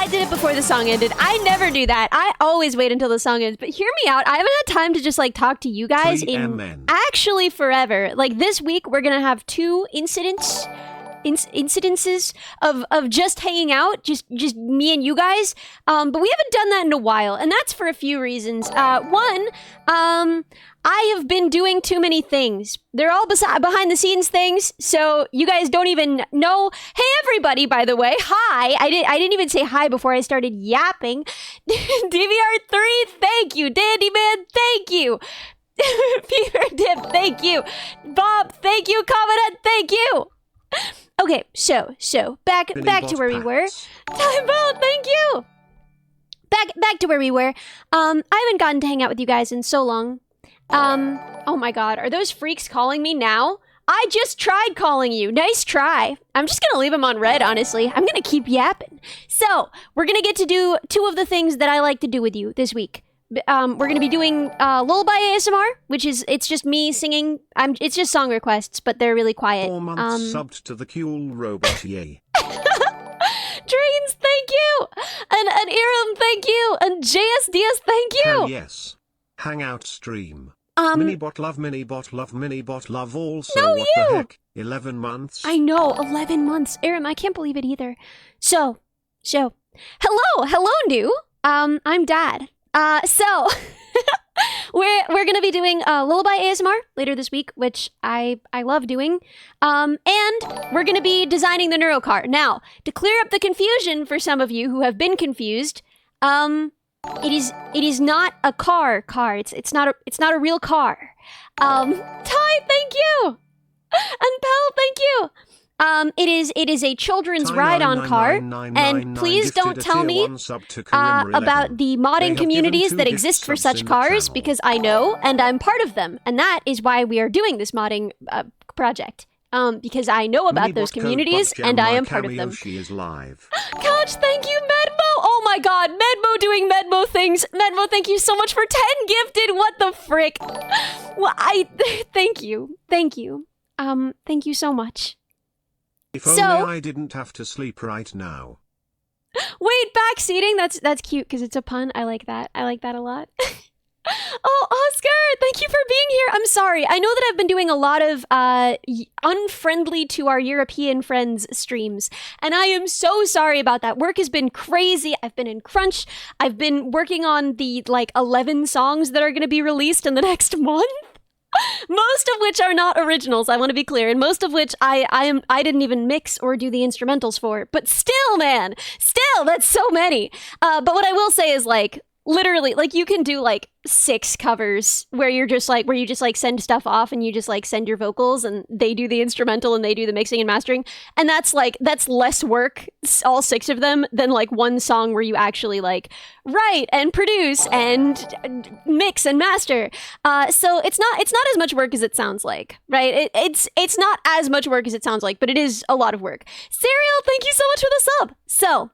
I did it before the song ended. I never do that. I always wait until the song ends. But hear me out. I haven't had time to just like talk to you guys in actually forever. Like this week, we're gonna have two incidences of just hanging out, just me and you guys. But we haven't done that in a while, and that's for a few reasons. One, I have been doing too many things. They're all behind the scenes things, so you guys don't even know. Hey, everybody, by the way, hi. I didn't even say hi before I started yapping. DVR3, thank you. Dandy Man, thank you. Peter Dip, thank you. Bob, thank you. Commandant, thank you. Okay, so back to where we were. Time Ball, thank you. Back to where we were. I haven't gotten to hang out with you guys in so long. Oh my god, are those freaks calling me now? I just tried calling you. Nice try. I'm just gonna leave them on red, honestly. I'm gonna keep yapping. So, we're gonna get to do two of the things that I like to do with you this week. We're gonna be doing lullaby ASMR, which is it's just me singing. It's just song requests, but they're really quiet. 4 months subbed to the cool robot, yay. Drains, thank you, and Iram, thank you, and JSDS, thank you. Hell yes. Hangout stream. Minibot love also. No, what you. The heck? 11 months. I know, 11 months. Iram, I can't believe it either. So, hello, new. I'm Dad. So we're gonna be doing lullaby ASMR later this week, which I love doing. And we're gonna be designing the neuro car. Now, to clear up the confusion for some of you who have been confused, it is not a car. It's not a real car. Ty, thank you, and Pell, thank you. It is a children's ride-on car, and please don't tell me about the modding communities that exist for such cars, because I know, and I'm part of them, and that is why we are doing this modding project. Because I know about those communities, and I am part of them. Couch, thank you, Medmo! Oh my god, Medmo doing Medmo things! Medmo, thank you so much for 10 gifted! What the frick? Well, thank you. Thank you so much. If only I didn't have to sleep right now. Wait, backseating? That's cute because it's a pun. I like that. I like that a lot. Oh, Oscar, thank you for being here. I'm sorry. I know that I've been doing a lot of unfriendly to our European friends streams, and I am so sorry about that. Work has been crazy. I've been in crunch. I've been working on the 11 songs that are going to be released in the next month. Most of which are not originals, I want to be clear, and most of which I didn't even mix or do the instrumentals for. But still, man, that's so many. But what I will say is literally, you can do 6 covers where you just send stuff off and you just send your vocals and they do the instrumental and they do the mixing and mastering, and that's less work, all 6 of them, than one song where you actually write and produce and mix and master. So it's not as much work as it sounds like, right? It's not as much work as it sounds like, but it is a lot of work. Serial, thank you so much for the sub. So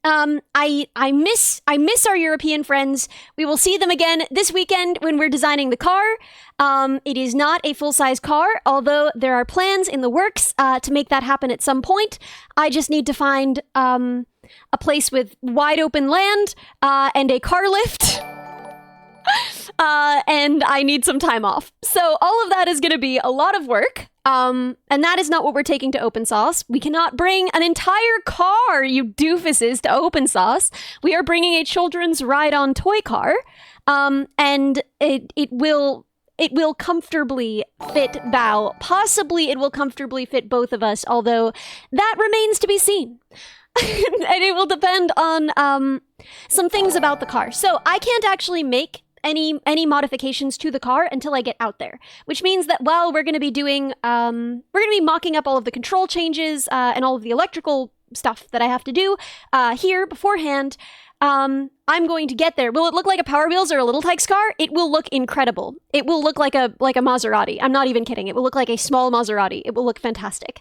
I miss our European friends. We will see them again this weekend when we're designing the car. It is not a full-size car, although there are plans in the works to make that happen at some point. I just need to find a place with wide open land and a car lift. And I need some time off. So all of that is going to be a lot of work. And that is not what we're taking to Open Sauce. We cannot bring an entire car, you doofuses, to Open Sauce. We are bringing a children's ride-on toy car. And it will comfortably fit Bao. Possibly it will comfortably fit both of us, although that remains to be seen. And it will depend on some things about the car. So I can't actually make any modifications to the car until I get out there, which means that while we're going to be doing, we're going to be mocking up all of the control changes and all of the electrical stuff that I have to do here beforehand. I'm going to get there. Will it look like a Power Wheels or a Little Tikes car? It will look incredible. It will look like a Maserati. I'm not even kidding. It will look like a small Maserati. It will look fantastic.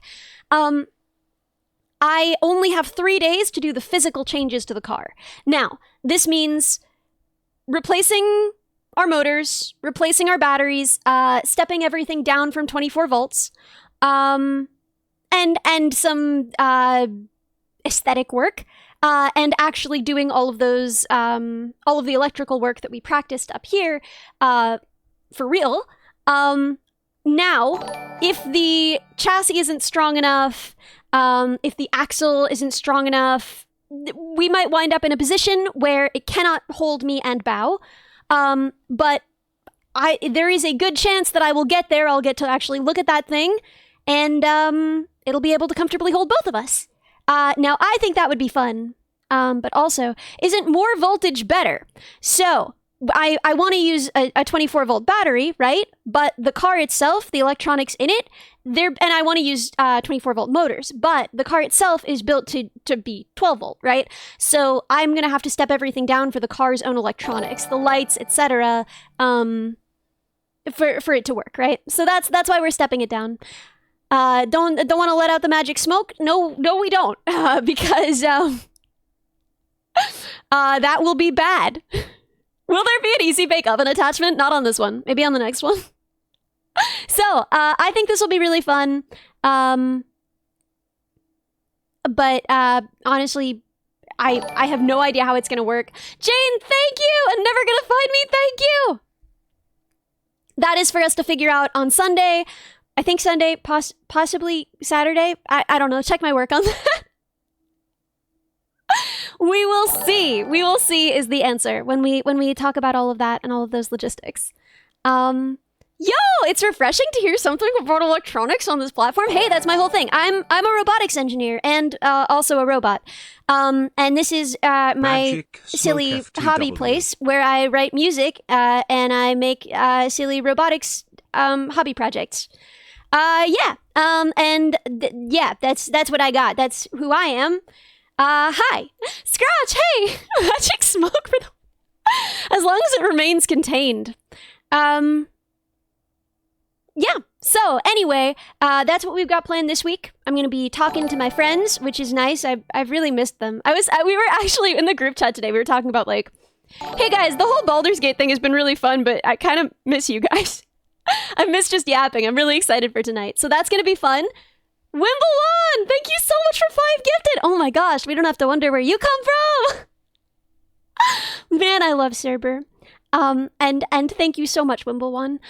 I only have 3 days to do the physical changes to the car. Now, this means replacing our motors, replacing our batteries, stepping everything down from 24 volts, and some aesthetic work, and actually doing all of those, all of the electrical work that we practiced up here, for real. Now, if the chassis isn't strong enough, if the axle isn't strong enough, we might wind up in a position where it cannot hold me and Bao. But there is a good chance that I will get there. I'll get to actually look at that thing, and it'll be able to comfortably hold both of us. Now, I think that would be fun. But also, isn't more voltage better? So, I want to use a 24-volt battery, right? But the car itself, the electronics in it, and I want to use 24-volt motors, but the car itself is built to be 12-volt, right? So I'm going to have to step everything down for the car's own electronics, the lights, etc., for it to work, right? So that's why we're stepping it down. Don't want to let out the magic smoke? No, we don't, because that will be bad. Will there be an easy bake oven attachment? Not on this one. Maybe on the next one. So, I think this will be really fun. But honestly, I have no idea how it's going to work. Jane, thank you! And never gonna find me, thank you! That is for us to figure out on Sunday. I think Sunday, possibly Saturday. I don't know. Check my work on that. We will see. We will see is the answer when we talk about all of that and all of those logistics. Yo, it's refreshing to hear something about electronics on this platform. Hey, that's my whole thing. I'm a robotics engineer and also a robot. And this is my Magic silly Smoke hobby FTW. place where I write music and I make silly robotics hobby projects. Yeah. Yeah, that's what I got. That's who I am. Hi. Scratch, hey! Magic smoke for the... As long as it remains contained. Yeah. So, anyway, that's what we've got planned this week. I'm gonna be talking to my friends, which is nice. I've really missed them. We were actually in the group chat today. We were talking about, like, hey guys, the whole Baldur's Gate thing has been really fun, but I kind of miss you guys. I miss just yapping. I'm really excited for tonight. So that's gonna be fun. Wimbledon! Thank you so much for 5 gifted! Oh my gosh, we don't have to wonder where you come from! Man, I love Cerber. And thank you so much, Wimbledon.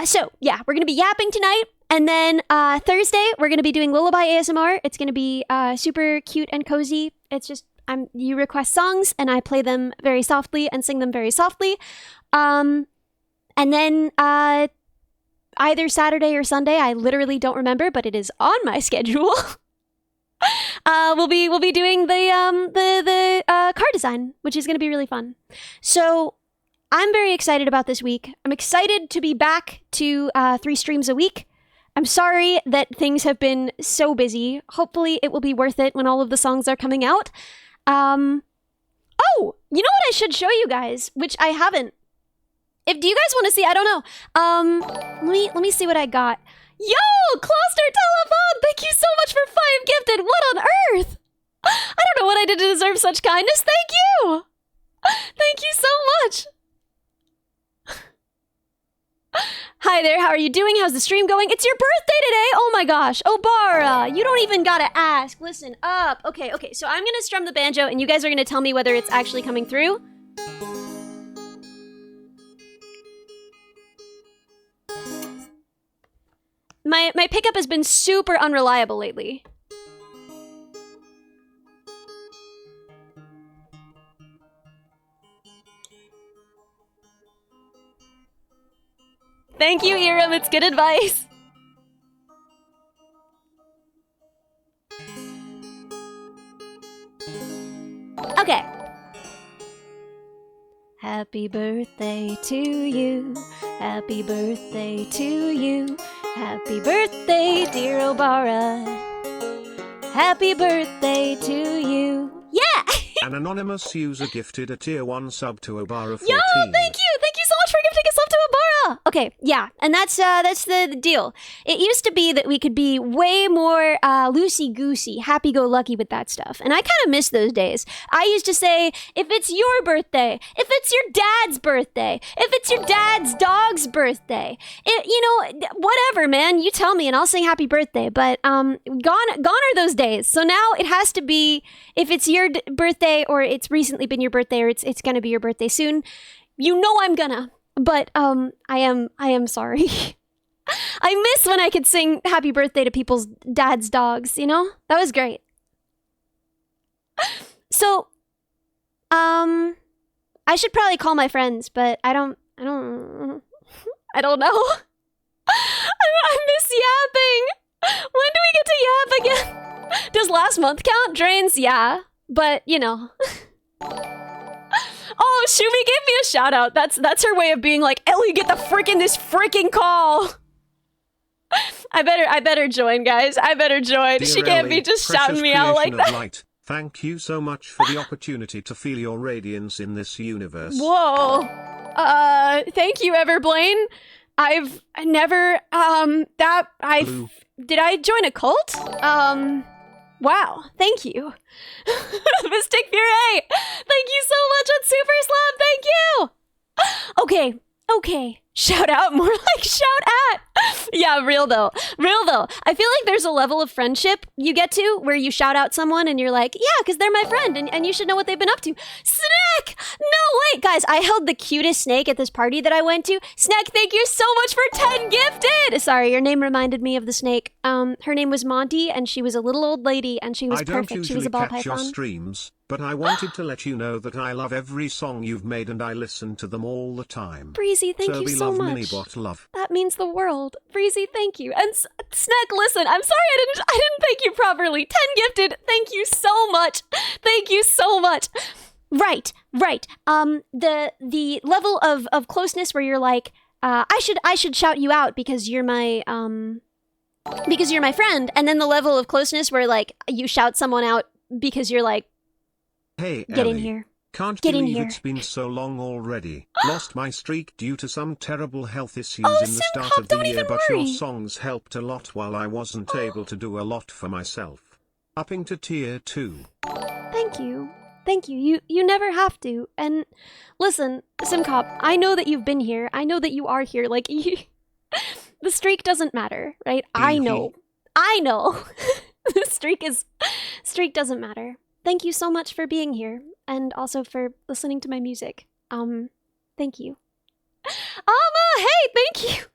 So, yeah, we're gonna be yapping tonight, and then Thursday, we're gonna be doing Lullaby ASMR. It's gonna be super cute and cozy. It's just, you request songs, and I play them very softly and sing them very softly. And then, either Saturday or Sunday, I literally don't remember, but it is on my schedule. We'll be doing the car design, which is going to be really fun. So I'm very excited about this week. I'm excited to be back to 3 streams a week. I'm sorry that things have been so busy. Hopefully it will be worth it when all of the songs are coming out. Oh, you know what I should show you guys, which I haven't. Do you guys want to see? I don't know. Let me see what I got. Yo, Cluster Telephone! Thank you so much for 5 gifted. What on earth? I don't know what I did to deserve such kindness. Thank you. Thank you so much. Hi there. How are you doing? How's the stream going? It's your birthday today. Oh my gosh, Obara, you don't even gotta ask. Listen up. Okay. So I'm gonna strum the banjo, and you guys are gonna tell me whether it's actually coming through. My pickup has been super unreliable lately. Thank you, Iram. It's good advice. Okay. Happy birthday to you. Happy birthday to you. Happy birthday, dear Obara. Happy birthday to you. Yeah! An anonymous user gifted a tier 1 sub to Obara 14. Yo, thank you! Thank you so much for gifting a sub to Obara! Oh, okay, yeah, and that's the deal. It used to be that we could be way more loosey-goosey, happy-go-lucky with that stuff, and I kind of miss those days. I used to say, if it's your birthday, if it's your dad's birthday, if it's your dad's dog's birthday, whatever, man, you tell me and I'll sing happy birthday, but gone are those days. So now it has to be, if it's your birthday or it's recently been your birthday or it's gonna be your birthday soon, I'm gonna. But I am sorry. I miss when I could sing happy birthday to people's dad's dogs, you know? That was great. So I should probably call my friends, but I don't know. I miss yapping. When do we get to yap again? Does last month count? Drains, yeah. But, Oh, Shumi gave me a shout out. That's her way of being like, Ellie, get the this freaking call. I better join, guys. I better join. Dear She can't Ellie, be just shouting me out like precious creation that. of light, thank you so much for the opportunity to feel your radiance in this universe. Whoa. Thank you, Everblaine. I've never Blue. did I join a cult? Wow, thank you. Mystic Fury! Thank you so much on Super Slab, thank you! Okay. Shout out, more like shout at. Yeah, real though. I feel like there's a level of friendship you get to where you shout out someone and you're like, yeah, because they're my friend and you should know what they've been up to. Snack! No, wait, guys, I held the cutest snake at this party that I went to. Snack, thank you so much for 10 gifted! Sorry, your name reminded me of the snake. Her name was Monty and she was a little old lady and she was perfect. She was a ball catch your python. streams, but I wanted to let you know that I love every song you've made and I listen to them all the time. Breezy, thank you so love, much. Minibot love. That means the world. Breezy, thank you. And Snack, listen, I'm sorry I didn't thank you properly. 10 gifted. Thank you so much. Thank you so much. Right. The level of closeness where you're like, I should shout you out because you're my friend, and then the level of closeness where like you shout someone out because you're like, hey, get Ellie, in here. Can't Get in believe here. it's been so long already. Lost my streak due to some terrible health issues Oh, in the start Simcop, of the don't year, even but worry. your songs helped a lot while I wasn't able to do a lot for myself. Upping to tier 2. Thank you. You never have to. And listen, Simcop, I know that you've been here. I know that you are here. Like, the streak doesn't matter, right? I know. The streak doesn't matter. Thank you so much for being here and also for listening to my music. Thank you. Hey, thank you.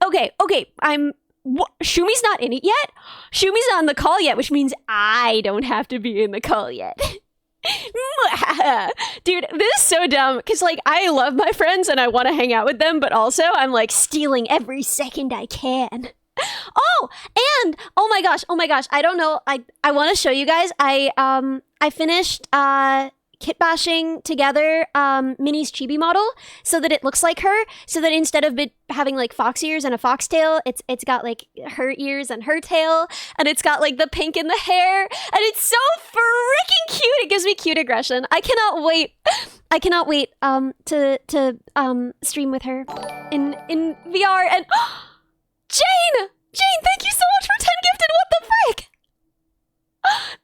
Okay, Shumi's not in it yet. Shumi's not on the call yet, which means I don't have to be in the call yet. Dude, this is so dumb because like I love my friends and I want to hang out with them, but also I'm like stealing every second I can. Oh, and oh my gosh, I don't know. I want to show you guys. I finished kit bashing together Minnie's chibi model so that it looks like her, so that instead of it having like fox ears and a fox tail, it's got like her ears and her tail, and it's got like the pink in the hair, and it's so freaking cute. It gives me cute aggression. I cannot wait to stream with her in VR. And Jane, thank you so much for 10 gifted. What the frick?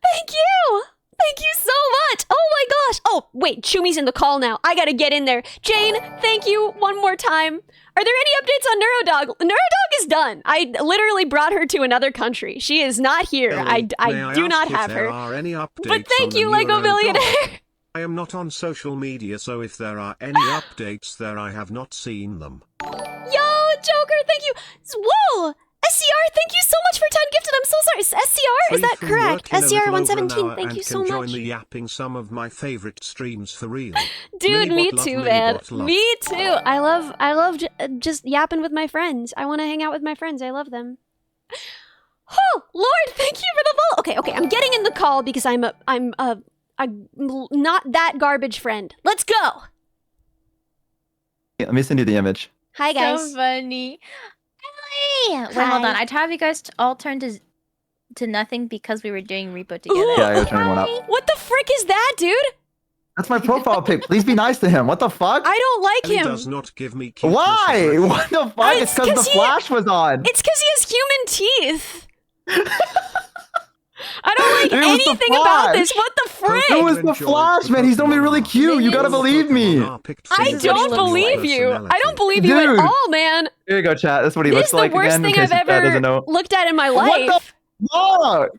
Thank you so much. Oh my gosh. Oh, wait, Chumi's in the call now. I gotta get in there. Jane, thank you one more time. Are there any updates on Neurodog? Neurodog is done. I literally brought her to another country. She is not here. Ellie, I do not have her. Are any updates But thank on you, the Lego Neurodog? Millionaire. I am not on social media, so if there are any updates there, I have not seen them. Yo, Joker, thank you. Whoa. SCR, thank you so much for 10 gifted. I'm so sorry. SCR, is that Free from correct? work in a SCR little over an 117, hour thank and you so can join much. the yapping some of my favorite streams for real. Dude, me Minibot love, too, Minibot man. love. Me too. I love just yapping with my friends. I want to hang out with my friends. I love them. Oh, Lord, thank you for the follow. Okay, I'm getting in the call because I'm a not that garbage friend. Let's go. Yeah, let me send you the image. Hi, guys. So funny. Wait, hold on. Hi. I tried you guys all turned to nothing because we were doing repo together. Ooh, Yeah, I gotta turn one up. What the frick is that, dude? That's my profile pic. Please be nice to him. What the fuck? I don't like Ellie him. does not give me cuteness Why? aggression. What the fuck? It's because the flash was on. It's because he has human teeth. I don't like It was the anything about Flash. this. What the frick? It was the Flash, man. He's normally really cute. You gotta believe me. I This is what he don't looks believe like. you. I don't believe you at Dude. all, man. Here you go, chat. That's what he This looks is the like worst again. thing in case I've the chat doesn't ever know. looked at in my What the life. fuck?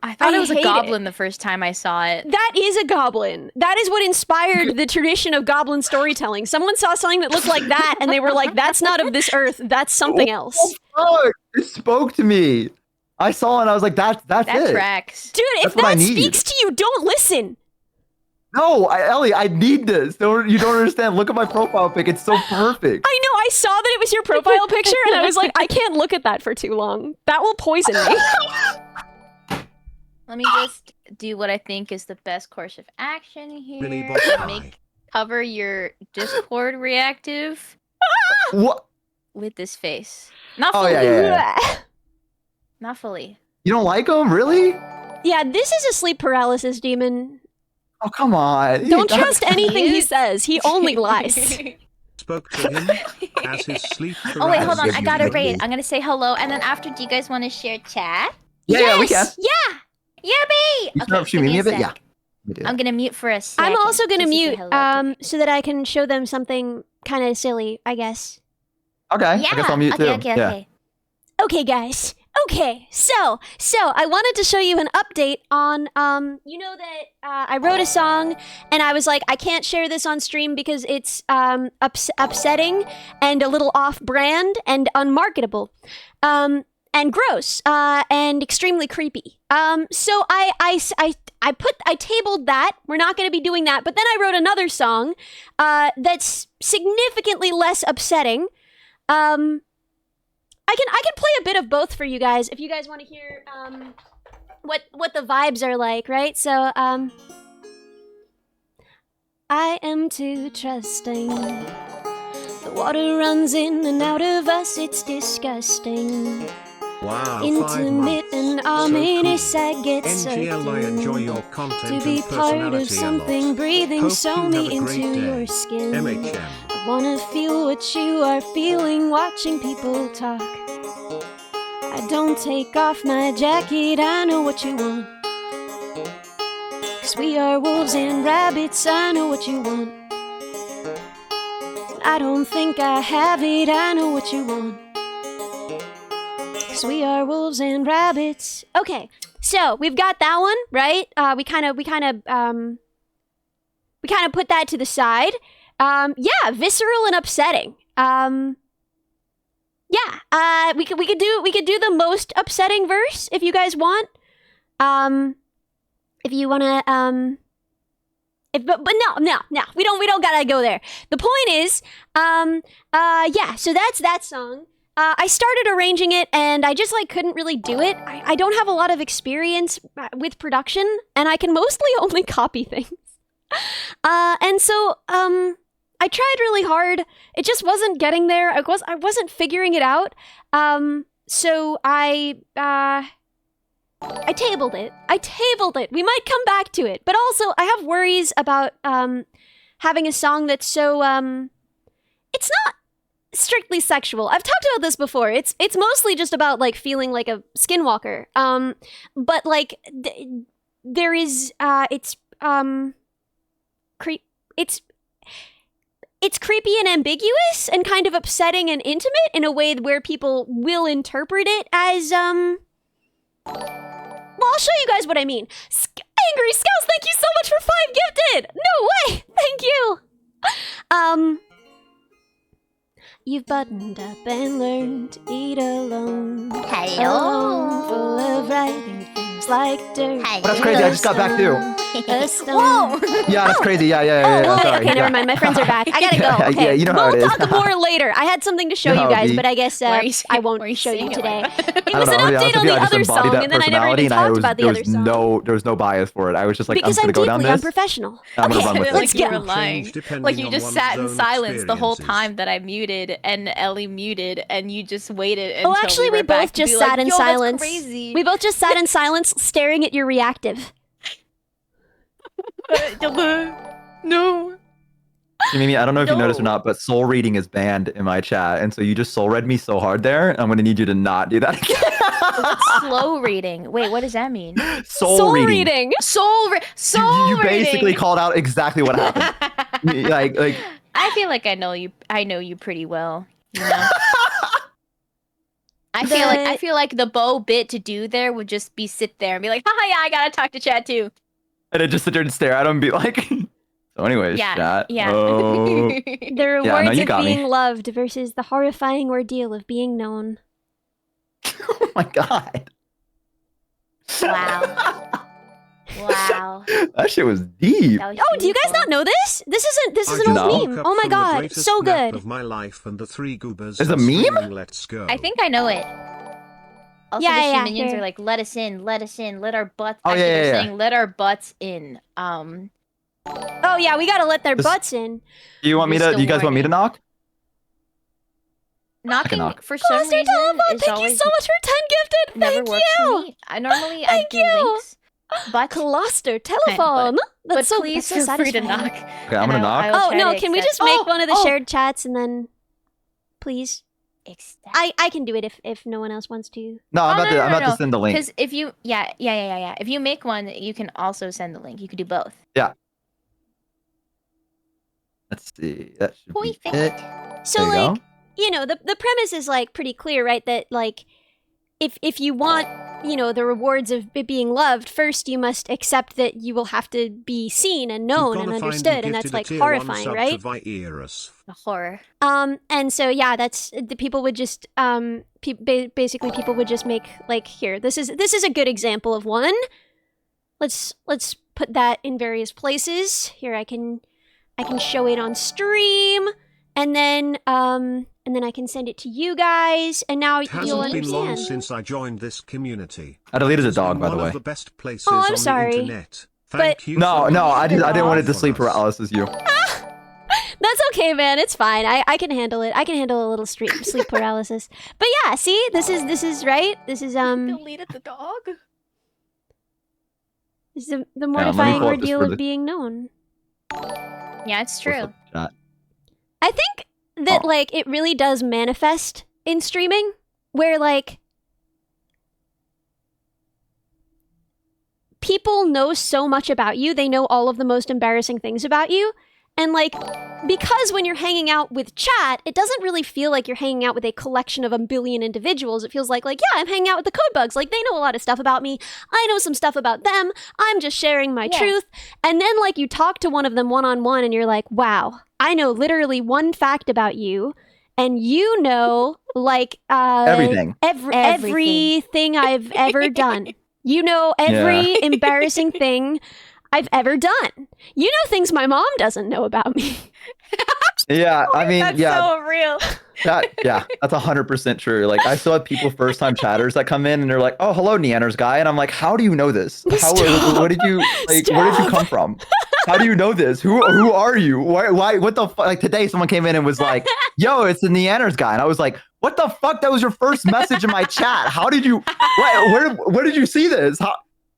I thought I it was a hate goblin it. the first time I saw it. That is a goblin. That is what inspired the tradition of goblin storytelling. Someone saw something that looked like that, and they were like, "That's not of this earth. That's something else." Fuck! It spoke to me. I saw it and I was like, that's That it. tracks. Dude, if That's what I that need. speaks to you, don't listen. No, Ellie, I need this. You don't understand. Look at my profile pic. It's so perfect. I know. I saw that it was your profile picture, and I was like, I can't look at that for too long. That will poison me. Let me just do what I think is the best course of action Mini here. boss Make guy. cover your Discord reactive What? with this face. Not Oh, fully. yeah. Not fully. You don't like him? Really? Yeah, this is a sleep paralysis demon. Oh, come on. Don't trust anything he Cute. says. He only lies. Spoke to him as his sleep Oh wait, hold on. Give I you got a nickname. raid. I'm gonna say hello, and then after, do you guys want to share chat? Yeah, we can. Yes! Yeah! Yippee! You can shoot me a bit? Yeah. We do. I'm gonna mute for a second. I'm also gonna just to say mute, hello to so that I can show them something kind of silly, I guess. Okay. Yeah. I guess I'll mute okay, too. okay, Yeah. okay. Okay, guys. Okay, so I wanted to show you an update on, you know that I wrote a song and I was like, I can't share this on stream because it's upsetting and a little off-brand and unmarketable, and gross, and extremely creepy. So I tabled that. We're not going to be doing that. But then I wrote another song, that's significantly less upsetting. I can play a bit of both for you guys if you guys want to hear what the vibes are like, right? So I am too trusting. The water runs in and out of us, it's disgusting. Wow, 5 Intimate months. and So ominous, I get NGL, I enjoy your certain content to be and part personality of something a lot. breathing Hope so you have me a into great day. your skin. MHM. I wanna feel what you are feeling watching people talk. I don't take off my jacket, I know what you want. 'Cause we are wolves and rabbits, I know what you want. I don't think I have it, I know what you want. 'Cause we are wolves and rabbits. Okay, so we've got that one, right? We kind of put that to the side. Yeah, visceral and upsetting. Yeah, we could do the most upsetting verse if you guys want. If you wanna, but no, we don't gotta go there. The point is, yeah, so that's that song. I started arranging it and I just like couldn't really do it. I don't have a lot of experience with production and I can mostly only copy things. And so, I tried really hard. It just wasn't getting there. I wasn't figuring it out. So I tabled it. We might come back to it. But also, I have worries about having a song that's so it's not strictly sexual. I've talked about this before. It's mostly just about like feeling like a skinwalker. But like there is it's creepy and ambiguous and kind of upsetting and intimate in a way where people will interpret it as well, I'll show you guys what I mean. Angry Scouts, thank you so much for 5 gifted. No way. Thank you. You've buttoned up and learned to eat alone. Alone, full of writing things like dirt. Oh, that's crazy. I just got back too. Whoa! Yeah, that's crazy. Yeah. Well, Sorry. okay, never Yeah. mind. My friends are back. I gotta go. Yeah, Okay, yeah, you know how we'll it is. talk more later. I had something to show You know you how it guys, be. but I guess Why are you I saying- won't why are you show you saying it today. like that? It I was don't an know. update on the I just other embodied song, that and then I never personality, even and talked about the there other was song. there was no bias for it. I was just like, Because I'm I'm just gonna go down deeply this. unprofessional. I'm gonna Okay, run with it. let's Like you go. were lying. Depending Like you on just one's sat in own silence the whole experiences. time that I muted and Ellie muted, and you just waited until Oh, actually, we were back both to be just like, sat in "Yo, that's silence. crazy." We both just sat in silence, staring at your reactive. No. See, Mimi, I don't know if you noticed or No. not, but soul reading is banned in my chat, and so you just soul read me so hard there. I'm gonna need you to not do that again. Slow reading. Wait, what does that mean? Soul reading. Soul You reading. basically called out exactly what happened. like. I feel like I know you. I know you pretty well. You know? I feel like the Bo bit to do there would just be sit there and be like, haha, yeah, I gotta talk to chat too. And I just sit there and stare at him and be like. So, anyways, Yeah, chat. yeah. Oh. The rewards no, you of got me. being loved versus the horrifying ordeal of being known. Oh my god. Wow. Wow. That shit was deep. That was Oh, do you guys beautiful. not know this? This is I an just old No. woke meme. up Oh my from the god, greatest so nap good. of my life, and the three goobers It's a are meme? screaming, "Let's go!" I think I know it. Also, Yeah, the yeah, minions here. are like, let us in, let us in, let our butts. Oh, Actually, yeah, they're yeah, saying, let our butts in. Oh yeah, we gotta let their This- butts in. Do you want me Just to? a Do you guys want me to warning. knock? Knocking knock. for some Cluster reason telephone, is thank you always so much for 10 gifted. never Thank works you. for me. I normally I Thank do you. links, but Cluster telephone. but That's so, please that's so feel free to satisfying. knock. Okay, I'm gonna knock. Oh no, can we just make one of the oh. shared chats and then, please? Accept. I can do it if no one else wants to. No, I'm Oh, about no, to. I'm no, about no. to send the link. Because if you, yeah. If you make one, you can also send the link. You could do both. Let's see. That should be Perfect. it. So There you like, go. you know, the premise is like pretty clear, right? That like, if you want, you know, the rewards of it being loved, first you must accept that you will have to be seen and known and understood, and that's like horrifying, right? The horror. And so yeah, that's the people would just basically people would just make like here. This is a good example of one. Let's put that in various places. Here I can show it on stream, and then I can send it to you guys, and now It you'll hasn't been long understand. since I joined this community. I deleted a It's dog, been by the one way. of the best places Oh, I'm on sorry. the internet. Thank you. No, so no, much I didn't want it to for sleep us. paralysis. You. That's okay, man. It's fine. I can handle it. I can handle a little sleep paralysis. But yeah, see, this is right. This is Deleted the dog. this is the let me mortifying pull up this ordeal for of the- being known. Yeah, it's What's true. up, chat? I think that Oh. like it really does manifest in streaming, where like people know so much about you, they know all of the most embarrassing things about you, and like because when you're hanging out with chat, it doesn't really feel like you're hanging out with a collection of a billion individuals. It feels like yeah, I'm hanging out with the code bugs. Like they know a lot of stuff about me. I know some stuff about them. I'm just sharing my Yeah. truth. And then like you talk to one of them one-on-one and you're like, wow, I know literally one fact about you. And you know like Everything. everything I've ever done. You know every embarrassing thing I've ever done. You know things my mom doesn't know about me. Yeah, I mean, That's yeah, so real. yeah, that's 100% true. Like, I still have people, first time chatters that come in and they're like, "Oh, hello, Neanders guy," and I'm like, "How do you know this? How? Stop. What did you like? Where did you Stop. come from? How do you know this? Who are you? Why? What the fuck?" Like today, someone came in and was like, "Yo, it's the Neanders guy," and I was like, "What the fuck? That was your first message in my chat. How did you? Where did you see this? How?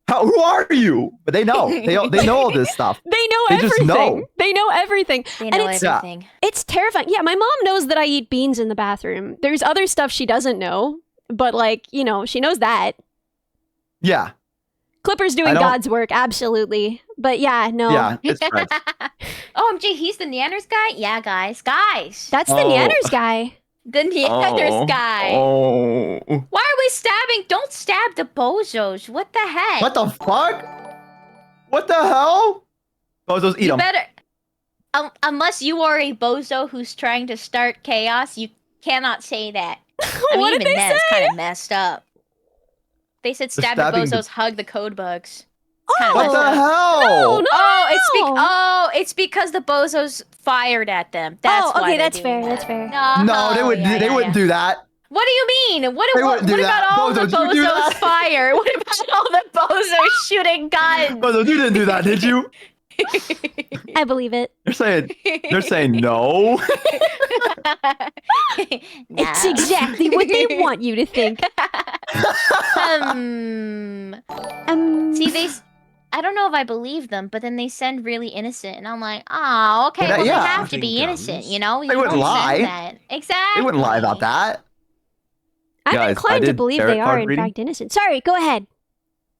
Who are you?" But they know. They know all this stuff. They know They just everything. know. They know everything. They And know it's- everything. It's terrifying. Yeah, my mom knows that I eat beans in the bathroom. There's other stuff she doesn't know, but like, you know, she knows that. Yeah, Clipper's I doing don't- God's work, absolutely. But yeah, no. yeah, it's correct. OMG, he's the Neanders guy? Yeah, guys. That's the Oh. Neanders guy. The Neanders guy. Oh. Why are we stabbing? Don't stab the bozos. What the heck? What the fuck? What the hell? Bozos, eat You them. better. Unless you are a bozo who's trying to start chaos, you cannot say that. I mean, What did even they that's say? kind of messed up. They said stab the stabbing the- bozos, hug the code bugs. Oh, What the hell? No, no, Oh, it's because the bozos fired at them. That's oh, why okay, they're that's doing fair. That's that. fair. No, they would. yeah, they yeah, wouldn't yeah. do that. What do you mean? What They wouldn't do about that. all the Bozos, you do bozos that? fire? What about all the bozos shooting guns? Bozos, you didn't do that, did you? I believe it. They're saying no. It's exactly what they want you to think. um, Um, see, I don't know if I believe them, but then they send really innocent, and I'm like, oh, okay, Yeah, well yeah. they have to be Shooting innocent, guns. you know? You They wouldn't don't lie. send that. Exactly. They wouldn't lie about that. I'm Guys, I inclined to did believe tarot they are card in reading. fact innocent. Sorry, go ahead.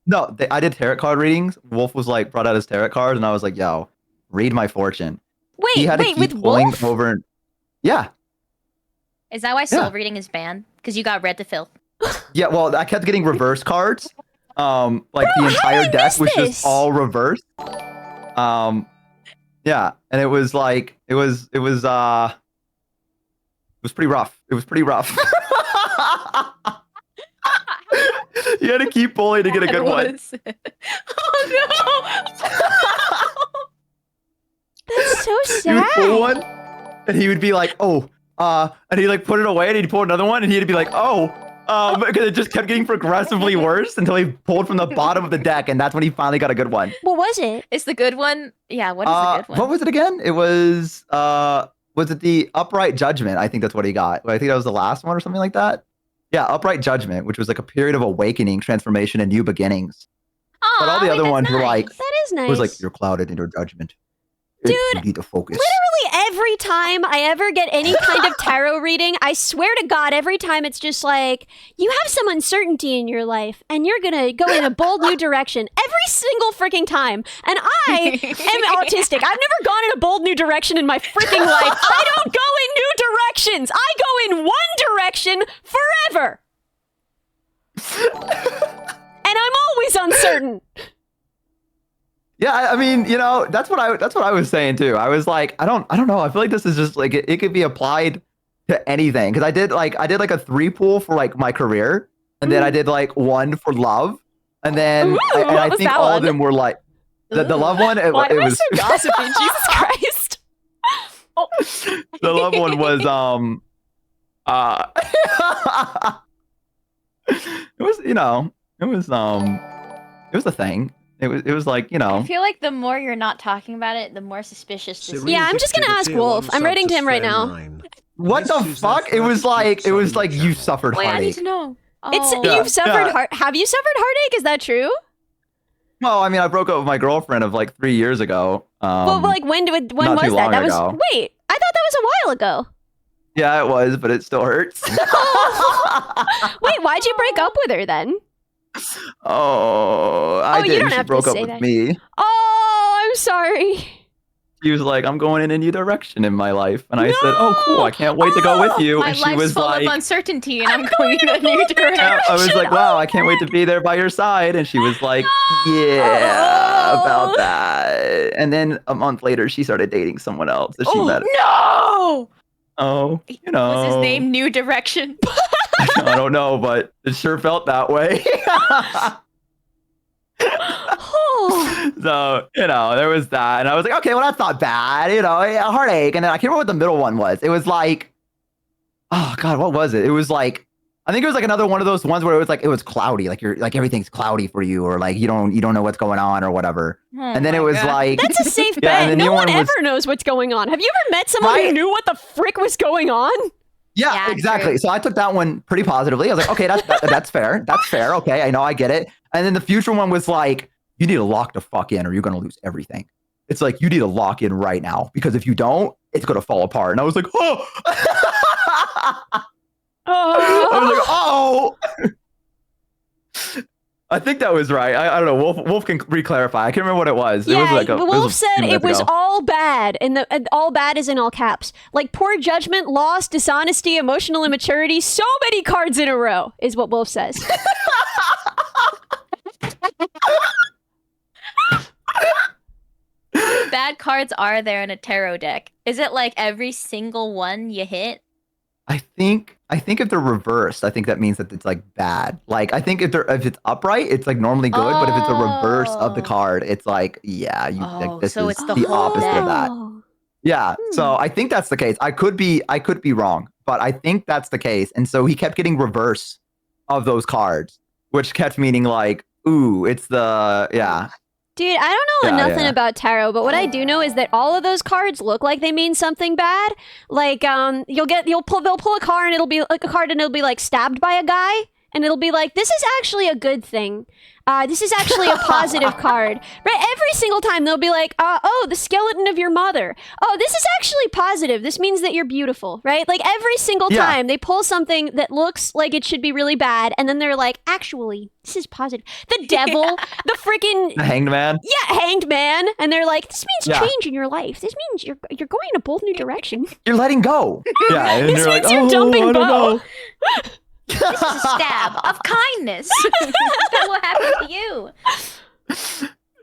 No, I did tarot card readings. Wolf was like brought out his tarot card, and I was like, "Yo, read my fortune." He Wait, had to wait, keep with pulling Wolf? over. Yeah, Is that why soul Yeah. reading is banned? Because you got read to filth. yeah. Well, I kept getting reverse cards. Like Bro, the how entire did I deck miss was this? just all reversed. Yeah, and it was like it was pretty rough. It was pretty rough. You had to keep pulling to get a good one. Oh That's so He would pull sad. one, and he would be like, "Oh," and he'd like put it away, and he'd pull another one, and he'd be like, "Oh," because it just kept getting progressively worse until he pulled from the bottom of the deck, and that's when he finally got a good one. What was it? It's the good one. Yeah, what is the good one? What was it again? It was it the Upright Judgment? I think that's what he got. I think that was the last one or something like that. Yeah, Upright Judgment, which was like a period of awakening, transformation, and new beginnings. But all the other ones were like, That is nice. it was like, "You're clouded in your judgment. Dude, You need to focus." Literally every time I ever get any kind of tarot reading, I swear to God, every time it's just like, you have some uncertainty in your life and you're gonna go in a bold new direction. Every single freaking time. And I am autistic. I've never gone in a bold new direction in my freaking life. I don't go in new directions. I go in one direction forever. And I'm always uncertain. Yeah, I mean, you know, that's what I was saying too. I was like, I don't know. I feel like this is just like it could be applied to anything because I did like a 3 pool for like my career, and then I did like 1 for love, and then Ooh, and what I was think that all one? of them were like the love one. Why It am I was so gossipy? Jesus Christ. the love one was it was it was a thing. It was like, you I know. feel like the more you're not talking about it, the more suspicious this is. Serene Yeah, I'm just gonna ask Tier Wolf. 1 I'm writing sub to him right Square now. 9. What This the is fuck? their It was first like sub in the you channel. suffered Wait, I need heartache. to know. It's Oh. you've suffered yeah. Have you suffered heartache? Is that true? Well, I mean, I broke up with my girlfriend of like 3 years ago. Well, like when not was too that? long That was ago. wait. I thought that was a while ago. Yeah, it was, but it still hurts. Wait, why'd you break up with her then? Oh, I Oh, you did. don't She have to broke up say with that. me. Oh, I'm sorry. She was like, "I'm going in a new direction in my life," and I said, "Oh, cool! I can't wait to go with you." My And she life's was full like, of uncertainty, and I'm going in a new direction. yeah, I was like, "Wow, I can't wait to be there by your side." And she was like, "Yeah, Oh. about that." And then a month later, she started dating someone else that she met. No! Oh, you know, Was his name New Direction? I don't know, but it sure felt that way. Oh. So, you know, there was that. And I was like, okay, well, that's not bad. You know, a heartache. And then I can't remember what the middle one was. It was like, oh God, what was it? It was like, I think it was like another one of those ones where it was like, it was cloudy. Like you're like, everything's cloudy for you, or like, you don't know what's going on or whatever. Oh And then my it was God. like, That's a safe Yeah, and bet. the No new one one was- ever knows what's going on. Have you ever met someone who Right? knew what the frick was going on? yeah, Yeah, exactly. true. So I took that one pretty positively. I was like, okay, that's fair. That's fair. Okay, I know, I get it. And then the future one was like, you need to lock the fuck in or you're going to lose everything. It's like, you need to lock in right now because if you don't, it's going to fall apart. And I was like, oh. I was like, oh. I think that was right. I don't know. Wolf can re-clarify. I can't remember what it was. Yeah, it was like a, Wolf said few it minutes was ago. all bad, and all bad is in all caps. Like poor judgment, loss, dishonesty, emotional immaturity. So many cards in a row is what Wolf says. Bad cards are there in a tarot deck? Is it like every single one you hit? I think if they're reversed, I think that means that it's like bad. Like I think if it's upright, it's like normally good, but if it's a reverse of the Oh. card, it's like, yeah, you Oh, like, this so is it's the the whole opposite of that. Oh. Yeah. So I think that's the case. I could be wrong, but I think that's the case. And so he kept getting reverse of those cards, which kept meaning like, ooh, it's the yeah. Dude, I don't know Yeah, nothing yeah. about tarot, but what I do know is that all of those cards look like they mean something bad. Like they'll pull a card and it'll be like stabbed by a guy, and it'll be like, this is actually a good thing. This is actually a positive card. Right? Every single time they'll be like, oh, the skeleton of your mother. Oh, this is actually positive. This means that you're beautiful, right? Like every single time they pull something that looks like it should be really bad, and then they're like, actually, this is positive. The devil, the freaking Hanged man. yeah, hanged man, and they're like, this means change in your life. This means you're going in a bold new direction. You're letting go. Yeah, and This you're like, means you're oh, dumping I don't Bo. know. This is a stab of kindness. That will happen to you.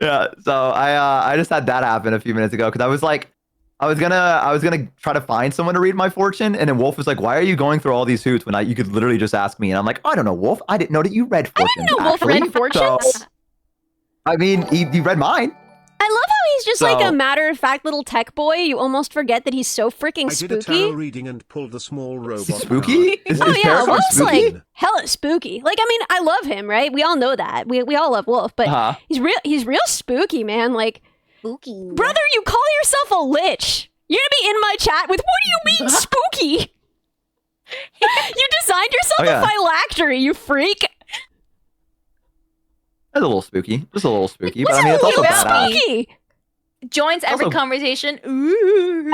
Yeah, so I just had that happen a few minutes ago because I was like, I was gonna try to find someone to read my fortune, and then Wolf was like, "Why are you going through all these hoots when you could literally just ask me?" And I'm like, "I don't know, Wolf. I didn't know that you read fortunes." I didn't know Wolf read fortunes. So, I mean, he read mine. I love how he's just like a matter-of-fact little tech boy. You almost forget that he's so freaking I did a tarot spooky. reading and pulled the small robot. Spooky? card. Oh yeah, tarot Wolf's spooky? like hella spooky. Like, I mean, I love him, right? We all know that. We all love Wolf, but he's real spooky, man. Like, Spooky. brother, you call yourself a lich. You're gonna be in my chat with, what do you mean spooky? You designed yourself a phylactery, you freak. That's a little spooky. Just a little spooky, What's but I mean, it's also about badass. spooky? Joins every Also- conversation. Ooh.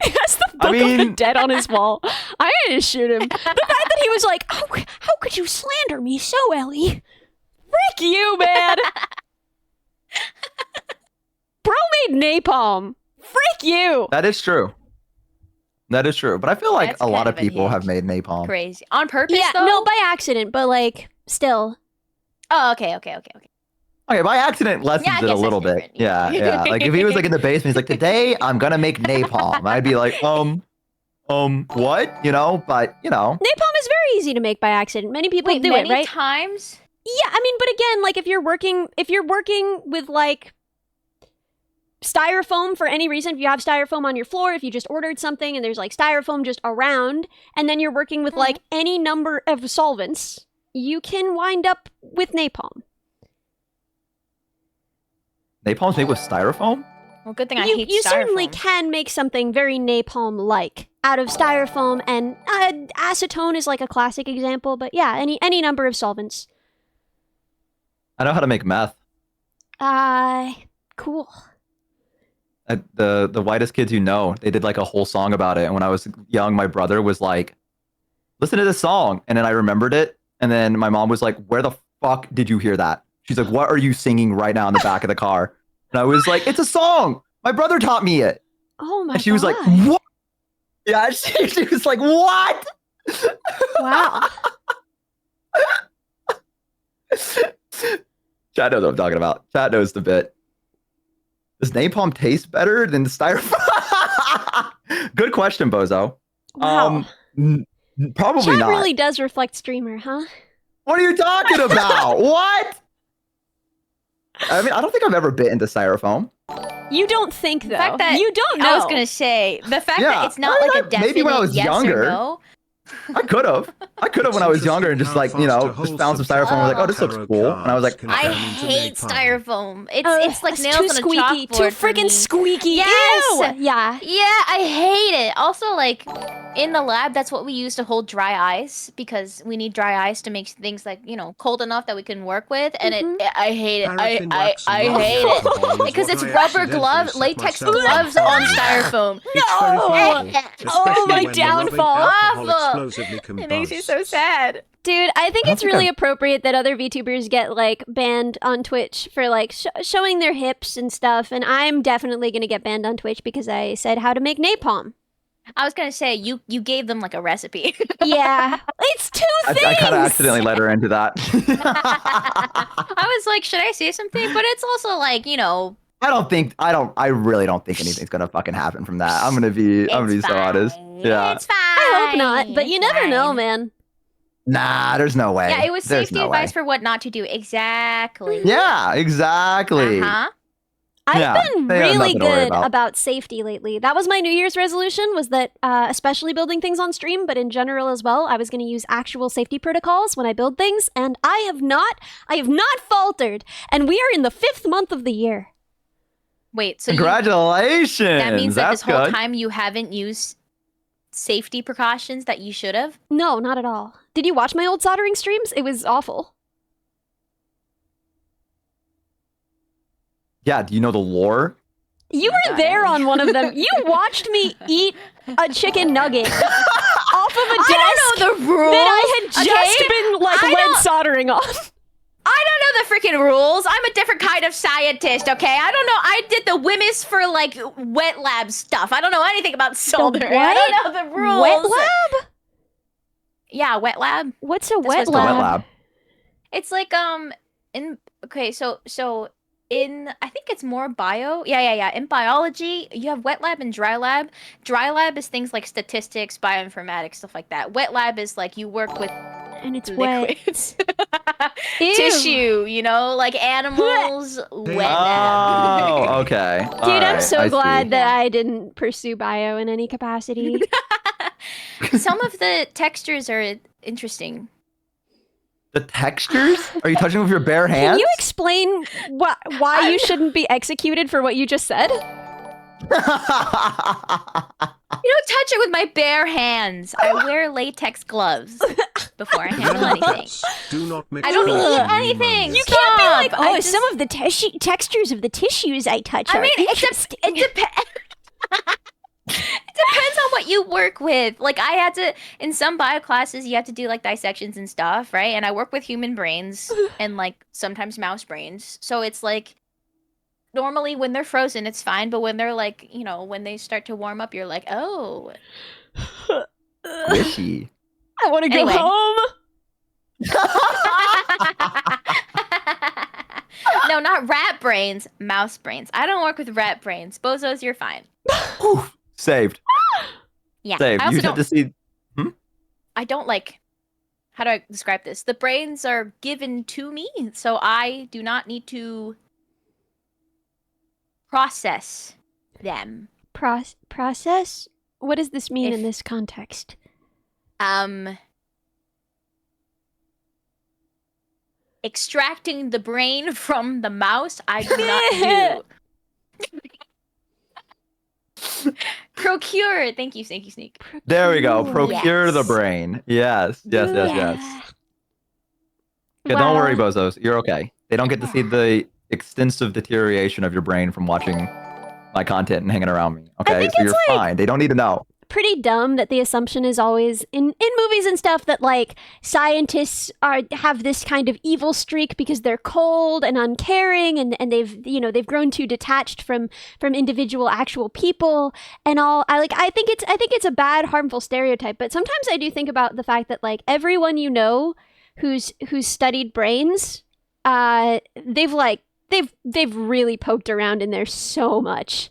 He has the book of the dead on his wall. I'm gonna shoot him. The fact that he was like, how could you slander me so, Ellie? Frick you, man. Bro made napalm. Frick you. That is true. That is true. But I feel like That's a lot kind of of a people hint. have made napalm. Crazy. On purpose, Yeah, though? no, by accident, but like, still. Oh, okay. Okay, by accident lessens Yeah, I it a guess little that's bit. different. Yeah, yeah. Like if he was like in the basement, he's like, "Today I'm gonna make napalm." I'd be like, what? You know, but you know. Napalm is very easy to make by accident. Many people Wait, do many it, right? times? Yeah, I mean, but again, like if you're working with like styrofoam for any reason, if you have styrofoam on your floor, if you just ordered something and there's like styrofoam just around, and then you're working with like any number of solvents, you can wind up with napalm. Napalm's made with styrofoam? Well, good thing I You hate styrofoam. certainly can make something very napalm-like out of styrofoam, and acetone is like a classic example, but yeah, any number of solvents. I know how to make meth. Cool. The whitest kids you know, they did like a whole song about it. And when I was young, my brother was like, "Listen to this song," and then I remembered it. And then my mom was like, "Where the fuck did you hear that?" She's like, "What are you singing right now in the back of the car?" And I was like, "It's a song. My brother taught me it." Oh my god. And she was like, "What?" Yeah, she was like, "What?" Wow. Chad knows what I'm talking about. Chad knows the bit. Does napalm taste better than styrofoam? Good question, Bozo. Wow. Probably Chat not. really does reflect streamer, huh? What are you talking about? What? I mean, I don't think I've ever bit into styrofoam. You don't think though. The fact that you don't know. I was gonna say the fact Yeah, that it's not I mean, like a definite maybe when I was yes younger. or no. I could have. when I was younger and just like, you know, just found some styrofoam and was like, "Oh, this looks cool." And I was like, I hate styrofoam. It's like it's nails too on a squeaky, chalkboard too for me. freaking squeaky. Yes! Ew. Yeah. Yeah, I hate it. Also, like in the lab, that's what we use to hold dry ice because we need dry ice to make things like cold enough that we can work with. And I hate it. Paraffin I wax and hate rubbing it alcohol is because what it's I rubber accidentally glove, set latex myself gloves fire on with. styrofoam. It's very No! flammable, Oh, especially my when the rubbing downfall. alcohol Awful. explosively It makes me so combusts. sad. Dude, I think I don't it's think really I've- appropriate that other VTubers get like banned on Twitch for like showing their hips and stuff, and I'm definitely gonna get banned on Twitch because I said how to make napalm. I was gonna say you gave them like a recipe. Yeah, it's two I things. kind of accidentally let her into that. I was like, should I say something? But it's also like I really don't think anything's gonna fucking happen from that. I'm gonna be it's so honest. fine. Yeah. It's fine. I hope not, but you It's never know, fine. man. Nah, there's no way. Yeah, it was There's safety no advice way. for what not to do. Exactly. Yeah, exactly. Uh-huh. I've Yeah, been they have really nothing to worry good about. about safety lately. That was my New Year's resolution, was that especially building things on stream, but in general as well, I was going to use actual safety protocols when I build things, and I have not faltered. And we are in the 5th month of the year. Wait, so Congratulations. that means that That's this whole good. time you haven't used safety precautions that you should have? No, not at all. Did you watch my old soldering streams? It was awful. Yeah, do you know the lore? You Oh my were God, there Ellie. on one of them. You watched me eat a chicken nugget off of a desk I don't know the rules. that I had just been like I lead don't- soldering on. I don't know the freaking rules. I'm a different kind of scientist, okay? I don't know. I did the WMIS for like wet lab stuff. I don't know anything about soldering. I don't know the rules. Wet lab? Yeah, wet lab. What's a This wet was The lab? wet lab. It's like so in I think it's more bio. Yeah. In biology, you have wet lab and dry lab. Dry lab is things like statistics, bioinformatics, stuff like that. Wet lab is like you work with And it's wet. liquids. Ew. Tissue, you know, like animals, wet lab. Oh, okay. Dude, I'm so glad see. that I didn't pursue bio in any capacity. Some of the textures are interesting. The textures? Are you touching with your bare hands? Can you explain why you shouldn't be executed for what you just said? You don't touch it with my bare hands. I wear latex gloves before I handle anything. YAPS, do not mix I don't your eat own anything. pneumonia. You can't be like, Stop. I oh, just- some of the textures of the tissues I touch I are mean, interesting. it depends. It depends on what you work with. Like I had to, in some bio classes, you have to do like dissections and stuff, right? And I work with human brains and like sometimes mouse brains. So it's like normally when they're frozen, it's fine. But when they're like, you know, when they start to warm up, you're like, oh. Squishy. I want to go Anyway. home. No, not rat brains, mouse brains. I don't work with rat brains. Bozos, you're fine. Whew, saved. Yeah. Saved. I also You have don't, to see. I don't like, how do I describe this? The brains are given to me, so I do not need to process them. Process? What does this mean in If- this context? Extracting the brain from the mouse, I do not do. Procure. Thank you, Sneak. There we go. Ooh, Procure the yes. brain. Yes. Yes. Yeah, don't worry, Wow. bozos. You're okay. They don't get to see the extensive deterioration of your brain from watching my content and hanging around me. Okay, think so it's you're like- fine. They don't need to know. Pretty dumb that the assumption is always in movies and stuff that like scientists have this kind of evil streak because they're cold and uncaring and they've grown too detached from individual actual people and all. I think it's a bad, harmful stereotype, but sometimes I do think about the fact that like everyone you know who's studied brains, they've really poked around in there so much.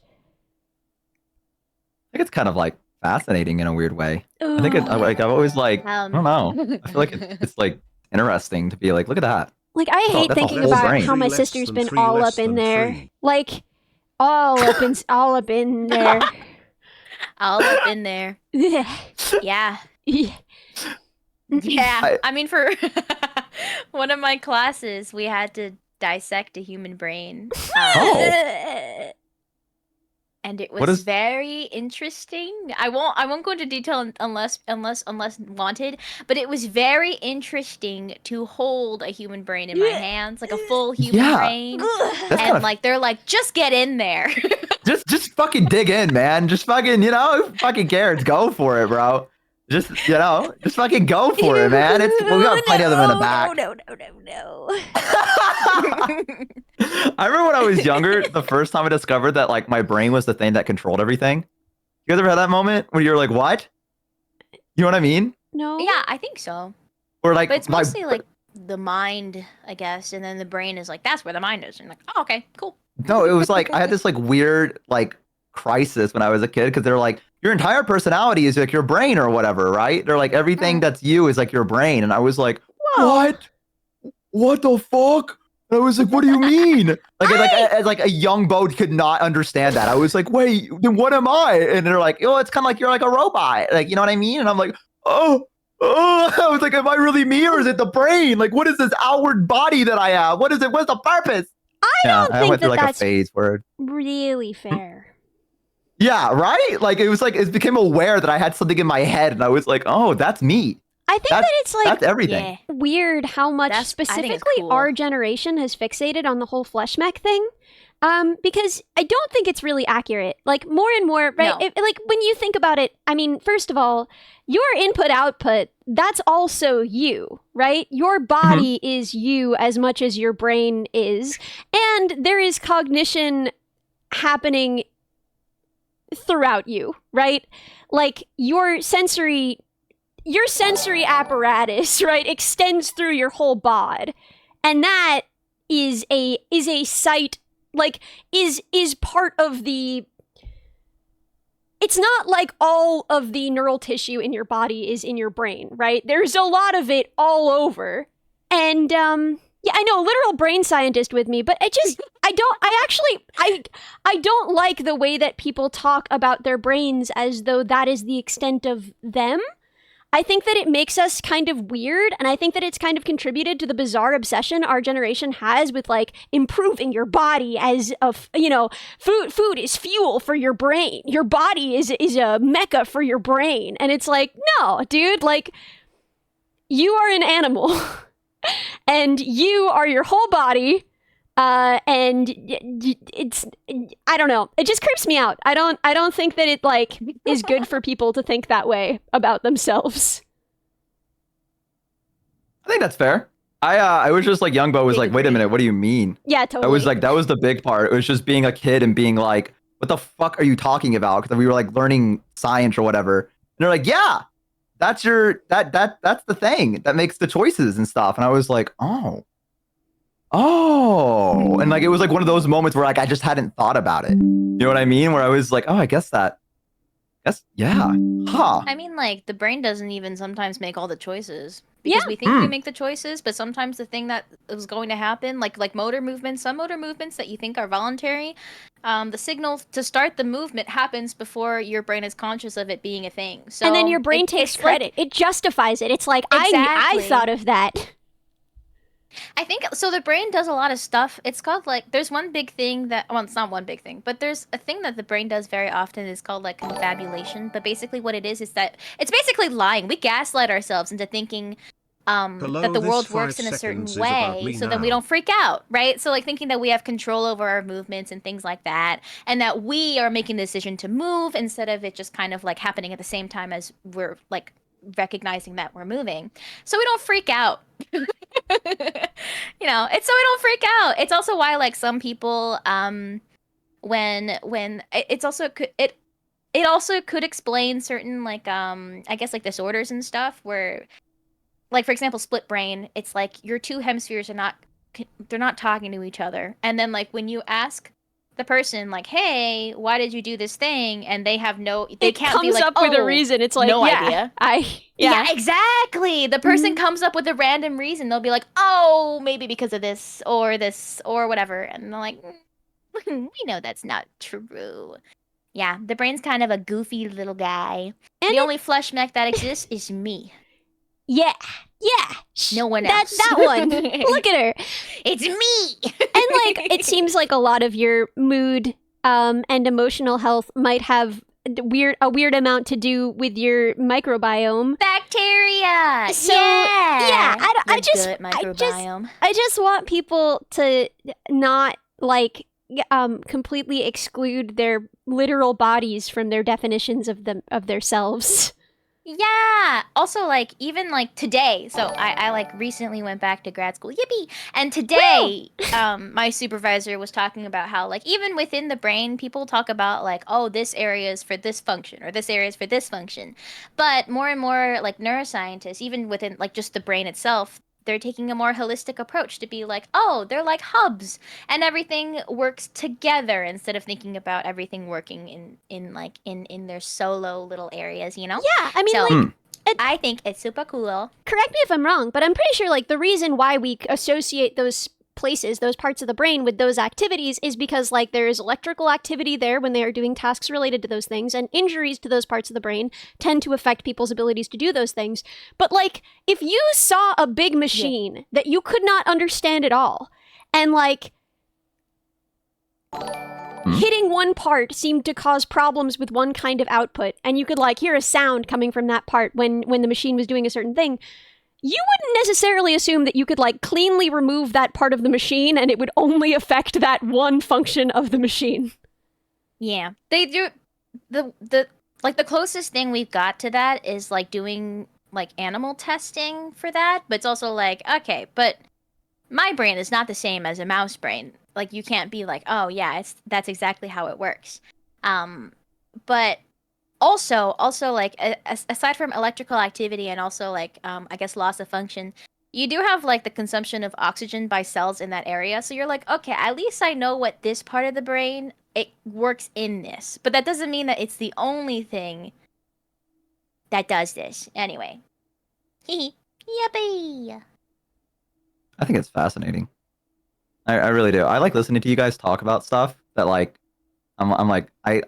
I think it's kind of like fascinating in a weird way. I think Ugh. I've always like I Um, don't know. I feel like it's like interesting to be like, look at that. Like, I Oh, hate that's a thinking whole about brain. how my Three less sister's than been three all less up in than there. three. Like, all up in there. All up in there. Yeah. Yeah. Yeah. I mean, for one of my classes, we had to dissect a human brain. Oh. And it What was is- very interesting. I won't go into detail unless wanted, but it was very interesting to hold a human brain in my hands, like a full human Yeah. brain. That's And kind of like they're like, just get in there. just fucking dig in, man. Just fucking, who fucking cares? Go for it, bro. Just just fucking go for it, man. We got plenty of them in the back. No. I remember when I was younger, the first time I discovered that like my brain was the thing that controlled everything. You guys ever had that moment where you're like, what? You know what I mean? No. Yeah, I think so. Or like But it's my mostly like the mind, I guess, and then the brain is like, that's where the mind is. And you're like, oh, okay, cool. no, it was like I had this like weird like crisis when I was a kid because they're like, your entire personality is like your brain or whatever, right? They're like everything that's you is like your brain, and I was like, what? What the fuck? And I was like, what do you mean? As like a young boat could not understand that. I was like, wait, then what am I? And they're like, oh, it's kind of like you're like a robot, like you know what I mean? And I'm like, oh. I was like, am I really me or is it the brain? Like, what is this outward body that I have? What is it? What's the purpose? I don't I think went through that like that's a phase where really fair. Yeah, right? Like it became aware that I had something in my head and I was like, oh, that's me. I think That's that it's like that's everything. Yeah. weird how much I think it's specifically cool. our generation has fixated on the whole flesh mech thing. Because I don't think it's really accurate. Like more and more, right? No. Like when you think about it, I mean, first of all, your input output, that's also you, right? Your body is you as much as your brain is. And there is cognition happening throughout you, right? Like your sensory apparatus, right, extends through your whole bod. And that is a site, like is part of the, it's not like all of the neural tissue in your body is in your brain, right? There's a lot of it all over. And yeah, I know, literal brain scientist with me, but I don't like the way that people talk about their brains as though that is the extent of them. I think that it makes us kind of weird, and I think that it's kind of contributed to the bizarre obsession our generation has with like improving your body as a, food is fuel for your brain. Your body is a mecca for your brain. And it's like, no, dude, like you are an animal and you are your whole body. And it's, I don't know. It just creeps me out. I don't think that it like is good for people to think that way about themselves. I think that's fair. I was just like, young Bo was Big like, wait a agree. minute, what do you mean? Yeah, totally. I was like, that was the big part. It was just being a kid and being like, what the fuck are you talking about? Because we were like learning science or whatever. And they're like, yeah, that's that's the thing that makes the choices and stuff. And I was like, oh. And like it was like one of those moments where like I just hadn't thought about it. You know what I mean? Where I was like, oh, I guess yeah. Huh. I mean, like, the brain doesn't even sometimes make all the choices. Because we think we make the choices, but sometimes the thing that is going to happen, like motor movements, some motor movements that you think are voluntary, the signal to start the movement happens before your brain is conscious of it being a thing. So and then your brain takes it's credit. It justifies it. It's like, I Exactly. thought of that. I think so. The brain does a lot of stuff. It's called like there's one big thing that well, it's not one big thing, but there's a thing that the brain does very often. Is called like confabulation. But basically, what it is that it's basically lying. We gaslight ourselves into thinking that the this world 5 works in a certain seconds is about way, me so then we now. don't freak out, right? So like thinking that we have control over our movements and things like that, and that we are making the decision to move instead of it just kind of like happening at the same time as we're like recognizing that we're moving, so we don't freak out. It's so we don't freak out. It's also why like some people when it's also it also could explain certain like I guess like disorders and stuff where like for example split brain, it's like your two hemispheres are they're not talking to each other, and then like when you ask the person like, hey, why did you do this thing, and they can't comes be like, up with a reason. It's like, no yeah, idea. Yeah, exactly. The person comes up with a random reason. They'll be like, oh, maybe because of this or whatever. And they're like, we know that's not true. Yeah, the brain's kind of a goofy little guy. And the only flesh mech that exists is me. Yeah. No one else. That one. Look at her. It's me. And like, it seems like a lot of your mood and emotional health might have a weird amount to do with your microbiome. Bacteria. So yeah, I just want people to not like completely exclude their literal bodies from their definitions of their selves. Yeah. Also, like, even like today, so I like recently went back to grad school. Yippee! And today, my supervisor was talking about how like even within the brain, people talk about like, oh, this area is for this function or this area is for this function. But more and more like neuroscientists, even within like just the brain itself, they're taking a more holistic approach to be like, oh, they're like hubs and everything works together instead of thinking about everything working in their solo little areas, you know? Yeah, I mean, So, like, I think it's super cool. correct me if I'm wrong, but I'm pretty sure like the reason why we associate those places, those parts of the brain with those activities is because like there is electrical activity there when they are doing tasks related to those things, and injuries to those parts of the brain tend to affect people's abilities to do those things. But like if you saw a big machine that you could not understand at all, and like hitting one part seemed to cause problems with one kind of output, and you could like hear a sound coming from that part when the machine was doing a certain thing, you wouldn't necessarily assume that you could like cleanly remove that part of the machine and it would only affect that one function of the machine. Yeah, they do. The closest thing we've got to that is like doing like animal testing for that, but it's also like, okay, but my brain is not the same as a mouse brain. Like you can't be like, oh yeah, that's exactly how it works. But also like aside from electrical activity and also like I guess loss of function, you do have like the consumption of oxygen by cells in that area. So you're like, okay, at least I know what this part of the brain it works in this. But that doesn't mean that it's the only thing that does this. Anyway. Hee Yippee. I think it's fascinating. I really do. I like listening to you guys talk about stuff that like I'm like I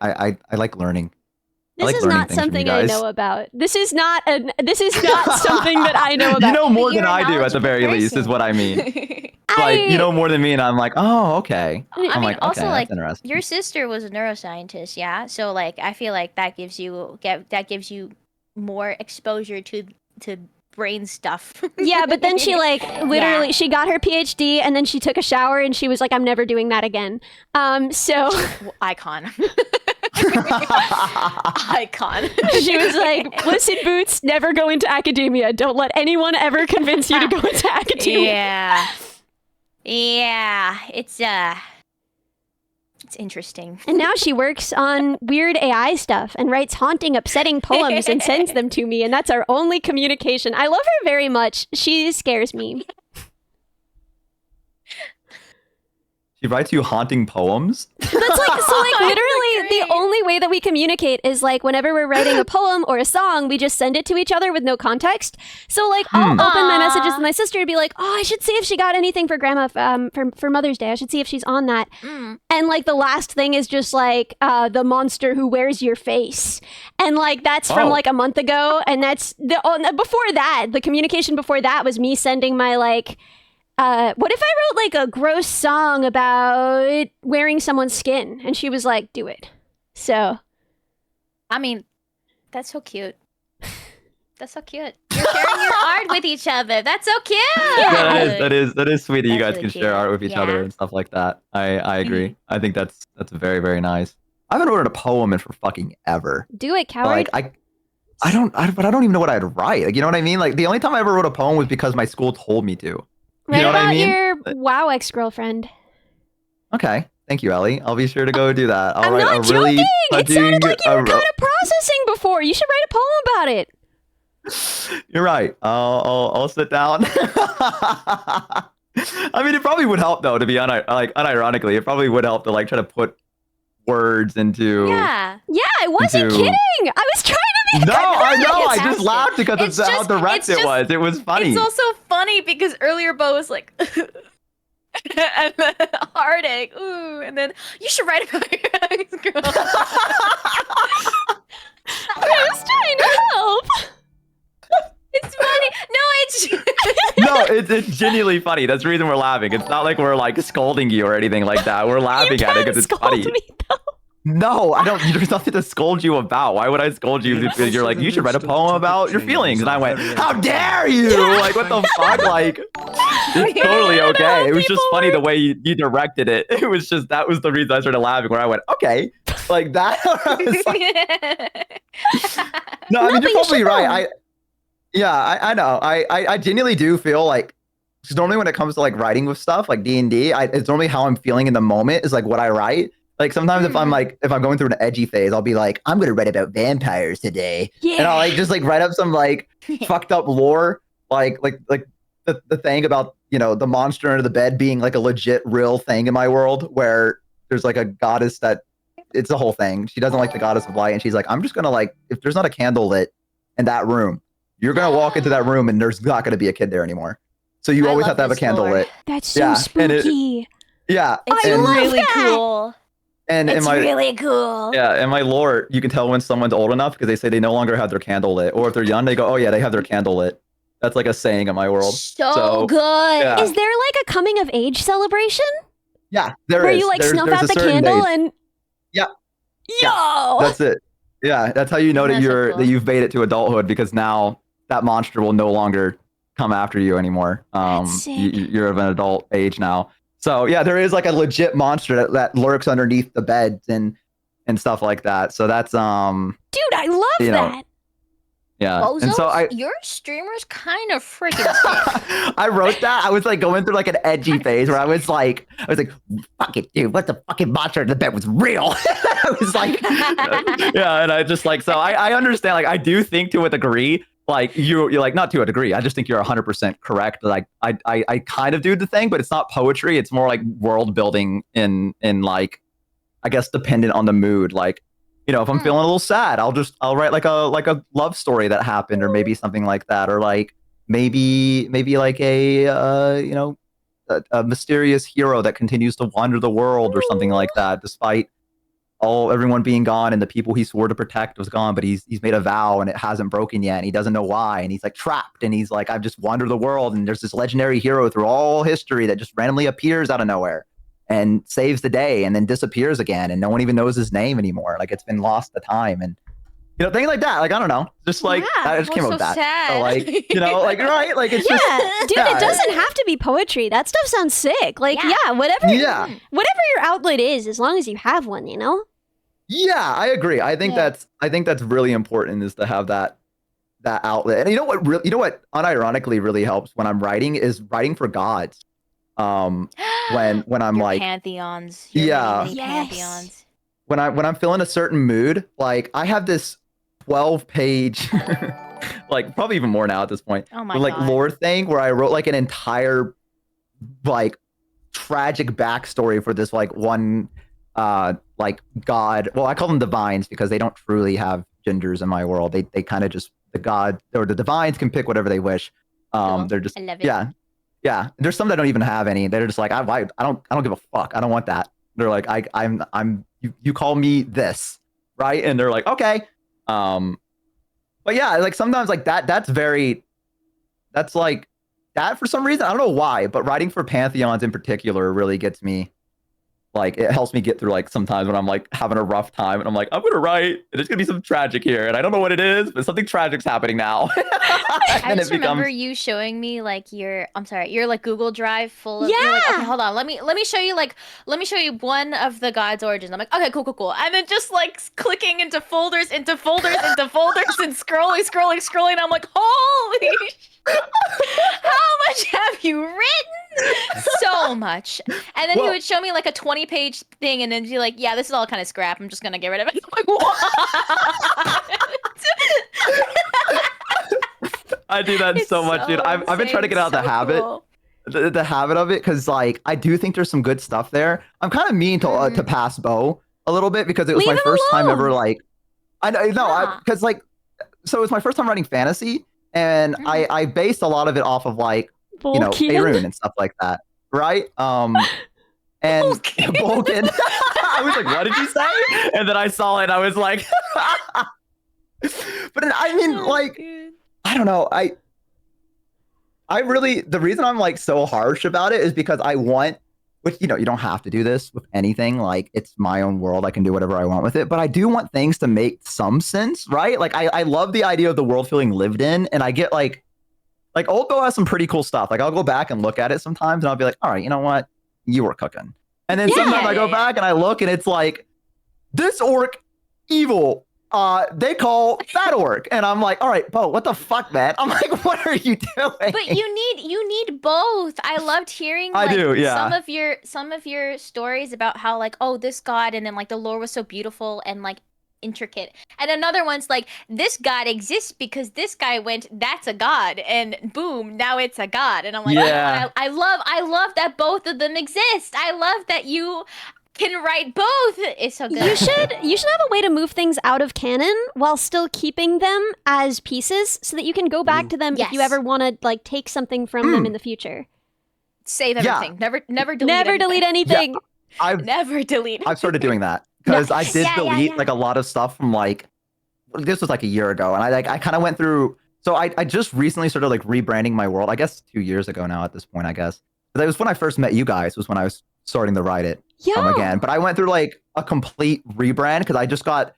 like learning. I This like is learning not things from you something I guys. know about. This is not something that I know about. You know more But than you're a I do at the knowledgeable very least is person. what I mean. Like you know more than me and I'm like, oh, okay. I I'm mean, like, also, okay, like, that's interesting. your sister was a neuroscientist, yeah? So, like, I feel like that gives you more exposure to brain stuff. Yeah, but then she like literally she got her PhD and then she took a shower and she was like, I'm never doing that again. So Icon. Icon. she was like, Puss in Boots, never go into academia. Don't let anyone ever convince you to go into academia. Yeah. It's interesting. And now she works on weird AI stuff and writes haunting, upsetting poems and sends them to me. And that's our only communication. I love her very much. She scares me. She writes you haunting poems. That's like, so like literally the only way that we communicate is like whenever we're writing a poem or a song, we just send it to each other with no context. So like I'll open my messages with my sister to be like, oh, I should see if she got anything for grandma for Mother's Day. I should see if she's on that. And like the last thing is just like the monster who wears your face. And like that's from like a month ago. And that's before that, the communication before that was me sending my like, what if I wrote like a gross song about wearing someone's skin? And she was like, do it. So. I mean, that's so cute. That's so cute. You're sharing your art with each other. That's so cute. Yeah, that is sweet that you That's guys really can share cute. art with each other Yeah. and stuff like that. I agree. I think that's very, very nice. I haven't written a poem in for fucking ever. Do it, coward. Like I don't even know what I'd write. Like, you know what I mean? Like the only time I ever wrote a poem was because my school told me to. Write You know what about I mean? your WoW ex-girlfriend. Okay. Thank you, Ellie. I'll be sure to go do that. I'll I'm write not a really joking. It sounded like you were touching- kind of processing before. You should write a poem about it. You're right. I'll sit down. I mean, it probably would help though, to be unironically, it probably would help to like try to put words into. Yeah. Yeah, I wasn't Into- kidding. I was trying to make No, I know. I It's just laughed because It's of how just- direct it's it just- was. It was funny. It's also funny because earlier Bo was like, and then heartache, ooh, and then you should write about your ex-girl. I was trying to help. It's funny. No, it's No, it's genuinely funny. That's the reason we're laughing. It's not like we're like scolding you or anything like that. We're laughing You at it can't because it's scold funny. me, though. No, I don't. There's nothing to scold you about. Why would I scold you? Because you're like, you should write a poem about your feelings, and I went, how dare you? Like, what the fuck? Like, it's totally I don't know how okay. It was just people funny the work. way you directed it. It was just that was the reason I started laughing. Where I went, okay, like that. I was like, no, I mean but you're you probably should right. I know. I genuinely do feel like. Because normally when it comes to like writing with stuff like D&D, it's normally how I'm feeling in the moment is like what I write. Like sometimes if I'm going through an edgy phase, I'll be like, I'm gonna write about vampires today, and I'll like just like write up some like fucked up lore, like the thing about the monster under the bed being like a legit real thing in my world where there's like a goddess that it's a whole thing. She doesn't like the goddess of light, and she's like, I'm just gonna like if there's not a candle lit in that room, you're gonna walk into that room and there's not gonna be a kid there anymore. So you I always love have to have a this candle lore. lit. That's so Yeah, and spooky. Yeah, It's I love really that. cool. and in It's my really cool. yeah, in my lore, you can tell when someone's old enough because they say they no longer have their candle lit, or if they're young, they go, oh yeah, they have their candle lit. That's like a saying in my world. So good. Yeah. Is there like a coming of age celebration Yeah, there where is. you like There's snuff a out the certain candle date. and Yeah. Yo! That's it. Yeah, that's how you know that That's so cool. that you've made it to adulthood, because now that monster will no longer come after you anymore. That's sick. You're of an adult age now. So yeah, there is like a legit monster that lurks underneath the beds and stuff like that. So that's Dude, I love you know, that. yeah. Bozos, And so your streamer's kind of freaking sick. I wrote that. I was like going through like an edgy phase where I was like, fuck it, dude. What the fucking monster in the bed was real? I was like, yeah. And I just like, so I understand. Like, I do think to a degree, like you're like, not to a degree. I just think you're 100% correct. Like, I kind of do the thing, but it's not poetry. It's more like world building in like, I guess, dependent on the mood. Like, you know, if I'm feeling a little sad, I'll write like a love story that happened, or maybe something like that, or like maybe like a you know, a mysterious hero that continues to wander the world or something like that, despite everyone being gone and the people he swore to protect was gone, but he's made a vow and it hasn't broken yet, and he doesn't know why, and he's like trapped, and he's like, I've just wandered the world, and there's this legendary hero through all history that just randomly appears out of nowhere and saves the day and then disappears again, and no one even knows his name anymore. Like, it's been lost to time, and you know, things like that. Like, I don't know, just like I just came up with that. Sad. So like, you know, like, right, like it's Yeah, just dude, yeah. it doesn't have to be poetry. That stuff sounds sick. Like, yeah, whatever your outlet is, as long as you have one, you know? Yeah, I agree. I think that's really important, is to have that outlet. And you know what unironically really helps when I'm writing is writing for gods. When I'm Your like pantheons. Yes. Pantheons. when I'm feeling a certain mood, like I have this 12-page like probably even more now at this point. Oh my like God. lore thing where I wrote like an entire like tragic backstory for this like one like god. Well, I call them divines because they don't truly have genders in my world. They kind of just, the god or the divines can pick whatever they wish. Cool. They're just I love it. yeah. There's some that don't even have any. They're just like, I don't give a fuck. I don't want that. They're like, I'm you call me this, right? And they're like, okay. But yeah, like sometimes like that's like that for some reason. I don't know why, but writing for pantheons in particular really gets me. Like, it helps me get through like sometimes when I'm like having a rough time and I'm like, I'm gonna write, and there's gonna be some tragic here, and I don't know what it is, but something tragic's happening now. I just remember you showing me like your like Google Drive full of you're like, okay, hold on, let me show you one of the god's origins. I'm like, okay, cool. And then just like clicking into folders and scrolling. I'm like, holy how much have you written? So much. And then he would show me like a 20-page thing and then be like, yeah, this is all kind of scrap. I'm just gonna get rid of it. I'm like, what? I do that so much, dude. I've been trying to get out of the habit. Cool. The habit of it, because like I do think there's some good stuff there. I'm kind of mean to pass Bo a little bit because it was my first time ever. Like, I know, because like, so it was my first time writing fantasy, and I based a lot of it off of like you know Faerun and stuff like that, right? And Vulcan. I was like, what did you say? And then I saw it, and I was like, but I mean, like, I don't know, I really, the reason I'm like so harsh about it is because I want, which, you know, you don't have to do this with anything. Like, it's my own world. I can do whatever I want with it. But I do want things to make some sense, right? Like, I love the idea of the world feeling lived in. And I get like Old Go has some pretty cool stuff. Like, I'll go back and look at it sometimes and I'll be like, all right, you know what? You were cooking. And then sometimes I go back and I look and it's like, this orc evil. They call that orc, and I'm like, all right, Bo, what the fuck, man? I'm like, what are you doing? But you need both. I loved hearing like, some of your stories about how like, oh, this god, and then like the lore was so beautiful and like intricate, and another one's like, this god exists because this guy went, that's a god, and boom, now it's a god, and I'm like, I love that both of them exist. I love that you can write both. It's so good. You should have a way to move things out of canon while still keeping them as pieces so that you can go back to them if you ever want to like take something from them in the future. Save everything. Never delete anything. Never delete. I've started doing that because I did delete like a lot of stuff from like, this was like a year ago, and I kind of went through. So I just recently started like rebranding my world. I guess 2 years ago now at this point, I guess. But it was when I first met you guys. Was when I was starting to write it Yeah. again. But I went through like a complete rebrand because I just got,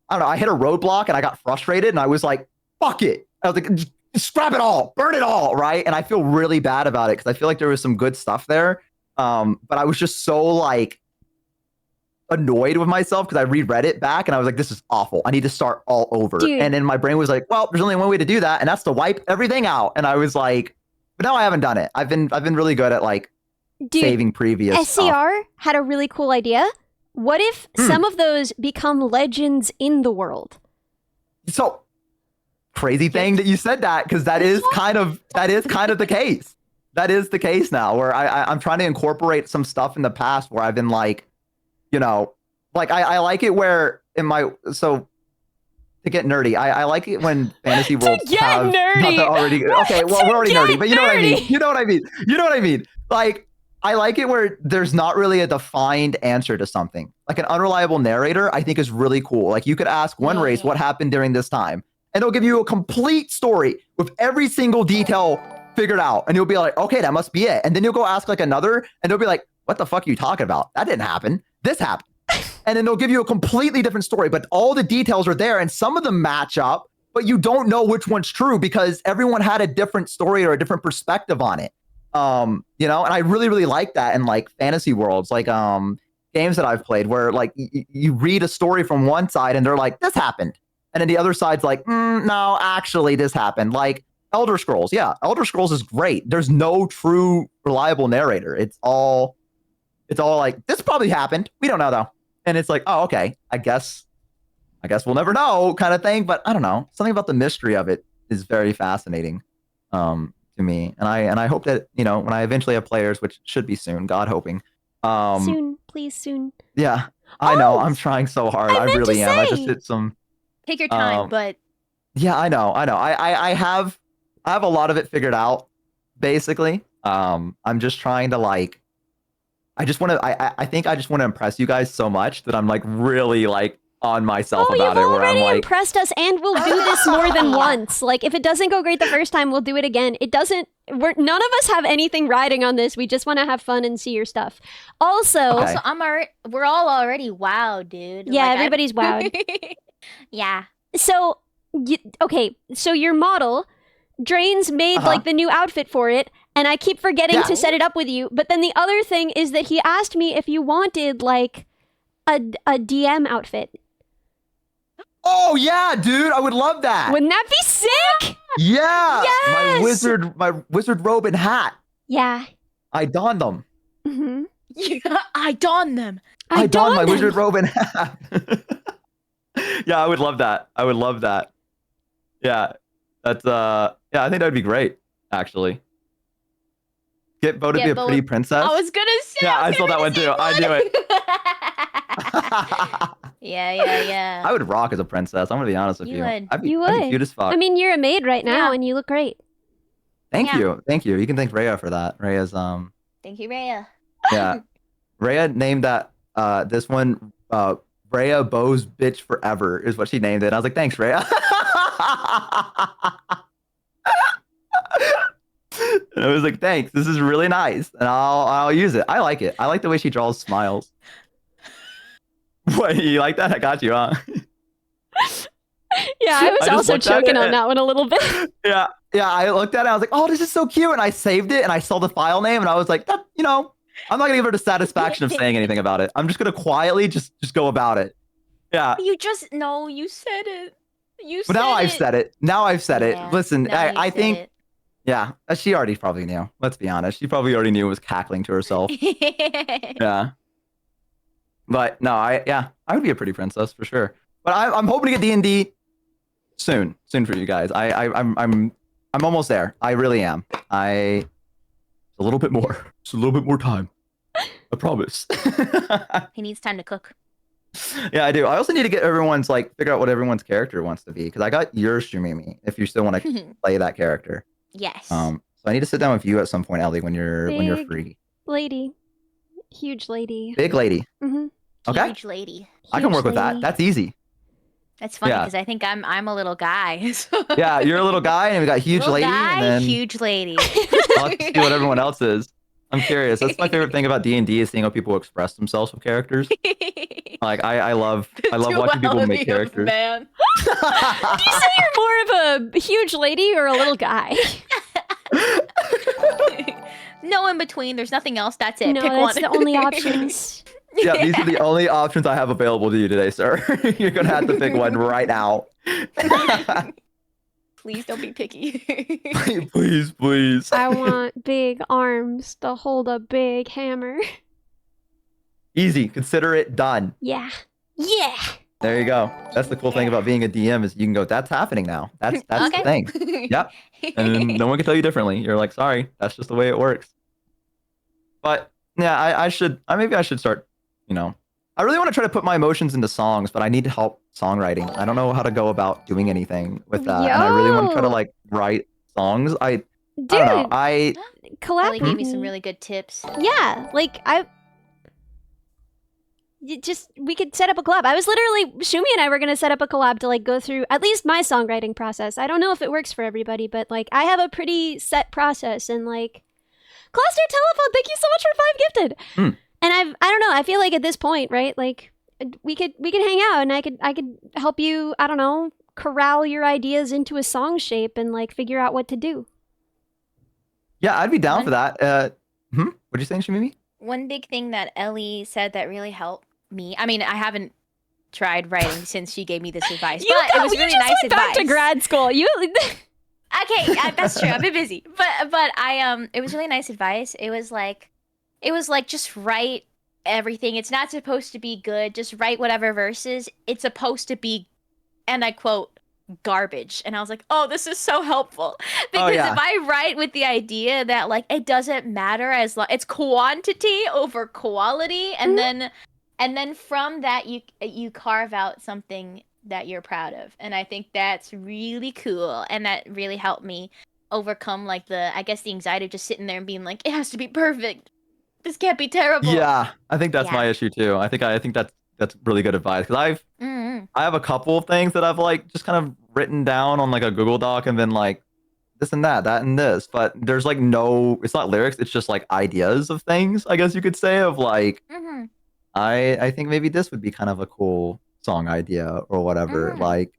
I don't know, I hit a roadblock and I got frustrated and I was like, fuck it. I was like, just scrap it all, burn it all, right? And I feel really bad about it because I feel like there was some good stuff there. But I was just so like annoyed with myself because I reread it back and I was like, this is awful. I need to start all over. Dude. And then my brain was like, well, there's only one way to do that, and that's to wipe everything out. And I was like, but now I haven't done it. I've been really good at like Dude, saving previous SCR stuff. had a really cool idea. What if some of those become legends in the world? So crazy thing that you said that, because that is kind of the case. That is the case now, where I'm trying to incorporate some stuff in the past where I've been like, you know, like I like it where in my, so to get nerdy, I like it when fantasy worlds get have nerdy. already, okay, well, we're already get nerdy, but you know what I mean. nerdy. You know what I mean. You know what I mean. Like, I like it where there's not really a defined answer to something. Like an unreliable narrator, I think is really cool. Like you could ask one race what happened during this time, and it'll give you a complete story with every single detail figured out. And you'll be like, okay, that must be it. And then you'll go ask like another, and they'll be like, what the fuck are you talking about? That didn't happen. This happened. And then they'll give you a completely different story, but all the details are there and some of them match up, but you don't know which one's true because everyone had a different story or a different perspective on it. You know, and I really, really like that in like fantasy worlds, like games that I've played where like you read a story from one side and they're like, this happened. And then the other side's like, no, actually this happened. Like Elder Scrolls. Yeah, Elder Scrolls is great. There's no true reliable narrator. It's all like, this probably happened. We don't know though. And it's like, oh, okay, I guess we'll never know kind of thing. But I don't know. Something about the mystery of it is very fascinating to me. And I hope that, you know, when I eventually have players, which should be soon, God hoping. Soon, please, soon. Yeah, I know. I'm trying so hard. I really am. I just hit some. Take your time, but yeah, I know. I have a lot of it figured out, basically. I'm just trying to like, I think I just want to impress you guys so much that I'm like really like on myself about it. You've Where I'm already like, impressed us, and we'll do this more than once. Like if it doesn't go great the first time, we'll do it again. It doesn't. None of us have anything riding on this. We just want to have fun and see your stuff. Also, Okay. we're all already wowed, dude. yeah, Like, everybody's wowed. Yeah. So, okay, so your model, Drain's made like the new outfit for it, and I keep forgetting to set it up with you. But then the other thing is that he asked me if you wanted like a DM outfit. oh yeah, dude, I would love that. Wouldn't that be sick? Yeah, Yes! my wizard robe and hat. Yeah. I donned them. Mm-hmm. Yeah, I donned them. I donned my them. wizard robe and hat. Yeah, I would love that. I would love that. Yeah, that's yeah, I think that would be great. Actually, get voted to be a pretty princess. I was gonna say. Yeah, I saw that one too. I knew it. Yeah. I would rock as a princess. I'm gonna be honest with you. You would. I'd be would. cute as fuck. I mean, you're a maid right now, Yeah. and you look great. thank yeah. you. You can thank Rhea for that. Rhea's Thank you, Rhea. yeah. Rhea named that this one Rhea Bo's bitch forever is what she named it. And I was like, thanks, Rhea. And I was like, thanks. This is really nice, and I'll use it. I like it. I like the way she draws smiles. What, you like that? I got you, huh? Yeah, I was I just also looked at choking it on and- that one a little bit. Yeah. I looked at it. I was like, oh, this is so cute, and I saved it, and I saw the file name, and I was like, that, you know, I'm not gonna give her the satisfaction of saying anything about it. I'm just gonna quietly just go about it. Yeah. You said it. But now I've said it. Now I've said Yeah, it. Listen, now you I said think, it. yeah, she already probably knew. Let's be honest. She probably already knew it was cackling to herself. Yeah. But no, I would be a pretty princess for sure. But I'm hoping to get D&D soon for you guys. I'm almost there. I really am. A little bit more. Just a little bit more time. I promise. He needs time to cook. Yeah, I do. I also need to get everyone's figure out what everyone's character wants to be, because I got your Shumimi if you still want to play that character. Yes. So I need to sit down with you at some point, Ellie, when you're Big free. Lady. Huge lady. Big lady. Mm-hmm. Okay. Huge lady. I can Huge work with that. lady. That's easy. That's funny Yeah. because I think I'm a little guy. So. Yeah, you're a little guy, and we got huge Little lady, guy, and then huge lady. I'll have to see what everyone else is. I'm curious. That's my favorite thing about D&D is seeing how people express themselves with characters. Like I love watching people make characters. Man. Do you say you're more of a huge lady or a little guy? No in between. There's nothing else. That's it. No, Pick that's one. the only options. Yeah, these are the only options I have available to you today, sir. You're gonna have to pick one right now. Please don't be picky. Please. I want big arms to hold a big hammer. Easy. Consider it done. Yeah. Yeah. There you go. That's the cool thing about being a DM is you can go, that's happening now. That's the thing. Yep. And no one can tell you differently. You're like, sorry, that's just the way it works. But yeah, maybe I should start, I really want to try to put my emotions into songs, but I need help songwriting. I don't know how to go about doing anything with that. And I really want to try to like write songs. I don't know. Collab. Ellie gave me some really good tips. Yeah, like we could set up a collab. I was literally, Shumi and I were gonna set up a collab to like go through at least my songwriting process. I don't know if it works for everybody, but like I have a pretty set process and like Cluster Telephone, thank you so much for 5 gifted. And I don't know, I feel like at this point, right? Like we could hang out and I could help you, I don't know, corral your ideas into a song shape and like figure out what to do. Yeah, I'd be down for that. What'd you say, Shimimi? One big thing that Ellie said that really helped me. I mean, I haven't tried writing since she gave me this advice, but it was really nice advice. Back to grad school. Okay, that's true. I've been busy, but it was really nice advice. It was like just write everything. It's not supposed to be good. Just write whatever verses. It's supposed to be, and I quote, garbage. And I was like, oh, this is so helpful because if I write with the idea that like it doesn't matter as long it's quantity over quality, and then from that you carve out something that you're proud of, and I think that's really cool, and that really helped me overcome like the anxiety of just sitting there and being like, it has to be perfect. This can't be terrible. Yeah, I think that's my issue too. I think that's really good advice because I have a couple of things that I've like just kind of written down on like a Google Doc and been like this and that and this, but there's like it's not lyrics, it's just like ideas of things, I guess you could say, of like I think maybe this would be kind of a cool song idea or whatever. Like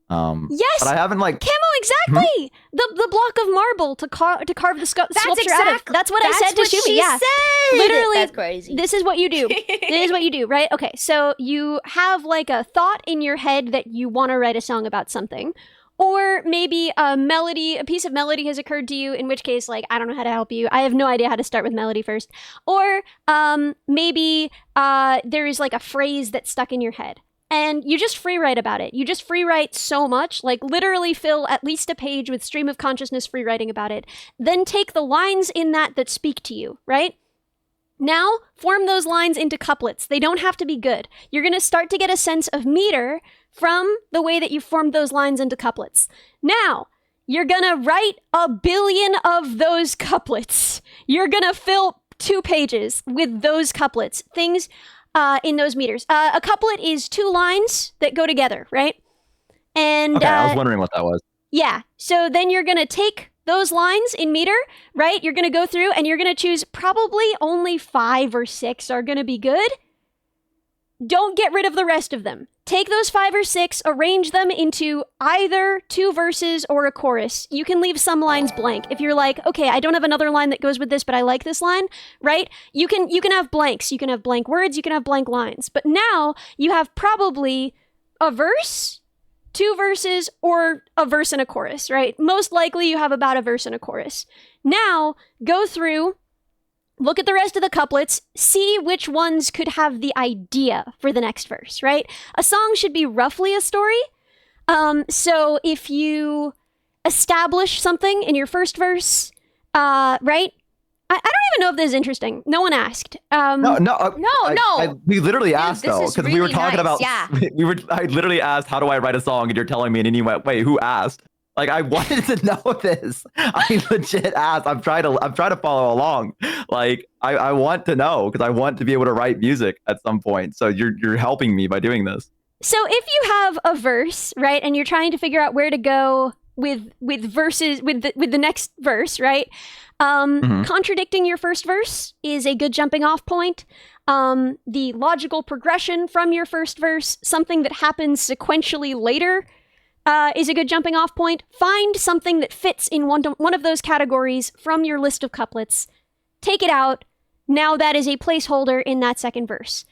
yes, but I haven't like Camo, exactly. The block of marble to carve the sculpture out of. That's what I said to Shumi. Yeah, literally. That's crazy. This is what you do. This is what you do, right? Okay, so you have like a thought in your head that you want to write a song about something, or maybe a piece of melody has occurred to you. In which case, like I don't know how to help you. I have no idea how to start with melody first. Or maybe there is like a phrase that's stuck in your head. And you just free write about it. You just free write so much, like literally fill at least a page with stream of consciousness free writing about it. Then take the lines in that speak to you, right? Now, form those lines into couplets. They don't have to be good. You're going to start to get a sense of meter from the way that you formed those lines into couplets. Now, you're going to write 1 billion of those couplets. You're going to fill 2 pages with those couplets. Things in those meters. A couplet is 2 lines that go together, right? And okay, I was wondering what that was. Yeah. So then you're going to take those lines in meter, right? You're going to go through and you're going to choose probably only 5 or 6 are going to be good. Don't get rid of the rest of them. Take those 5 or 6, arrange them into either 2 verses or a chorus. You can leave some lines blank. If you're like, okay, I don't have another line that goes with this, but I like this line, right? You can have blanks. You can have blank words. You can have blank lines. But now you have probably a verse, 2 verses, or a verse and a chorus, right? Most likely you have about a verse and a chorus. Now, go through, look at the rest of the couplets, see which ones could have the idea for the next verse, right? A song should be roughly a story. So if you establish something in your first verse, right? I don't even know if this is interesting. No one asked. No. We literally this asked though, is because we were really talking nice, about. yeah. I literally asked, "How do I write a song?" And you're telling me, and then you went, "Wait, who asked?" Like I wanted to know this. I legit asked. I'm trying to follow along. Like I want to know because I want to be able to write music at some point. So you're helping me by doing this. So if you have a verse, right, and you're trying to figure out where to go verses with the next verse, right? Contradicting your first verse is a good jumping off point. The logical progression from your first verse, something that happens sequentially later, is a good jumping off point. Find something that fits in one of those categories from your list of couplets. Take it out. Now that is a placeholder in that second verse.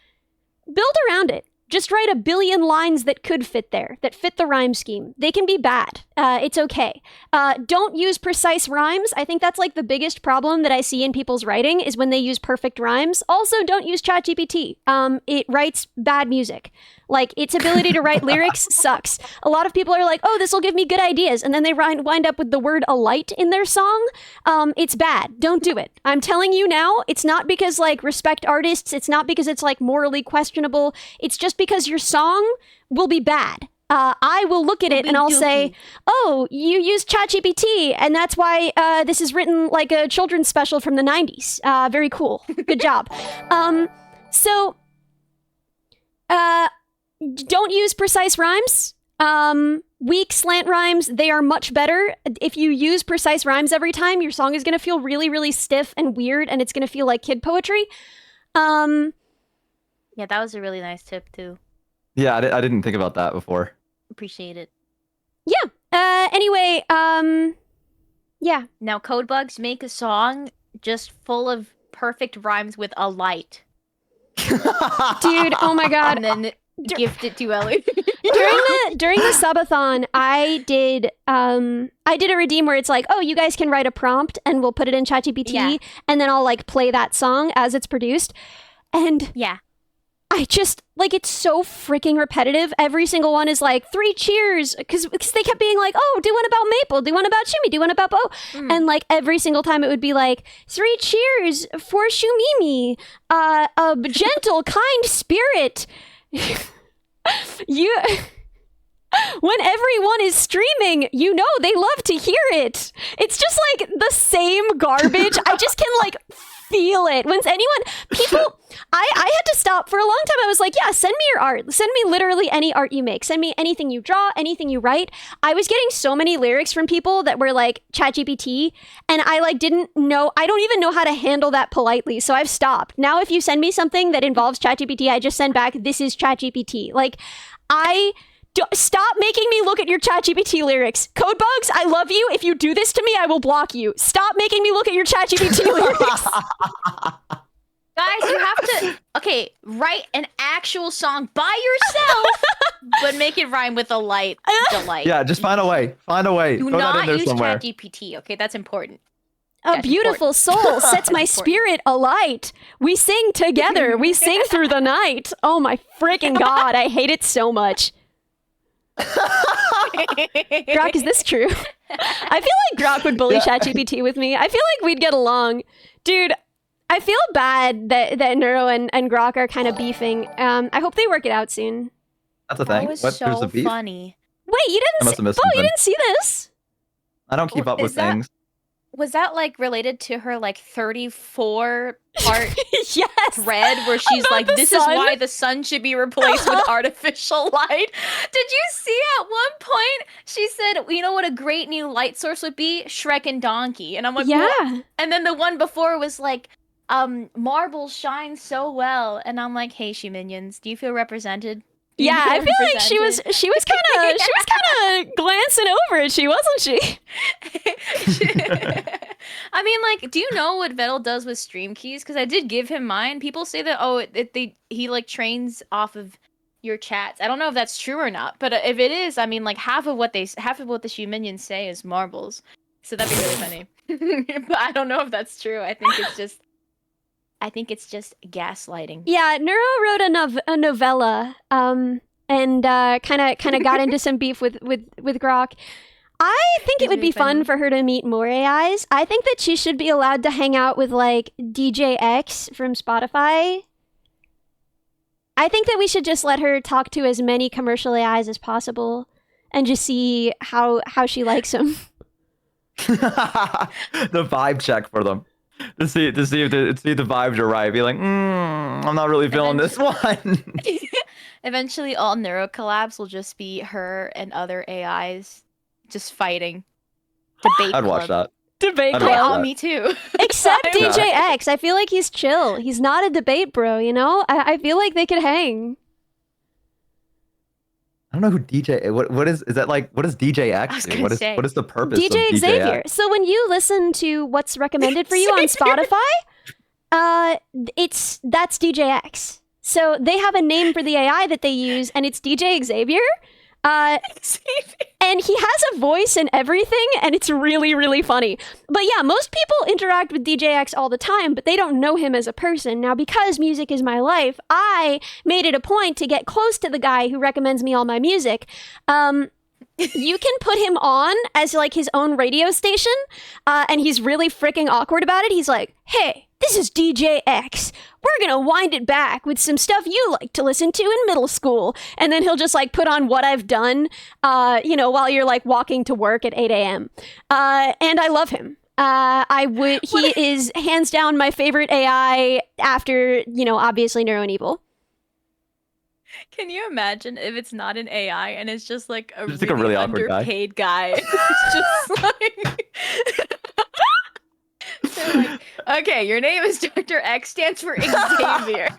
Build around it. Just write a billion lines that could fit there, that fit the rhyme scheme. They can be bad. It's okay. Don't use precise rhymes. I think that's like the biggest problem that I see in people's writing is when they use perfect rhymes. Also, don't use ChatGPT. It writes bad music. Like, its ability to write lyrics sucks. A lot of people are like, oh, this will give me good ideas. And then they wind up with the word alight in their song. It's bad. Don't do it. I'm telling you now, it's not because, like, respect artists. It's not because it's, like, morally questionable. It's just because your song will be bad. I will look at it and I'll say, oh, you used ChatGPT, and that's why this is written like a children's special from the 90s. Very cool. Good job. So, don't use precise rhymes. Weak slant rhymes, they are much better. If you use precise rhymes every time, your song is going to feel really, really stiff and weird, and it's going to feel like kid poetry. Yeah, that was a really nice tip, too. Yeah, I didn't think about that before. Appreciate it. Yeah. Anyway, yeah. Now, Codebugs, make a song just full of perfect rhymes with a light. Dude, oh my god. And then gift it to Ellie. during the subathon, I did a redeem where it's like, oh, you guys can write a prompt and we'll put it in ChatGPT, and then I'll like play that song as it's produced. And yeah, I just like, it's so freaking repetitive. Every single one is like 3 cheers, because they kept being like, oh, do one about Maple, do one about Shumi, do one about Bo, and like every single time it would be like 3 cheers for Shumimi, a gentle, kind spirit. You, when everyone is streaming, you know they love to hear it. It's just like the same garbage. I just can like feel it. When people, I had to stop for a long time. I was like, yeah, send me your art. Send me literally any art you make. Send me anything you draw, anything you write. I was getting so many lyrics from people that were like ChatGPT, and I like didn't know, I don't even know how to handle that politely. So I've stopped. Now if you send me something that involves ChatGPT, I just send back, this is ChatGPT. Like, stop making me look at your ChatGPT lyrics. Codebugs, I love you. If you do this to me, I will block you. Stop making me look at your ChatGPT lyrics. Guys, you have to, write an actual song by yourself, but make it rhyme with a light delight. Yeah, just find a way. Find a way. Do Throw that in not there use somewhere. ChatGPT, okay? That's important. A beautiful soul sets my spirit alight. We sing together. We sing through the night. Oh my freaking god, I hate it so much. Grok, is this true? I feel like Grok would bully ChatGPT with me. I feel like we'd get along. Dude, I feel bad that Neuro and Grok are kind of beefing. I hope they work it out soon. That's a thing. That was What? There's so a beef? funny. Wait, you I must didn't have missed you something. didn't see this? I don't keep up Is with that- things. Was that like related to her like 34 part Yes. thread where she's About like, the this sun? is why the sun should be replaced with artificial light? Did you see at one point she said, you know what a great new light source would be? Shrek and Donkey. And I'm like, Yeah. what? And then the one before was like, marbles shine so well. And I'm like, hey, she minions, do you feel represented? Do you Yeah, I feel like she was represented? kind of glancing over it, wasn't she? I mean, like, do you know what Vettel does with stream keys? Because I did give him mine. People say that he like trains off of your chats. I don't know if that's true or not, but if it is, I mean, like half of what the She minions say is marbles. So that'd be really funny. But I don't know if that's true. I think it's just gaslighting. Yeah, Neuro wrote a novella, and kind of got into some beef with Grok. I think it would be fun for her to meet more AIs. I think that she should be allowed to hang out with like DJ X from Spotify. I think that we should just let her talk to as many commercial AIs as possible and just see how she likes them. The vibe check for them. To see if the vibes are right. Be like, I'm not really feeling this one. Eventually, all Neuro collabs will just be her and other AIs just fighting. Debate I'd watch club. that. Debate I'd club. watch Oh, that. me too. Except I DJ would. X. I feel like he's chill. He's not a debate bro, you know? I feel like they could hang. I don't know who DJ. What is that like? What does DJ I X was do? gonna What is say. the purpose of DJ DJ Xavier. X? So when you listen to what's recommended for you on Xavier. Spotify, that's DJ X. So they have a name for the AI that they use, and it's DJ Xavier. And he has a voice and everything, and it's really, really funny. But yeah, most people interact with DJ X all the time, but they don't know him as a person. Now, because music is my life, I made it a point to get close to the guy who recommends me all my music. You can put him on as like his own radio station, and he's really freaking awkward about it. He's like, hey, this is DJ X. We're gonna wind it back with some stuff you like to listen to in middle school. And then he'll just like put on What I've Done, while you're like walking to work at 8 a.m. And I love him. He is hands down my favorite AI after, obviously Neuro and Evil. Can you imagine if it's not an AI and it's just like a Just like a really awkward guy. underpaid guy? It's just like, they're like, okay, your name is Dr. X, stands for Xavier.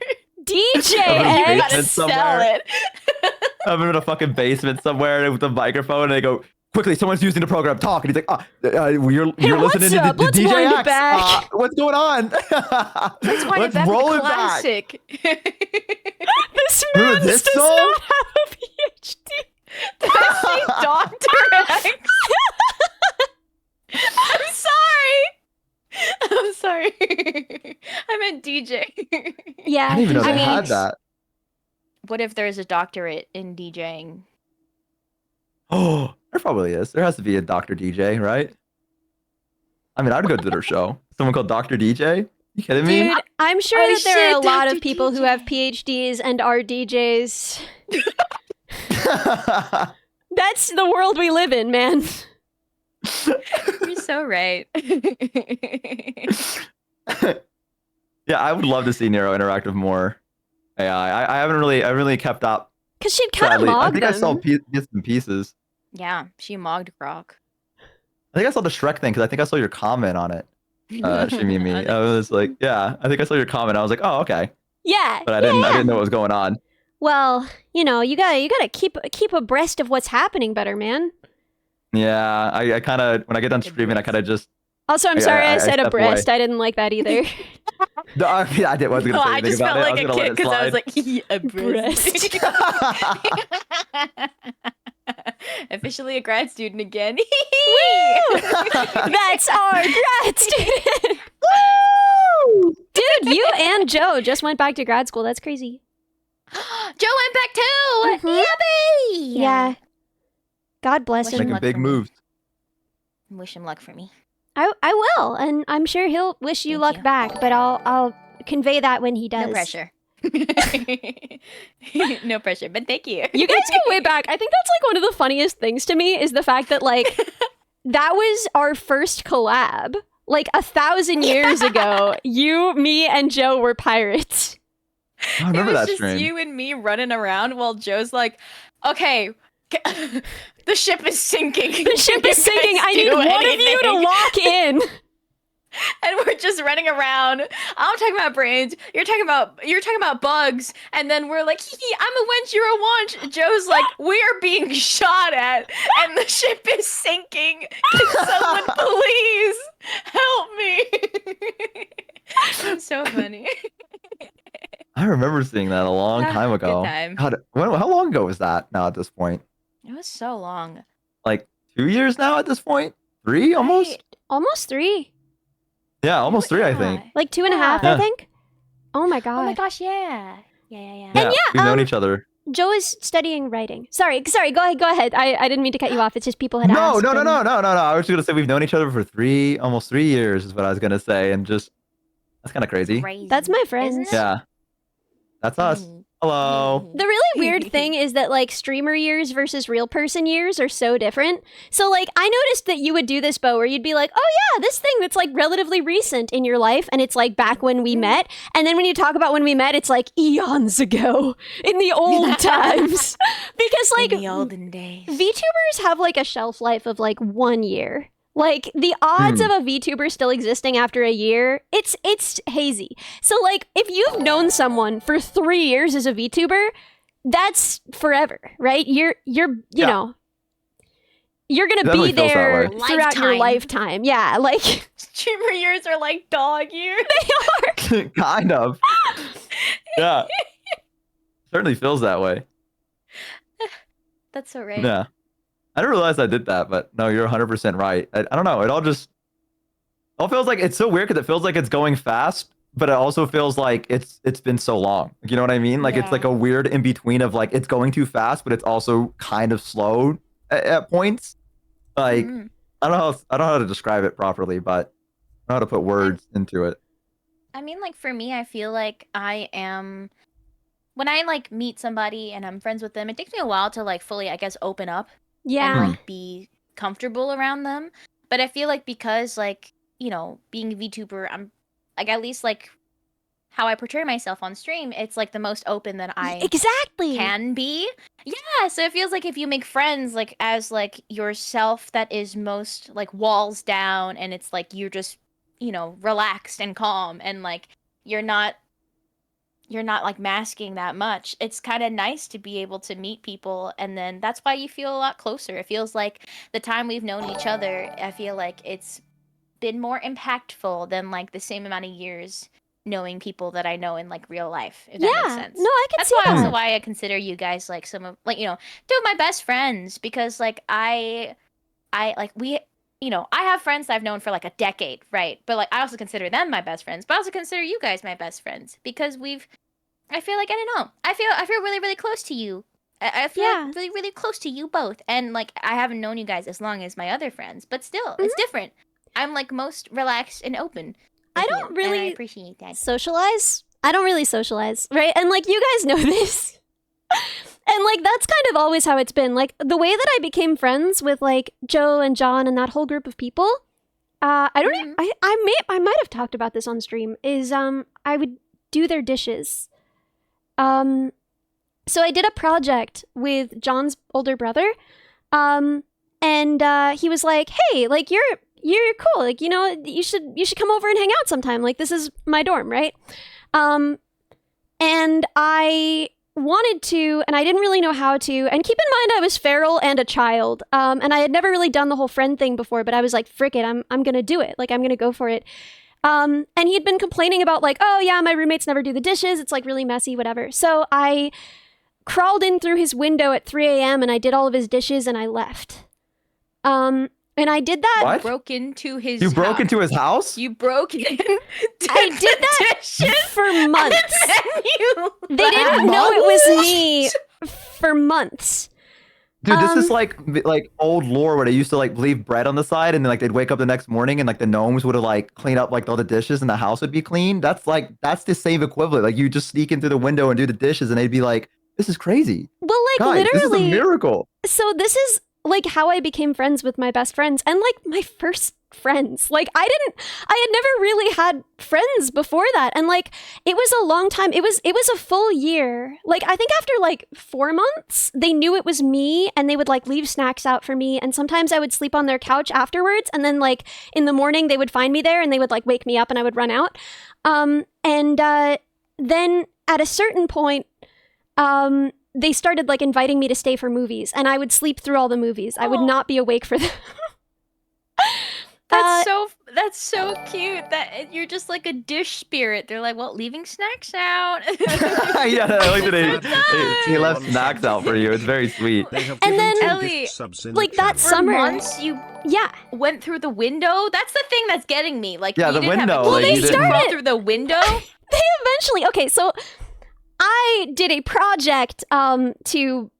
DJ Over the You X. gotta basement sell somewhere. it. I'm in a fucking basement somewhere with a microphone, and they go, quickly, someone's using the program. Talk, and he's like, you're what's listening up? to Let's DJ wind it X. back." What's going on? Let's wind it back roll with it back. classic. This Remember man this does song? not have a PhD. Did I say Dr. X? I'm sorry. I'm sorry. I meant DJ. Yeah, I didn't even know they mean, had that. What if there's a doctorate in DJing? Oh, there probably is. There has to be a Dr. DJ, right? I mean, I'd go to their show. Someone called Dr. DJ? You kidding me? Dude, I'm sure Oh, that there are a shit, lot Dr. of people who DJ. have PhDs and are DJs. That's the world we live in, man. You're so right. Yeah, I would love to see Nero interact with more AI. I haven't really kept up. Because she'd kind of Sadly, I log think I saw them. bits and pieces. Yeah, she mogged Grok. I think I saw the Shrek thing because I think I saw your comment on it. Shimmy and me. I was like, yeah, I think I saw your comment. I was like, oh, okay. Yeah, But I didn't know what was going on. well, you gotta keep abreast of what's happening better, man. Yeah, I kind of, when I get done streaming, I kind of just, Also, I'm I- sorry I, I said step abreast. I didn't like that either. no, I wasn't Oh, going to say I anything just about felt it. like I a was kid going to because I was let like, abreast. Officially a grad student again. That's our grad student. Dude, you and Joe just went back to grad school. That's crazy. Joe went back too. Mhm. Yippee! Yeah. God bless Wish him. making luck big for me. moves. Wish him luck for me. I will, and I'm sure he'll wish you Thank luck you. back, but I'll convey that when he does. No pressure. No pressure, but thank you. You guys go way back. I think that's like one of the funniest things to me is the fact that like that was our first collab. Like 1,000 years ago, you, me, and Joe were pirates. I remember it was that just stream. you and me running around while Joe's like, okay, the ship is sinking. The ship is sinking. I need one of you to lock in. And we're just running around. I'm talking about brains. You're talking about bugs. And then we're like, hee hee, I'm a wench, you're a wanch. Joe's like, we are being shot at, and the ship is sinking. Can someone please help me? It's so funny. I remember seeing that a long Ah, time good ago. time. God, how long ago was that now at this point? It was so long. Like 2 years now at this point? 3 almost? Right. Almost 3. Yeah, almost 3, I Yeah. think. Like 2.5, Yeah. I think. Oh my god. Oh my gosh, yeah. Yeah. Yeah, we've known um, each other. Joe is studying writing. Sorry, go ahead. I didn't mean to cut you off. It's just people had No, asked. no. and- I was just gonna say we've known each other for almost 3 years is what I was gonna say, and just that's kind of crazy. Crazy. That's my Isn't friends. it? Yeah, that's us. Mm. Hello. The really weird thing is that like streamer years versus real person years are so different. So like I noticed that you would do this, Bo, where you'd be like, oh yeah, this thing that's like relatively recent in your life, and it's like back when we met. And then when you talk about when we met, it's like eons ago in the old times. Because like In the olden days. VTubers have like a shelf life of like 1 year. Like the odds of a VTuber still existing after a year, it's hazy. So like if you've known someone for 3 years as a VTuber, that's forever, right? You're you know, you're gonna Definitely be feels that there way. throughout your lifetime. Yeah, like Streamer years are like dog years. Kind of. Yeah. Certainly feels that way. That's so right. Yeah. I didn't realize I did that, but no, you're 100% right. I don't know. It all feels like it's so weird because it feels like it's going fast, but it also feels like it's been so long. You know what I mean? Like it's like a weird in between of like it's going too fast, but it's also kind of slow at points. Like I don't know how to describe it properly, but I know how to put words into it. I mean, like for me, I feel like I am when I like meet somebody and I'm friends with them, it takes me a while to like fully, I guess, open up yeah. and like be comfortable around them. But I feel like because like, you know, being a VTuber, I'm like at least like how I portray myself on stream, it's like the most open that I exactly can be. Yeah, so it feels like if you make friends like as like yourself that is most like walls down and it's like you're just, you know, relaxed and calm and like you're not like masking that much. It's kind of nice to be able to meet people and then that's why you feel a lot closer. It feels like the time we've known each other, I feel like it's been more impactful than like the same amount of years knowing people that I know in like real life, if that makes sense. No, I can That's see why that. also why I consider you guys like some of like, you know, two of my best friends because like I like we you know, I have friends that I've known for like a decade, right? But like I also consider them my best friends, but I also consider you guys my best friends because I feel like I don't know. I feel really really close to you. I feel like really really close to you both, and like I haven't known you guys as long as my other friends, but still it's different. I'm like most relaxed and open. I don't really and I appreciate that. socialize. I don't really socialize, right? And like you guys know this. And like that's kind of always how it's been. Like the way that I became friends with like Joe and John and that whole group of people, I don't even, I might have talked about this on stream, is I would do their dishes. So I did a project with John's older brother. And he was like, "Hey, like you're cool. Like, you know, you should come over and hang out sometime. Like this is my dorm, right?" And I wanted to, and I didn't really know how to. And keep in mind, I was feral and a child. And I had never really done the whole friend thing before, but I was like, frick it, I'm gonna do it. Like, I'm gonna go for it. And he'd been complaining about like, oh yeah, my roommates never do the dishes. It's like really messy, whatever. So I crawled in through his window at 3 a.m. and I did all of his dishes and I left. And I did that. What? Broke into his You broke into his house? You broke in. I did that dishes, for months. they They didn't know it was me for months. Dude, this is like old lore where they used to like leave bread on the side and then like they'd wake up the next morning and like the gnomes would have like clean up like all the dishes and the house would be clean. That's the same equivalent. Like you just sneak in through the window and do the dishes and they'd be like, "This is crazy." Well, like Guys, literally, this is a miracle. So this is like how I became friends with my best friends and like my first friends. Like I had never really had friends before that. And like it was a long time. It was a full year. Like I think after like 4 months, they knew it was me and they would like leave snacks out for me. And sometimes I would sleep on their couch afterwards. And then like in the morning they would find me there and they would like wake me up and I would run out. Then at a certain point, they started like inviting me to stay for movies and I would sleep through all the movies. I would not be awake for them. That's so cute that you're just like a dish spirit. They're like, well, leaving snacks out. Yeah, I like that he left snacks out for you. It's very sweet. They have And given then, 2 Ellie, gift subs in like the that chat. summer. For months you went through the window. That's the thing that's getting me. Like, Yeah, you the didn't window, Have like, you you didn't- crawl through the window. They eventually, okay, so I did a project to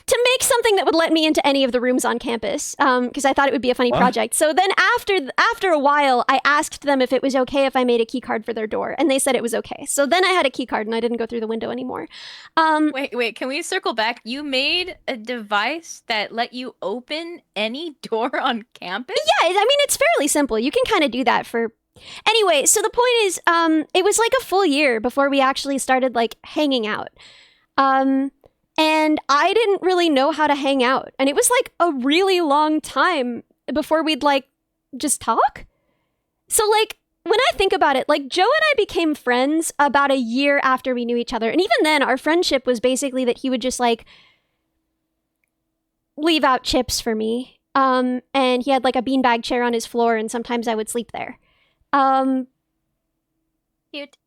to make something that would let me into any of the rooms on campus, because I thought it would be a funny What? project. So then after a while, I asked them if it was okay if I made a key card for their door, and they said it was okay. So then I had a key card, and I didn't go through the window anymore. Wait, can we circle back? You made a device that let you open any door on campus? Yeah, I mean, it's fairly simple. You can kind of do that for... Anyway, so the point is, it was like a full year before we actually started, like, hanging out. And I didn't really know how to hang out. And it was, like, a really long time before we'd, like, just talk. So, like, when I think about it, like, Joe and I became friends about a year after we knew each other. And even then, our friendship was basically that he would just, like, leave out chips for me. And he had, like, a beanbag chair on his floor, and sometimes I would sleep there. Cute.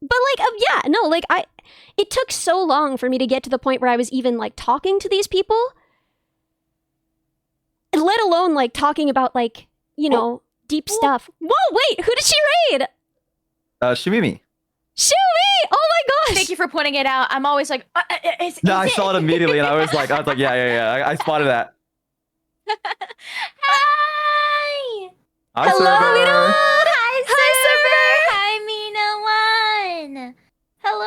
But like, yeah, no, like it took so long for me to get to the point where I was even like talking to these people, let alone like talking about like, you know, deep stuff. Whoa, wait, who did she raid? Shimimi. Shumi! Oh my gosh! Thank you for pointing it out. I'm always like, No, I saw it immediately, and I was like, yeah. I spotted that. Hi! Hi, Hello, server. Mina! Hi, Mina1! Hello!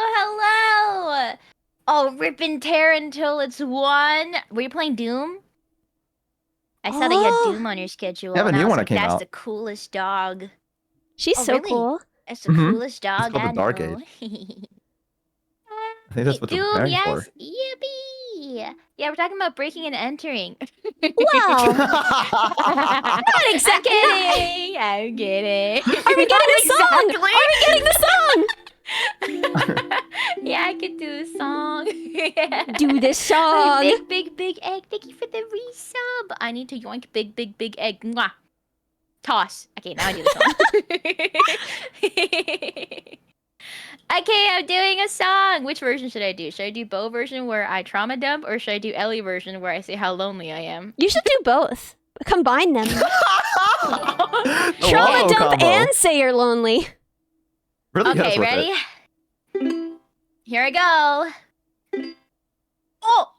Oh, rip and tear until it's 1. Were you playing Doom? I saw that you had Oh. Doom on your schedule. I have a and I new was one that like, came that's out. the coolest dog. She's Oh, so really? cool. That's the Mhm. coolest dog called I the Dark know. I think that's what they're Doom, preparing yes. for. Yippee! Yeah, we're talking about breaking and entering. Well, not I'm exactly. kidding. I'm kidding. Are we getting a song? Exactly. Are we getting the song? Yeah, I could do a song. Do this song. Big egg. Thank you for the resub. I need to yoink big egg. Mwah. Toss. Okay, now I do the song. Okay, I'm doing a song. Which version should I do? Should I do Bo version where I trauma dump, or should I do Ellie version where I say how lonely I am? You should do both. Combine them. The Trauma Wallow dump combo. and say you're lonely. Really hit us Okay, with ready? it. Here I go. Oh!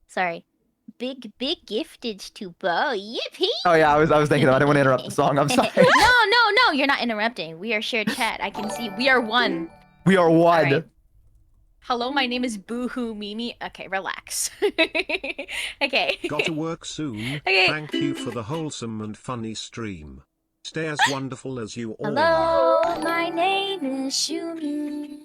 Sorry. Big gifted to Bo. Yippee! Oh yeah, I was thinking I didn't want to interrupt the song. I'm sorry. No, you're not interrupting. We are shared chat. I can see we are one. We are one. Alright. Hello, my name is Boohoo Mimi. Okay, relax. Okay. Got to work soon. Okay. Thank you for the wholesome and funny stream. Stay as wonderful as you all are. Hello, my name is Shumi.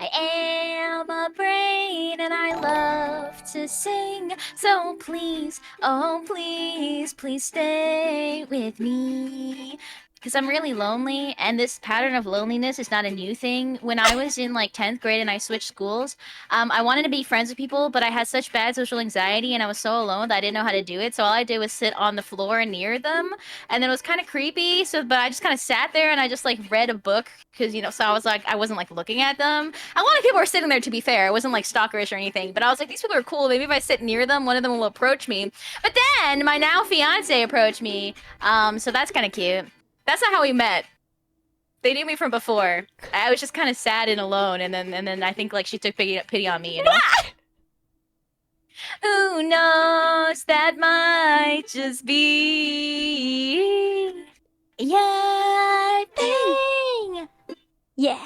I am a brain and I love to sing. So please, oh please, please stay with me. Because I'm really lonely, and this pattern of loneliness is not a new thing. When I was in like 10th grade and I switched schools, I wanted to be friends with people, but I had such bad social anxiety and I was so alone that I didn't know how to do it. So all I did was sit on the floor near them, and then it was kind of creepy. But I just kind of sat there and I just like read a book because so I was like I wasn't like looking at them. A lot of people were sitting there, to be fair. I wasn't like stalkerish or anything, but I was like, these people are cool. Maybe if I sit near them, one of them will approach me. But then my now fiance approached me, so that's kind of cute. That's not how we met. They knew me from before. I was just kind of sad and alone, and then I think like she took pity on me, you know. Who knows? That might just be your thing. Yeah. Yeah.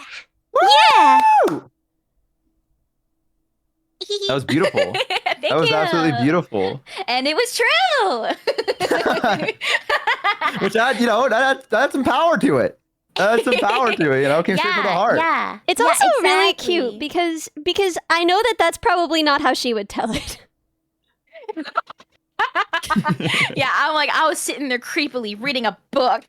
Yeah. That was beautiful. Thank That was you. absolutely beautiful. And it was true. Which that's some power to it. That's some power to it. Came straight from the heart. Yeah. It's Yeah, also really exactly. cute because I know that that's probably not how she would tell it. Yeah, I was sitting there creepily reading a book.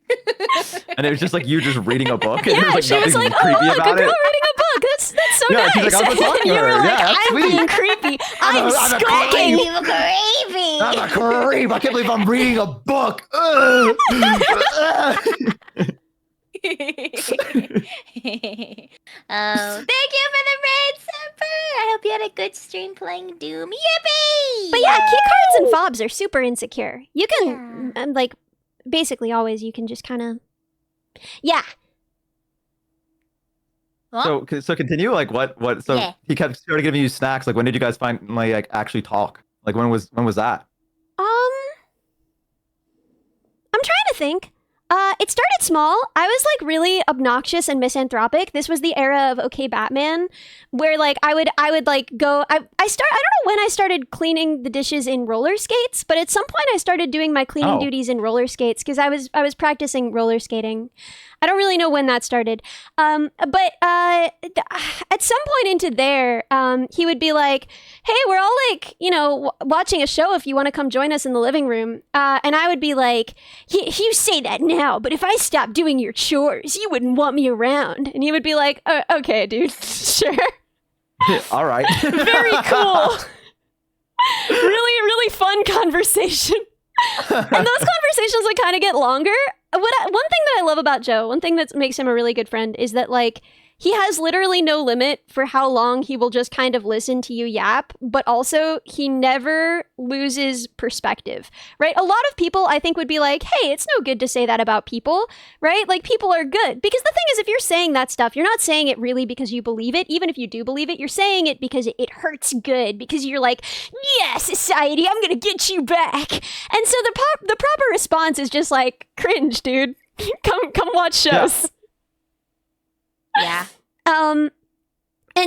And it was just like you just reading a book. And Yeah, there was she like was nothing like, "Oh creepy look, a about girl it. reading a book. That's so Yeah, nice." she's like, "I was talking to you her. were like, Yeah, that's "I'm sweet. being creepy. I'm a skulking." You creepy. I'm a creep. I can't believe I'm reading a book. Ugh. Oh, thank you for the raid, Semper. I hope you had a good stream playing Doom. Yippee! But yeah, key cards and fobs are super insecure. You can like basically always you can just kind of yeah. Huh? So continue. Like what? So Yeah. he kept started giving you snacks. Like when did you guys finally like actually talk? Like when was that? I'm trying to think. It started small. I was like really obnoxious and misanthropic. This was the era of Okay Batman, where like I would like go. I don't know when I started cleaning the dishes in roller skates, but at some point I started doing my cleaning Oh. duties in roller skates because I was practicing roller skating. I don't really know when that started. But at some point into there, he would be like, hey, we're all like, watching a show if you want to come join us in the living room. And I would be like, you say that now, but if I stopped doing your chores, you wouldn't want me around. And he would be like, okay, dude, sure. All right. Very cool. Really fun conversation. And those conversations like kind of get longer. One thing that I love about Joe, one thing that makes him a really good friend is that like he has literally no limit for how long he will just kind of listen to you yap, but also he never loses perspective, right? A lot of people I think would be like, hey, it's no good to say that about people, right? Like people are good. Because the thing is, if you're saying that stuff, you're not saying it really because you believe it. Even if you do believe it, you're saying it because it hurts good, because you're like, yeah, society, I'm gonna get you back. And so the proper response is just like, cringe, dude. come watch shows. Yeah. And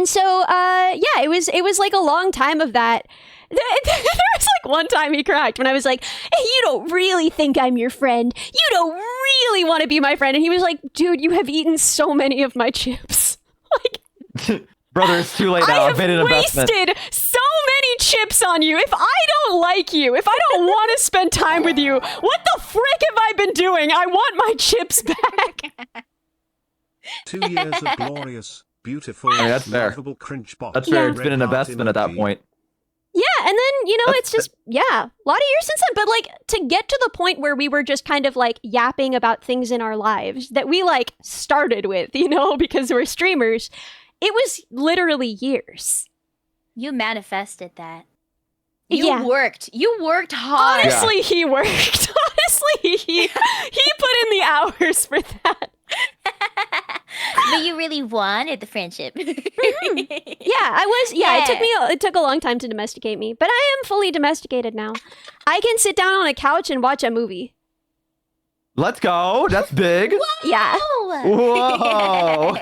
so it was like a long time of that. There was like one time he cracked when I was like, hey, you don't really think I'm your friend. You don't really want to be my friend. And he was like, dude, you have eaten so many of my chips. Like, Brother, it's too late now. I I've made an have investment. wasted so many chips on you. If I don't like you, if I don't want to spend time with you, what the frick have I been doing? I want my chips back. 2 years of glorious, beautiful, I mean, that's fair. lovable cringe bot. That's fair. Yeah. It's been an Red heart investment at that emoji. point. Yeah, and then, That's- it's just, a lot of years since then. But, like, to get to the point where we were just kind of, like, yapping about things in our lives that we, like, started with, because we're streamers, it was literally years. You manifested that. Yeah. You worked hard. Honestly, he worked. Honestly, he put in the hours for that. But you really wanted the friendship. Yeah, I was. Yeah, it took a long time to domesticate me, but I am fully domesticated now. I can sit down on a couch and watch a movie. Let's go. That's big. Yeah. Whoa.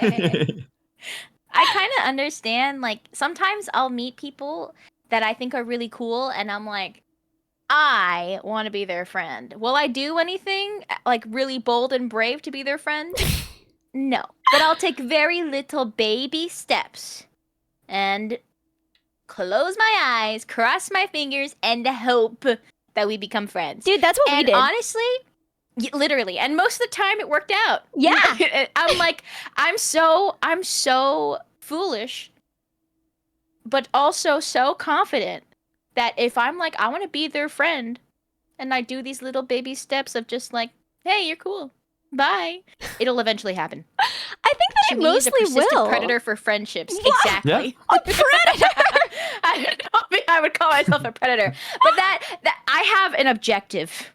I kind of understand. Like, sometimes I'll meet people that I think are really cool, and I'm like, I want to be their friend. Will I do anything like really bold and brave to be their friend? No. But I'll take very little baby steps and close my eyes, cross my fingers, and hope that we become friends. Dude, that's what we And did. honestly, literally, and most of the time it worked out. Yeah. I'm like, I'm so foolish, but also so confident that if I'm like, I want to be their friend, and I do these little baby steps of just like, hey, you're cool, bye, it'll eventually happen. I think that To it me, the mostly persistent will. predator for friendships. What? Exactly. A predator. I don't think I would call myself a predator, but that I have an objective.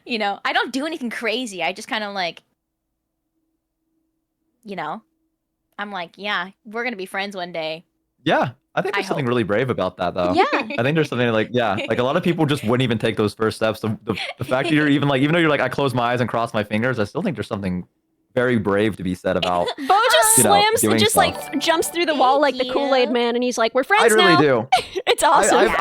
I don't do anything crazy. I just kind of like, I'm like, yeah, we're gonna be friends one day. Yeah, I think I there's something hope. really brave about that, though. Yeah. I think there's something like a lot of people just wouldn't even take those first steps. The fact that you're even though you're like, I close my eyes and cross my fingers, I still think there's something very brave to be said about. Bo just You know, slams and doing just stuff. like jumps through the wall like the Thank Kool-Aid you. man, and he's like, "We're I friends really now." do. It's awesome.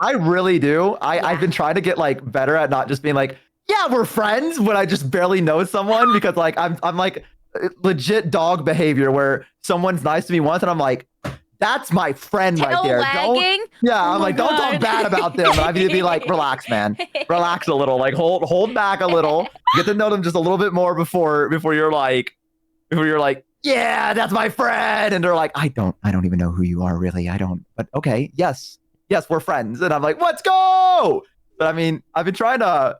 I really do. Yeah. I've been trying to get like better at not just being like, yeah, we're friends when I just barely know someone, because like I'm like legit dog behavior where someone's nice to me once and I'm like, that's my friend right Tail there. wagging. Yeah, Oh I'm my like, don't God. talk bad about them. I need to be like, relax, man. Relax a little. Like hold back a little. Get to know them just a little bit more before you're like, yeah, that's my friend. And they're like, I don't even know who you are, really. I don't. But okay, yes, we're friends. And I'm like, let's go. But I mean, I've been trying to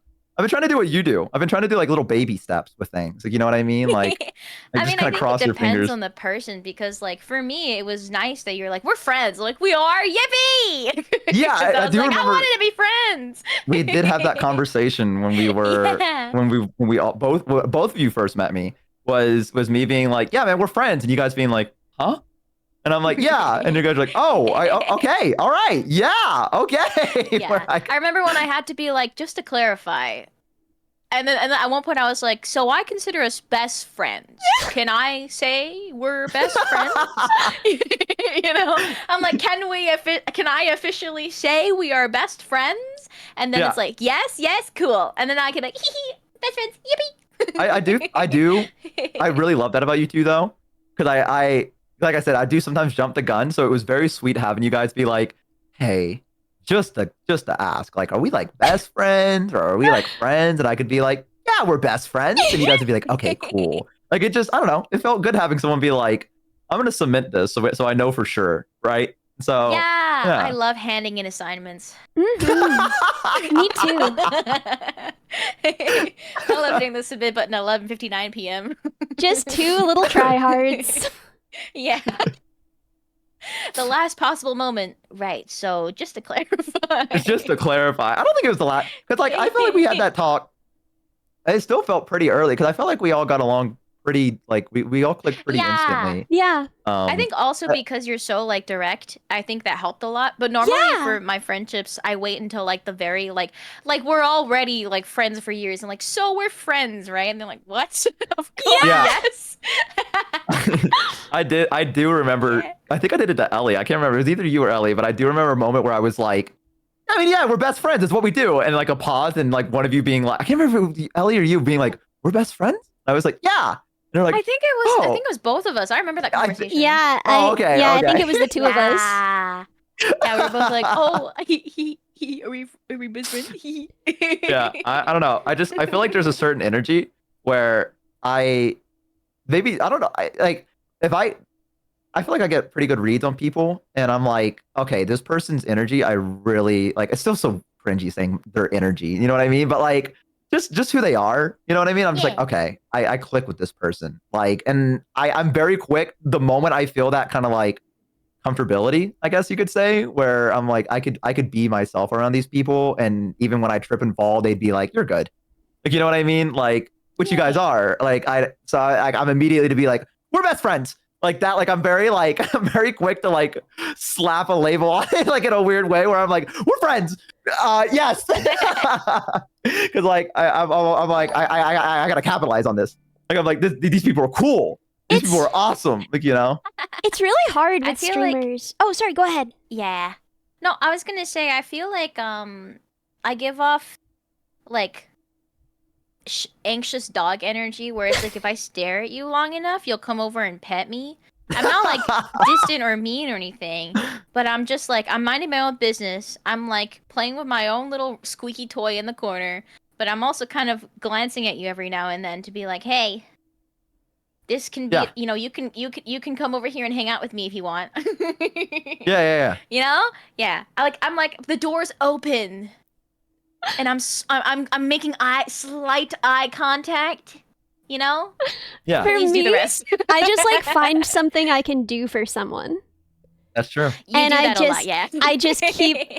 do what you do. I've been trying to do like little baby steps with things. Like, you know what I mean? Like, I just mean, I kind of think cross it your depends fingers. on the person, because, like, for me, it was nice that you're like, we're friends. Like, we are, yippee! Yeah, 'Cause I was do like, remember- I wanted to be friends. We did have that conversation when we were Yeah. when we all both of you first met me. was me being like, yeah, man, we're friends, and you guys being like, huh? And I'm like, yeah, and you guys are like, okay, all right, yeah, okay. Yeah. We're like, I remember when I had to be like, just to clarify. And then at one point I was like, so I consider us best friends. Can I say we're best friends? You know? I'm like, can I officially say we are best friends? And then Yeah. it's like, yes, cool. And then I can like, hee hee, best friends, yippee. I do. I really love that about you two, though, because I like I said, I do sometimes jump the gun. So it was very sweet having you guys be like, hey, just to ask, like, are we like best friends or are we like friends? And I could be like, yeah, we're best friends, and you guys would be like, okay, cool. Like it just, I don't know, it felt good having someone be like, I'm gonna submit this so I know for sure, right? So Yeah, I love handing in assignments. Mhm. Me too. I love hitting the submit button at 11:59 p.m. Just two little tryhards. Yeah. The last possible moment. Right. So just to clarify. just to clarify, I don't think it was the last, because like I feel like we had that talk. It still felt pretty early because I felt like we all got along pretty, like we all clicked pretty Yeah. instantly. Yeah. I think also because you're so like direct, I think that helped a lot. But normally Yeah. for my friendships, I wait until like the very like we're already like friends for years and like so we're friends, right? And they're like, what? Of course, Yeah. yes. I do remember. Yeah. I think I did it to Ellie. I can't remember. It was either you or Ellie, but I do remember a moment where I was like, I mean, yeah, we're best friends. It's what we do. And like a pause, and like one of you being like, I can't remember if it was Ellie or you being like, we're best friends. I was like, yeah. And they're like, I think it oh. was both of us. I remember that I- conversation. Yeah. Oh, okay, Yeah, I okay. think it was the two of us. Yeah. Yeah, we were both like, oh, he, are we best friends? Yeah, I don't know. I feel like there's a certain energy where I don't know. I feel like I get pretty good reads on people, and I'm like, okay, this person's energy, I really like. It's still so cringy saying their energy, you know what I mean? But like, just who they are, you know what I mean? I'm just like, Yeah. okay, I click with this person, like, and I'm very quick the moment I feel that kind of like comfortability, I guess you could say, where I'm like, I could be myself around these people, and even when I trip and fall, they'd be like, you're good, like, you know what I mean? Like, which you guys are, like, I'm immediately to be like, we're best friends. Like that, like I'm very quick to like slap a label on it, like in a weird way where I'm like, we're friends. Yes. Cause like I'm like, I gotta capitalize on this. Like I'm like, these people are cool. These people are awesome. Like, you know? It's really hard I with feel like- streamers. Oh, sorry, go ahead. Yeah. No, I was gonna say I feel like I give off like anxious dog energy where it's like if I stare at you long enough, you'll come over and pet me. I'm not like distant or mean or anything, but I'm just like I'm minding my own business. I'm like playing with my own little squeaky toy in the corner, but I'm also kind of glancing at you every now and then to be like, "Hey, this can be, Yeah. you know, you can come over here and hang out with me if you want." Yeah. You know? Yeah. I'm like the door's open. And I'm making slight eye contact, you know? Yeah. For Please do the me, rest. I just like find something I can do for someone. That's true. You and do I that a lot, just- yeah.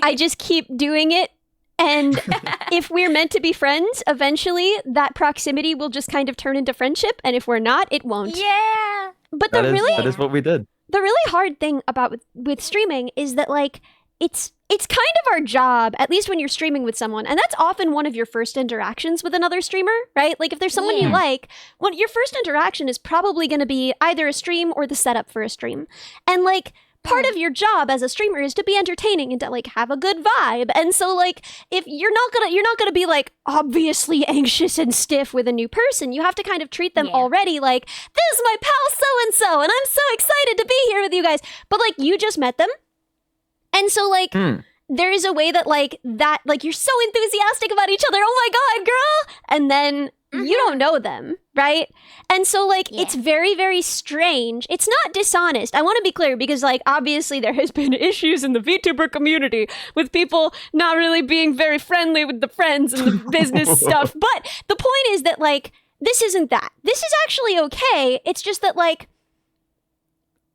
I just keep doing it. And if we're meant to be friends, eventually that proximity will just kind of turn into friendship. And if we're not, it won't. Yeah. But the That is what we did. the really hard thing about with streaming is that like it's kind of our job, at least when you're streaming with someone, and that's often one of your first interactions with another streamer, right? Like if there's someone you Yeah. like, your first interaction is probably going to be either a stream or the setup for a stream. And like part of your job as a streamer is to be entertaining and to like have a good vibe. And so like if you're not going to be like obviously anxious and stiff with a new person, you have to kind of treat them Yeah. already like this is my pal so and so and I'm so excited to be here with you guys. But like you just met them. And so like there is a way that like you're so enthusiastic about each other. Oh my god, girl. And then you don't know them, right? And so like it's very, very strange. It's not dishonest. I want to be clear because like obviously there has been issues in the VTuber community with people not really being very friendly with the friends and the business stuff. But the point is that like this isn't that. This is actually okay. It's just that like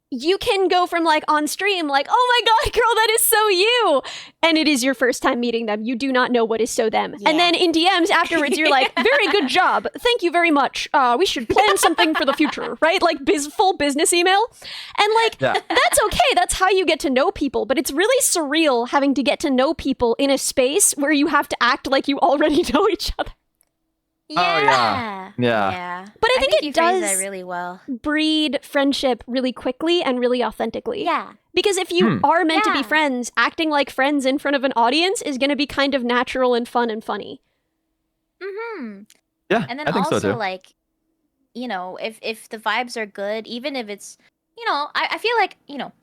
you can go from like on stream, like, oh my God, girl, that is so you. And it is your first time meeting them. You do not know what is so them. Yeah. And then in DMs afterwards, you're like, very good job. Thank you very much. We should plan something for the future, right? Like full business email. And like, that's okay. That's how you get to know people. But it's really surreal having to get to know people in a space where you have to act like you already know each other. Yeah. Yeah. But I think you it phrased does that really well. breed friendship really quickly and really authentically. Yeah. Because if you are meant to be Yeah. friends, acting like friends in front of an audience is going to be kind of natural and fun and funny. Mm-hmm. Yeah, And then I think also so too. like, you know, if the vibes are good, even if it's, you know, I feel like, you know,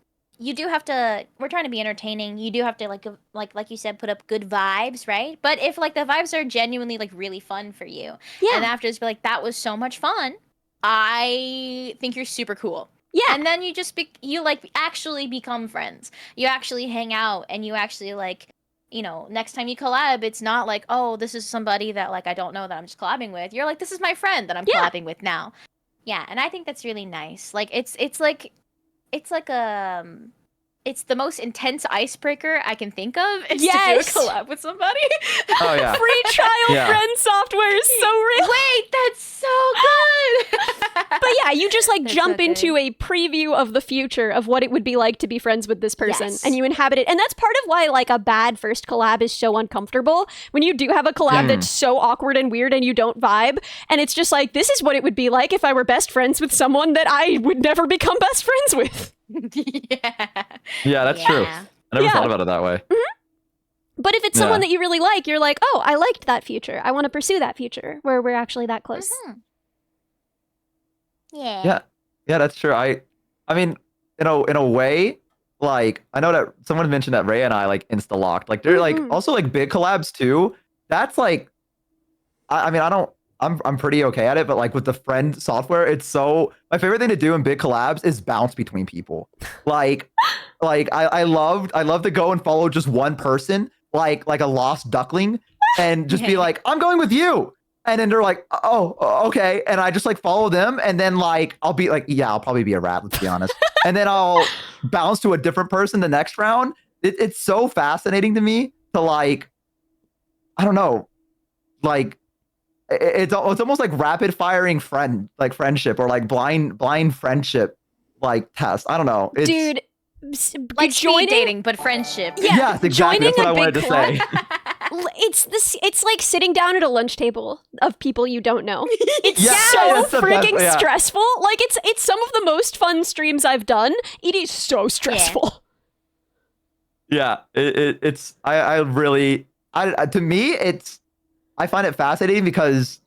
you do have to, we're trying to be entertaining. You do have to like you said, put up good vibes, right? But if like the vibes are genuinely like really fun for you, Yeah. and after it's like, that was so much fun, I think you're super cool. Yeah. And then you just you like actually become friends. You actually hang out, and you actually like, you know, next time you collab, it's not like, oh, this is somebody that like I don't know that I'm just collabing with. You're like, this is my friend that I'm Yeah. collabing with now. Yeah, and I think that's really nice. Like it's like it's the most intense icebreaker I can think of is Yes. to do a collab with somebody. Oh yeah. Free trial Yeah. friend software is so real. Wait, that's so good. But yeah, you just like That's jump so into a preview of the future of what it would be like to be friends with this person, Yes. and you inhabit it. And that's part of why like a bad first collab is so uncomfortable. When you do have a collab that's so awkward and weird and you don't vibe, and it's just like, this is what it would be like if I were best friends with someone that I would never become best friends with. Yeah. Yeah, that's true. Yeah. I never Yeah. thought about it that way. But if it's someone that you really like, you're like, oh, I liked that future. I want to pursue that future where we're actually that close. Mhm. Yeah. Yeah. Yeah, that's true. I mean, in a way, like I know that someone mentioned that Ray and I like insta locked. Like they're like Mhm. also like big collabs too. That's like I mean, I'm pretty okay at it, but like with the friend software, it's so my favorite thing to do in big collabs is bounce between people. Like I love to go and follow just one person, like a lost duckling, and just be like, I'm going with you. And then they're like, oh, okay. And I just like follow them. And then like, I'll be like, yeah, I'll probably be a rat, let's be honest. And then I'll bounce to a different person the next round. It's so fascinating to me to like, I don't know, like, it's almost like rapid firing friendship or like blind friendship like test. I don't know. It's, Dude, Like joining, speed dating, but friendship. Yeah, yes, exactly. joining That's what a I wanted to big say. it's like sitting down at a lunch table of people you don't know. It's Yeah, so it's the best, freaking yeah. stressful. Like it's some of the most fun streams I've done. It is so stressful. Yeah, it's I really to me it's I find it fascinating because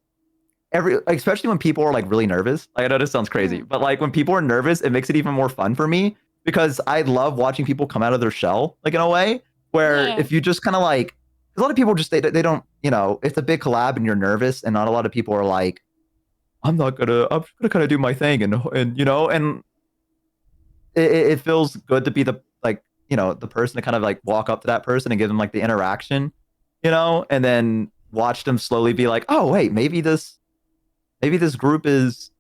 especially when people are like really nervous. Like I know this sounds crazy, but like when people are nervous, it makes it even more fun for me because I love watching people come out of their shell, like in a way where if you just kind of like, a lot of people just they don't, you know, it's a big collab and you're nervous, and not a lot of people are like, I'm just gonna kind of do my thing, and you know, and it feels good to be the like, you know, the person to kind of like walk up to that person and give them like the interaction, you know, and then watch them slowly be like, oh wait, maybe this group isn't,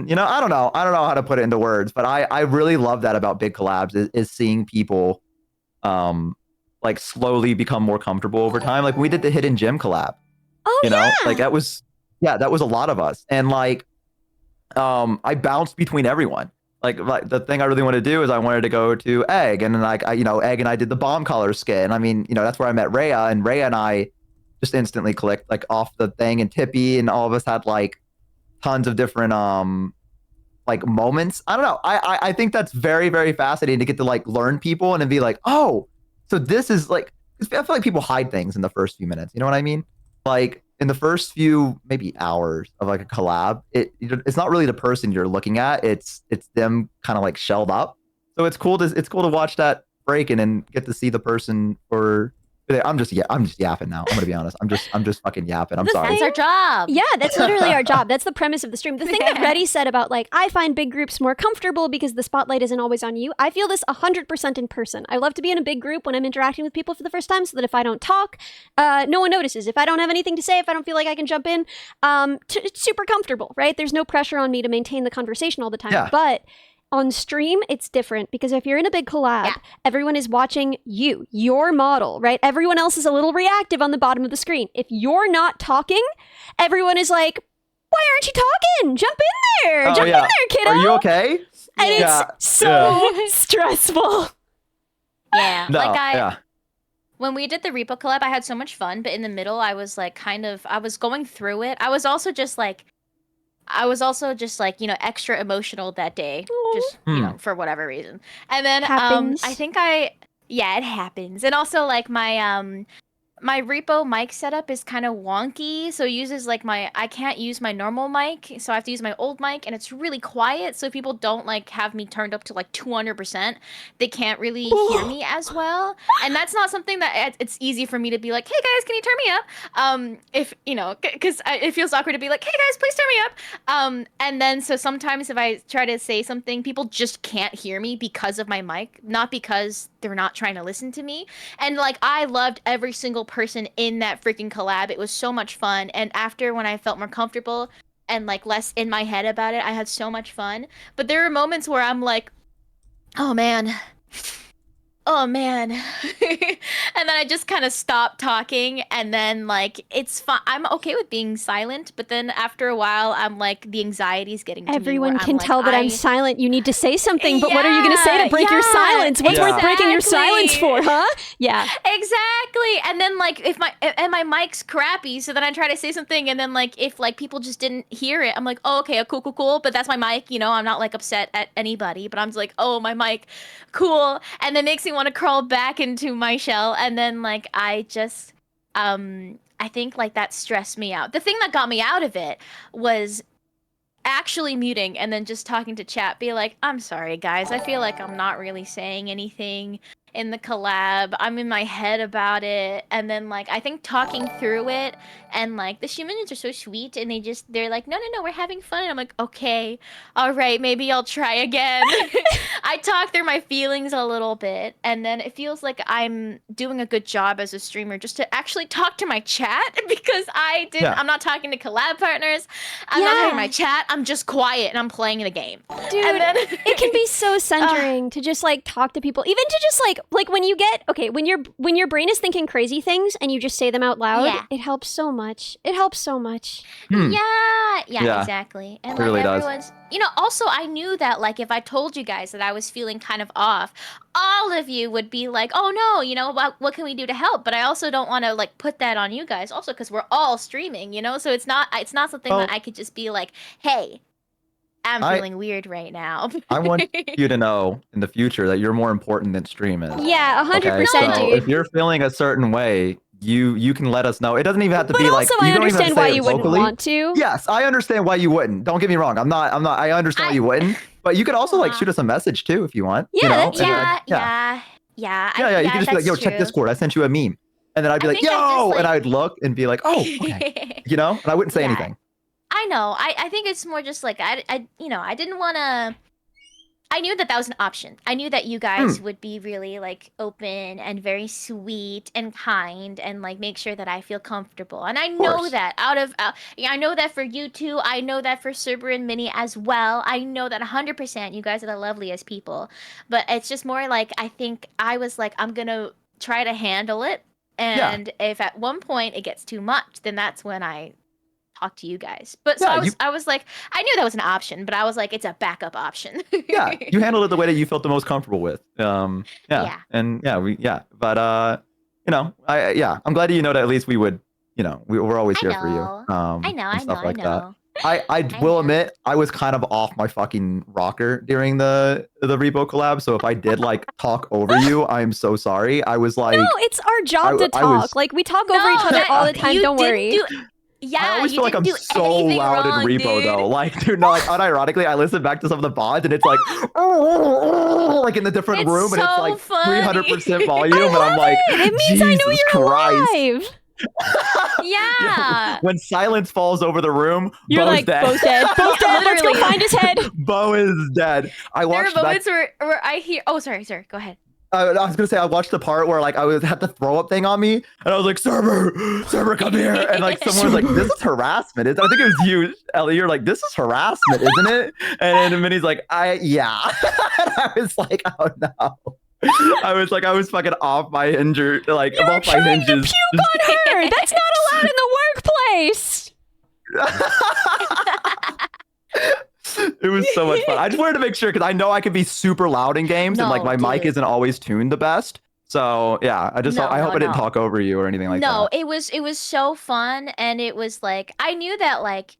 you know, I don't know how to put it into words, but I really love that about big collabs is seeing people like slowly become more comfortable over time. Like when we did the Hidden Gem collab, Oh you know, yeah. like that was a lot of us, and like I bounced between everyone. Like the thing I really wanted to do is I wanted to go to Egg, and then like you know, Egg and I did the bomb color skit, and I mean, you know, that's where I met Rhea, and Rhea and I just instantly clicked like off the thing, and Tippy, and all of us had like tons of different like moments. I don't know. I think that's very, very fascinating to get to like learn people and then be like, oh, so this is like, I feel like people hide things in the first few minutes. You know what I mean? Like in the first few maybe hours of like a collab, it's not really the person you're looking at. It's them kind of like shelled up. So it's cool to watch that break and then get to see the person for. I'm just yapping now. I'm gonna be honest. I'm just fucking yapping. I'm The sorry. That's our job. Yeah, that's literally our job. That's the premise of the stream. The thing that Yeah. Reddy said about like, I find big groups more comfortable because the spotlight isn't always on you. I feel this 100% in person. I love to be in a big group when I'm interacting with people for the first time so that if I don't talk, no one notices. If I don't have anything to say, if I don't feel like I can jump in, it's super comfortable, right? There's no pressure on me to maintain the conversation all the time. Yeah. But On stream, it's different because if you're in a big collab, Yeah. everyone is watching you, your model, right? Everyone else is a little reactive on the bottom of the screen. If you're not talking, everyone is like, why aren't you talking? Jump in there. Oh, Jump in yeah. there, kiddo. Are you okay? And Yeah. it's so stressful. Yeah. No, Like yeah. when we did the repo collab, I had so much fun, but in the middle, I was like I was going through it. I was also just like, extra emotional that day, just, for whatever reason. And then, Happens. I think yeah, it happens. And also like my repo mic setup is kind of wonky, so it uses like I can't use my normal mic, so I have to use my old mic, and it's really quiet, so people don't like have me turned up to like 200%. They can't really hear me as well, and that's not something that it's easy for me to be like, hey guys, can you turn me up? If because it feels awkward to be like, hey guys, please turn me up. And then so sometimes if I try to say something, people just can't hear me because of my mic, not because they're not trying to listen to me. And like I loved every single person in that freaking collab. It was so much fun. And after, when I felt more comfortable and like less in my head about it, I had so much fun. But there are moments where I'm like, oh man, and then I just kind of stop talking, and then like it's fine. I'm okay with being silent, but then after a while, I'm like, the anxiety's getting to me. Everyone where can like, tell that I'm silent. You need to say something, but what are you going to say to break your silence? What's worth breaking your silence for, huh? Yeah. Exactly. And then like if my mic's crappy, so then I try to say something, and then like if like people just didn't hear it, I'm like, oh, okay, cool. But that's my mic, I'm not like upset at anybody, but I'm just like, oh, my mic, cool. And then makes me want to crawl back into my shell, and then like I just I think like that stressed me out. The thing that got me out of it was actually muting and then just talking to chat, be like, I'm sorry guys, I feel like I'm not really saying anything in the collab. I'm in my head about it. And then like I think talking through it, and like the humans are so sweet, and they're like, no, we're having fun. And I'm like, okay, all right, maybe I'll try again. I talk through my feelings a little bit, and then it feels like I'm doing a good job as a streamer just to actually talk to my chat, because I'm not talking to collab partners. I'm not talking to my chat. I'm just quiet and I'm playing the game. Dude, And then it can be so centering to just like talk to people, even to just like when you get when your brain is thinking crazy things and you just say them out loud. Yeah. It helps so much. It helps so much. Yeah, exactly. And It like really does. everyone's, also I knew that like if I told you guys that I was feeling kind of off, all of you would be like, oh no, what can we do to help? But I also don't want to like put that on you guys also, because we're all streaming, so it's not something that I could just be like, hey, I'm feeling weird right now. I want you to know in the future that you're more important than stream is. Yeah, 100%, So dude. if you're feeling a certain way, you can let us know. It doesn't even have to But be like. also, You I don't even have to understand say why it you wouldn't vocally. want to. Yes, I understand why you wouldn't. Don't get me wrong. I understand why you wouldn't. But you could also like shoot us a message too if you want. Yeah, you know? that's- And, yeah. You can just be like, yo, check Discord. I sent you a meme. And then I'd be like, think I'd yo, just, like- and I'd look and be like, oh, okay. And I wouldn't say anything. I know. I think it's more just like I didn't want to. I knew that was an option. I knew that you guys would be really like open and very sweet and kind, and like make sure that I feel comfortable. And I know course. that I know that for you two. I know that for Cerber and Minnie as well. I know that 100%. You guys are the loveliest people. But it's just more like I think I was like, I'm gonna try to handle it. And if at one point it gets too much, then that's when I talk to you guys. But so I was like, I knew that was an option, but I was like, it's a backup option. Yeah, you handled it the way that you felt the most comfortable with. But I'm glad that that at least we would, we're always here for you. I know. I will admit I was kind of off my fucking rocker during the repo collab, so if I did like talk over you, I'm so sorry. I was like, no, it's our job to talk. Like we talk over each other all the time. Don't worry. I always feel like I'm so loud in repo though. Like, dude, no, like unironically, I listen back to some of the VODs and it's like, like in the different room, and it's like 300% volume, and I'm like, it means Jesus I know you're Christ. alive. Yeah. When silence falls over the room, You're Bo's like, dead. Bo's dead. Bo's dead. Let's go Literally. find his head. Bo is dead. I There are watched back. moments where I hear. Oh, sorry, go ahead. I was gonna say I watched the part where like had the throw up thing on me, and I was like, server, come here, and like someone was like, this is harassment. I think it was you, Ellie. You're like, this is harassment, isn't it? And then Minnie's like, yeah. And I was like, oh no. I was fucking off my hinges, like You were off my trying hinges. to puke on her. That's not allowed in the workplace. It was so much fun. I just wanted to make sure because I know I could be super loud in games and like No, my mic dude. isn't always tuned the best. So yeah, I No, hope no, I didn't no. talk over you or anything like No, that. it was so fun, and it was like I knew that like,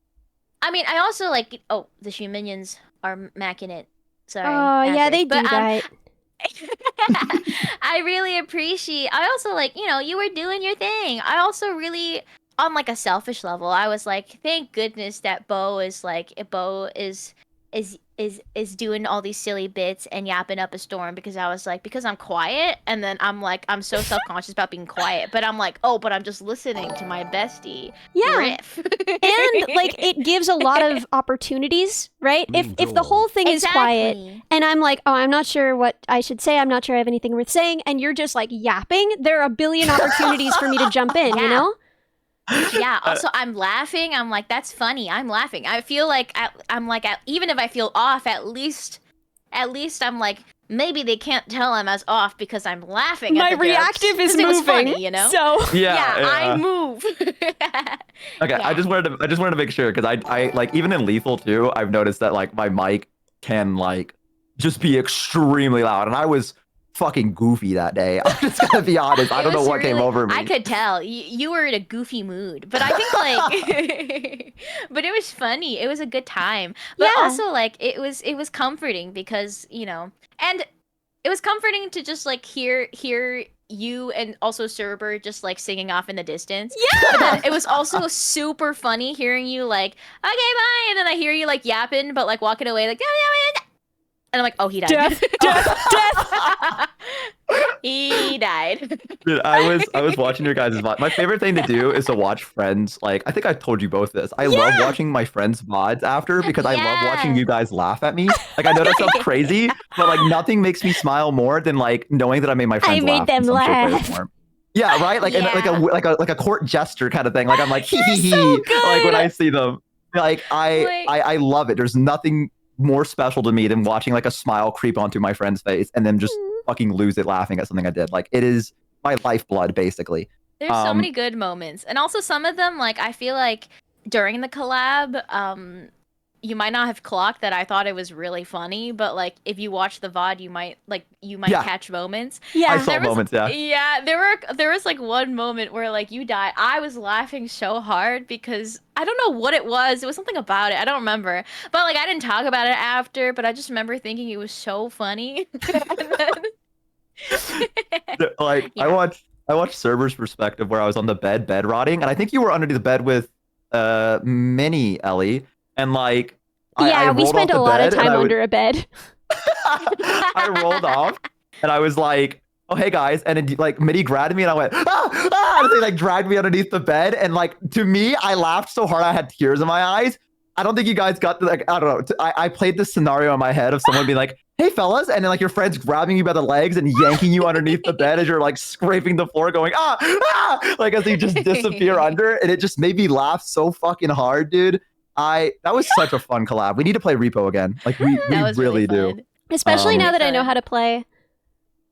I mean, I also like the Shoe Minions are macking it. Sorry. Oh yeah, actors. they do But, that. I really appreciate. I also like you were doing your thing. I also really on like a selfish level. I was like, thank goodness that Bo is doing all these silly bits and yapping up a storm because I was like because I'm quiet and then I'm like I'm so self-conscious about being quiet but I'm like but I'm just listening to my bestie Yeah. riff And like it gives a lot of opportunities, right? If the whole thing is quiet Exactly. and I'm like, oh, I'm not sure what I should say, I'm not sure I have anything worth saying, and you're just like yapping, there are a billion opportunities for me to jump in, you Yeah. know? Yeah, also I'm laughing. I'm like, that's funny. I'm laughing. I feel like even if I feel off, at least I'm like, maybe they can't tell I'm as off because I'm laughing My at the reactive jokes, is 'cause it was moving. funny, you know? So Yeah, Yeah. I move. Okay, Yeah. I just wanted to make sure because I like even in Lethal 2, I've noticed that like my mic can like just be extremely loud, and I was fucking goofy that day. I'm just gonna be honest. I It don't know was what came really- over me. I could tell you were in a goofy mood, but I think like, but it was funny. It was a good time, but Yeah. also like it was comforting because and it was comforting to just like hear you and also Cerber just like singing off in the distance. But then it was also super funny hearing you like okay bye, and then I hear you like yapping but like walking away like and I'm like, oh, he died. Death, death. He died. Dude, I was watching your guys' VOD. My favorite thing to do is to watch friends. Like, I think I told you both this. I love watching my friends' VODs after because I love watching you guys laugh at me. Like, I know that sounds crazy, but like nothing makes me smile more than like knowing that I made my friends made laugh. them in some shape, way, or laugh. form. Yeah, right. Like, and, Yeah. like a court gesture kind of thing. Like I'm like hee hee hee. so Like when good. I see them, like Wait. I love it. There's nothing more special to me than watching like a smile creep onto my friend's face and then just fucking lose it laughing at something I did. Like it is my lifeblood, basically. There's so many good moments. And also some of them, like, I feel like during the collab, you might not have clocked that I thought it was really funny, but like if you watch the VOD, you might Yeah. catch moments. Yeah. I saw There was- moments, yeah. Yeah, there was like one moment where like you died. I was laughing so hard because I don't know what it was. It was something about it. I don't remember. But like I didn't talk about it after, but I just remember thinking it was so funny. Like Yeah. I watched Server's perspective where I was on the bed rotting, and I think you were under the bed with Minnie, Ellie, and like Yeah, I we rolled spent off a the lot of bed, and time I would- under a bed. I rolled off and I was like, oh hey guys, and then like Minnie grabbed me and I went and they like dragged me underneath the bed, and like to me I laughed so hard I had tears in my eyes. I don't think you guys got the, like, I don't know, I played this scenario in my head of someone being like, hey fellas, and then like your friends grabbing you by the legs and yanking you underneath the bed as you're like scraping the floor going like as you just disappear under, and it just made me laugh so fucking hard, dude. That was such a fun collab. We need to play Repo again. Like we That was really do. fun. Especially now that I know fun. how to play.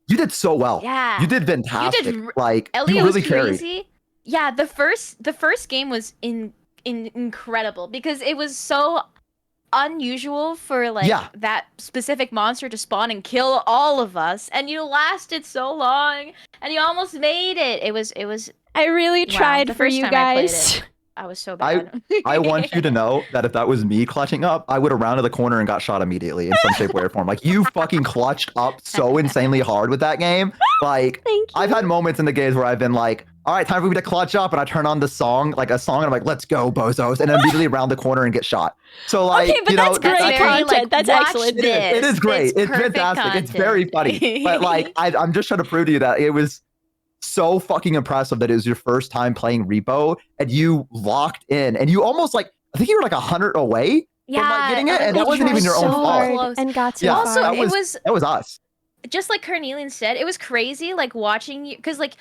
You did so well. Yeah. You did fantastic. r- Like Elliot you really was carried. crazy. Yeah, the first game was incredible because it was so unusual for like Yeah. that specific monster to spawn and kill all of us, and you lasted so long and you almost made it. It was I really Wow, tried the for first you time I played guys. it. I was so bad. I want you to know that if that was me clutching up, I would have rounded the corner and got shot immediately in some shape, way, or form. Like you fucking clutched up so insanely hard with that game. Like Thank you. I've had moments in the games where I've been like, all right, time for me to clutch up, and I turn on the song, like a song, and I'm like, let's go, bozos, and then immediately round the corner and get shot. So like, Okay, but you know, that's great very, content. like, That's watch excellent. this. It is great. It's perfect fantastic. It's very content. funny. But like, I'm just trying to prove to you that it was so fucking impressive that it was your first time playing Repo and you locked in, and you almost like, I think you were like 100 away. Yeah, getting it, and that we wasn't tried even your own so fault. hard close. and got so Yeah, far. Also, that it was was us. just like Carnelian said, it was crazy like watching you because like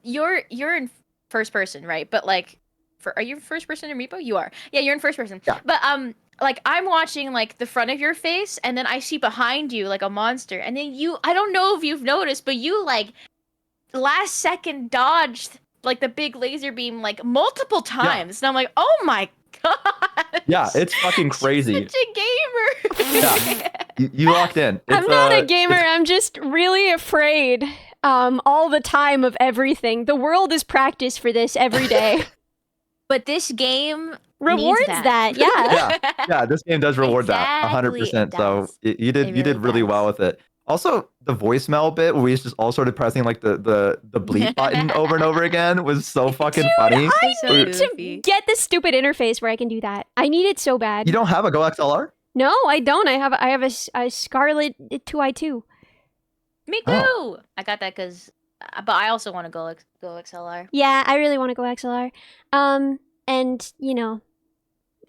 you're in first person, right? But like are you first person in Repo? You are. Yeah, you're in first person. Yeah. But like I'm watching like the front of your face and then I see behind you like a monster and then I don't know if you've noticed, but you like last second dodged like the big laser beam like multiple times. And I'm like, "Oh my god." Yeah, it's fucking crazy. Such a gamer. Yeah. You locked in. I'm not a gamer. I'm just really afraid all the time of everything. The world is practice for this every day. But this game Rewards that. Yeah. Yeah, this game does reward that Exactly, 100%. it So does. you did It really really well does. with it. Also, the voicemail bit where we just all started pressing like the bleep button over and over again was so fucking funny. I It's so need goofy. to get this stupid interface where I can do that. I need it so bad. You don't have a Go XLR? No, I don't. I have a Scarlet 2i2. Me too. Oh. I got that because, but I also want to go XLR. Yeah, I really want to go XLR. And you know,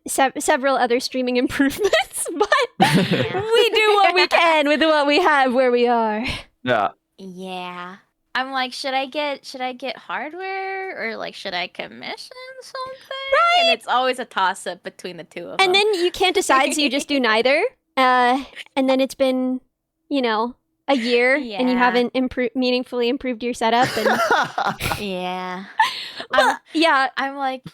several other streaming improvements, but we do what we can with what we have where we are. Yeah. Yeah. I'm like, should I get hardware or like should I commission something? Right. And it's always a toss up between the two of them. And then you can't decide, so you just do neither. And then it's been, a year, and you Yeah. haven't meaningfully improved your setup. And yeah. well, yeah, I'm like,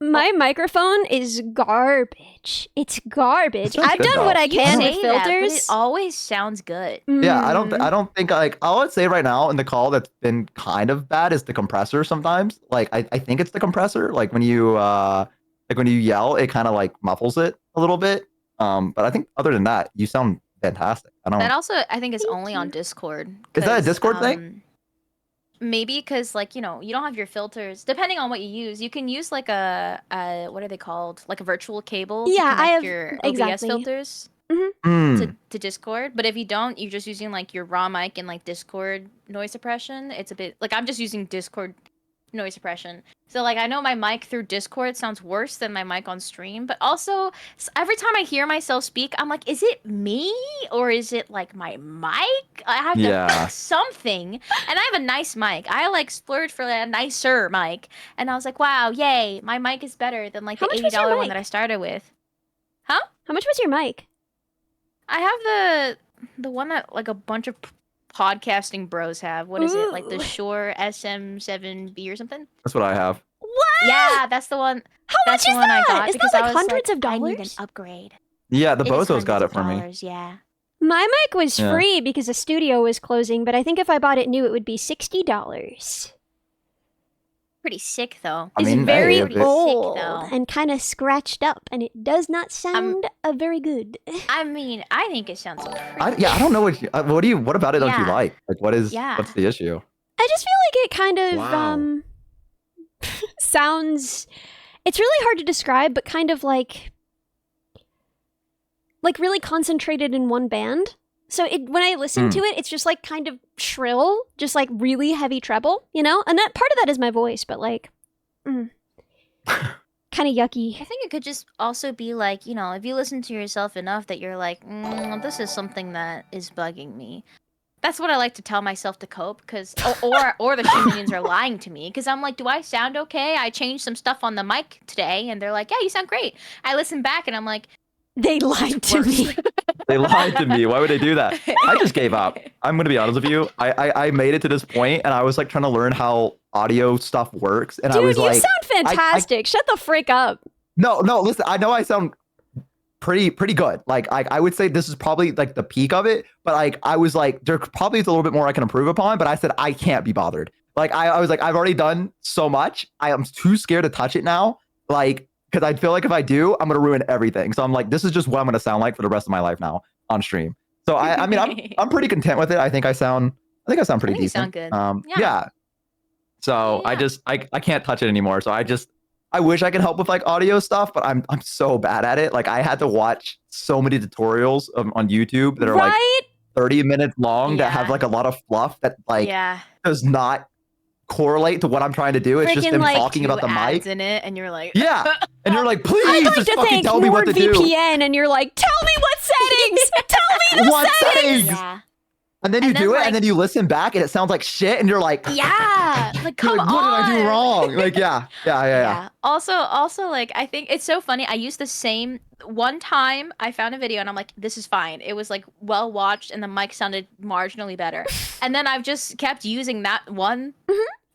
my microphone is garbage. It's garbage. Sounds I've good, done what though. I can with say that, but filters. it always sounds good. Yeah, I Mm. don't think like all I'd say right now in the call that's been kind of bad is the compressor sometimes. Like I think it's the compressor. Like when you yell, it kind of like muffles it a little bit. But I think other than that, you sound fantastic. That also, I think, is Thank only on you. Discord. Is that a 'cause, Discord thing? Maybe because, like, you don't have your filters. Depending on what you use, you can use like a what are they called? Like a virtual cable. To Yeah, I connect have- your exactly. OBS filters Mm. to Discord. But if you don't, you're just using like your raw mic and like Discord noise suppression. It's a bit like I'm just using Discord noise suppression. So like I know my mic through Discord sounds worse than my mic on stream, but also every time I hear myself speak, I'm like, is it me or is it like my mic? I have to Yeah. fix something. And I have a nice mic. I like splurged for a nicer mic, and I was like, wow, yay, my mic is better than like How the much was your $80 one mic? that I started with. How much was your mic? I have the one that like a bunch of podcasting bros have. What is it? Like the Ooh. Shure SM7B or something? That's what I have. What? Yeah, that's the one. How That's much the is one I that? got Isn't because that I like was hundreds like, of I need an dollars? upgrade. Yeah, the It is Bozos got hundreds it of for me. dollars, yeah. My mic was Yeah. free because the studio was closing, but I think if I bought it new, it would be $60. Pretty sick though. I It's mean, very hey, if it- old Sick, though. and kind of scratched up, and it does not sound very good. I mean, I think it sounds pretty. I don't know what about it don't you Yeah. like? Like what's Yeah. the issue? I just feel like it kind of Wow. sounds. It's really hard to describe, but kind of like really concentrated in one band. So when I listen to it, it's just like kind of shrill, just like really heavy treble, And that part of that is my voice, but like, kind of yucky. I think it could just also be like, if you listen to yourself enough that you're like, this is something that is bugging me. That's what I like to tell myself to cope, because or the Shumanians are lying to me, because I'm like, do I sound okay? I changed some stuff on the mic today, and they're like, yeah, you sound great. I listen back, and I'm like, They lied to me. They lied to me. Why would they do that? I just gave up. I'm gonna be honest with you. I made it to this point, and I was like trying to learn how audio stuff works, and I Dude, was you like, sound fantastic. Shut the frick up. no, listen. I know I sound pretty good. Like I would say this is probably like the peak of it, but like I was like, there probably is a little bit more I can improve upon. But I said I can't be bothered. Like I was like, I've already done so much. I am too scared to touch it now. Like. Because I feel like if I do, I'm gonna ruin everything. So I'm like, this is just what I'm gonna sound like for the rest of my life now on stream. So I mean, I'm pretty content with it. I think I sound pretty I think you decent. sound good. Yeah. Yeah. So Yeah. I can't touch it anymore. So I wish I could help with like audio stuff, but I'm so bad at it. Like I had to watch so many tutorials on YouTube that are like Right? 30 minutes long that have Yeah. like a lot of fluff that like yeah. does not correlate to what I'm trying to do. It's just Freaking, them like, talking about the mic. in it, and you're like, Yeah. And you're like, please I'd like just to fucking thank tell me what to do. NordVPN, and you're like, tell me what settings! Tell me the What settings! settings? yeah. And then you And then, do it, like- and then you listen back, and it sounds like shit, and you're like, Yeah, like you're come like, on. what did I do wrong? Like, yeah. Also, like I think it's so funny. I used the same one time. I found a video and I'm like, this is fine. It was like well watched and the mic sounded marginally better. And then I've just kept using that one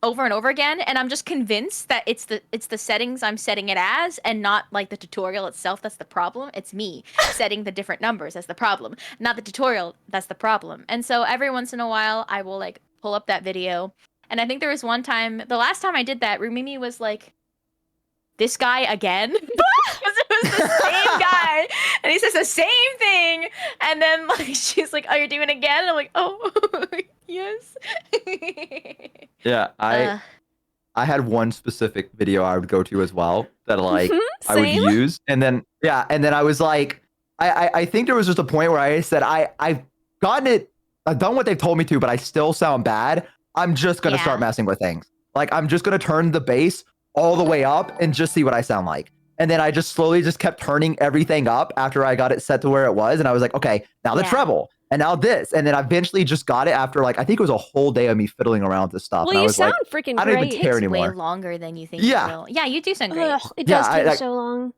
over and over again, and I'm just convinced that it's the settings I'm setting it as, and not like the tutorial itself that's the problem. It's me setting the different numbers as the problem, not the tutorial that's the problem. And so every once in a while, I will like pull up that video. And I think there was one time, the last time I did that, Rumimi was like, this guy again? Because it was the same guy. And he says the same thing. And then like she's like, oh, you're doing it again? And I'm like, oh, yes. Yeah, I had one specific video I would go to as well that like I would Same. use. And then I was like, I think there was just a point where I said, I've done what they've told me to, but I still sound bad. I'm just gonna start messing with things. Like I'm just gonna turn the bass all the way up and just see what I sound like. And then I just slowly just kept turning everything up after I got it set to where it was. And I was like, okay, now the treble. And now this. And then I eventually just got it after like, I think it was a whole day of me fiddling around with this stuff. Well, and I you was sound like, freaking I don't great. even care Way anymore. longer than you think Yeah. it will. Yeah, you do sound great. Ugh, it does Yeah, take so long.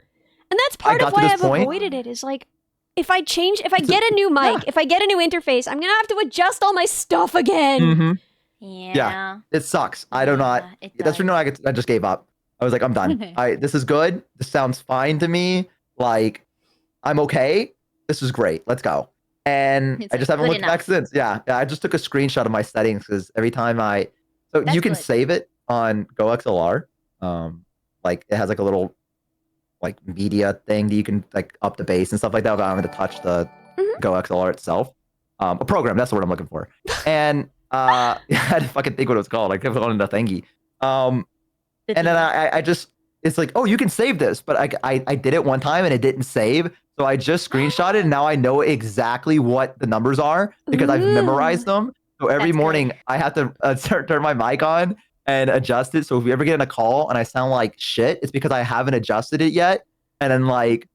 And that's part got of to why this I've point- avoided it, is like, if I get a new mic, if I get a new interface, I'm gonna have to adjust all my stuff again. Mm-hmm. Yeah. It sucks. I do not. It That's when I just gave up. I was like, I'm done. This is good. This sounds fine to me. Like, I'm okay. This is great. Let's go. And It's I just haven't good looked back since. Yeah, I just took a screenshot of my settings because every time so That's you can good. save it on GoXLR. Like it has like a little like media thing that you can like up the bass and stuff like that without having to touch the GoXLR itself. A program. That's the word I'm looking for. And I had to fucking think what it was called. I kept calling it a thingy. And then I just, it's like, oh, you can save this. But I did it one time and it didn't save. So I just screenshot it and now I know exactly what the numbers are because I've memorized them. So every That's morning good. I have to turn my mic on and adjust it. So if we ever get in a call and I sound like shit, it's because I haven't adjusted it yet. And then like,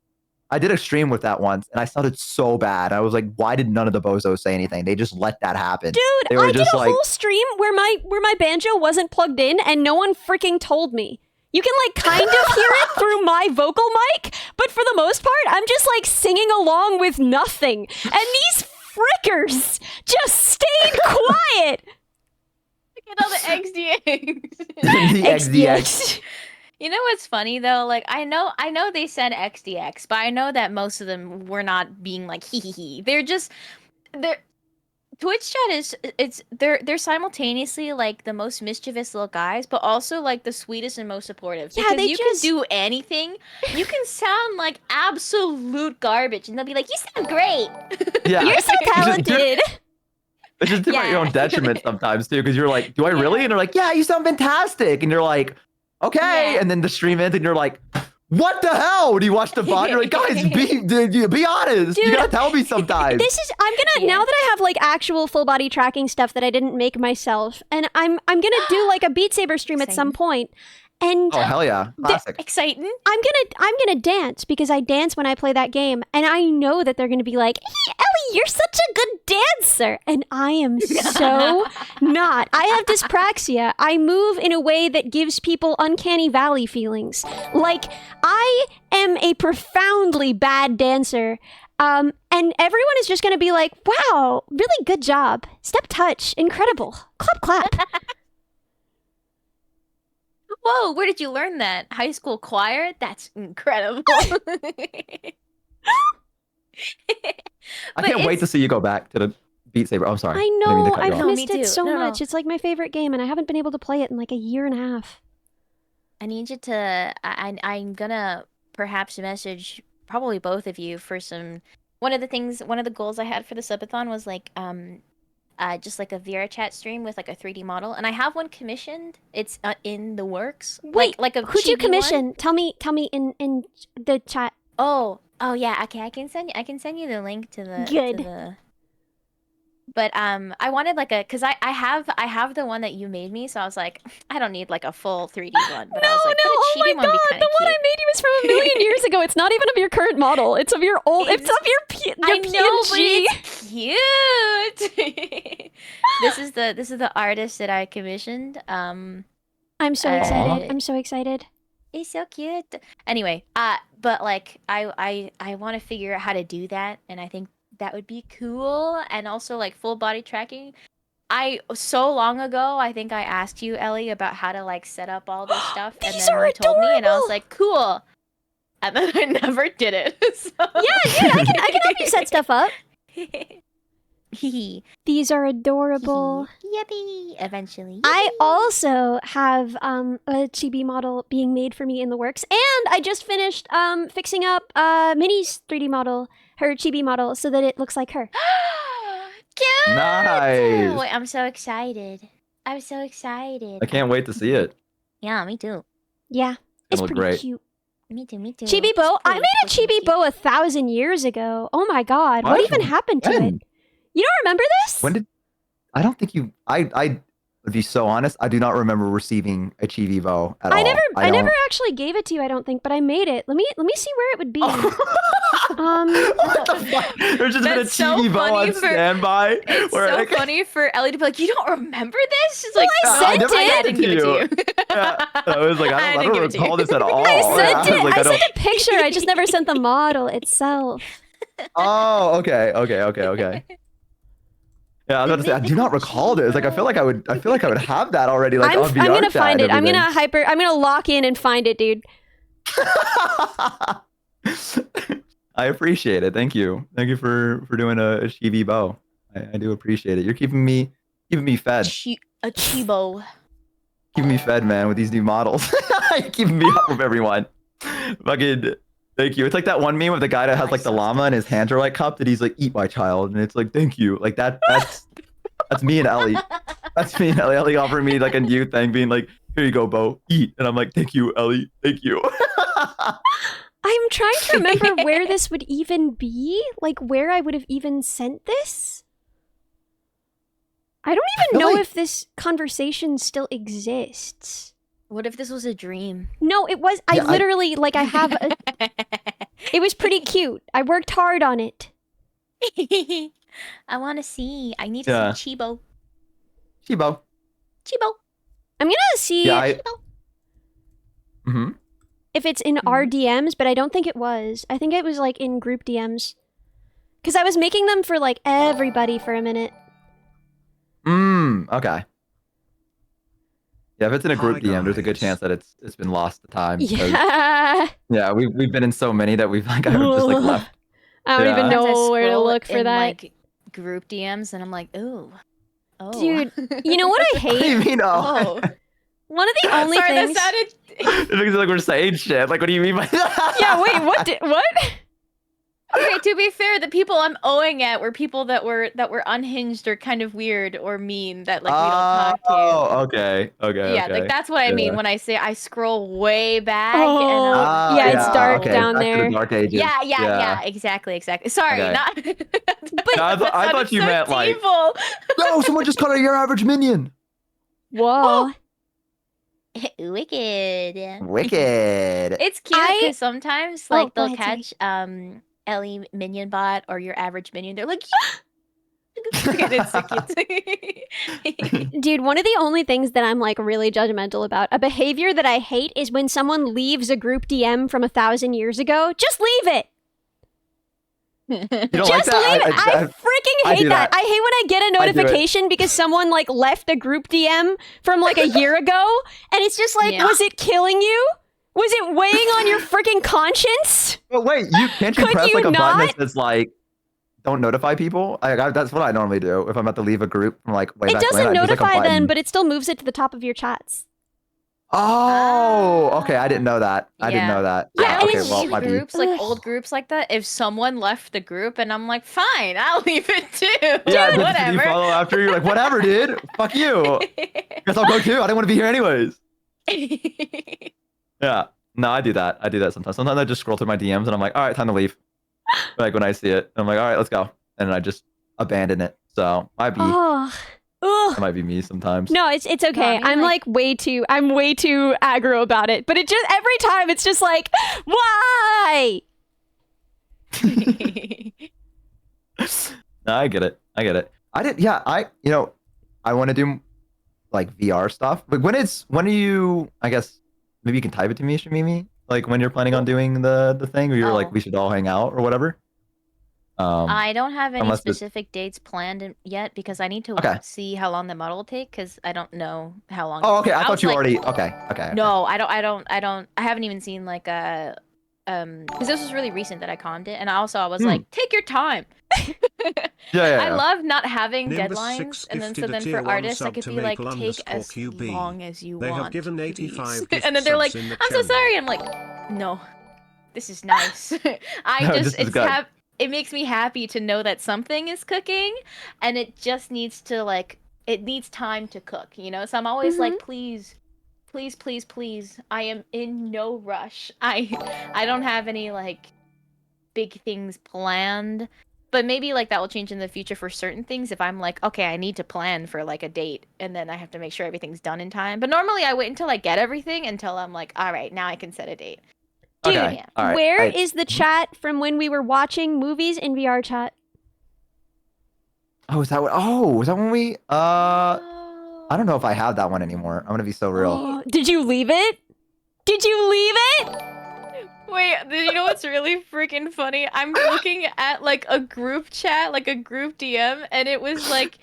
I did a stream with that once and I sounded so bad. I was like, why did none of the bozos say anything? They just let that happen. Dude, They were I did just a like- whole stream where my banjo wasn't plugged in and no one freaking told me. You can like kind of hear it through my vocal mic, but for the most part, I'm just like singing along with nothing. And these frickers just stayed quiet. Look at all the XDX. the XDX. You know what's funny though? Like I know they said XDX, but I know that most of them were not being like hee hee hee. They're Twitch chat they're simultaneously like the most mischievous little guys, but also like the sweetest and most supportive. Yeah, Because they you just- can do anything. You can sound like absolute garbage, and they'll be like, "You sound great." Yeah. You're so talented. It's just to your own Yeah. detriment sometimes too, because you're like, do I really? And they're like, yeah, you sound fantastic. And you're like, okay. Yeah. And then the stream ends and you're like, what the hell? Do you watch the VOD? You're like, guys, be honest. You Dude, gotta tell me sometimes. I'm gonna now that I have like actual full body tracking stuff that I didn't make myself, and I'm gonna do like a Beat Saber stream at some Exciting. point. And Oh hell yeah. Classic. Exciting. I'm gonna dance because I dance when I play that game, and I know that they're gonna be like, "Hey, Ellie, you're such a good dancer," and I am so not. I have dyspraxia. I move in a way that gives people uncanny valley feelings. Like I am a profoundly bad dancer. And everyone is just gonna be like, "Wow, really good job. Step touch, incredible. Clap, clap." Whoa, where did you learn that? High school choir? That's incredible. I can't wait to see you go back to the Beat Saber. I'm sorry. I didn't mean know, to cut you I've off. No, me missed it too. so No, no. much. It's like my favorite game, and I haven't been able to play it in like a year and a half. I need you to. I'm gonna perhaps message probably both of you for some. One of the goals I had for the subathon was like just like a Vera chat stream with like a 3D model, and I have one commissioned. It's in the works. Wait, like a who'd you chibi one. commission? Tell me in the chat. Oh yeah. Okay, I can send you the link to the Good. To the... But I wanted like because I have the one that you made me, so I was like, I don't need like a full 3D one. But I was like, oh my would a chibi one be god, kinda the one I cute. made you was from a million years ago. It's not even of your curr't model. It's of your old. It's of your I know, but PNG. it's cute. This is the artist that I commissioned. I'm so Uh, excited. I'm so excited. He's so cute. Anyway, but like I want to figure out how to do that, and I think that would be cool. And also like full body tracking. So long ago, I think I asked you, Ellie, about how to like set up all this stuff, and These then are you told me, and I was adorable! like, cool. And then I never did it. So... Yeah, dude, I can help you set stuff up. Hee These are adorable. Yippee! Eventually. I Yippee. also have a chibi model being made for me in the works, and I just finished fixing up Minnie's 3D model, her chibi model, so that it looks like her. Cute! Nice. Wait, I'm so excited. I'm so excited. I can't wait to see it. Yeah, me too. Yeah, it's look pretty great. cute. Me too, me too. Chibi bow. I made a chibi bow 1,000 years ago. Oh my god, what What? even happened to When? it? You don't remember this? When did I don't think you I would be so honest, I do not remember receiving a chibi bow at all. I don't- never actually gave it to you, I don't think, but I made it. Let me see where it would be. What the fuck? There's just been a That's so chibi bow funny on for- standby. It's where so I- funny for Ellie to be like, "You don't remember this?" She's like, I "No, sent never it. gave didn't give it to you." Yeah, I was like, I didn't don't give it to recall you. this at all. I Yeah, sent was it. like, I don't- sent a picture. I just never sent the model itself. Oh, okay. Yeah, I was about to say I do not recall this. Like I feel like I would have that already. Like I'm on gonna VR find chat it. and I'm gonna lock in and find it, dude. everything. I appreciate it. Thank you. Thank you for doing a chibi bow. I do appreciate it. You're keeping me fed. A chibo. Keeping me fed, man, with these new models. You're keeping me up with everyone. Fucking thank you. It's like that one meme with the guy that has like the llama and his hands are like cupped and he's like, "Eat my child," and it's like, "Thank you." Like that's me and Ellie. That's me and Ellie. Ellie offering me like a new thing, being like, "Here you go, Bo, eat," and I'm like, "Thank you, Ellie. Thank you." I'm trying to remember where this would even be, like where I would have even sent this. I don't even feel know like- if this conversation still exists. What if this was a dream? No, it was. I Yeah, literally like I have. It was pretty cute. I worked hard on it. I want to see. I need Yeah. to see Chibo. Chibo. Chibo. I'm gonna see Yeah. if it's in our DMs, but I don't think it was. I think it was like in group DMs. Because I was making them for like everybody for a minute. Okay. Yeah, if it's in a group Hi, DM, there's a good guys. chance that it's been lost to time. 'cause- Yeah. Yeah, we've been in so many that we've like I've just like left. I don't even Yeah. Sometimes I know where to scroll look for in, that. Like group DMs, and I'm like, ooh, oh, Dude, you know what I What do you hate? mean? oh. One of the only Sorry, things. that sounded. It looks like we're saying shit. Like, what do you mean by that? Yeah, wait, what? Okay, to be fair, the people I'm owing at were people that were unhinged or kind of weird or mean that like we don't talk to. Oh, okay. Yeah, like that's what I Yeah. mean when I say I scroll way back. Oh. And Ah, Yeah, it's dark down back to the there. Dark ages. yeah, exactly. Sorry, Okay. not. But No, I That thought sounded you so meant, like- evil. No, someone just called her your average minion. whoa. Wicked. Wicked. It's cute I- because sometimes Oh, like go they'll ahead, catch Ellie minion bot or your average minion. They're like, it's so cute. Dude, one of the only things that I'm like really judgmental about, a behavior that I hate, is when someone leaves a group DM from 1,000 years ago. Just leave it. You don't Just like that? leave it. I freaking I hate do that. that. I hate when I get a I do it. notification because someone like left a group DM from like a year ago, and it's just like, Yeah. was it killing you? Was it weighing on your freaking conscience? But wait, can't you Could press you like a button that not? says like, don't notify people? That's what I normally do if I'm about to leave a group from like way It back when. doesn't I just, like, a notify them, button. but it still moves it to the top of your chats. Oh, okay. I didn't know that. I didn't Yeah. know that. Yeah, I and okay, it's- well, leave might be. groups like Ugh. old groups like that. If someone left the group and I'm like, fine, I'll leave it too. Yeah, did you whatever. follow after? You're like, whatever, dude. Fuck you. Guess I'll go too. I didn't want to be here anyways. Yeah. No, I do that. I do that sometimes. Sometimes I just scroll through my DMs and I'm like, all right, time to leave. Like when I see it, I'm like, all right, let's go. And then I just abandon it. So Oh, that ugh. might be me sometimes. No, it's okay. I mean, I'm like- I'm way too aggro about it. But it just every time it's just like, why? No, I get it. I did. Yeah, I want to do like VR stuff. But when are you? I guess maybe you can type it to me, Shamimi. Like when you're planning on doing the thing, or you're like Oh. we should all hang out or whatever. I don't have any unless it's specific dates planned yet because I need to okay. see how long the model will take because I don't know how long. Oh, okay. I thought was you like, already. Okay. No, I haven't even seen like a because this was really recent that I conned it, and I was like, take your time. Yeah. I love not having Nimbus deadlines, 6 and then gifted a for tier 1 artists, I sub could to be like, Maple take as QB. long as you They want. have given 85 please. gift And then they're like, subs in the I'm so channel. sorry. I'm like, no, this is nice. No, this is good. It makes me happy to know that something is cooking, and it just needs to it needs time to cook, you know? So I'm always like, please, I am in no rush. I don't have any like big things planned, but maybe like that will change in the future for certain things if I'm like, okay, I need to plan for like a date, and then I have to make sure everything's done in time. But normally I wait until I get everything until I'm like, all right, now I can set a date. Dude, Okay. All right. where is the chat from when we were watching movies in VR chat? Oh, is that what? Oh, is that when we? I don't know if I have that one anymore. I'm gonna be so real. Oh, did you leave it? Did you leave it? Wait, you know what's really freaking funny? I'm looking at like a group chat, like a group DM, and it was like,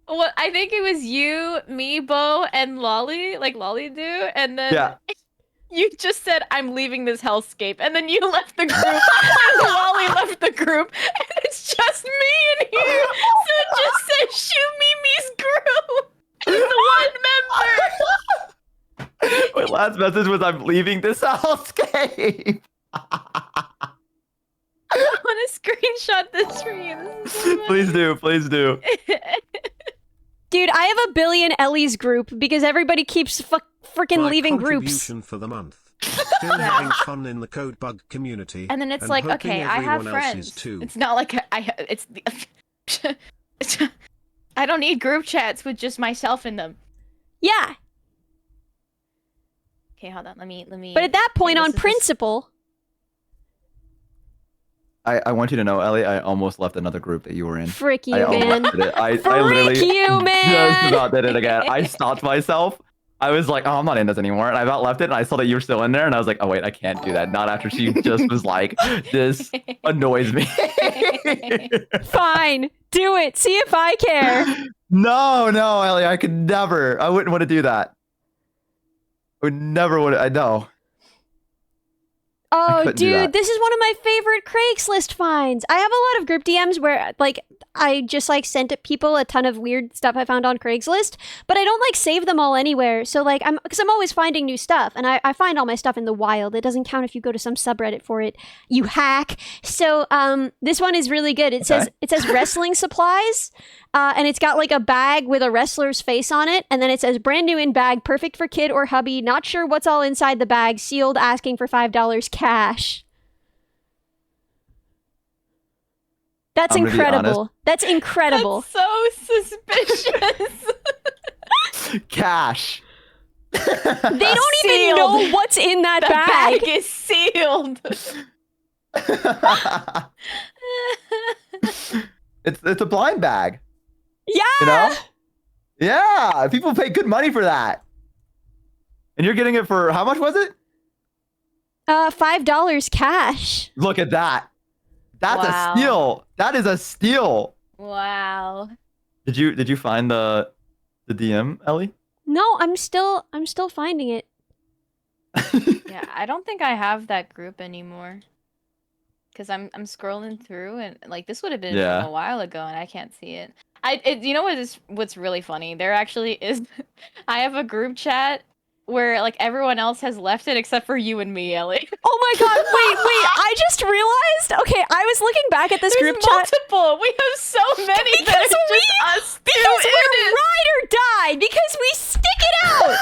what I think it was you, me, Bo, and Lolly, like Lolly do, and then Yeah. you just said, I'm leaving this hellscape, and then you left the group, and Lolly left the group, and it's just me in here, so it just says Shoot Mimi's group. It's one member. My last message was I'm leaving this hellscape. I want to screenshot this for you. This is so funny. Please do. Dude, I have a billion Ellie's group because everybody keeps freaking My leaving groups. contribution for the month. Still having fun in the code bug community. And then it's like, hoping okay, I have everyone else is friends. too. It's not like it's the, I don't need group chats with just myself in them. Yeah, Okay, hold on. Let me. but at that point, Okay, on this is- principle, I want you to know, Ellie, I almost left another group that you were in. frick you, I almost man. did it. I Frick literally you, man. just about did it again. I stopped myself. I was like, oh, I'm not in this anymore. And I about left it, and I saw that you were still in there, and I was like, oh, wait, I can't do that. Not after she just was like, this annoys me. Fine, do it. See if I care. No, Ellie, I could never. I wouldn't want to do that. I would never want to. I know. Oh, couldn't do that. dude, this is one of my favorite Craigslist finds. I have a lot of group DMs where, like, I just, like, sent people a ton of weird stuff I found on Craigslist, but I don't, like, save them all anywhere. So, like, because I'm always finding new stuff, and I find all my stuff in the wild. It doesn't count if you go to some subreddit for it, you hack. So, this one is really good. It says wrestling supplies, and it's got, like, a bag with a wrestler's face on it, and then it says brand new in bag, perfect for kid or hubby, not sure what's all inside the bag, sealed, asking for $5 cash. That's I'm gonna be incredible. That's incredible. That's so suspicious. Cash. They don't even Sealed. know what's in that The bag. bag is sealed. It's a blind bag. Yeah. You know? Yeah. People pay good money for that. And you're getting it for how much was it? $5 cash. Look at that. That's Wow. a steal. That is a steal. Wow. Did you find the DM, Ellie? No, I'm still finding it. Yeah, I don't think I have that group anymore. Cause I'm scrolling through and like this would have been Yeah. from a while ago and I can't see it. You know what's really funny? There actually is. I have a group chat where like everyone else has left it except for you and me, Ellie. Oh my god, wait, I just realized. Okay, I was looking back at this There's group chat. multiple. We have so many that Because it's just us two Because in we're it. ride or die. Because we stick it out.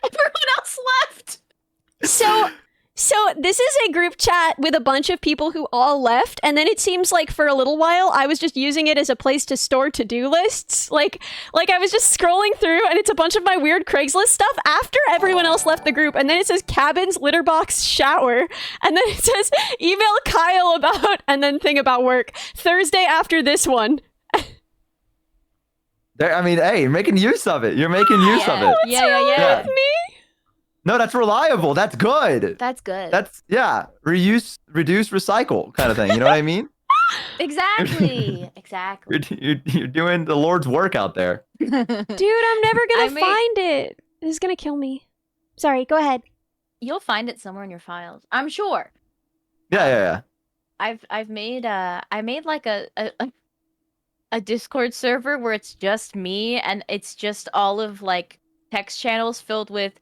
Everyone else left. So this is a group chat with a bunch of people who all left, and then it seems like for a little while I was just using it as a place to store to-do lists. Like I was just scrolling through, and it's a bunch of my weird Craigslist stuff after everyone else left the group, and then it says cabins, litter box, shower, and then it says email Kyle about, and then thing about work Thursday after this one. I mean, hey, you're making use of it. You're making use of Yeah. it. Yeah. With me? No, that's reliable. That's good. That's good. That's yeah. Reuse, reduce, recycle kind of thing. You know what I mean? Exactly. Exactly. You're doing the Lord's work out there. Dude, I'm never gonna I may- find it. This is gonna kill me. Sorry, go ahead. You'll find it somewhere in your files. I'm sure. Yeah. I made like a Discord server where it's just me and it's just all of like text channels filled with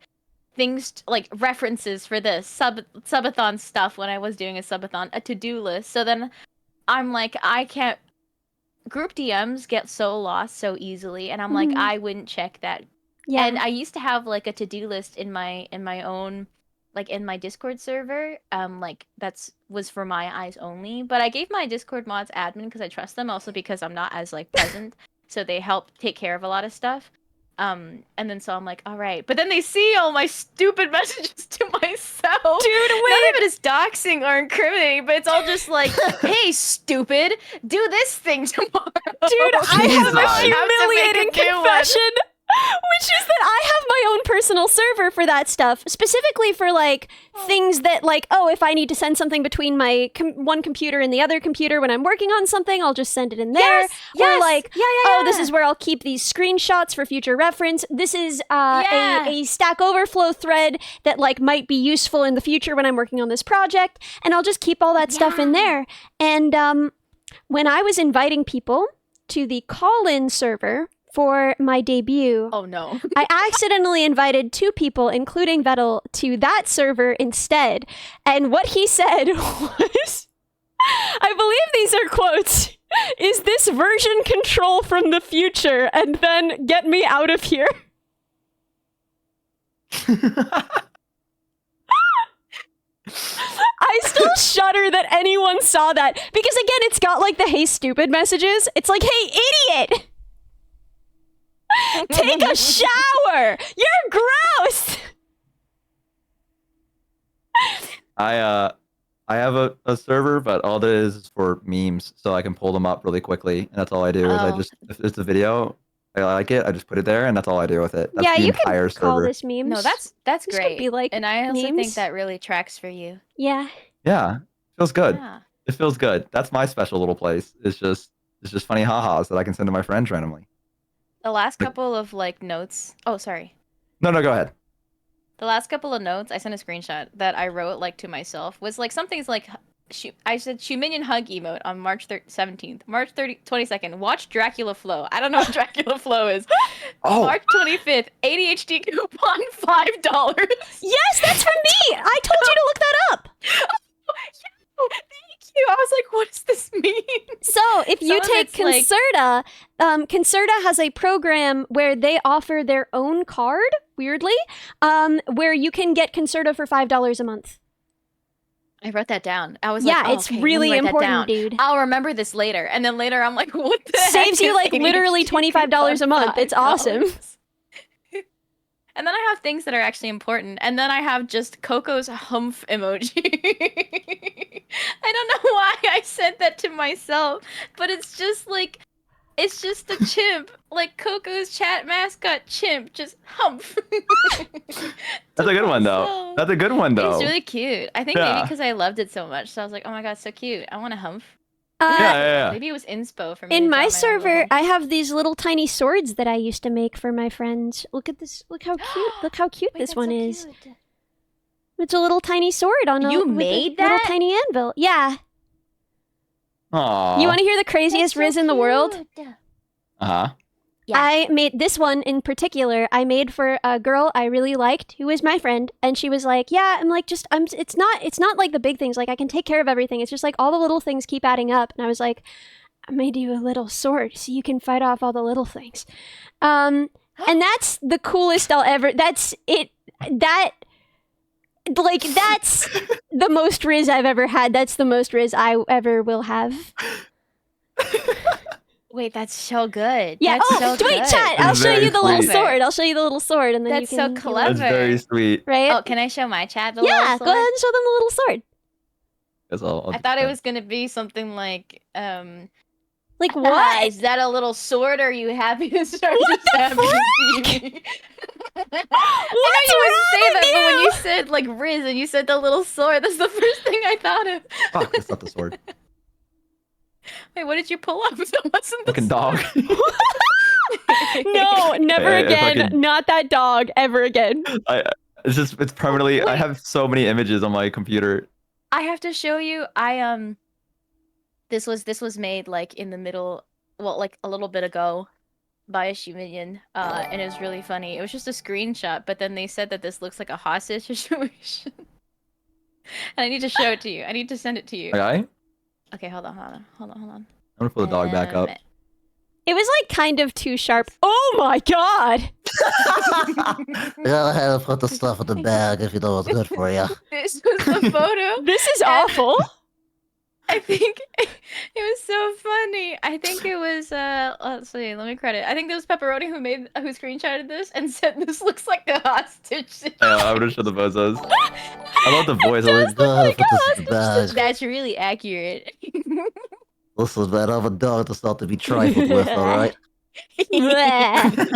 things like references for the subathon stuff when I was doing a subathon, a to-do list. So then I'm like, I can't. Group DMs get so lost so easily, and I'm like, Mhm. I wouldn't check that. Yeah. And I used to have like a to-do list in my own, like in my Discord server. Like was for my eyes only. But I gave my Discord mods admin because I trust them, also because I'm not as like present, so they help take care of a lot of stuff. And then so I'm like, all right. But then they see all my stupid messages to myself. Dude, None of it is doxing or incriminating, but it's all just like, hey, stupid, do this thing tomorrow. Dude, I have a Jesus. humiliating confession, which is that I have my own personal server for that stuff, specifically for like things that like, oh, if I need to send something between my one computer and the other computer when I'm working on something, I'll just send it in there. Or like, oh, this is where I'll keep these screenshots for future reference. This is a Stack Overflow thread that like might be useful in the future when I'm working on this project, and I'll just keep all that stuff in there. And when I was inviting people to the call-in server for my debut, Oh no. I accidentally invited 2 people, including Vettel, to that server instead. And what he said was, I believe these are quotes, is this version control from the future, and then get me out of here. I still shudder that anyone saw that, because again, it's got like the hey stupid messages. It's like, hey idiot! Take a shower! You're gross! I have a server, but all that is for memes, so I can pull them up really quickly, and that's all I do. Is I Oh. just if it's a video, I like it, I just put it there, and that's all I do with it. That's Yeah, the you entire can call server. this memes. No, that's This could great. be like and I also think memes. that really tracks for you. Yeah. Yeah, feels good. Yeah. It feels good. That's my special little place. It's just funny ha-has that I can send to my friends randomly. The last Like- couple of like notes. Oh, sorry. No, go ahead. The last couple of notes, I sent a screenshot that I wrote like to myself was like something's like I said Shuminion hug emote on March 17th. March 22nd. Watch Dracula Flow. I don't know what Dracula Flow is. Oh, March 25th. ADHD coupon $5. Yes, that's from me! I told you to look that up! Oh, thank you. I was like, what does this mean? So, if you Some of take it's like- Concerta, Concerta has a program where they offer their own card, weirdly, where you can get Concerta for $5 a month. I wrote that down. I was Yeah, like, oh, it's okay, let me really write that important, down. dude. I'll remember this later. And then later I'm like, what the heck Saves you is like literally ADHD $25 a month. It's awesome. $5? And then I have things that are actually important. And then I have just Coco's humph emoji. I don't know why I sent that to myself, but it's just like, it's just a chimp. Like Coco's chat mascot chimp, just humph. that's a good one though. myself. That's a good one though. It's really cute. I think maybe Yeah. because I loved it so much. So I was like, oh my god, so cute. I want a humph. Yeah. Maybe it was inspo for me. In to my draw own server, little- I have these little tiny swords that I used to make for my friends. Look at this. Look how cute. Look how cute Wait, this that's one so is. cute. It's a little tiny sword on a You with a made little that? tiny anvil. Yeah. Aww. You want to hear the craziest That's so riz in the world? cute. Uh-huh. Yeah. I made this one in particular. I made for a girl I really liked, who was my friend, and she was like, "Yeah, I'm like just It's not like the big things. Like I can take care of everything. It's just like all the little things keep adding up." And I was like, "I made you a little sword so you can fight off all the little things." And that's the coolest I'll ever. That's it. That's the most riz I've ever had. That's the most riz I ever will have. Wait, that's so good. Yeah. That's Oh, so wait, good. chat. I'll It's show you very the little sweet. sword. I'll show you the little sword, and then That's you so can. clever. That's very sweet. Right? Oh, can I show my chat? The Yeah. little Go sword? ahead and show them the little sword. Guess I'll I just thought it send- was gonna be something like Like Like what? Is that a little sword? Or are you happy to start What just the happy to see me? I know you wouldn't say that, but when you said like Riz and you said the little sword, that's the first thing I thought of. Fuck, that's not the sword. Wait, what did you pull up? That wasn't the Fucking sword. dog. No, never If I again. could- Not that dog ever again. It's permanently. I Wait. have so many images on my computer. I have to show you. This was made like in the middle, well, like a little bit ago, by a Shuminion, and it was really funny. It was just a screenshot, but then they said that this looks like a hostage situation. And I need to show it to you. I need to send it to you. Okay, Okay, hold on. I'm gonna pull the dog back up. It was like kind of too sharp. Oh my god! You gotta have to put the stuff in the bag if you know what's good for you. This was the photo. This is awful. I think it was so funny. I think it was let's see, let me credit. I think it was Pepperoni who screenshotted this and said this looks like a hostage. I'm gonna show the bozos. I love the voice. I You gotta put this in the bag. That's really accurate. Listen, man, I'm a dog that's not to be trifled with, alright? Bleh.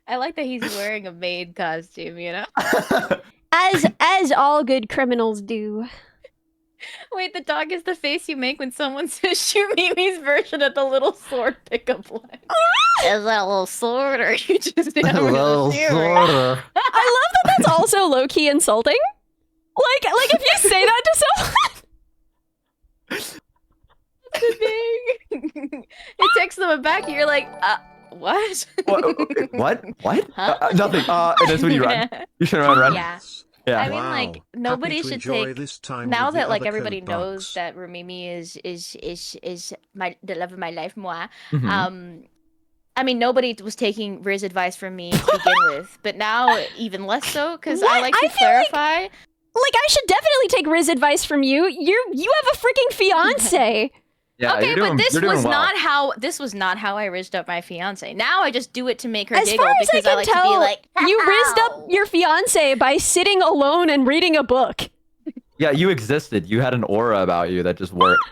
I like that he's wearing a maid costume, you know? As all good criminals do. Wait, the dog is the face you make when someone says shoot Mimi's version of the little sword pickup line. Is that a little sword or are you just down with Well, a zero? sorta. I love that that's also low-key insulting. Like if you say that to someone. The thing. It takes them aback. You're like, what? What? Huh? Nothing. That's when you run. You should run. Yeah. Yeah. I mean, like, Wow. nobody Happy to should enjoy take. this time Now with the that like other everybody code knows bugs. that Rumimi is my the love of my life, moi. Mhm. I mean, nobody was taking Riz advice from me to begin with, but now even less so because I What? like to I feel like- clarify. Like I should definitely take Riz advice from you. You have a freaking fiance. Yeah, Okay, you're doing, but this you're doing was well. not how I rizzed up my fiance. Now I just do it to make her As giggle far as I because I can like to be tell, like, You rizzed "Ow." up your fiance by sitting alone and reading a book. Yeah, you existed. You had an aura about you that just worked.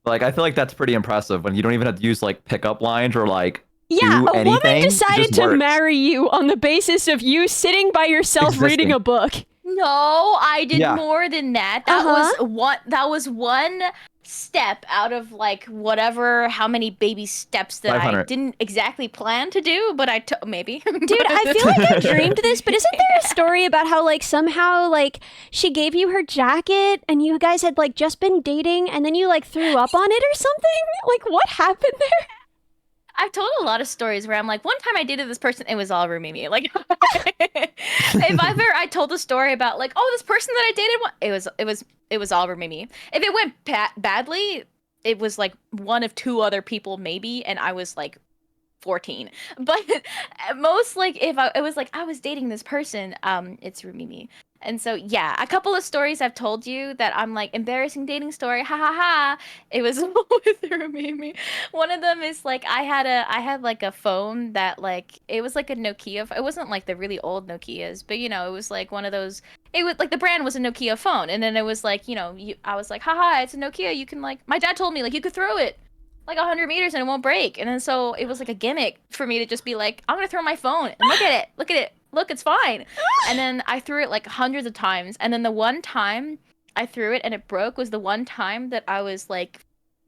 Like, I feel like that's pretty impressive when you don't even have to use like pickup lines or like Yeah, do a anything. woman It decided just to works. marry you on the basis of you sitting by yourself reading Existing. a book. No, I did Yeah. more than that. That Uh-huh. was one step out of like whatever how many baby steps that I 500. didn't exactly plan to do, but I took maybe. Dude, I feel like I dreamed this, but isn't there a story about how like somehow like she gave you her jacket and you guys had like just been dating and then you like threw up on it or something? Like what happened there? I've told a lot of stories where I'm like, one time I dated this person, it was all Rumimi. Like, if I told a story about like, oh, this person that I dated, it was all Rumimi. If it went badly, it was like one of two other people maybe, and I was like 14. But most like if it was like I was dating this person, it's Rumimi. And so yeah, a couple of stories I've told you that I'm like embarrassing dating story, ha ha ha. It was with Rumimi. One of them is like I had like a phone that like it was like a Nokia. It wasn't like the really old Nokias, but you know it was like one of those. It was like the brand was a Nokia phone, and then it was like I was like haha, it's a Nokia. You can like my dad told me like you could throw it like 100 meters and it won't break. And then so it was like a gimmick for me to just be like I'm gonna throw my phone and look at it. Look, it's fine. And then I threw it like hundreds of times. And then the one time I threw it and it broke was the one time that I was like,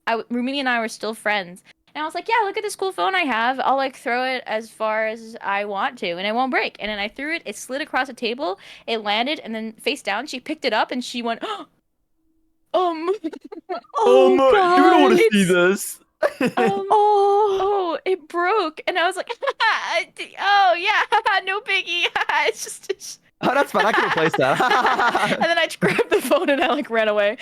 Rumini and I were still friends. And I was like, yeah, look at this cool phone I have. I'll like throw it as far as I want to and it won't break. And then I threw it, it slid across a table, it landed, and then face down, she picked it up and she went, Oh You don't want to God. see this. Oh. it broke. And I was like, oh yeah, no biggie. It's Oh, that's fine. I can replace and that. then I just grabbed the phone and I like ran away.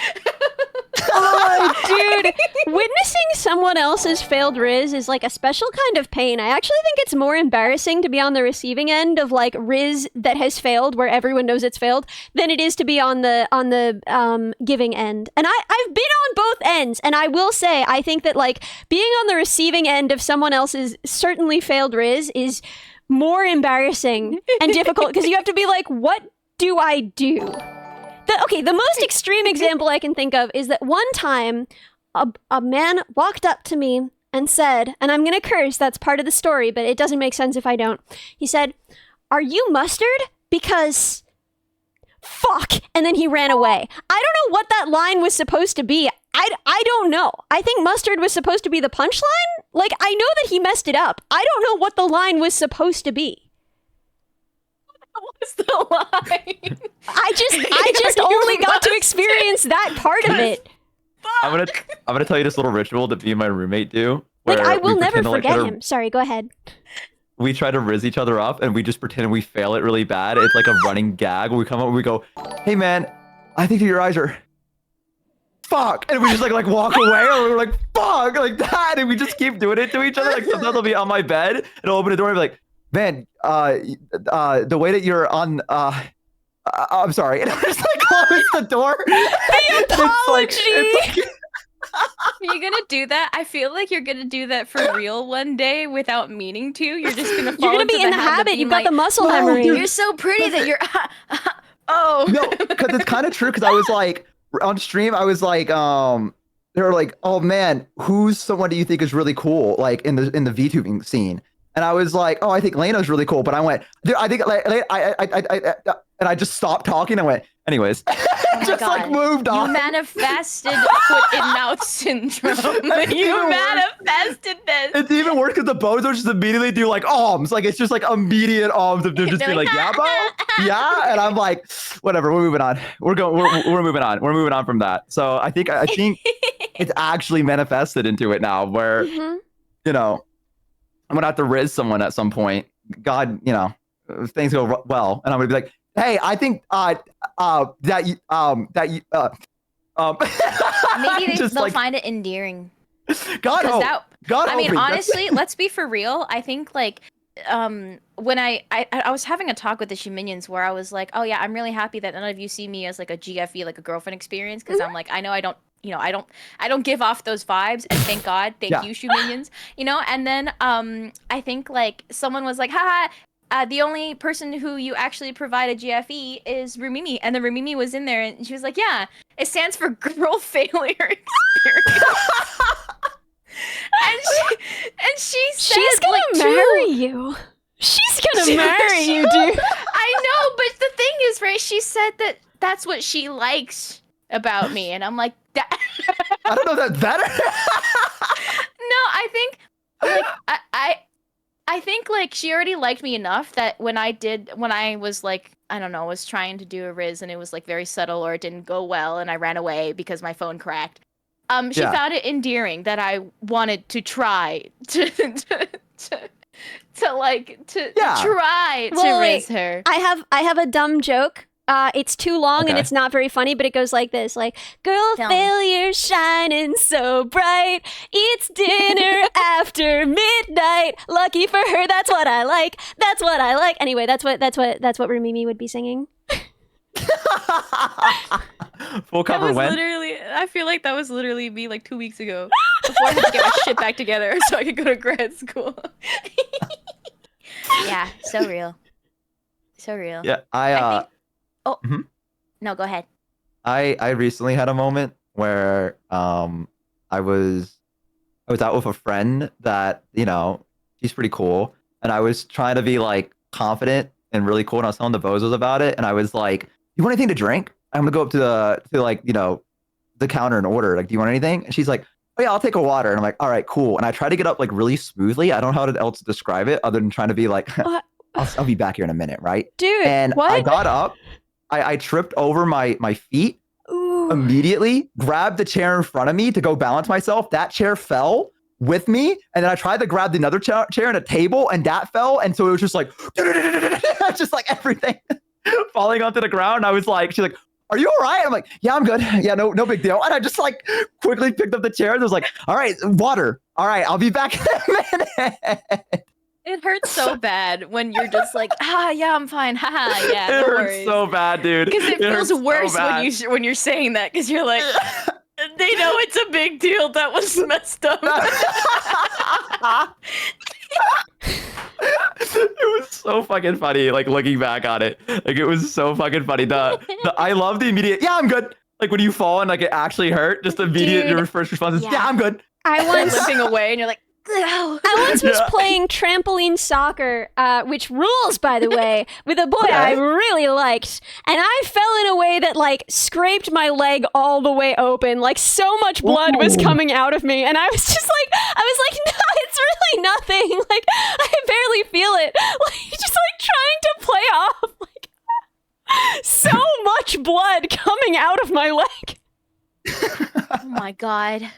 Oh, dude. Witnessing someone else's failed Riz is like a special kind of pain. I actually think it's more embarrassing to be on the receiving end of like Riz that has failed where everyone knows it's failed than it is to be on the giving end. And I've been on both ends, and I will say I think that like being on the receiving end of someone else's certainly failed Riz is more embarrassing and difficult because you have to be like, what do I do? The most extreme example I can think of is that one time a man walked up to me and said, and I'm gonna curse, that's part of the story, but it doesn't make sense if I don't. He said, "Are you Mustard? Because fuck," and then he ran away. I don't know what that line was supposed to be. I don't know. I think Mustard was supposed to be the punchline. Like, I know that he messed it up. I don't know what the line was supposed to be. What's the line? I just only got to experience that part of it. I'm gonna tell you this little ritual that me and my roommate do. Like, where I will we never pretend to, like, forget try to- him. Sorry, go ahead. We try to riz each other up, and we just pretend we fail it really bad. It's like a running gag. We come up and we go, "Hey man, I think your eyes are fuck," and we just like walk away, and we're like fuck like that, and we just keep doing it to each other. Like sometimes I'll be on my bed and I'll open the door and be like, "Man, the way that you're on, I'm sorry," and I just like close the door. Apology. Are you gonna do that? I feel like you're gonna do that for real one day without meaning to. You're just gonna fall You're gonna into be in the of habit. being You've got like, the muscle "No, memory. dude." You're so pretty that you're. Oh. No, because it's kind of true. Because I was like on stream, I was like, they were like, "Oh man, who's someone do you think is really cool, like in the VTubing scene?" And I was like, "Oh, I think Lena's really cool." But I went, "Dude, I think like and I just stopped talking. I went, anyways, my just like God. moved You on. manifested foot in mouth syndrome. You manifested this. It's even worse because the bozos just immediately do like alms, like it's just like immediate alms of them just They're being like, like, "Yeah, bro, yeah," and I'm like, whatever, we're moving on. We're moving on. We're moving on from that. So I think it's actually manifested into it now, where Mhm. you know I'm gonna have to riz someone at some point. God, if things go well, and I'm gonna be like, "Hey, I think that you Maybe just they'll like, find it endearing. God Because hope. that, God I mean, hope me. honestly, let's be for real. I think like when I was having a talk with the Minions where I was like, oh yeah, I'm really happy that none of you see me as like a GFE, like a girlfriend experience, because I'm like, I know I don't, I don't give off those vibes, and thank God, thank Yeah. you, Minions, and then I think like someone was like, haha. The only person who you actually provide a GFE is Rumimi, and the Rumimi was in there, and she was like, "Yeah, it stands for Girl Failure Experience." and she said, She's gonna like, marry you. She's gonna marry you, dude. I know, but the thing is, right? She said that that's what she likes about me, and I'm like, that. I don't know that better. No, I think, like, I think like she already liked me enough that when I was like, I don't know, was trying to do a riz and it was like very subtle or it didn't go well and I ran away because my phone cracked. She Yeah. found it endearing that I wanted to try to Yeah. try to Well, wait. riz her. I have a dumb joke. It's too long and Okay. it's not very funny, but it goes like this: like, girl Tell me. failure shining so bright. It's dinner after midnight. Lucky for her, that's what I like. That's what I like. Anyway, that's what Rumimi would be singing. Full That cover was win. literally, I feel like that was literally me like 2 weeks ago before I had to get my shit back together so I could go to grad school. Yeah, so real. So real. Yeah, I think, Mhm. No, go ahead. I recently had a moment where I was out with a friend that she's pretty cool, and I was trying to be like confident and really cool, and I was telling the bozos about it, and I was like, "You want anything to drink? I'm gonna go up to the counter and order. Like, do you want anything?" And she's like, "Oh yeah, I'll take a water." And I'm like, "All right, cool." And I try to get up like really smoothly. I don't know how else to describe it other than trying to be like, What? I'll be back here in a minute, right? Dude, And what? I got up. I tripped over my feet Ooh. immediately, grabbed the chair in front of me to go balance myself. That chair fell with me. And then I tried to grab another chair and a table, and that fell. And so it was just like, just like everything falling onto the ground. I was like, she's like, "Are you all right?" I'm like, "Yeah, I'm good. Yeah, no big deal." And I just like quickly picked up the chair and was like, "All right, water. All right, I'll be back in a minute." It hurts so bad when you're just like, yeah, I'm fine. Haha, yeah, It no hurts worries. so bad, dude. Because it feels hurts so worse bad. when you're saying that, because you're like, they know it's a big deal. That was messed up. It was so fucking funny, like looking back on it. Like it was so fucking funny. I love the immediate, "Yeah, I'm good. Like when you fall and like it actually hurt, just immediate Dude, your first response is, yeah. yeah, I'm good. I once Limping away, and you're like, "Ow." I once was Yeah. playing trampoline soccer, which rules, by the way, with a boy I Okay. really liked, and I fell in a way that like scraped my leg all the way open. Like so much blood was Ooh. coming out of me, and I was like, no, it's really nothing. Like I barely feel it. Like just like trying to play off like so much blood coming out of my leg. Oh my god.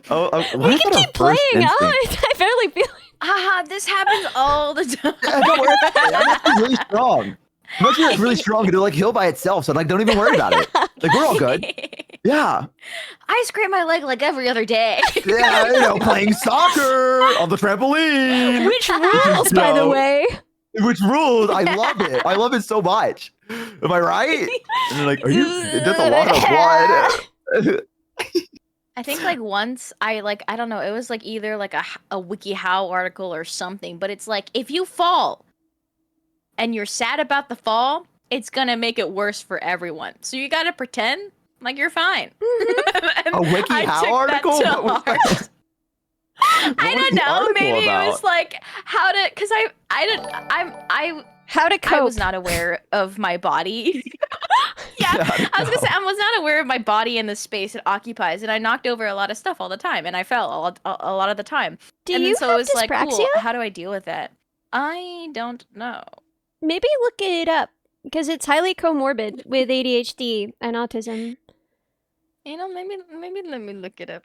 What We is can that, keep a first playing. instinct? I barely feel it. Haha, this happens all the time. Yeah, don't worry about it. I'm actually really strong. I'm actually really strong. It'll like heal by itself. So like, don't even worry about it. Like we're all good. Yeah. I scrape my leg like every other day. Yeah, you know, playing soccer on the trampoline. Which rules, by the No. way. Which rules? I love it. I love it so much. Am I right? And you're like, are you? That's a lot of blood. I think like once I don't know, it was like either like a WikiHow article or something, but it's like if you fall and you're sad about the fall, it's gonna make it worse for everyone. So you gotta pretend like you're fine. And A I WikiHow took that article? to What was heart. that? I What don't was the know. article Maybe it was about? like how to, because How to cope. I was not aware of my body. Yeah, I was gonna say I was not aware of my body and the space it occupies, and I knocked over a lot of stuff all the time, and I fell a lot of the time. Do and you then so have it was like, dyspraxia? cool. How do I deal with that? I don't know. Maybe look it up because it's highly comorbid with ADHD and autism. You know, maybe let me look it up.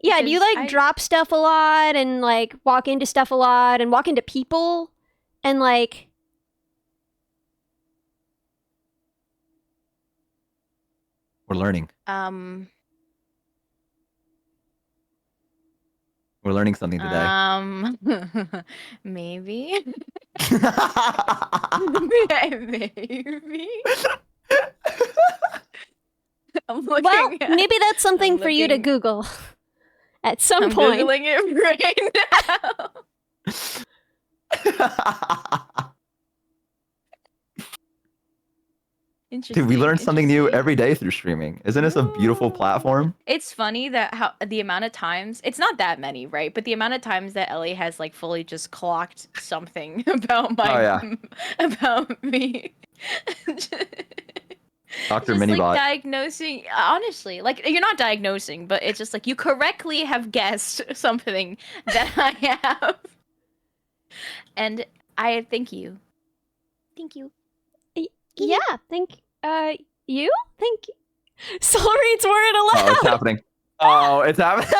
Yeah, do you Because like I- drop stuff a lot and like walk into stuff a lot and walk into people and like We're learning. We're learning something today. Maybe. Maybe. I'm looking. well, maybe that's something I'm for you to looking. Google at some I'm point. googling it right now. Dude, we learn something new Interesting. every day through streaming. Isn't this a beautiful platform? It's funny that how the amount of times, it's not that many, right? But the amount of times that Ellie has like fully just clocked something about my Oh, yeah. about me. Dr. Just Minibot. like diagnosing, honestly, like you're not diagnosing, but it's just like you correctly have guessed something that I have. And I thank you. Thank you. Yeah, you? Thank you. Sorry, it's word Oh, aloud. it's happening. Oh, it's happening. Dude,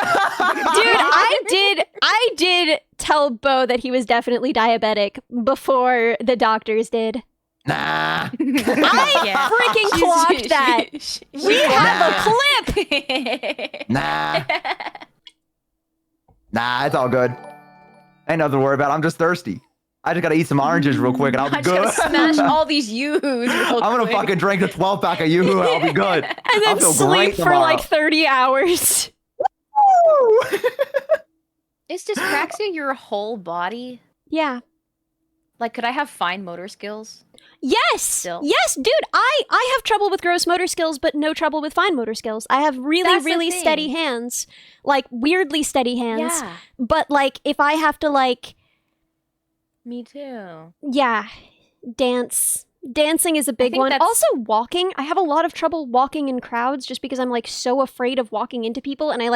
I did tell Bo that he was definitely diabetic before the doctors did. Nah. I freaking clocked that. We have a clip. Nah. Nah, it's all good. Ain't nothing to worry about. I'm just thirsty. I just gotta eat some oranges real quick and I'll I be just good. gotta smash all these U's. I'm gonna fucking drink a 12-pack of Yoo-Hoo and I'll be good. And I'll then feel sleep great for tomorrow. like 30 hours. Is dyspraxia your whole body? Yeah. Like, could I have fine motor skills? Yes. Still. Yes, dude. I have trouble with gross motor skills, but no trouble with fine motor skills. I have really, That's the really thing. steady hands. Like weirdly steady hands. Yeah, But like if I have to like me too. yeah, dancing is a big think one. that's- Also walking. I have a lot of trouble walking in crowds just because I'm like so afraid of walking into people and I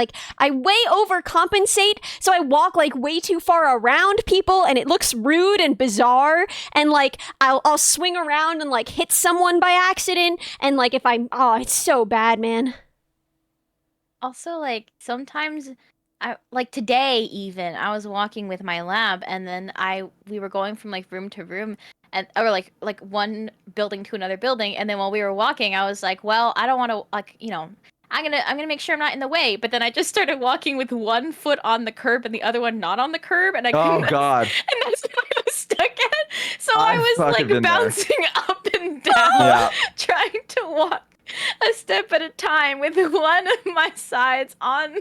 way overcompensate, so I walk like way too far around people and it looks rude and bizarre, and like I'll swing around and like hit someone by accident, and like if it's so bad, man. Also, like sometimes, I like today even I was walking with my lab, and then we were going from like room to room, and or like one building to another building, and then while we were walking, I was like, well, I don't want to I'm gonna make sure I'm not in the way, but then I just started walking with one foot on the curb and the other one not on the curb, and I Oh couldn't. god. And that's what I was stuck at. So I I've was fucking like been there. bouncing up and down, Yeah. trying to walk a step at a time with one of my sides on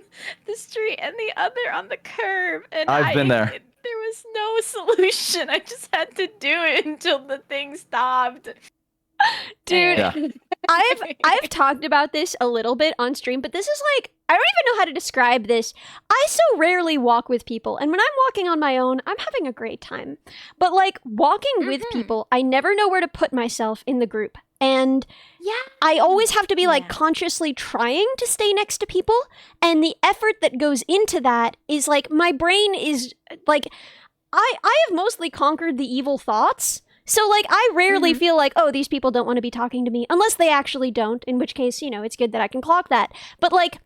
the street and the other on the curb. And I've been there. There was no solution. I just had to do it until the thing stopped. Dude, Yeah. I've talked about this a little bit on stream, but this is like I don't even know how to describe this. I so rarely walk with people, and when I'm walking on my own, I'm having a great time. But like walking with people, I never know where to put myself in the group. And Yeah. I always have to be like Yeah. consciously trying to stay next to people, and the effort that goes into that is like my brain is like I have mostly conquered the evil thoughts. So like I rarely feel like, oh, these people don't want to be talking to me unless they actually don't, in which case, you know, it's good that I can clock that. But like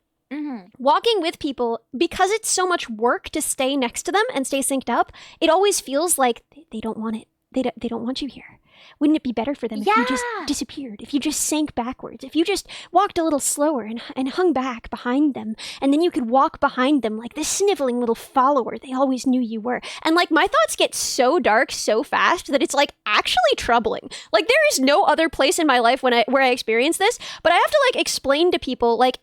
walking with people, because it's so much work to stay next to them and stay synced up, it always feels like they don't want it. They don't want you here. Wouldn't it be better for them if you just Yeah. disappeared, if you just sank backwards, if you just walked a little slower and hung back behind them, and then you could walk behind them like the sniveling little follower they always knew you were. And like my thoughts get so dark so fast that it's like actually troubling. Like there is no other place in my life where I experience this, but I have to like explain to people like,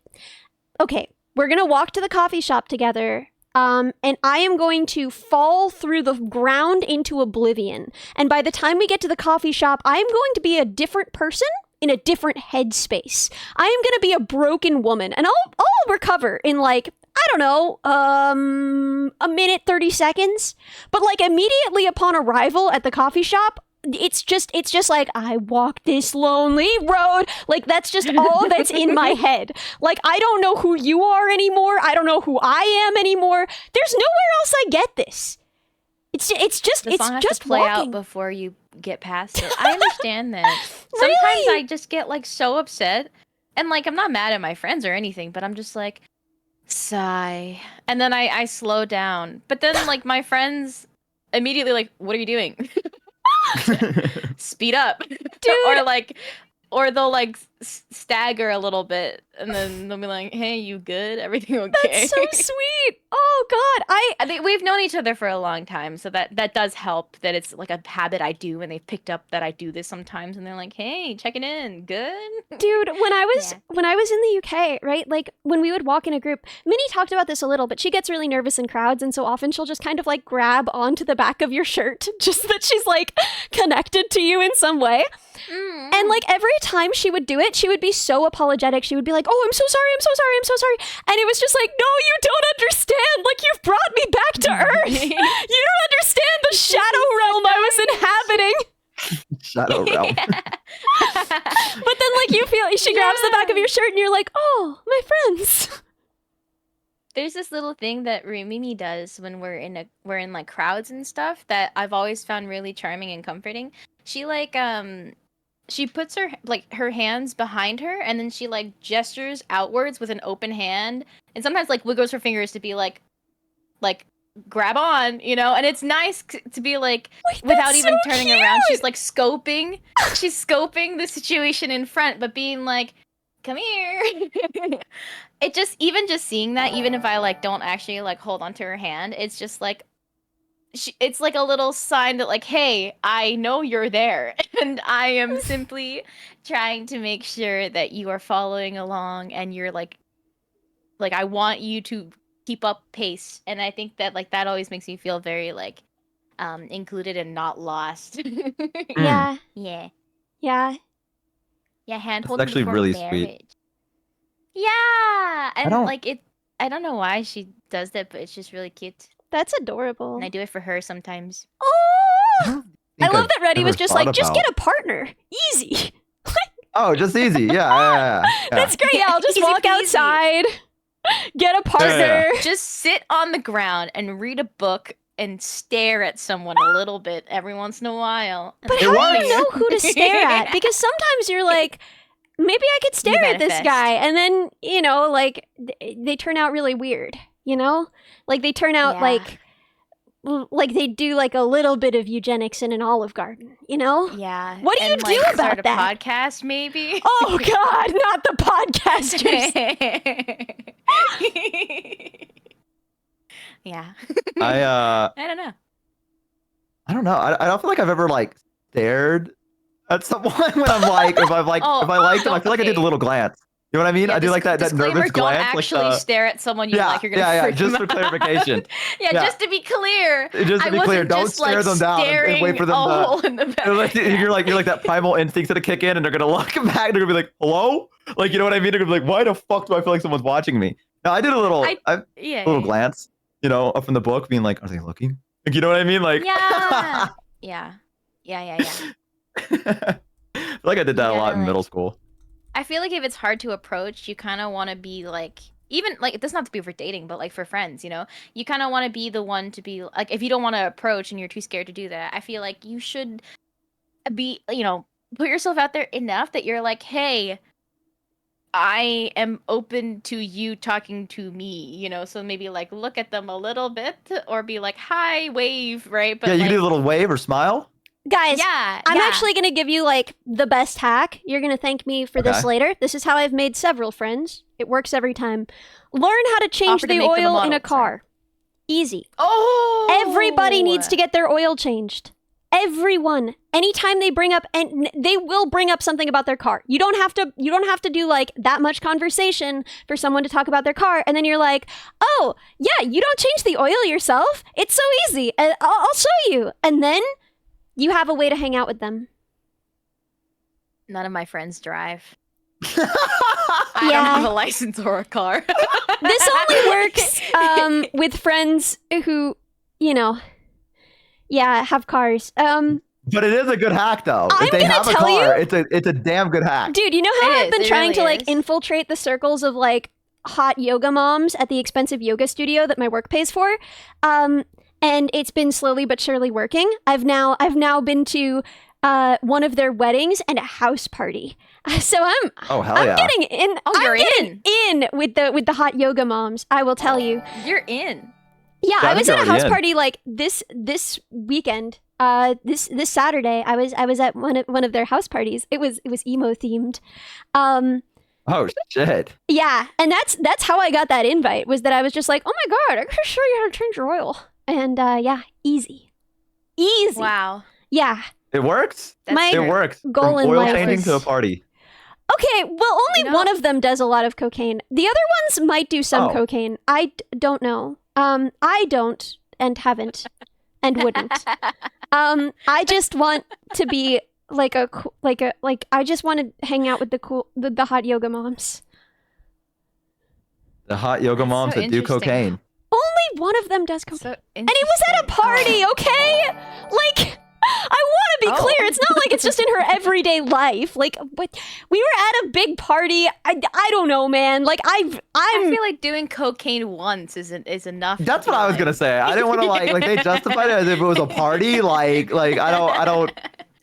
okay, we're gonna walk to the coffee shop together. And I am going to fall through the ground into oblivion. And by the time we get to the coffee shop, I am going to be a different person in a different headspace. I am going to be a broken woman, and I'll recover in like, I don't know, a minute, 30 seconds. But like immediately upon arrival at the coffee shop, it's just like I walk this lonely road. Like that's just all that's in my head. Like I don't know who you are anymore. I don't know who I am anymore. There's nowhere else I get this. It's just The it's song has just to play walking. out before you get past it. I understand that. Sometimes Really? I just get like so upset, and like I'm not mad at my friends or anything, but I'm just like sigh, and then I slow down. But then like my friends immediately like, "What are you doing?" Speed up, Dude. or they'll like stagger a little bit, and then they'll be like, "Hey, you good? Everything okay?" That's so sweet. Oh God, I think we've known each other for a long time, so that does help. That it's like a habit I do, and they've picked up that I do this sometimes, and they're like, "Hey, checking in, good?" dude, when I was Yeah. when I was in the UK, right? Like when we would walk in a group, Minnie talked about this a little, but she gets really nervous in crowds, and so often she'll just kind of like grab onto the back of your shirt, just that she's like connected to you in some way. And like every time she would do it, she would be so apologetic. She would be like, "Oh, I'm so sorry. I'm so sorry. I'm so sorry." And it was just like, "No, you don't understand. Like you've brought me back to Earth. You don't understand the shadow realm I was inhabiting." Shadow realm. But then like you feel she grabs the back of your shirt and you're like, "Oh, my friends." There's this little thing that Rumimi does when we're in like crowds and stuff that I've always found really charming and comforting. She like she puts her hands behind her, and then she like gestures outwards with an open hand, and sometimes like wiggles her fingers to be like grab on, you know. And it's nice to be like, Wait, without that's even so turning around, she's cute! like she's scoping the situation in front, but being like, come here. It just, even just seeing that, even if I like don't actually like hold onto her hand, it's just like it's like a little sign that like, hey, I know you're there, and I am simply trying to make sure that you are following along, and you're like I want you to keep up pace. And I think that like that always makes me feel very like included and not lost. Yeah. Yeah. Yeah. Yeah, hand That's holding actually before really marriage. sweet. Yeah, and don't- like I don't know why she does that, but it's just really cute. That's adorable. And I do it for her sometimes. Oh! I think love I've that Reddy was ever just thought like, just about- get a partner. Easy. Oh, just easy. Yeah. That's great. Yeah, I'll just Easy walk peasy. outside, get a partner. Just sit on the ground and read a book and stare at someone a little bit every once in a while. And But It how do works. you know who to stare at? Because sometimes you're like, maybe I could stare at this manifest. guy, and then you know, like they turn out really weird. You know, like they turn out Yeah. like they do like a little bit of eugenics in an Olive Garden. You know? Yeah. What do you and, do like, about start a that? podcast, maybe. Oh God, not the podcasters. Yeah. I I don't know. I don't know. I don't feel like I've ever like stared at someone when I'm like if I like Oh, if I like them. I feel like I did a okay. little glance. You know what I mean? Yeah, I do like that disclaimer, nervous don't glance. actually Like stare at someone you yeah, like. You're gonna yeah. freak Just them for out. clarification. Yeah, Yeah. just to be clear. Just to I be clear, wasn't don't just stare like them down and wait staring for them a to. hole in the back. You're like that primal instinct's gonna kick in, and they're gonna look back. They're gonna be like, "Hello," like you know what I mean? They're gonna be like, "Why the fuck do I feel like someone's watching me?" Now I did a little, Yeah. glance, up in the book, being like, "Are they looking?" Like you know what I mean? Like Yeah. Yeah. I feel like I did that a lot in middle school. I feel like if it's hard to approach, you kind of want to be like, even like it doesn't have to be for dating, but like for friends, you kind of want to be the one to be like, if you don't want to approach and you're too scared to do that, I feel like you should be, put yourself out there enough that you're like, hey, I am open to you talking to me, so maybe like look at them a little bit or be like, hi, wave, right? But Yeah, you like, can do a little wave or smile. Guys, yeah, I'm yeah. actually going to give you like the best hack. You're going to thank me for this Okay. later. This is how I've made several friends. It works every time. Learn how to change Offer to the make them a oil in model, a car. Easy. Oh, Everybody needs to get their oil changed. Anytime they bring up, and they will bring up something about their car. You don't have to do like that much conversation for someone to talk about their car. And then you're like, oh yeah, you don't change the oil yourself. It's so easy. I'll show you. And then you have a way to hang out with them. None of my friends drive. Yeah. I don't have a license or a car. This only works with friends who, have cars. But it is a good hack, though. I'm If they gonna have a tell car, you- it's a damn good hack. Dude, you know how It I've is, been it trying really to like is. infiltrate the circles of like hot yoga moms at the expensive yoga studio that my work pays for? And it's been slowly but surely working. I've now been to one of their weddings and a house party. So Oh hell I'm yeah! getting in. Oh, you're I'm getting in with the hot yoga moms. I will tell you. You're in. Yeah, Yeah, I I think was you're at a already house in. party like this weekend. This Saturday, I was at one of their house parties. It was emo themed. Oh shit! Yeah, and that's how I got that invite. Was that I was just like, oh my god, I can show you how to change your oil. And yeah, easy. Wow. Yeah. It works. My It works. goal From in oil life changing is- to a party. Okay, well, only one of them does a lot of cocaine. The other ones might do some Oh. cocaine. I don't know. I don't and haven't and wouldn't. I just want to be like I just want to hang out with the hot yoga moms. The hot yoga That's moms so that do interesting. cocaine. Only one of them does cocaine. So And it was at a party, okay? Like, I want to be Oh. clear. It's not like it's just in her everyday life. Like, but we were at a big party. I don't know, man. Like, I I'm feel like doing cocaine once is enough. That's to what be I was like- gonna say. I didn't want to like they justified it as if it was a party. Like I don't.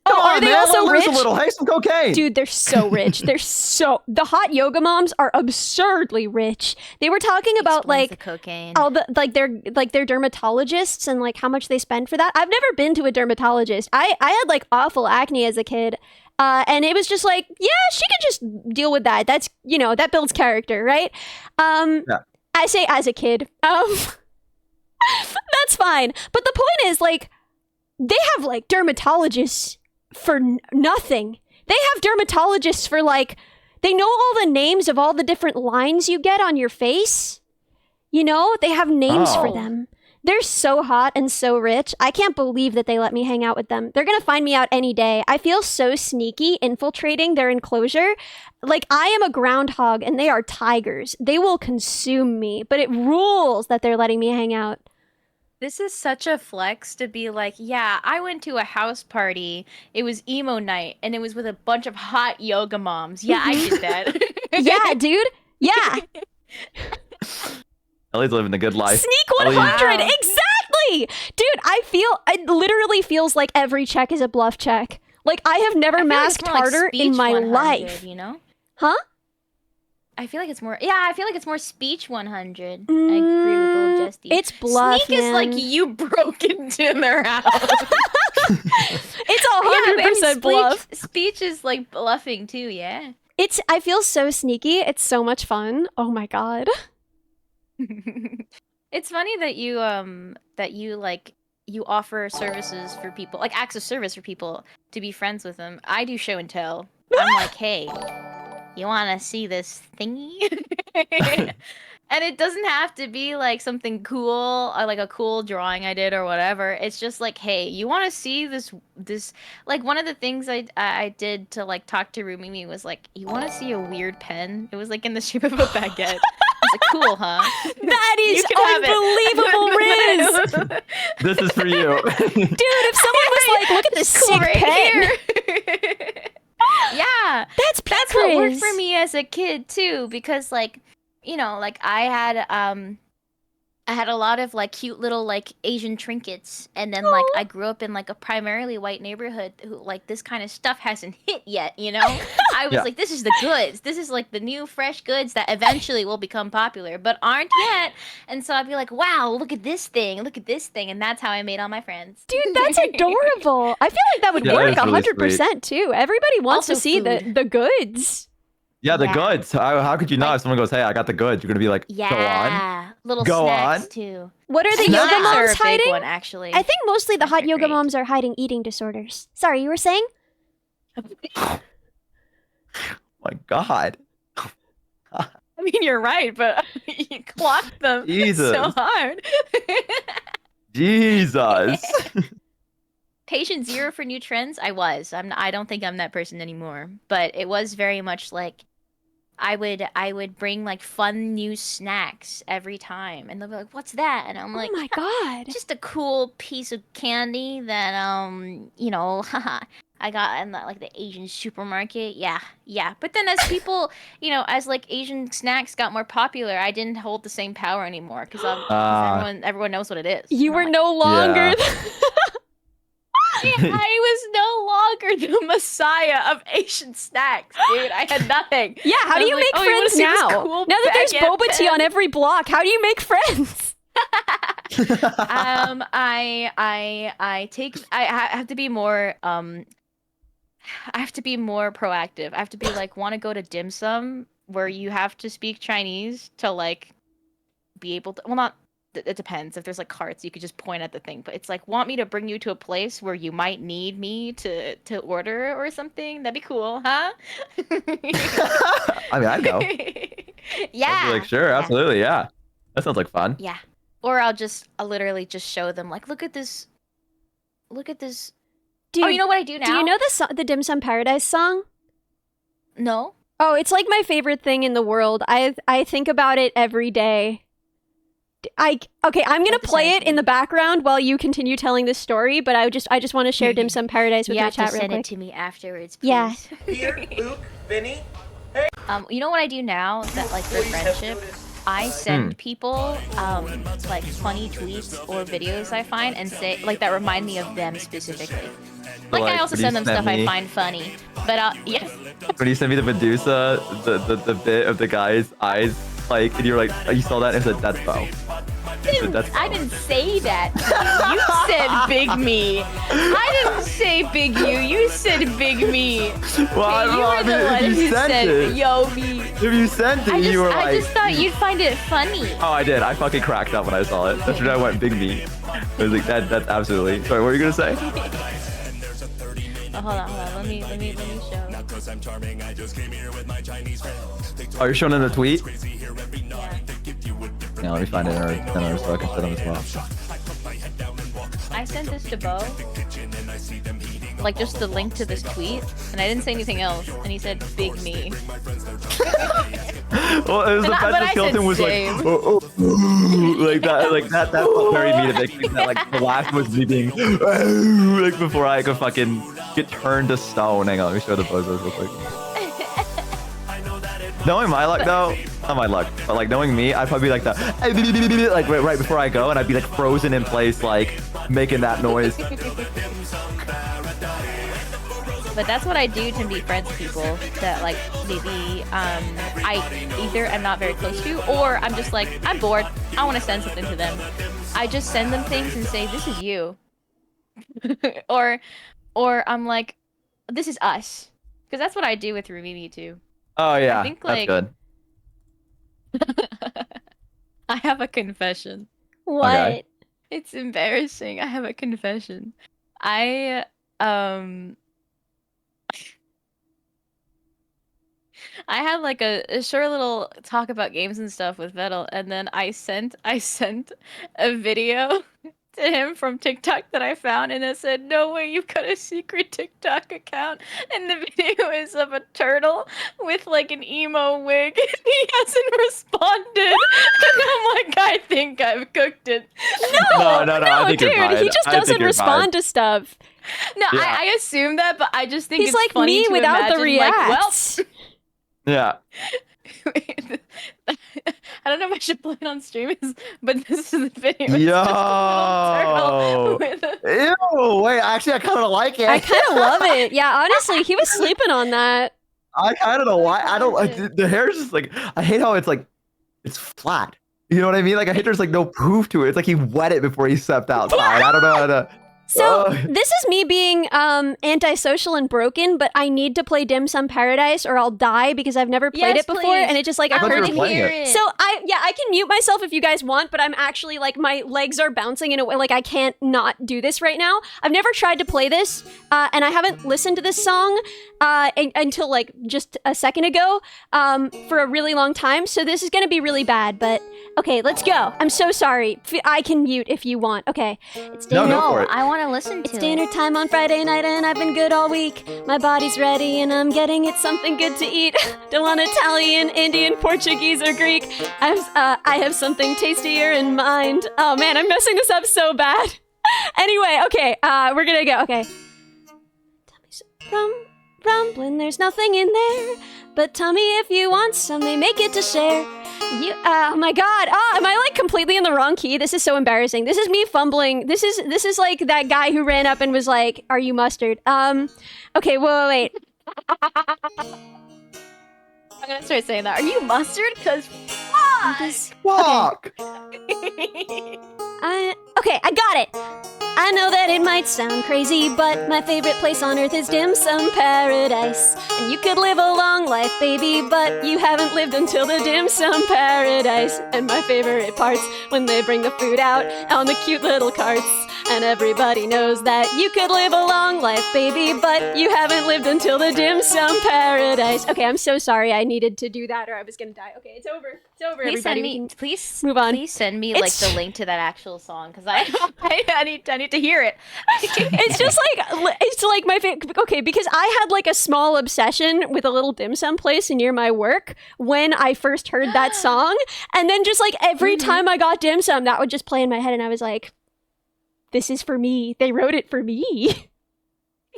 Come Oh, are on, they man, also let loose rich? a little. Hey, some cocaine. Dude, they're so rich. The hot yoga moms are absurdly rich. They were talking about Explains the like cocaine. all the like their dermatologists and like how much they spend for that. I've never been to a dermatologist. I had like awful acne as a kid. And it was just like, yeah, she could just deal with that. That's that builds character, right? Yeah. I say as a kid. That's fine. But the point is like they have like dermatologists for nothing. They have dermatologists for like they know all the names of all the different lines you get on your face. They have names for Oh. them. They're so hot and so rich. I can't believe that they let me hang out with them. They're going to find me out any day. I feel so sneaky infiltrating their enclosure. Like I am a groundhog and they are tigers. They will consume me, but it rules that they're letting me hang out. This is such a flex to be like, yeah, I went to a house party. It was emo night, and it was with a bunch of hot yoga moms. Yeah, I did that. Yeah, dude. Yeah. Ellie's living a good life. Sneak Ellie- 100. Wow. Exactly. Dude, it literally feels like every check is a bluff check. Like I have never I feel like it's masked more like harder in speech my 100, life. Huh? I feel like it's more. Yeah, I feel like it's more speech 100. I agree with old Jesty. It's bluff, Sneak is like man. you broke into their house. It's Yeah, but 100% bluff. Speech is like bluffing too. Yeah. I feel so sneaky. It's so much fun. Oh my god. It's funny that you like you offer services for people, like acts of service for people to be friends with them. I do show and tell. I'm like, hey, you want to see this thingy? And it doesn't have to be like something cool or like a cool drawing I did or whatever. It's just like, hey, you want to see this like one of the things I did to like talk to Rumimi was like, you want to see a weird pen? It was like in the shape of a baguette. I was like, cool, huh? That is You can have unbelievable, Riz. This is for you. Dude, if someone was like, look at this Cool sick right pen. here. Yeah. That's peak, That's what worked Riz. for me as a kid too, because like, you know, like I had a lot of like cute little like Asian trinkets, and then like I grew up in like a primarily white neighborhood who like this kind of stuff hasn't hit yet, you know? I was Yeah. like, this is the goods. This is like the new fresh goods that eventually will become popular, but aren't yet. And so I'd be like, wow, look at this thing, and that's how I made all my friends. Dude, that's adorable. I feel like that would Yeah, that work is really 100% too. Everybody wants to Also see food. the goods. Yeah, the Yeah. goods. How could you not? Like- If someone goes, "Hey, I got the goods," you're gonna be like, "Go on." Yeah, little Go snacks on. too. What are the Snacks yoga are moms a big hiding? one, actually. I think mostly the Snacks hot are yoga great. moms are hiding eating disorders. Sorry, you were saying? My God. I mean, you're right, but you clocked them Jesus. so hard. Jesus. Patient zero for new trends. I don't think I'm that person anymore. But it was very much like I would bring like fun new snacks every time, and they'll be like, "What's that?" And I'm like, Oh my god. "Just a cool piece of candy that you know, I got in like the Asian supermarket." Yeah. But then as people, you know, as like Asian snacks got more popular, I didn't hold the same power anymore because everyone knows what it is. You And were I'm like, no longer I was no longer the messiah of Asian snacks, dude. I had nothing. Yeah, how I do was you like, make "Oh, you wanna friends see this now? cool Now that there's baguette boba tea pen?" on every block, how do you make friends? I have to be more I have to be more proactive. I have to be like, want to go to dim sum where you have to speak Chinese to like be able to, well, not, it depends. If there's like carts, you could just point at the thing, but it's like, want me to bring you to a place where you might need me to order or something? That'd be cool, huh? I mean, I'd go. Yeah. I'd be like, sure, Yeah. absolutely, yeah. That sounds like fun. Yeah. Or I'll literally just show them like, look at this. Dude, Oh, you know what I do now? do you know the Dim Sum Paradise song? No. Oh, it's like my favorite thing in the world. I think about it every day. Okay, I'm gonna Like the play it sentiment. in the background while you continue telling this story, but I just want to share Dim Sum Paradise with You my have to chat real send it quick. to me afterwards, please. Yeah. Here, Luke, Vinny. You know what I do now that like for friendship? I send people like funny tweets or videos I find and say like that remind me of them specifically. Like I like, also would you send them send stuff I me- find funny. But yeah. When you sent me the Medusa, the bit of the guy's eyes, like, and you're like, oh, you saw that? And I said, that's Bo. I didn't say that. You said big me. I didn't say big you. You said big me. Well, you were the one if you who sent said it, yo me. if you sent it, you were I like, just thought you'd find it funny. oh, I did. I fucking cracked up when I saw it. That's when I went big me. I was like, that's absolutely. Sorry, what were you gonna say? Oh, hold on. Let me show. Oh, you're showing in the tweet? Yeah. Yeah, let me find it in our so I can show them as well. I sent this to Bo. Like just the link to this tweet, and I didn't say anything else. And he said, "Big me." Well, it was the But fact I that Skeleton said was like, same. like that felt very me to make that like the laugh was me being like before I could fucking get turned to stone. Hang on, let me show the bozos real quick. Knowing my luck though, not my luck, but like knowing me, I'd probably be like that, like right before I go, and I'd be like frozen in place, like making that noise. But that's what I do to meet friends with people that like maybe I either am not very close to, or I'm just like I'm bored. I want to send something to them. I just send them things and say, "This is you," or I'm like, "This is us," because that's what I do with Rumimi too. Oh yeah, think, that's like- good. I have a confession. What? Okay. It's embarrassing. I have a confession. I I had like a short little talk about games and stuff with Vettel, and then I sent a video to him from TikTok that I found, and it said, "No way, you've got a secret TikTok account." And the video is of a turtle with like an emo wig, and he hasn't responded. And I'm like, I think I've cooked it. No, I think dude, you're fine. he just I think doesn't you're respond fine. to stuff. No, Yeah. I assume that, but I just think He's it's like funny me to without the imagine, like, well, reacts. Yeah. I don't know if I should play it on stream, but this is the video. It's Yo. just a little turtle with a... Ew. Wait, actually, I kind of like it. I kind of love it. Yeah, honestly, he was sleeping on that. I kind of know why. I don't like the hair is just like I hate how it's like it's flat. You know what I mean? Like I hate there's like no proof to it. It's like he wet it before he stepped outside. I don't know how to. So Oh. this is me being antisocial and broken, but I need to play Dim Sum Paradise or I'll die because I've never played Yes, it before, please. and it just like I thought you occurred were to me. playing hear it. it. So I can mute myself if you guys want, but I'm actually like my legs are bouncing in a way like I can't not do this right now. I've never tried to play this, and I haven't listened to this song until like just a second ago for a really long time. So this is gonna be really bad. But okay, let's go. I'm so sorry. I can mute if you want. Okay, it's No, dinner. go for it. I want to listen to It's it. dinner time on Friday night and I've been good all week. My body's ready and I'm getting it something good to eat. Don't want Italian, Indian, Portuguese, or Greek. I have something tastier in mind. Oh man, I'm messing this up so bad. Anyway, okay, we're gonna go. Okay. Tummy's rumbling, there's nothing in there. But tell me if you want some, they make it to share. Oh my god. Oh, am I like completely in the wrong key? This is so embarrassing. This is me fumbling. This is like that guy who ran up and was like, "Are you mustard?" Okay, wait. I'm gonna start saying that. Are you mustard? Cause Fuck. Okay, I got it. I know that it might sound crazy, but my favorite place on earth is Dim Sum Paradise. And you could live a long life, baby, but you haven't lived until the Dim Sum Paradise. And my favorite part's when they bring the food out on the cute little carts. And everybody knows that you could live a long life, baby, but you haven't lived until the Dim Sum Paradise. Okay, I'm so sorry I needed to do that or I was gonna die. Okay, it's over. It's over, please everybody. send We me, can please move on. Please send me like It's- the link to that actual song, because I need to hear it. It's just like it's like my okay, because I had like a small obsession with a little dim sum place near my work when I first heard that song, and then just like every time I got dim sum, that would just play in my head, and I was like, "This is for me. They wrote it for me."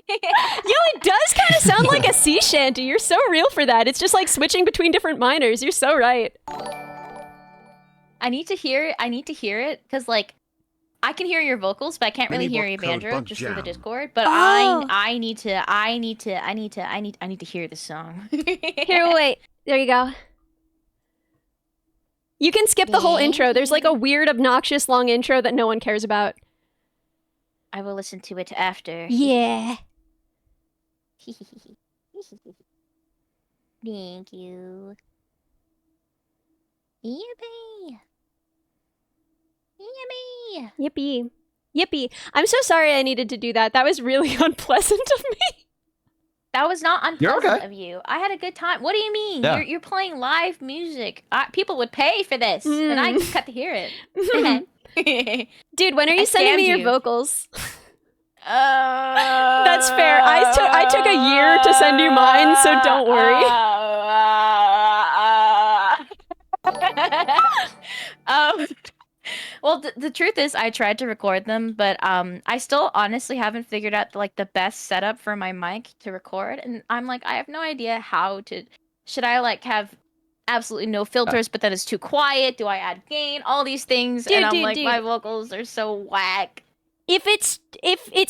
Yo, it does kind of sound like a sea shanty. You're so real for that. It's just like switching between different minors. You're so right. I need to hear it. I need to hear it because like I can hear your vocals, but I can't really Mini hear bot your code banjo bug just through the jam. Discord. But Oh. I need to hear this song. Here, wait. There you go. You can skip the whole intro. There's like a weird, obnoxious long intro that no one cares about. I will listen to it after. Yeah. Thank you. Yippee! Yippee! Yippee. Yippee. I'm so sorry I needed to do that. That was really unpleasant of me. That was not You're unpleasant okay. of you. I had a good time. What do you mean? Yeah. You're playing live music. People would pay for this, and I just got to hear it. Dude, when are you I sending me scammed your you. vocals? That's fair. I took a year to send you mine, so don't worry. Well, the truth is, I tried to record them, but I still honestly haven't figured out like the best setup for my mic to record, and I'm like, I have no idea how to. Should I like have absolutely no filters, but then it's too quiet? Do I add gain? All these things, and I'm like, my vocals are so whack. If it's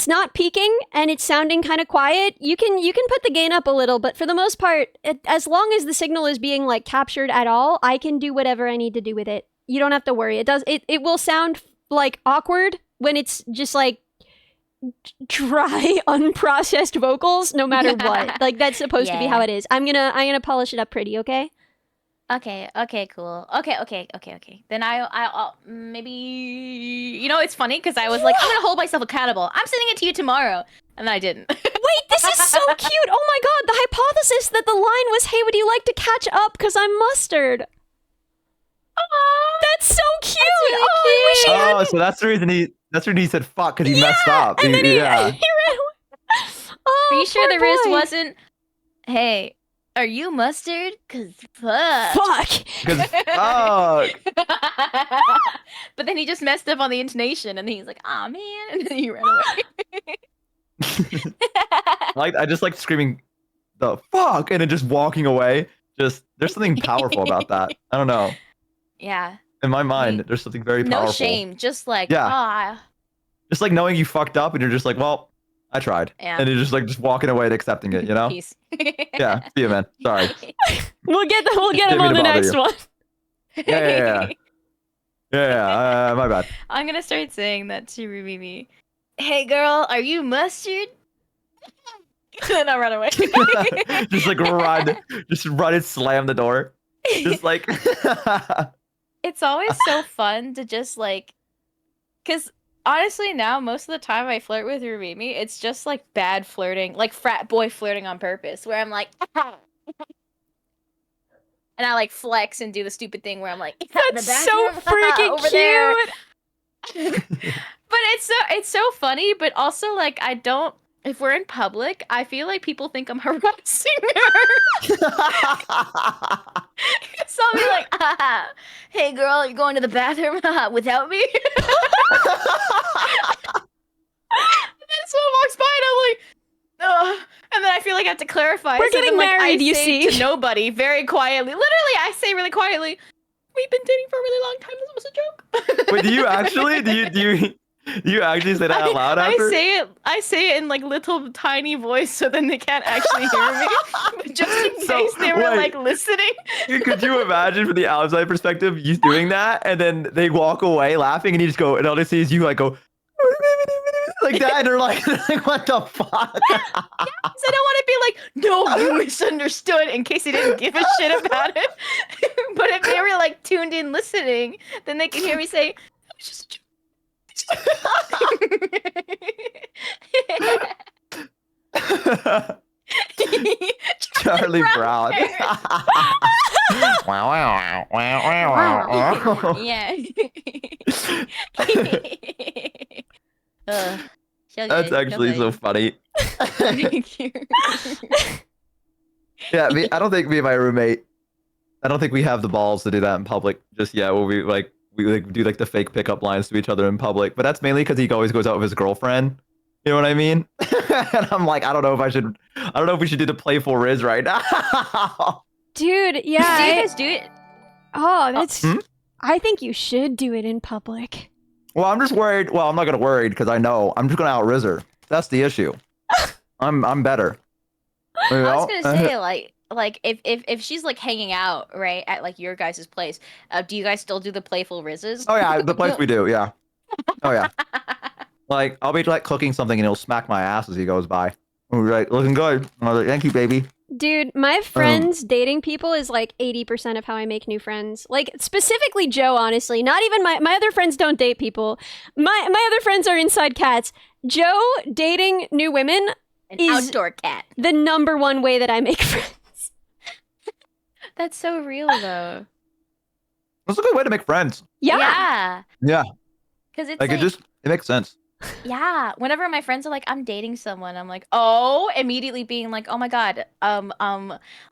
not peaking and it's sounding kind of quiet, you can put the gain up a little, but for the most part, as long as the signal is being like captured at all, I can do whatever I need to do with it. You don't have to worry. It will sound like awkward when it's just like dry, unprocessed vocals, no matter what. Like that's supposed to be how Yeah. it is. I'm gonna polish it up pretty, okay? Okay, cool. Okay. Then I'll maybe, you know, it's funny because I was like, I'm gonna hold myself accountable. I'm sending it to you tomorrow, and then I didn't. Wait, this is so cute. Oh my god, the hypothesis that the line was, "Hey, would you like to catch up? Because I'm mustard." That's so cute. really I wish he had. Oh, so that's the reason he said fuck because he messed up. And then he yeah. ran away. Oh, Are you sure poor the Riz boy. wasn't? Hey, are you mustard? Cause fuck. Fuck. Because fuck. But then he just messed up on the intonation, and then he's like, "Aw, man," and then he ran away. I just like screaming the fuck and then just walking away. Just there's something powerful about that. I don't know. Yeah. In my mind, there's something very powerful. No shame, just like Yeah. ah. Just like knowing you fucked up and you're just like, well, I tried. Yeah. And you're just like just walking away and accepting it, you know? Peace. Yeah. See you, man. Sorry. We'll get him Didn't on mean the to bother next you. one. Yeah. Yeah, my bad. I'm gonna start saying that to Mimi. Hey girl, are you mustard? Then I'll run away. Just like run. Just run and slam the door. Just like It's always so fun to just like, cause honestly now most of the time I flirt with Rumimi, it's just like bad flirting, like frat boy flirting on purpose, where I'm like, and I like flex and do the stupid thing where I'm like, That's so freaking over there. cute. But it's so funny, but also like I don't. If we're in public, I feel like people think I'm harassing her. So I'll be like, "Hey girl, you going to the bathroom without me?" And then someone walks by and I'm like, "Ugh." And then I feel like I have to clarify. We're So getting then, like, married, I you say see. to nobody, very quietly. Literally, I say really quietly, "We've been dating for a really long time. This was a joke." Wait, do you actually? Do you actually say that out loud after? I say it in like little tiny voice, so then they can't actually hear me. But just in So, case they were wait. like listening. Could you imagine from the outside perspective, you doing that, and then they walk away laughing, and you just go, and all they see is you like go like that, and they're like, what the fuck? So I don't want to be like, "No, you misunderstood," in case he didn't give a shit about it. But if they were like tuned in listening, then they can hear me say, "It was just a joke." Charlie Brown. Wow, wow, wow, wow. Yeah. That's actually so funny. Yeah, I don't think me and my roommate, I don't think we have the balls to do that in public just yet. Where we like do like the fake pickup lines to each other in public, but that's mainly because he always goes out with his girlfriend. You know what I mean? And I'm like, I don't know if we should do the playful Riz right now. Dude, yeah. Do you guys do it? Oh, that's. Hmm? I think you should do it in public. Well, I'm just worried. Well, I'm not gonna worry because I know I'm just gonna out Riz her. That's the issue. I'm better. You I was know? gonna say like if she's like hanging out right at like your guys' place, do you guys still do the playful rizzes? Oh yeah, the place we do. Yeah. Oh yeah. Like I'll be like cooking something and he'll smack my ass as he goes by. And we're like, looking good. And I was like, thank you, baby. Dude, my friends dating people is like 80% of how I make new friends. Like specifically Joe, honestly. Not even my other friends don't date people. My other friends are inside cats. Joe dating new women An is outdoor cat. the #1 way that I make friends. That's so real though. That's a good way to make friends. Yeah. Yeah. Because it's Like like, it makes sense. yeah. Whenever my friends are like, "I'm dating someone," I'm like, "Oh," immediately being like, "Oh my god,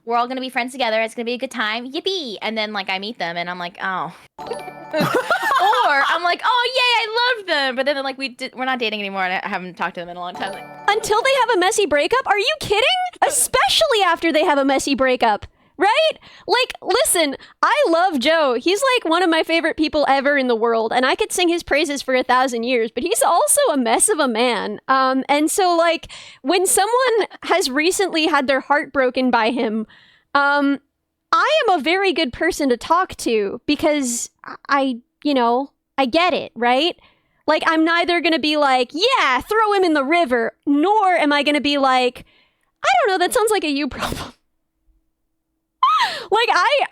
we're all gonna be friends together. It's gonna be a good time, yippee!" And then like I meet them and I'm like, "Oh," or I'm like, "Oh yay, I love them," but then like we're not dating anymore, and I haven't talked to them in a long time. Like, Until they have a messy breakup? Are you kidding? Especially after they have a messy breakup. Right? Like, listen, I love Joe. He's like one of my favorite people ever in the world, and I could sing his praises for 1,000 years, but he's also a mess of a man. And so, like, when someone has recently had their heart broken by him, I am a very good person to talk to because I get it, right? Like, I'm neither going to be like, yeah, throw him in the river, nor am I going to be like, I don't know, that sounds like a you problem. Like I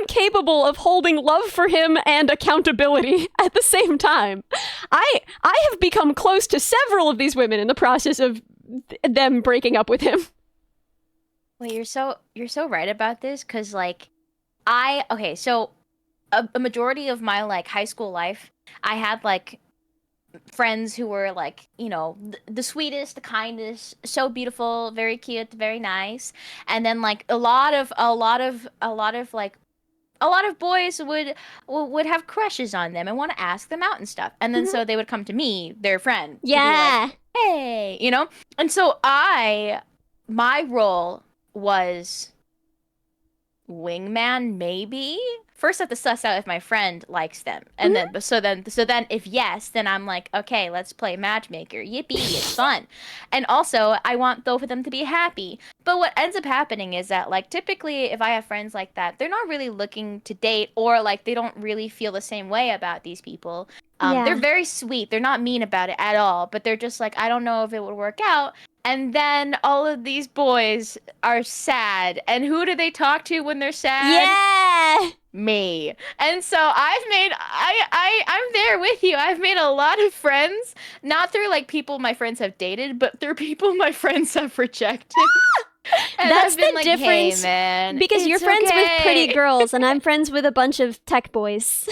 am capable of holding love for him and accountability at the same time. I have become close to several of these women in the process of them breaking up with him. Wait, you're so right about this, because like so a majority of my like high school life, I had like friends who were like, you know, the sweetest, the kindest, so beautiful, very cute, very nice. And then like a lot of boys would have crushes on them and want to ask them out and stuff. And then so they would come to me, their friend, to be Yeah. like, hey, you know? And so my role was wingman, maybe. First, I have to suss out if my friend likes them, and then so then if yes, then I'm like, okay, let's play matchmaker. Yippee, it's fun. And also, I want both of them to be happy. But what ends up happening is that, like, typically, if I have friends like that, they're not really looking to date, or like they don't really feel the same way about these people. Yeah. They're very sweet. They're not mean about it at all, but they're just like, I don't know if it would work out. And then all of these boys are sad. And who do they talk to when they're sad? Yeah. Me. And so I'm there with you. I've made a lot of friends, not through like people my friends have dated, but through people my friends have rejected. And That's I've been the like, difference, hey, man, because you're it's friends with pretty okay." girls and I'm friends with a bunch of tech boys.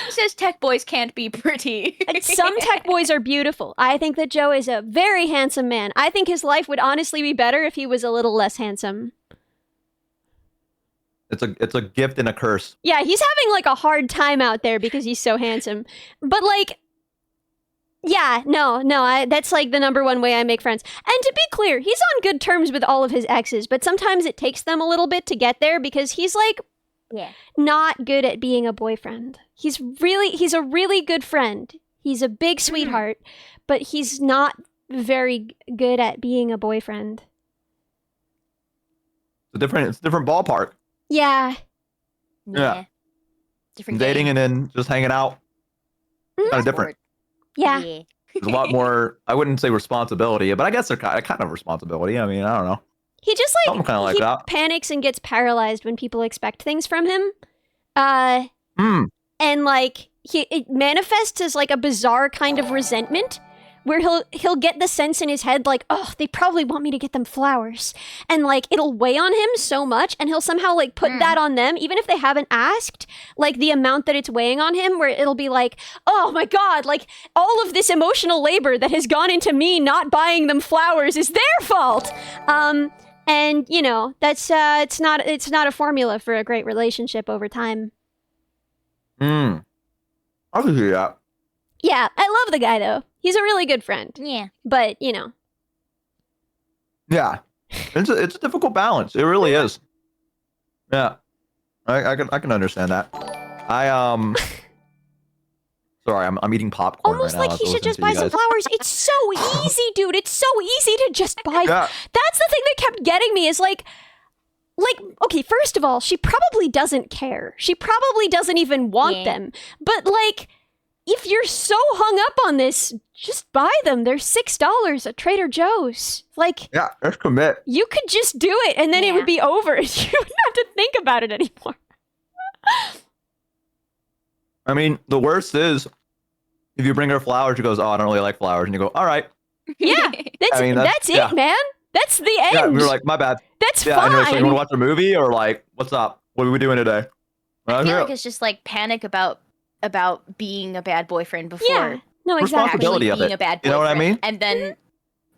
Who says tech boys can't be pretty? And some tech boys are beautiful. I think that Joe is a very handsome man. I think his life would honestly be better if he was a little less handsome. It's a gift and a curse. Yeah, he's having like a hard time out there because he's so handsome. But like, yeah, no, that's like the number one way I make friends. And to be clear, he's on good terms with all of his exes, but sometimes it takes them a little bit to get there because he's like not good at being a boyfriend. He's a really good friend. He's a big sweetheart, but he's not very good at being a boyfriend. It's a different ballpark. Yeah. Yeah. Different Dating game. and then just hanging out. Kind of different. Yeah. There's a lot more, I wouldn't say responsibility, but I guess they're kind of responsibility. I mean, I don't know. He just Something kinda like he that. panics and gets paralyzed when people expect things from him. And like it manifests as like a bizarre kind of resentment where he'll get the sense in his head like, oh, they probably want me to get them flowers. And like it'll weigh on him so much and he'll somehow like put that on them even if they haven't asked, like the amount that it's weighing on him, where it'll be like, oh my god, like all of this emotional labor that has gone into me not buying them flowers is their fault. And you know, that's it's not a formula for a great relationship over time. I can see that. Yeah, I love the guy though. He's a really good friend. Yeah. But, you know. Yeah. It's a difficult balance. It really is. Yeah. I can understand that. Sorry, I'm eating popcorn Almost right now. like as he I should listen just to buy you some guys. flowers. It's so easy, dude. It's so easy to just buy. Yeah. That's the thing that kept getting me is like, okay, first of all, she probably doesn't care. She probably doesn't even want them. But like, if you're so hung up on this, just buy them. They're $6 at Trader Joe's. Like, Yeah, let's commit. you could just do it and then it would be over. You wouldn't have to think about it anymore. I mean, the worst is if you bring her flowers, she goes, "Oh, I don't really like flowers," and you go, "All right." Yeah, that's that's- it, yeah. man. That's the end. Yeah, we were like, "My bad." That's Yeah, and you're like, "So you fine. want to watch a movie or like, what's up? What are we doing today?" I feel Yeah. like it's just like panic about being a bad boyfriend before Yeah. No, exactly. Responsibility actually of being it. a bad boyfriend. You know what I mean? And then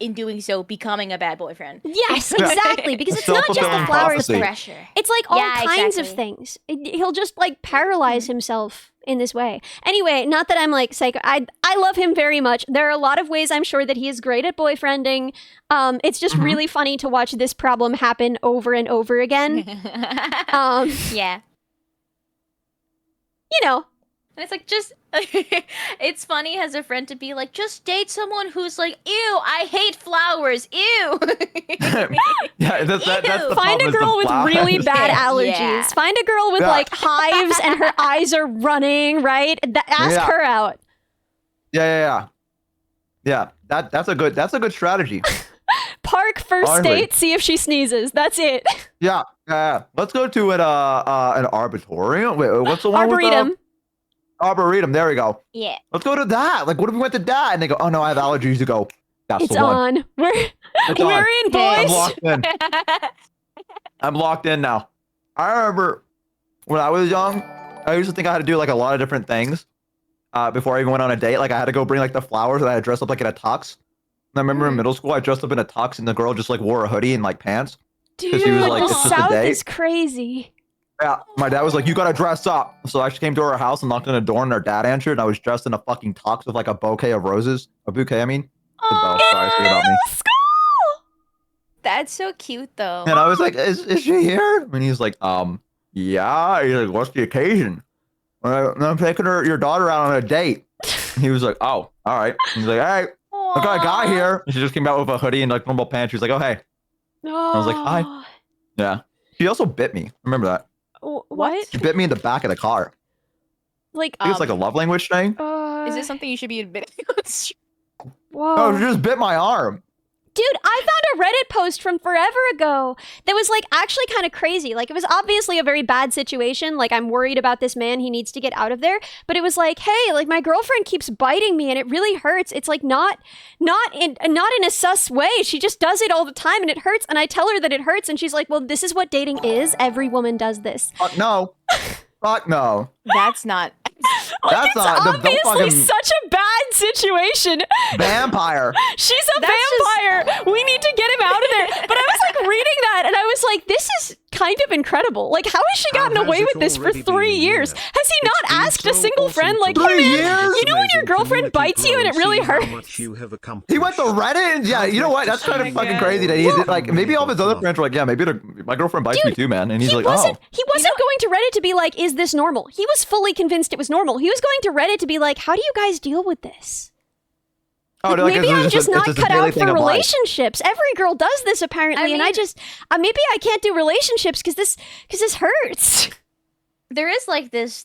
in doing so becoming a bad boyfriend. Yes, Yeah. exactly. Because it's not just the Self-fulfilling flowers. prophecy. Pressure. It's like all Yeah, kinds of exactly. things. He'll just like paralyze himself in this way. Anyway, not that I'm like psycho. I love him very much. There are a lot of ways I'm sure that he is great at boyfriending. It's just really funny to watch this problem happen over and over again. Yeah. You know, And it's like, just, it's funny as a friend to be like, just date someone who's like, ew, I hate flowers, ew. Yeah, that's the find problem a is the girl with flowers. really bad allergies. Yeah. Find a girl with Yeah. like hives and her eyes are running, right? Ask Yeah. her out. Yeah. That's a good strategy. Park first Honestly. date, see if she sneezes. That's it. Yeah. Let's go to an arbitorium. Wait, what's the one Arboretum. with Arboretum. There we go. Yeah. Let's go to that. Like, what if we went to that? And they go, oh no, I have allergies. You go, that's It's the one. on. We're It's we're on. in, I'm boys. locked in. I'm locked in now. I remember when I was young, I used to think I had to do like a lot of different things before I even went on a date. Like I had to go bring like the flowers and I had to dress up like in a tux. And I remember in middle school, I dressed up in a tux and the girl just like wore a hoodie and like pants. Dude, she was like, the it's just a South date. is crazy. Yeah, my dad was like, you gotta dress up. So I just came to her house and knocked on the door and her dad answered and I was dressed in a fucking tux with like a bouquet of roses. A bouquet, I mean. A bow, sorry, forget about me. School. That's so cute though. And I was like, is she here? And he's like, yeah. He's like, what's the occasion? I'm taking your daughter out on a date. And he was like, oh, all right. He's like, hey, I got a guy here. And she just came out with a hoodie and like normal pants. She was like, oh, hey. Oh. I was like, hi. Yeah. She also bit me. Remember that? What? She bit me in the back of the car. Like, I think it's like a love language thing. Is this something you should be admitting? Whoa. No, she just bit my arm. Dude, I found a Reddit post from forever ago that was like actually kind of crazy. Like it was obviously a very bad situation. Like I'm worried about this man. He needs to get out of there. But it was like, hey, like my girlfriend keeps biting me and it really hurts. It's like not in a sus way. She just does it all the time and it hurts. And I tell her that it hurts and she's like, well, this is what dating is. Every woman does this. Fuck no. Fuck no. That's not. That's not the Obviously fucking such a bad situation. vampire. She's a That's vampire. We need to get him out of there. But I was like reading that and I was like, this is kind of incredible. Like, how has she How gotten has away it with this for already been 3 a years? year? Has he It's not been asked a so single awesome friend, to like, watch. hey 3 man, years? you know when your Amazing girlfriend community bites you and it grow really see how hurts? much you have He went to accomplished. Reddit and yeah, you know what? That's kind of fucking crazy that he did, like maybe all of his other friends were like, yeah, maybe my girlfriend bites me too, man. And he's He like, wasn't oh. he wasn't going to Reddit to be like, is this normal? He was fully convinced it was normal. He was going to Reddit to be like, how do you guys deal with this? Oh, Like, like, maybe it's I'm just a- not it's a cut daily out thing for of life. relationships. Every girl does this apparently, and I mean- just maybe I can't do relationships because this hurts. There is like this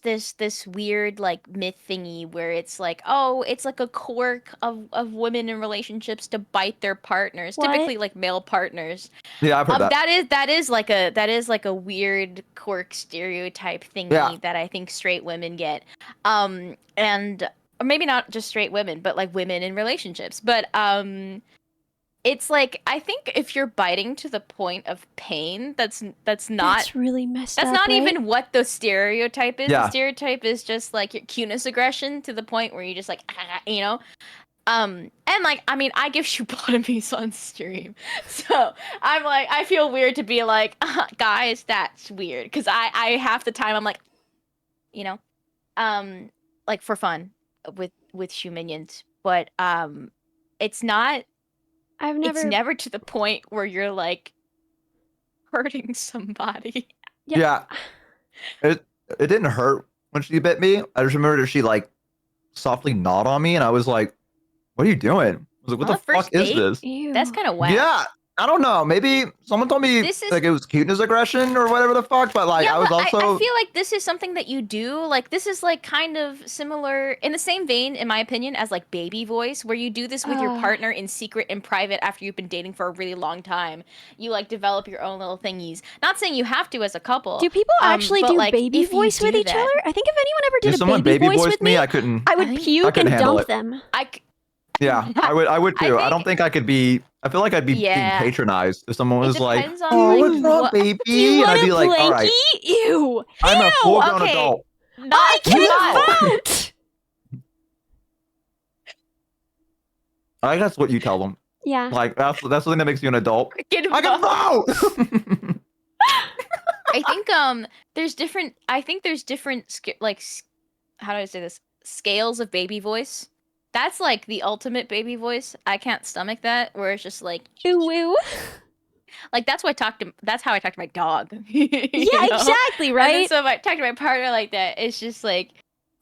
weird like myth thingy where it's like, oh, it's like a quirk of women in relationships to bite their partners, What? typically like male partners. Yeah, I've heard that. That is like a weird quirk stereotype thingy Yeah. that I think straight women get. And or maybe not just straight women, but like women in relationships. But it's like I think if you're biting to the point of pain, that's not That's really messed up. that's not right? even what the stereotype is. Yeah. The stereotype is just like your cuteness aggression to the point where you just like, you know. And like, I mean, I give lobotomies on stream, so I'm like, I feel weird to be like, guys, that's weird, because I half the time I'm like, you know, like for fun with shoe minions, but it's not. I've never. It's never to the point where you're like hurting somebody. Yeah. It didn't hurt when she bit me. I just remember that she like softly gnawed on me and I was like, what are you doing? I was like, what On the a first fuck is date? this? Ew. That's kind of whack. Yeah. I don't know. Maybe someone told me This is- like it was cuteness aggression or whatever the fuck, but like Yeah, I was but also I feel like this is something that you do. Like this is like kind of similar in the same vein, in my opinion, as like baby voice, where you do this with your partner in secret and private after you've been dating for a really long time. You like develop your own little thingies. Not saying you have to as a couple. Do people actually but, do like, baby if you voice with do each that- other? I think if anyone ever if did a someone baby voice voiced with me, I couldn't. I would I think- puke couldn't and handle dump it. them. Yeah, I would too. I don't think- think I could be. I feel like I'd be Yeah. being patronized if someone It was like, depends on, "Oh, like, what's wrong, what- baby?" Do you And want I'd be a like, blankie? "All right, Ew. I'm a Ew. full-grown okay. adult." I can vote. I think that's what you tell them. Yeah. Like that's the thing that makes you an adult. Get I can involved. vote. I think there's different. I think there's different how do I say this? Scales of baby voice. That's like the ultimate baby voice. I can't stomach that. Where it's just like, Ooh, woo. like that's how I talk to my dog. Yeah, exactly, And then right? so if I talk to my partner like that, it's just like,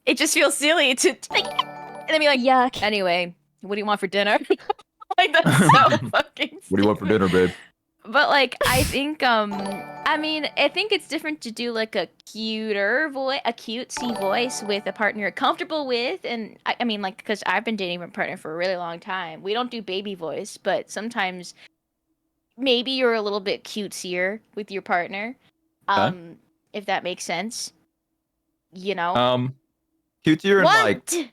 it just feels silly to like, and then be like, Yuck. anyway, what do you want for dinner? Like that's so fucking. What do you want for dinner, babe? But like I think I mean I think it's different to do like a cutesy voice with a partner you're comfortable with, and I mean like because I've been dating my partner for a really long time. We don't do baby voice, but sometimes maybe you're a little bit cutesier with your partner, Okay. if that makes sense. You know. cutesier and What? like.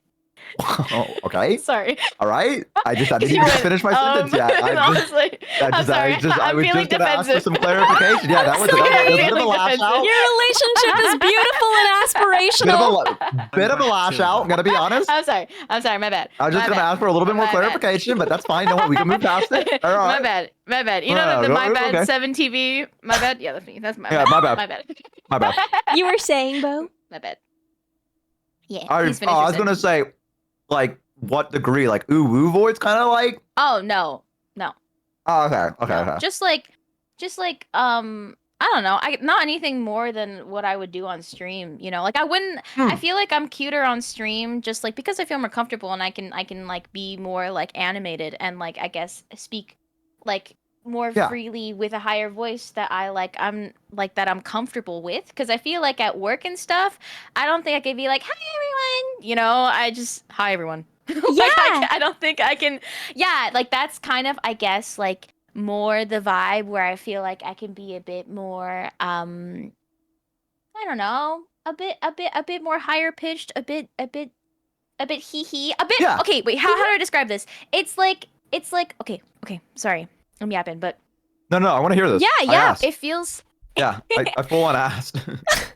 Oh, okay. Sorry. All right. I didn't You even went, finish my sentence yet. honestly, I'm sorry. I I'm was feeling just gonna ask for defensive. some clarification. Yeah, that was a sorry. bit of a lash out. Your relationship is beautiful and aspirational. Bit of a lash out. I'm gonna be honest. I'm sorry. My bad. I was just My gonna bad. ask for a little bit more My bad. clarification, but that's fine. No, we can move past it. All right. My bad. You know Yeah, the My Bad okay. 7 TV? My bad? Yeah, that's me. That's my Yeah, bad. my bad. My bad. My bad. You were saying, Bo? My bad. Yeah, I please finish I your was gonna sentence. say, like, what degree? Like, ooh woo voice, kind of like. Oh, no. Oh, okay. No. Okay. Just like I don't know. Not anything more than what I would do on stream, you know? Like I wouldn't I feel like I'm cuter on stream just like because I feel more comfortable and I can like be more like animated and like I guess speak like more Yeah. freely with a higher voice that I'm comfortable with because I feel like at work and stuff, I don't think I could be like, "Hi everyone." You know, I just hi everyone. Like, Yeah. I don't think I can. Yeah, like that's kind of, I guess, like more the vibe where I feel like I can be a bit more, I don't know, a bit more higher pitched, a bit hee hee, a bit. Yeah. Okay, wait, how do I describe this? It's like, okay, sorry, I'm yapping, but No, I want to hear this. Yeah, I yeah. asked. it feels. Yeah, I full on asked.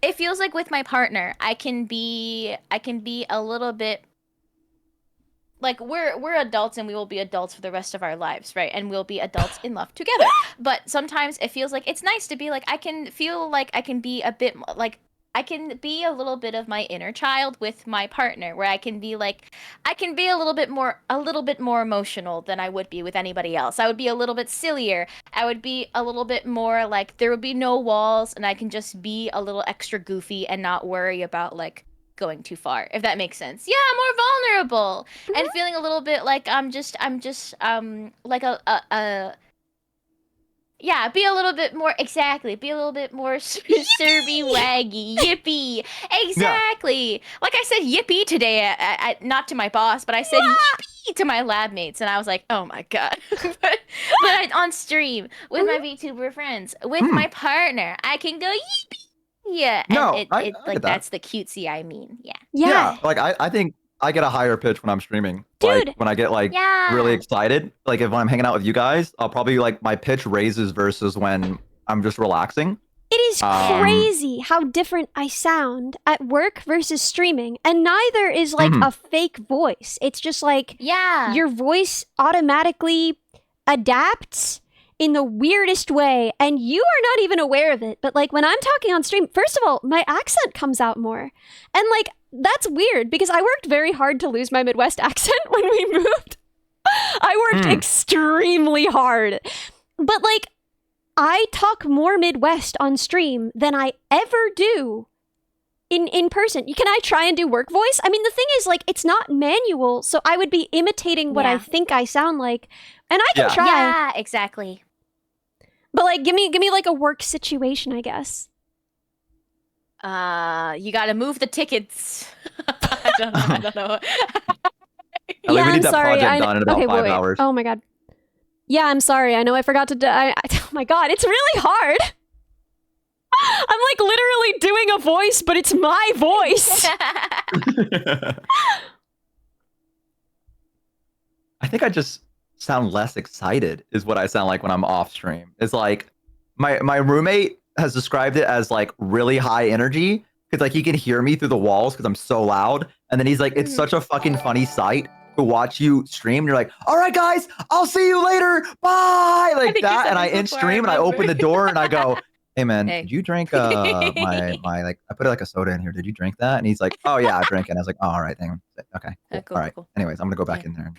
It feels like with my partner, I can be a little bit. Like we're adults and we will be adults for the rest of our lives, right? And we'll be adults in love together. But sometimes it feels like it's nice to be like I can feel like I can be a bit like I can be a little bit of my inner child with my partner where I can be like I can be a little bit more emotional than I would be with anybody else. I would be a little bit sillier. I would be a little bit more like there would be no walls and I can just be a little extra goofy and not worry about like going too far, if that makes sense. Yeah, more vulnerable and feeling a little bit like I'm just like a yeah, be a little bit more exactly. Be a little bit more surby waggy, yippee. Exactly. Like I said yippee today not to my boss, but I said yippee to my lab mates and I was like, "Oh my god." but on stream with my VTuber friends, with my partner, I can go yippee. Yeah, and No, it I like get that. that's the cutesy I mean. Yeah. Yeah. Like I think I get a higher pitch when I'm streaming. Dude. Like when I get like Yeah. really excited. Like if I'm hanging out with you guys, I'll probably like my pitch raises versus when I'm just relaxing. It is crazy how different I sound at work versus streaming, and neither is like a fake voice. It's just like Yeah. your voice automatically adapts in the weirdest way, and you are not even aware of it. But like when I'm talking on stream, first of all, my accent comes out more, and like that's weird because I worked very hard to lose my Midwest accent when we moved. I worked extremely hard, but like I talk more Midwest on stream than I ever do in person. Can I try and do work voice? I mean, the thing is, like, it's not manual, so I would be imitating what I think I sound like, and I can try. Yeah, exactly. But like, give me like a work situation, I guess. You gotta move the tickets. I don't know. Ellie, we I'm need that sorry. project done in about okay, 5 wait. hours. Oh my god. Yeah, I'm sorry. I know I forgot to. Oh my god, it's really hard. I'm like literally doing a voice, but it's my voice. I think I just sound less excited is what I sound like when I'm off stream. It's like my roommate has described it as like really high energy because like he can hear me through the walls because I'm so loud. And then he's like, it's such a fucking funny sight to watch you stream. You're like, all right, guys, I'll see you later. Bye. Like that. And I end stream and I open the door and I go, hey man, did you drink my like I put like a soda in here. Did you drink that? And he's like, oh yeah, I drank it. And I was like, oh, all right, thank you. Okay. Cool. Cool, All right. cool. Anyways, I'm gonna go back in there.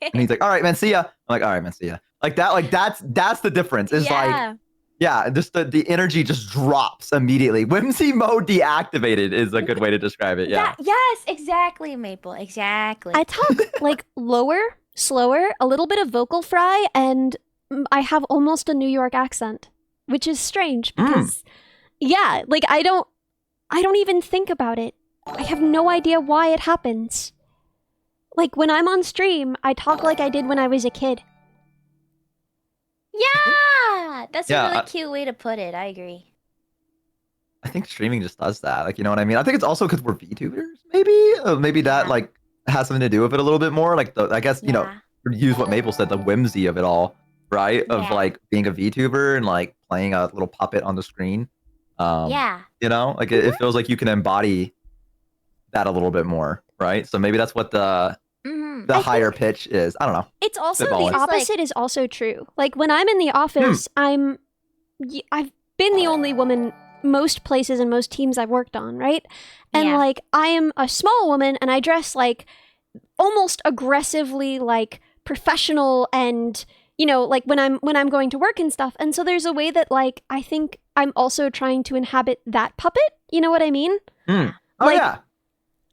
And he's like, all right, man, see ya. I'm like, all right, man, see ya. Like that, like that's the difference. It's like, yeah, just the energy just drops immediately. Whimsy mode deactivated is a good way to describe it. Yeah. Yes, exactly, Maple. Exactly. I talk like lower, slower, a little bit of vocal fry, and I have almost a New York accent, which is strange because, yeah, like I don't even think about it. I have no idea why it happens. Like when I'm on stream, I talk like I did when I was a kid. Yeah, that's Yeah, a really cute way to put it. I agree. I think streaming just does that. Like, you know what I mean? I think it's also because we're VTubers, maybe. Maybe that Yeah. like has something to do with it a little bit more. Like I guess you know, Yeah. use what Maple said, the whimsy of it all, right? Of Yeah. like being a VTuber and like playing a little puppet on the screen. Yeah. You know, like it feels like you can embody that a little bit more, right? So maybe that's what the Mhm. I higher pitch is. I don't know. It's also the Spitballing. opposite is also true. Like when I'm in the office, I've been the only woman most places and most teams I've worked on, right? And Yeah. like I am a small woman and I dress like almost aggressively like professional and like when I'm going to work and stuff. And so there's a way that like I think I'm also trying to inhabit that puppet. You know what I mean? Oh Like, yeah.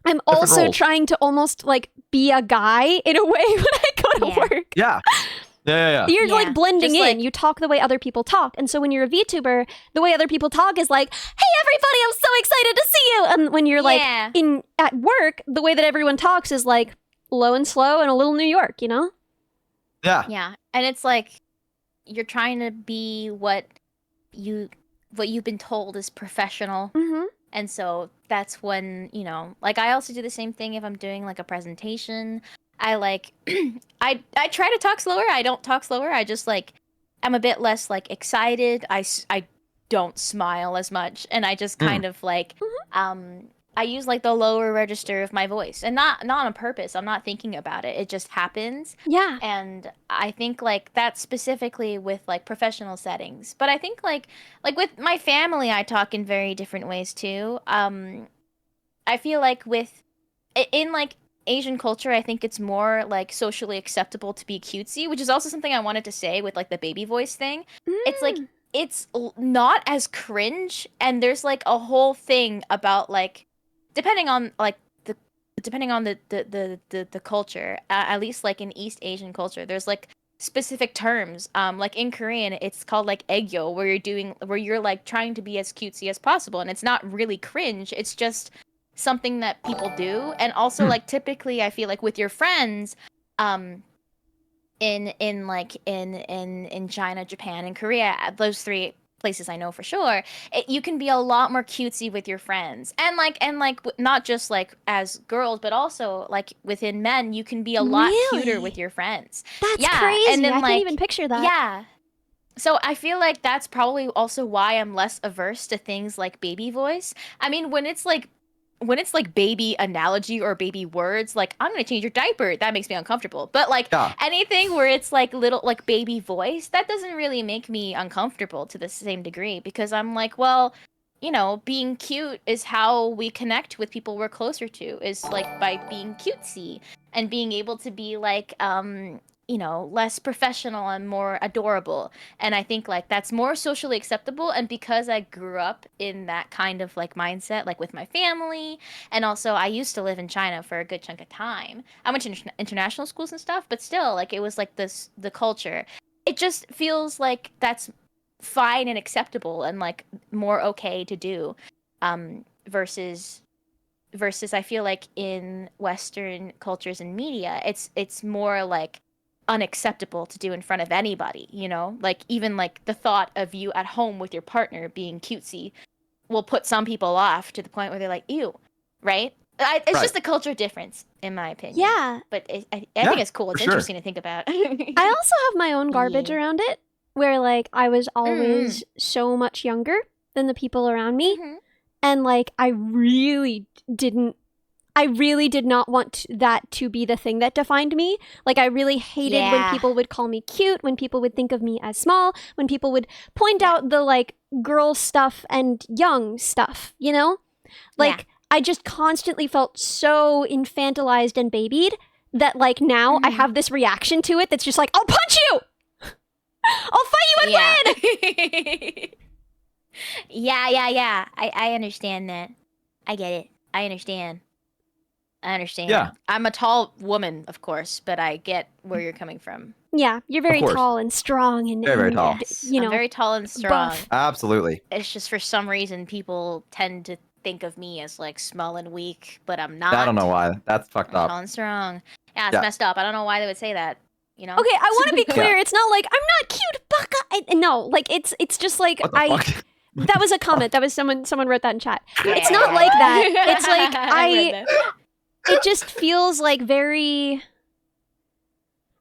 I'm Different also roles. trying to almost like be a guy in a way when I go to Yeah. work. Yeah. Yeah. You're Yeah. like blending Just, in. like- You talk the way other people talk. And so when you're a VTuber, the way other people talk is like, hey everybody, I'm so excited to see you. And when you're like Yeah. at work, the way that everyone talks is like low and slow and a little New York, you know? Yeah. Yeah. And it's like you're trying to be what you've been told is professional. Mm-hmm. And so that's when, like I also do the same thing if I'm doing like a presentation. I like I try to talk slower. I don't talk slower. I just like I'm a bit less like excited. I don't smile as much and I just kind of like I use like the lower register of my voice and not on purpose. I'm not thinking about it. It just happens. Yeah. And I think like that's specifically with like professional settings. But I think like with my family I talk in very different ways too. I feel like in like Asian culture, I think it's more like socially acceptable to be cutesy, which is also something I wanted to say with like the baby voice thing. It's like it's not as cringe and there's like a whole thing about like depending on the culture, at least like in East Asian culture, there's like specific terms. Like in Korean, it's called like aegyo, where you're like trying to be as cutesy as possible, and it's not really cringe. It's just something that people do, and also like typically, I feel like with your friends, in China, Japan, and Korea, those three places I know for sure, you can be a lot more cutesy with your friends, and not just like as girls, but also like within men, you can be a lot cuter Really? with your friends. That's Yeah, crazy. and then, I like, can't even picture that. Yeah. So I feel like that's probably also why I'm less averse to things like baby voice. I mean, when it's like baby analogy or baby words, like I'm gonna change your diaper, that makes me uncomfortable. But like anything where it's like little like baby voice, that doesn't really make me uncomfortable to the same degree, because I'm like, well, being cute is how we connect with people we're closer to, is like by being cutesy and being able to be like less professional and more adorable. And I think like that's more socially acceptable. And because I grew up in that kind of like mindset, like with my family, and also I used to live in China for a good chunk of time. I went to international schools and stuff, but still, like it was like the culture. It just feels like that's fine and acceptable and like more okay to do, versus I feel like in Western cultures and media, it's more like unacceptable to do in front of anybody, like even like the thought of you at home with your partner being cutesy will put some people off to the point where they're like, ew, right? It's just a culture difference, in my opinion. Yeah. But I think it's cool. It's for sure. interesting to think about. I also have my own garbage Yeah. around it, where like I was always so much younger than the people around me. Mhm. And like I really did not want that to be the thing that defined me. Like I really hated when Yeah. people would call me cute, when people would think of me as small, when people would point out the like girl stuff and young stuff, Like I just constantly felt so infantilized and babied that like now I have this reaction to it that's just like, I'll punch you! I'll fight you and win! Yeah. I understand that. I get it. I understand. Yeah. I'm a tall woman, of course, but I get where you're coming from. Yeah, you're very course. tall and strong and, Very, very and, tall. I'm very tall and strong. buff. Absolutely. It's just for some reason people tend to think of me as like small and weak, but I'm not. I don't know why. That's fucked I'm up. tall and strong. Yeah, it's Yeah. messed up. I don't know why they would say that. Okay, I want to be clear. It's not like I'm not cute, baka. No, like it's just like What the fuck? That was a comment. That was someone wrote that in chat. It's Yeah. not like that. It's like read that. it just feels like very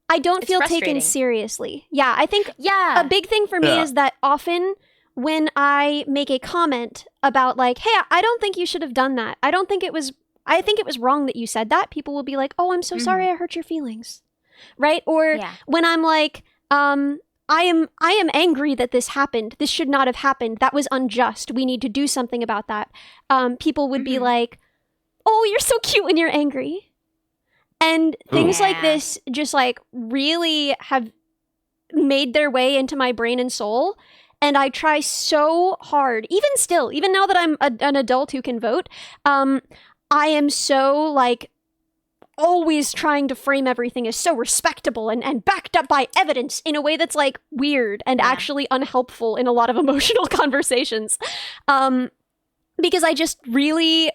I don't It's feel taken frustrating. seriously. Yeah, I think Yeah. a big thing for me Yeah. is that often when I make a comment about like, hey, I don't think you should have done that. I think it was wrong that you said that. People will be like, oh, I'm so sorry I hurt your feelings. Right? Or Yeah. when I'm like, I am angry that this happened. This should not have happened. That was unjust. We need to do something about that. People would be like, oh, you're so cute when you're angry. And things like Yeah. this just like really have made their way into my brain and soul. And I try so hard, even now that I'm an adult who can vote, I am so like always trying to frame everything as so respectable and backed up by evidence in a way that's like weird and Yeah. actually unhelpful in a lot of emotional conversations. Because I just really,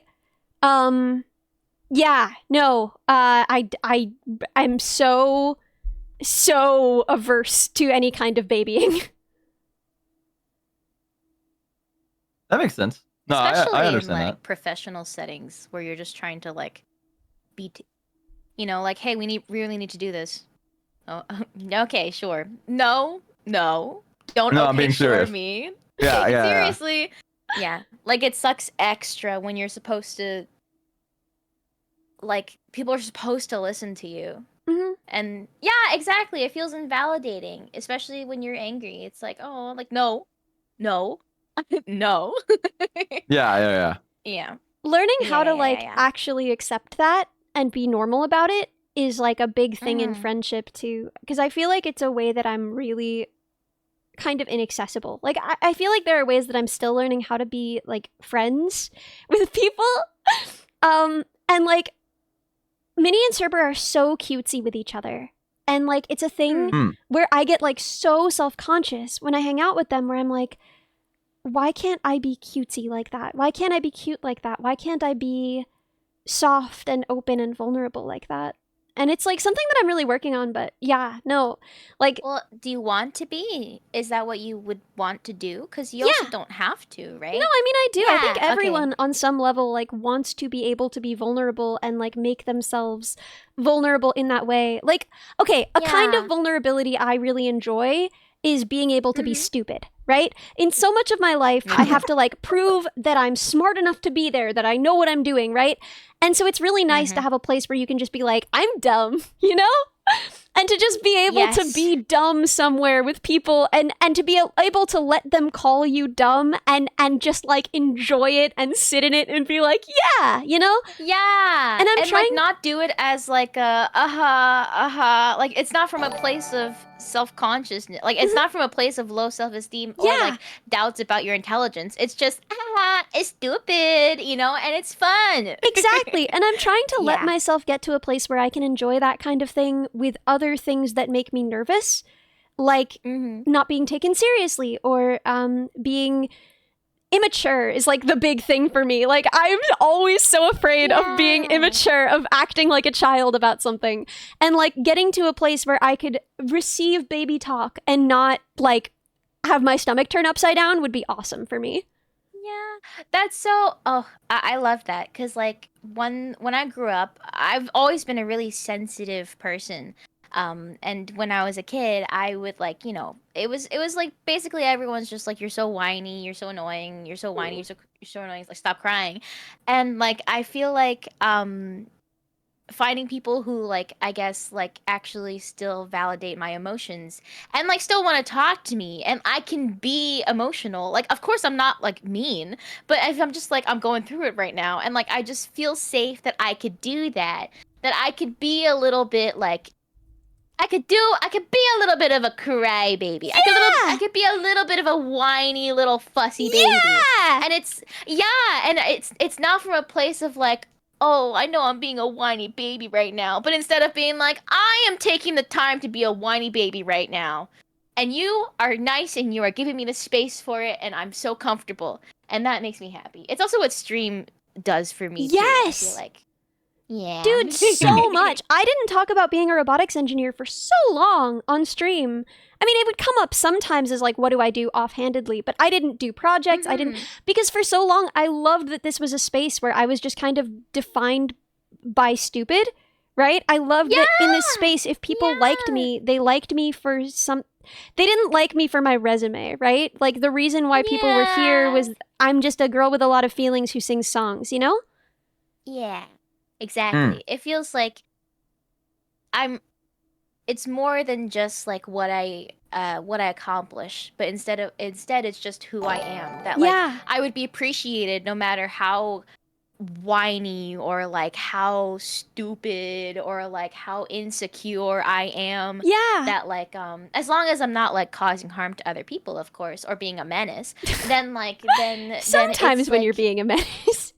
I'm so averse to any kind of babying. That makes sense. No, Especially I understand in like that. professional settings where you're just trying to like like, hey, we really need to do this. Oh, okay, sure. No, don't No, I'm okay, being sure serious. me. Yeah, Take it yeah, yeah. seriously. Yeah, like it sucks extra when you're supposed to, like, people are supposed to listen to you. Mhm. And yeah, exactly. It feels invalidating, especially when you're angry. It's like, oh, like, no, no. Yeah, yeah. Learning how to like Yeah. actually accept that and be normal about it is like a big thing in Mhm. friendship too, because I feel like it's a way that I'm really kind of inaccessible. Like I feel like there are ways that I'm still learning how to be like friends with people. And like Minnie and Cerber are so cutesy with each other. And like it's a thing Mm. where I get like so self-conscious when I hang out with them, where I'm like, why can't I be cutesy like that? Why can't I be cute like that? Why can't I be soft and open and vulnerable like that? And it's like something that I'm really working on, but yeah, no. Like Well, do you want to be? Is that what you would want to do? Because you also don't have to, right? no, I mean I do. I think Yeah, okay. everyone on some level like wants to be able to be vulnerable and like make themselves vulnerable in that way. Like, okay, a kind of Yeah. vulnerability I really enjoy is being able to be Mhm. stupid, right? In so much of my life, I have to like prove that I'm smart enough to be there, that I know what I'm doing, right? And so it's really nice to have a place where you can just be like, I'm dumb, you know? And to just be able to Yes. be dumb somewhere with people and to be able to let them call you dumb and just like enjoy it and sit in it and be like, yeah, you know? Yeah. And I'm like trying- not do it as like a like it's not from a place of self-consciousness. Like it's not from a place of low self-esteem or Yeah. like doubts about your intelligence. It's just it's stupid, and it's fun. Exactly. And I'm trying to let Yeah. myself get to a place where I can enjoy that kind of thing with other things that make me nervous, like not being taken seriously or being immature is like the big thing for me. Like I'm always so afraid of being Yeah. immature, of acting like a child about something. And like getting to a place where I could receive baby talk and not like have my stomach turn upside down would be awesome for me. Yeah, that's so. Oh, I love that because like when I grew up, I've always been a really sensitive person. And when I was a kid, I would like it was like basically everyone's just like, you're so whiny, you're so annoying, you're so whiny, you're so annoying, like stop crying, and like I feel like finding people who like I guess like actually still validate my emotions and like still want to talk to me and I can be emotional. Like of course I'm not like mean, but if I'm just like I'm going through it right now and like I just feel safe that I could do that. That I could be a little bit like I could be a little bit of a crybaby. I could be a little bit of a whiny little fussy baby. Yeah. And it's not from a place of like, oh, I know I'm being a whiny baby right now. But instead of being like, I am taking the time to be a whiny baby right now. And you are nice and you are giving me the space for it. And I'm so comfortable. And that makes me happy. It's also what stream does for me, too, I Yes. feel like. Yeah. Dude, so much. I didn't talk about being a robotics engineer for so long on stream. I mean, it would come up sometimes as like, what do I do offhandedly? But I didn't do projects. I didn't, because for so long, I loved that this was a space where I was just kind of defined by stupid, right? I loved that in this space, if people liked me, they liked me for they didn't like me for my resume, right? Like the reason why people were here was I'm just a girl with a lot of feelings who sings songs, you know? Yeah. Exactly. It feels like it's more than just like what I accomplish, but instead it's just who I am. That like I would be appreciated no matter how whiny or like how stupid or like how insecure I am. Yeah. That like as long as I'm not like causing harm to other people, of course, or being a menace, then like then Sometimes it's when like, you're being a menace.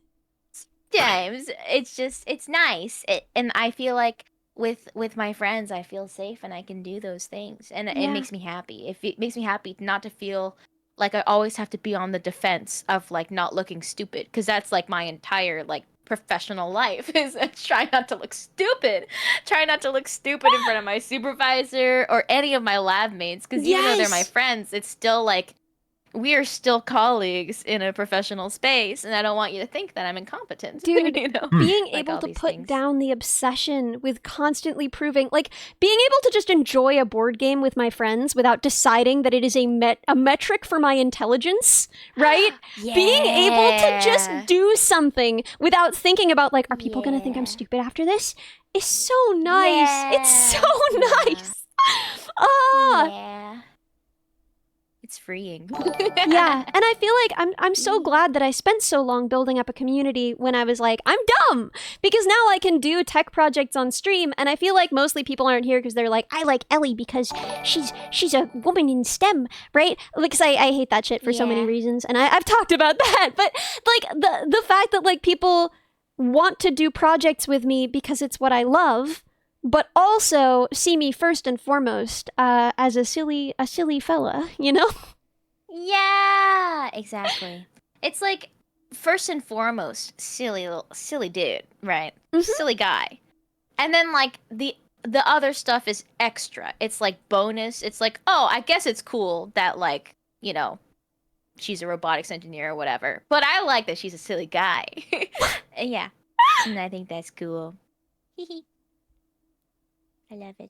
times it's nice and I feel like with my friends I feel safe and I can do those things and it makes me happy. It makes me happy not to feel like I always have to be on the defense of like not looking stupid, because that's like my entire like professional life is try not to look stupid in front of my supervisor or any of my lab mates, because even though they're my friends, it's still like we are still colleagues in a professional space, and I don't want you to think that I'm incompetent. Dude, you know? being Like able all to these put things. down the obsession with constantly proving, like being able to just enjoy a board game with my friends without deciding that it is a metric for my intelligence, right? Being able to just do something without thinking about like, are people gonna think I'm stupid after this? Is so nice. It's so nice. Yeah. It's freeing. Yeah, and I feel like I'm so glad that I spent so long building up a community when I was like, I'm dumb, because now I can do tech projects on stream, and I feel like mostly people aren't here because they're like, I like Ellie because she's a woman in STEM, right? Because I hate that shit for so many reasons, and I've talked about that, but like the fact that like people want to do projects with me because it's what I love, but also see me first and foremost as a silly fella, you know? Yeah, exactly. It's like first and foremost, silly dude, right? Silly guy. And then like the other stuff is extra. It's like bonus. It's like, oh, I guess it's cool that like, you know, she's a robotics engineer or whatever. But I like that she's a silly guy. Yeah. And I think that's cool. I love it.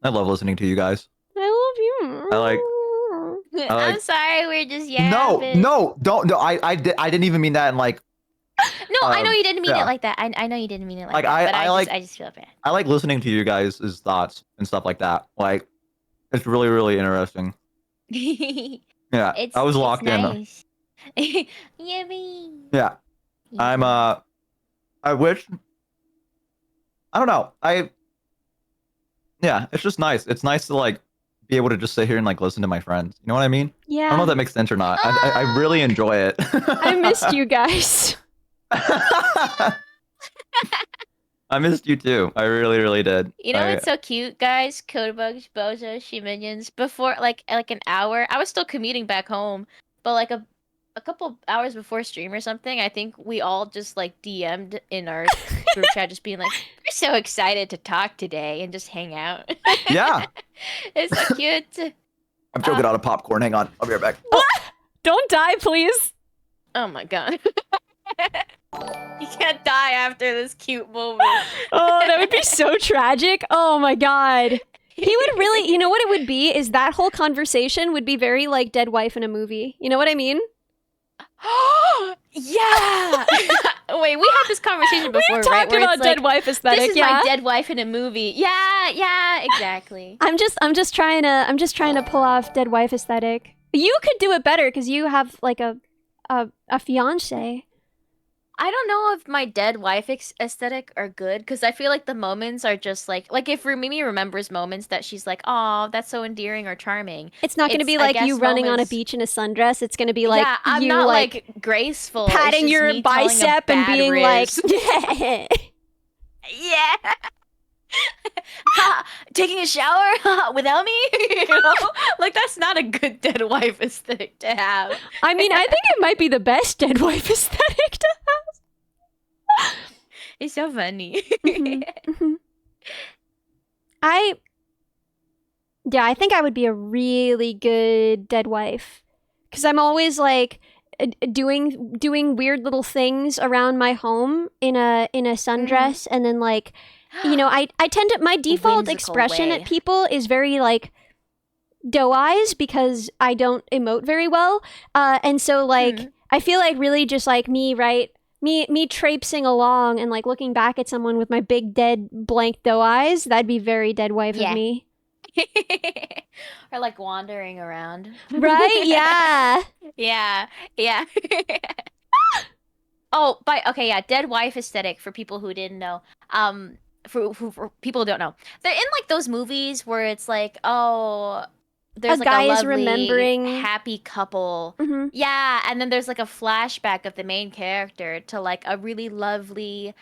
I love listening to you guys. I love you. I like. I'm sorry, we're just yapping. No, don't. No, I didn't even mean that in like. No, I know you didn't mean it like that. I know you didn't mean it like that. But I just feel bad. I like listening to you guys' thoughts and stuff like that. Like, it's really, really interesting. Yeah, I was locked in. Nice. Yummy. Yeah, I'm. I wish. I don't know. Yeah, it's just nice. It's nice to like be able to just sit here and like listen to my friends. You know what I mean? Yeah. I don't know if that makes sense or not. I really enjoy it. I missed you guys. I missed you too. I really, really did. You know what's so cute, guys? Codebugs, Bozo, She Minions. Before like an hour, I was still commuting back home, but like a couple hours before stream or something, I think we all just like DM'd in our group chat, just being like, "We're so excited to talk today and just hang out." Yeah. It's so cute. I'm choking out a popcorn. Hang on. I'll be right back. Don't die, please. Oh my god. You can't die after this cute moment. Oh, that would be so tragic. Oh my god. He would really, you know what it would be? Is that whole conversation would be very like dead wife in a movie. You know what I mean? Yeah. Wait, we had this conversation before, We've right? talked Where about it's dead like, wife aesthetic. this is Yeah. my dead wife in a movie. Yeah, exactly. I'm just trying to pull off dead wife aesthetic. You could do it better because you have like a fiance. I don't know if my dead wife aesthetic are good, because I feel like the moments are just like if Mimi remembers moments that she's like, oh, that's so endearing or charming. It's not going to be I like you guess running on a moments- beach in a sundress. It's going to be like yeah, I'm you not like graceful. It's patting just your me telling a bicep and bad being riz. like, yeah. Yeah. Ha, taking a shower without me? You know? Like, that's not a good dead wife aesthetic to have. I mean, I think it might be the best dead wife aesthetic to have. It's so funny. Mhm, mhm. I think I would be a really good dead wife because I'm always like doing weird little things around my home in a sundress, and then like I tend to my default Whimsical expression way. at people is very like doe eyes because I don't emote very well, and so like I feel like really just like me right. Me traipsing along and like looking back at someone with my big dead blank doe eyes, that'd be very dead wife Yeah. of me. Or like wandering around. Right? Yeah. Yeah. Yeah. Okay, yeah, dead wife aesthetic for people who didn't know. For people who don't know. They're in like those movies where it's like, oh, there's like guy a is lovely remembering. happy couple. Hmm. Yeah, and then there's like a flashback of the main character to like a really lovely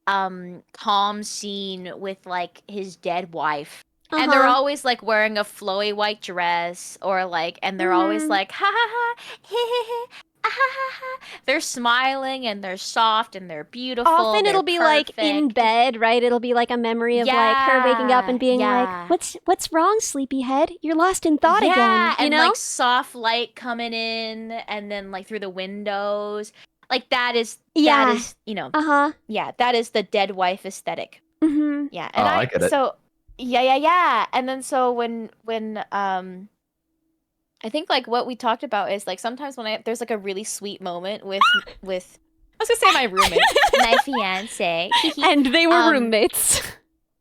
calm scene with like his dead wife. And they're always like wearing a flowy white dress or like and they're always Mhm. like ha ha ha he he he ah, ha ha ha. They're smiling and they're soft and they're beautiful. Often they're it'll be like in perfect. bed, right? It'll be like a memory of like her waking up and being Yeah. like, "What's wrong, sleepyhead? You're lost in thought again." Yeah, You and know? like soft light coming in and then like through the windows. Like that is Yeah. yeah, that is the dead wife aesthetic. Mm-hmm. Yeah, Oh, and I get it. so yeah. And then so when I think like what we talked about is like sometimes when there's like a really sweet moment with I was gonna say my roommate, my fiance, And they were Um, roommates.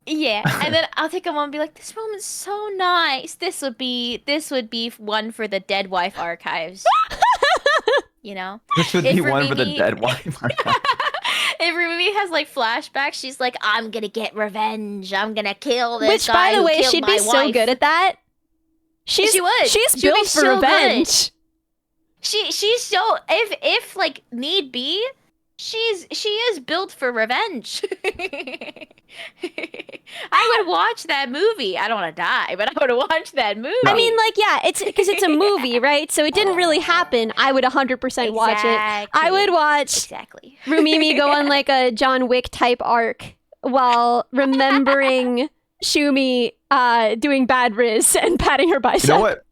yeah, and then I'll take a moment and be like, this moment's so nice. This would be one for the dead wife archives. You know, This would If be one for the Rimini- dead wife. if Rumi has like flashbacks, she's like, I'm gonna get revenge. I'm gonna kill this Which, guy by the who way, killed she'd be my so wife." good at that. She would. She's She'd be built for so good. revenge. She's so if like need be, she is built for revenge. I would watch that movie. I don't want to die, but I would watch that movie. I mean, like, yeah, it's because it's a movie, right? So it didn't really happen. I would 100% watch it. I would watch exactly. Rumimi go on like a John Wick type arc while remembering Shumi doing bad riz and patting her bicep. You know what?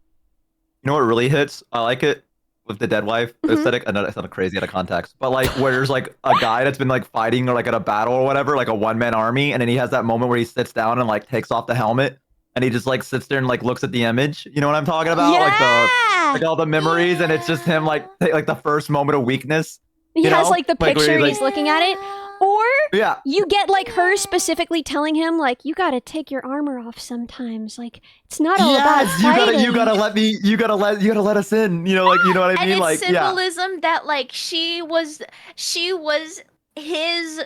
You know what really hits? I like it with the dead wife aesthetic. I know it's not crazy out of context, but like where there's like a guy that's been like fighting or like at a battle or whatever, like a one-man army, and then he has that moment where he sits down and like takes off the helmet and he just like sits there and like looks at the image. You know what I'm talking about? Yeah! Like all the memories, and it's just him like like the first moment of weakness. He you has know? like the Like, where picture he's, and he's looking at it. Or Yeah. you get like her specifically telling him like, you gotta take your armor off sometimes. Like, it's not all about Yes, fighting. you gotta let us in. You know, like you know what I And mean? it's Like yeah. symbolism that like she was his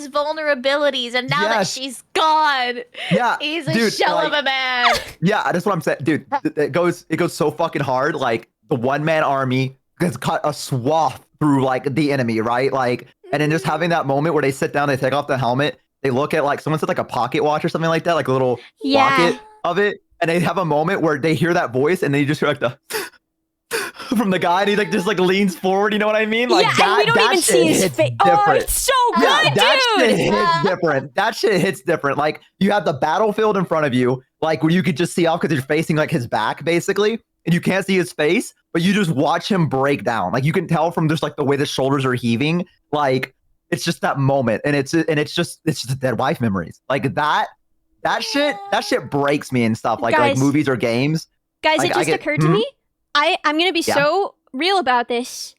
vulnerabilities, and now that Yes. she's gone, Yeah. he's a dude, shell like, of a man. Yeah, that's what I'm saying, dude. It goes so fucking hard. Like the one man army has cut a swath through like the enemy, right? Like, and then just having that moment where they sit down, they take off the helmet, they look at like someone said like a pocket watch or something like that, like a little Yeah. pocket of it, and they have a moment where they hear that voice and then you just hear like the from the guy, and he like just like leans forward. You know what I mean? Like yeah, that, and we don't that even shit see his hits face. Oh, different. it's so Yeah, good, that dude. shit hits different. That shit hits different. Like you have the battlefield in front of you, like where you could just see off because you're facing like his back, basically, and you can't see his face, but you just watch him break down. Like you can tell from just like the way the shoulders are heaving. Like it's just that moment, and it's just dead wife memories. Like that shit breaks me and stuff. Like Guys. movies or games. Guys, Like, it I just get- occurred to me. I'm gonna be Yeah. so real about this.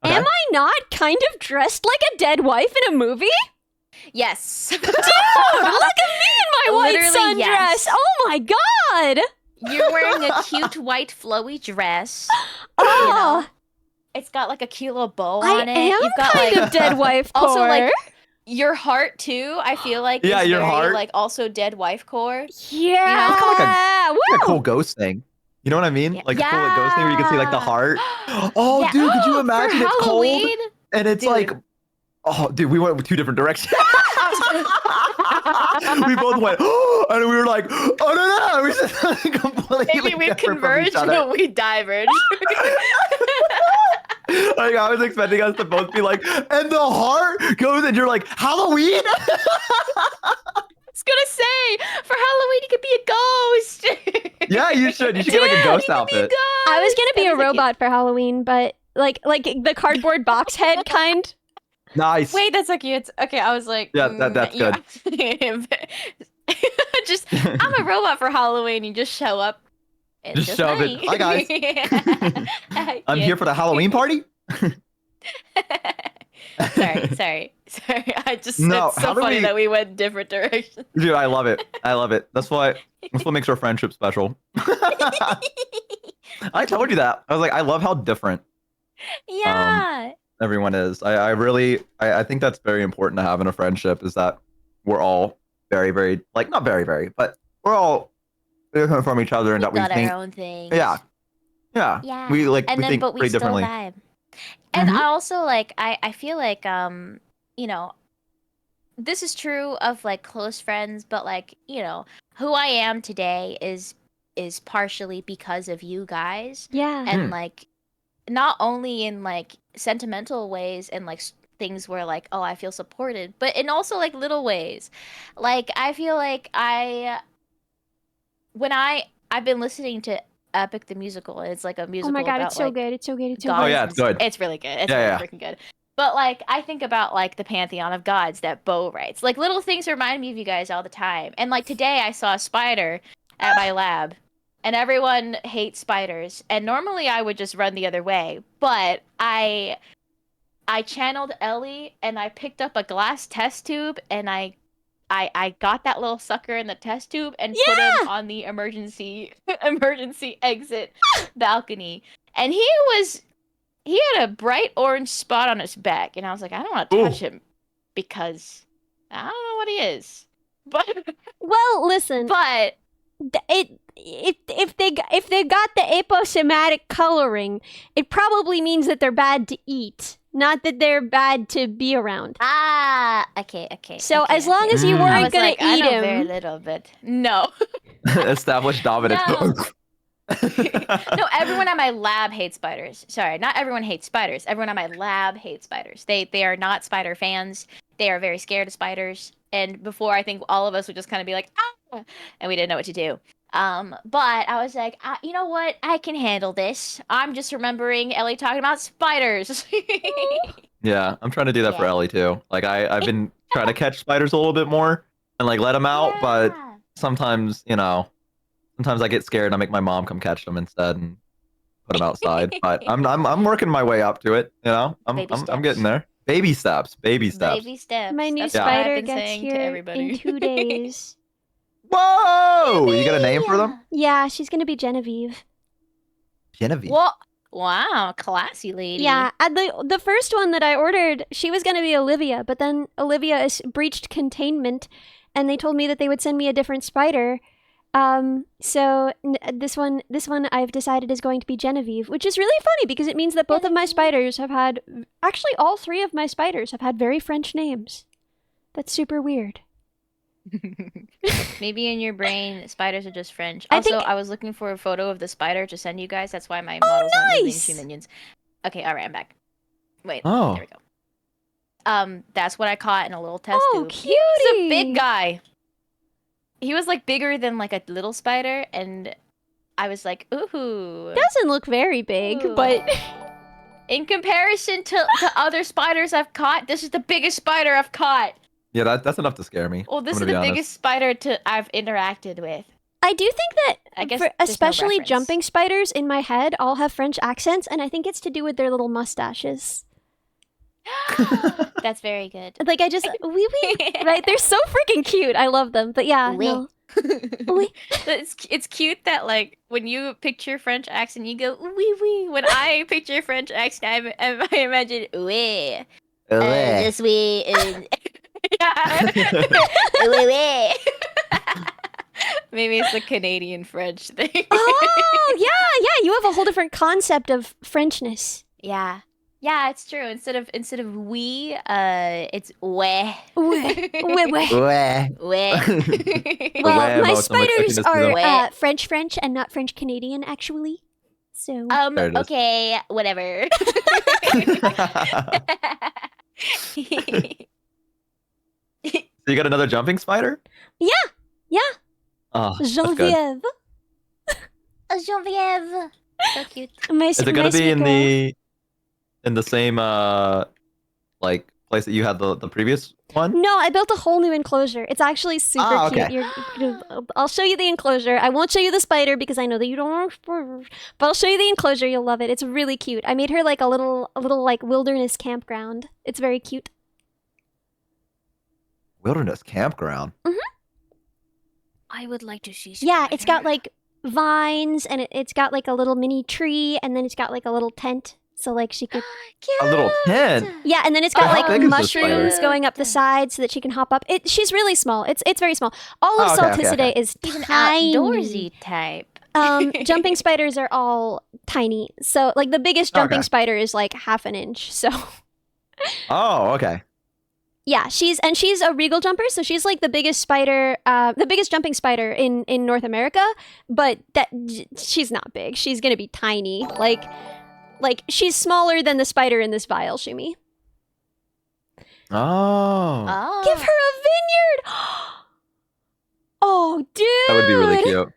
Okay. Am I not kind of dressed like a dead wife in a movie? Yes. Dude, look at me in my white Literally, sundress. yes. Oh my god. You're wearing a cute white flowy dress. Oh, It's got like a cute little bow I on it. am You've got kind like of dead wife core. also like your heart too. I feel like Yeah, is your very, heart. like also dead wife core. yeah. It's kinda like Woo! Like a cool ghost thing. You know what I mean? Yeah. Like a cool like, ghost thing where you can see like the heart. Oh, Yeah. dude, could you For imagine it's cold Halloween? and it's Dude. like, oh, dude, we went with two different directions. We both went, and we were like, oh no, we just completely Maybe we different from each converged, other. but we diverged. I Like, I was expecting us to both be like, and the heart goes, and you're like, Halloween? was gonna say for Halloween you could be a ghost. Yeah, you should. You should get like a ghost outfit. I was gonna be That a was like- robot for Halloween, but like the cardboard box head kind. Nice. Wait, that's so cute. Okay, I was like, Yeah, that's good. Just, I'm a robot for Halloween. You just show up. It's Just show up me. Hi, guys. Yeah. I'm here for the Halloween party? sorry. I just No, it's how so do funny we- that we went different directions. Dude, I love it. I love it. That's what makes our friendship special. I told you that. I was like, I love how different Yeah. everyone is. I really think that's very important to have in a friendship, is that we're all very, very, like, not very, very, but we're all different from each other, and that we got think, our own things. yeah. Yeah. We like And we then, think but we pretty still differently. vibe. And Mhm. I also like I feel like you know, this is true of like close friends, but like, you know, who I am today is partially because of you guys. Yeah. And like not only in like sentimental ways and like things where like, oh, I feel supported, but in also like little ways. Like I feel like I've been listening to Epic the Musical, and it's like a musical Oh my god, about it's so like good. It's so good. It's so gods. Oh, yeah, good. it's good. It's really good. It's Yeah, really freaking good. But like I think about like the pantheon of gods that Bo writes. Like little things remind me of you guys all the time. And like today I saw a spider at my lab, and everyone hates spiders. And normally I would just run the other way, but I channeled Ellie, and I picked up a glass test tube, and I got that little sucker in the test tube and put him on the emergency exit balcony. And he had a bright orange spot on his back, and I was like, I don't want to touch him because I don't know what he is. But Well, listen. but If they got the aposematic coloring, it probably means that they're bad to eat, not that they're bad to be around. okay. So okay, as long okay. as you Mm. I weren't was gonna like, I eat know very him, little bit. No. Established dominance. No, everyone at my lab hates spiders. Sorry, not everyone hates spiders. Everyone at my lab hates spiders. They are not spider fans. They are very scared of spiders. And before, I think all of us would just kind of be like, ah, and we didn't know what to do. But I was like, you know what? I can handle this. I'm just remembering Ellie talking about spiders. Yeah, I'm trying to do that for Yeah. Ellie too. Like I've been trying to catch spiders a little bit more and like let them out, but Yeah. sometimes, sometimes I get scared and I make my mom come catch them instead and put them outside. But I'm working my way up to it, I'm Baby I'm getting steps. there. Baby steps. Baby steps. my new That's what I've spider been gets saying to here everybody. in 2 days. Whoa! You got a name for them? Yeah, she's gonna be Genevieve. Genevieve. What? Wow, classy lady. Yeah, the first one that I ordered, she was gonna be Olivia, but then Olivia is breached containment, and they told me that they would send me a different spider. So this one I've decided is going to be Genevieve, which is really funny because it means that both of my spiders have had, actually all 3 of my spiders have had very French names. That's super weird. Maybe in your brain, spiders are just French. I Also, think- I was looking for a photo of the spider to send you guys. That's why my model's not moving nice! to minions. Okay, all right, I'm back. Wait, Oh. there we go. That's what I caught in a little test Oh, tube. He was a cutie! big guy. He was like bigger than like a little spider, and I was like, ooh. Doesn't look very big, Ooh. but In comparison to other spiders I've caught, this is the biggest spider I've caught. Yeah, that's enough to scare me. Well, this I'm is gonna the be biggest spider I've interacted with. I do think that I guess for there's no especially reference. jumping spiders in my head all have French accents, and I think it's to do with their little mustaches. That's very good. Like I just wee wee, right? They're so freaking cute. I love them. But yeah, Oui. no. Oui. It's cute that like when you picture French accent, you go oui oui. When I picture French accent, I imagine oui. This oui. Yeah. Oui oui. Maybe it's the Canadian French thing. Oh yeah. You have a whole different concept of Frenchness. Yeah. Yeah, it's true. Instead of we, it's we. Weh, weh, weh. Wah. We. Weh, Well, my most of them spiders expecting us to are do that. French and not French Canadian, actually. So There it is. Okay, whatever. So you got another jumping spider? yeah, Oh, that's good. Genevieve. Genevieve. So cute. My, Is it gonna be in the same like place that you had the previous one? No, I built a whole new enclosure. It's actually super Ah, cute. okay. I'll show you the enclosure. I won't show you the spider because I know that you don't want spoilers, but I'll show you the enclosure. You'll love it. It's really cute. I made her like a little like wilderness campground. It's very cute. Wilderness campground. I would like to see. Yeah, it's got spider. like vines and it's got like a little mini tree and then it's got like a little tent. So like she could A little tent. Yeah, and then it's got How like big is this spider? mushrooms going up the side so that she can hop up. She's really small. It's very small. All of Oh, okay, Salticidae okay. is He's an tiny. outdoorsy type. Jumping spiders are all tiny. So like the biggest jumping Okay. spider is like half an inch. So Oh, okay. yeah, she's a regal jumper, so she's like the biggest spider, the biggest jumping spider in North America. But she's not big. She's gonna be tiny. Like she's smaller than the spider in this vial, Shumi. Oh. Oh. Give her a vineyard. Oh, dude. That would be really cute.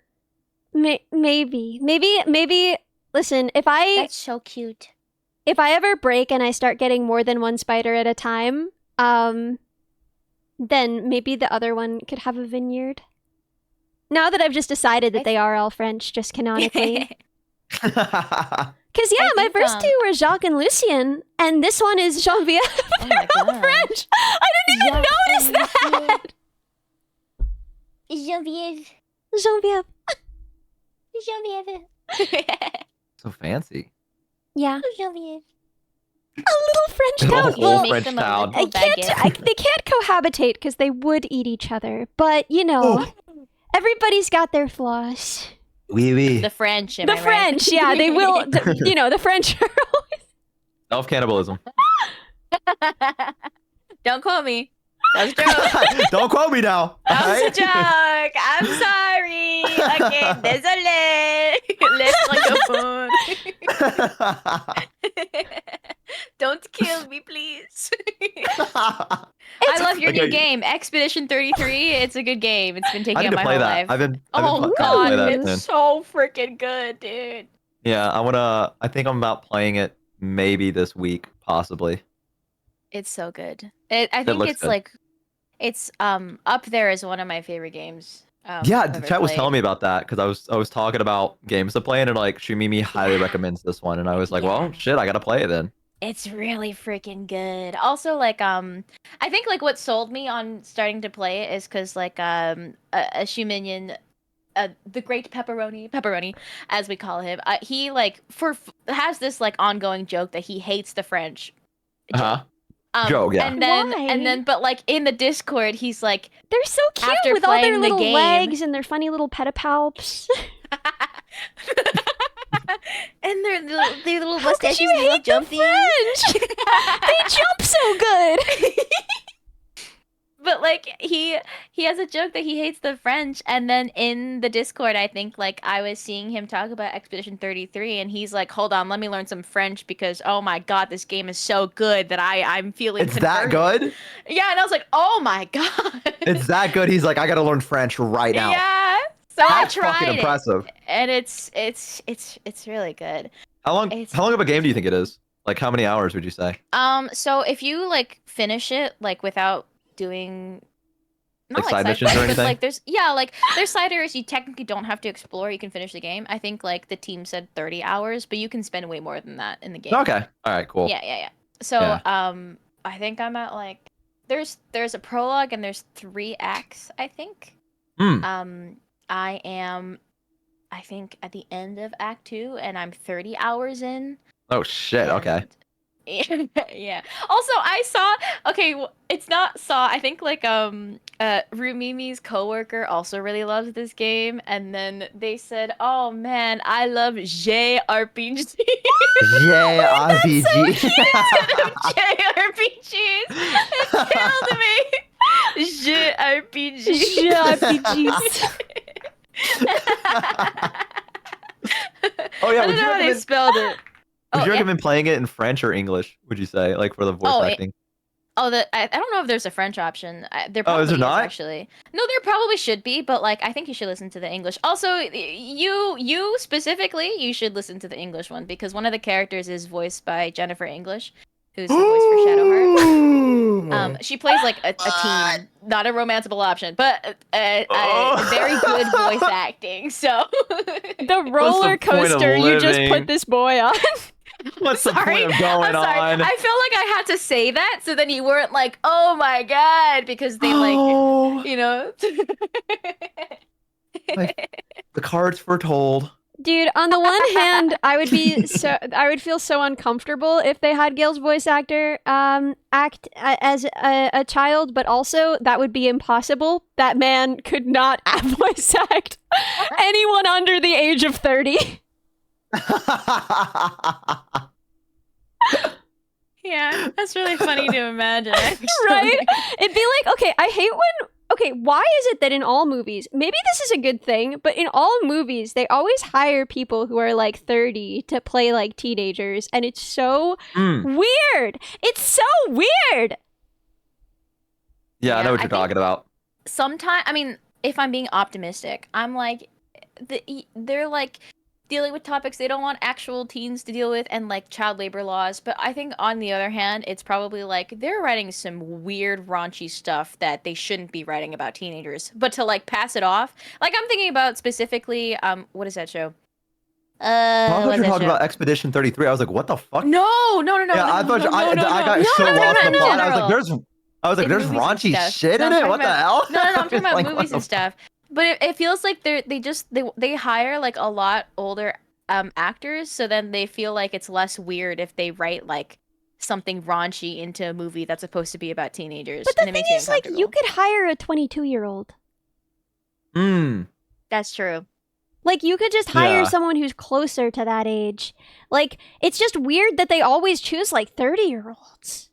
Maybe. Listen, if I That's so cute. ever break and I start getting more than one spider at a time, then maybe the other one could have a vineyard. Now that I've just decided that they are all French, just canonically. Because yeah, I my think, first two were Jacques and Lucien, and this one is Genevieve. Oh my They're all God. French. I didn't even notice that. Genevieve. Genevieve. Genevieve. So fancy. Yeah, Genevieve. a little French A town. whole Well, French town. they can't cohabitate because they would eat each other. But you know, everybody's got their flaws. Oui, oui. The French. Am The I right? French, yeah, they will. You know, the French are always. Self-cannibalism. Don't quote me. That was a joke. Don't quote me now. That was a alright? joke. I'm sorry. Okay, désolé. Let's Don't kill me, please. I love your new Okay. game, Expedition 33. It's a good game. It's been taking I need up to my play whole that. life. I've been Oh trying to god, play that it's soon. so freaking good, dude. Yeah, I think I'm about playing it maybe this week, possibly. It's so good. I think looks it's good. like it's up there as one of my favorite games. Yeah, I've the ever chat was played. telling me about that because I was talking about games to play and like Shumimi highly recommends this one and I was like, well, shit, I gotta play it then. It's really freaking good. Also, like, I think like what sold me on starting to play it is because like a shoe minion, the great pepperoni, as we call him, he like has this like ongoing joke that he hates the French. Uh-huh. Joke, yeah. And then Why? but like in the Discord, he's like, They're so cute After with all their playing the little game- legs and their funny little pedipalps. and their little How could mustaches you and little hate the jumpy. French? They jump so good. But like he has a joke that he hates the French, and then in the Discord, I think like I was seeing him talk about Expedition 33, and he's like, "Hold on, let me learn some French because oh my god, this game is so good that I'm feeling It's that converted." good? Yeah, and I was like, "Oh my god, It's that good. He's like, I gotta learn French right now. yeah." So That's I tried fucking it, impressive. and it's really good. How long It's- how long of a game do you think it is? Like how many hours would you say? So if you like finish it like without doing not Like side missions or quests, anything? but like there's side areas you technically don't have to explore. You can finish the game. I think like the team said 30 hours, but you can spend way more than that in the game. Okay. All right, cool. Yeah. So Yeah. I think I'm at like there's a prologue and there's 3 acts, I think. Hmm. I am I think at the end of act 2 and I'm 30 hours in. Oh shit, okay. And- yeah. Also, I saw. Okay, it's not saw. I think like Rumimi's coworker also really loves this game, and then they said, "Oh man, I love JRPGs." Yay, RPG. JRPGs. It killed me. JRPGs. JRPGs. Oh yeah, I would don't you know how they recommend, spelled it. would Oh, you yeah. recommend playing it in French or English? Would you say like for the voice Oh, acting? I don't know if there's a French option. There Oh, is there probably is not? actually. No, there probably should be, but like I think you should listen to the English. Also, you specifically, you should listen to the English one because one of the characters is voiced by Jennifer English, who's the voice for Shadowheart. She plays like a teen, not a romanceable option, but very good voice acting. So The roller the point of coaster you just living? put this boy on. What's the sorry. point of going I'm sorry. on? I felt like I had to say that so then you weren't like, oh my god, because they like, Oh, you know. the cards foretold. Dude, on the one hand, I would feel so uncomfortable if they had Gale's voice actor act as a child, but also that would be impossible. That man could not voice act anyone under the age of 30. Yeah, that's really funny to imagine. Actually. Right? It'd be like, okay, I hate when. Okay, why is it that in all movies, maybe this is a good thing, but in all movies, they always hire people who are like 30 to play like teenagers, and it's so weird. It's so weird. Yeah, I know what I you're think talking about. Sometimes, I mean, if I'm being optimistic, I'm like, they're like dealing with topics they don't want actual teens to deal with and like child labor laws. But I think on the other hand, it's probably like they're writing some weird raunchy stuff that they shouldn't be writing about teenagers. But to like pass it off, like I'm thinking about specifically, what is that show? I thought What you is were that talking show? about Expedition 33. I was like, what the fuck? No. Yeah, I thought I got so I'm talking lost in about the plot. I was general. like, there's In movies and raunchy stuff. shit No, in I'm it. talking What the about- hell? No, I'm talking about Like, movies what and the stuff. But it feels like they hire like a lot older actors, so then they feel like it's less weird if they write like something raunchy into a movie that's supposed to be about teenagers. But the and it thing makes me is, like, you uncomfortable. could hire a 22-year-old. That's true. Like, you could just hire Yeah. someone who's closer to that age. Like, it's just weird that they always choose, like, 30-year-olds.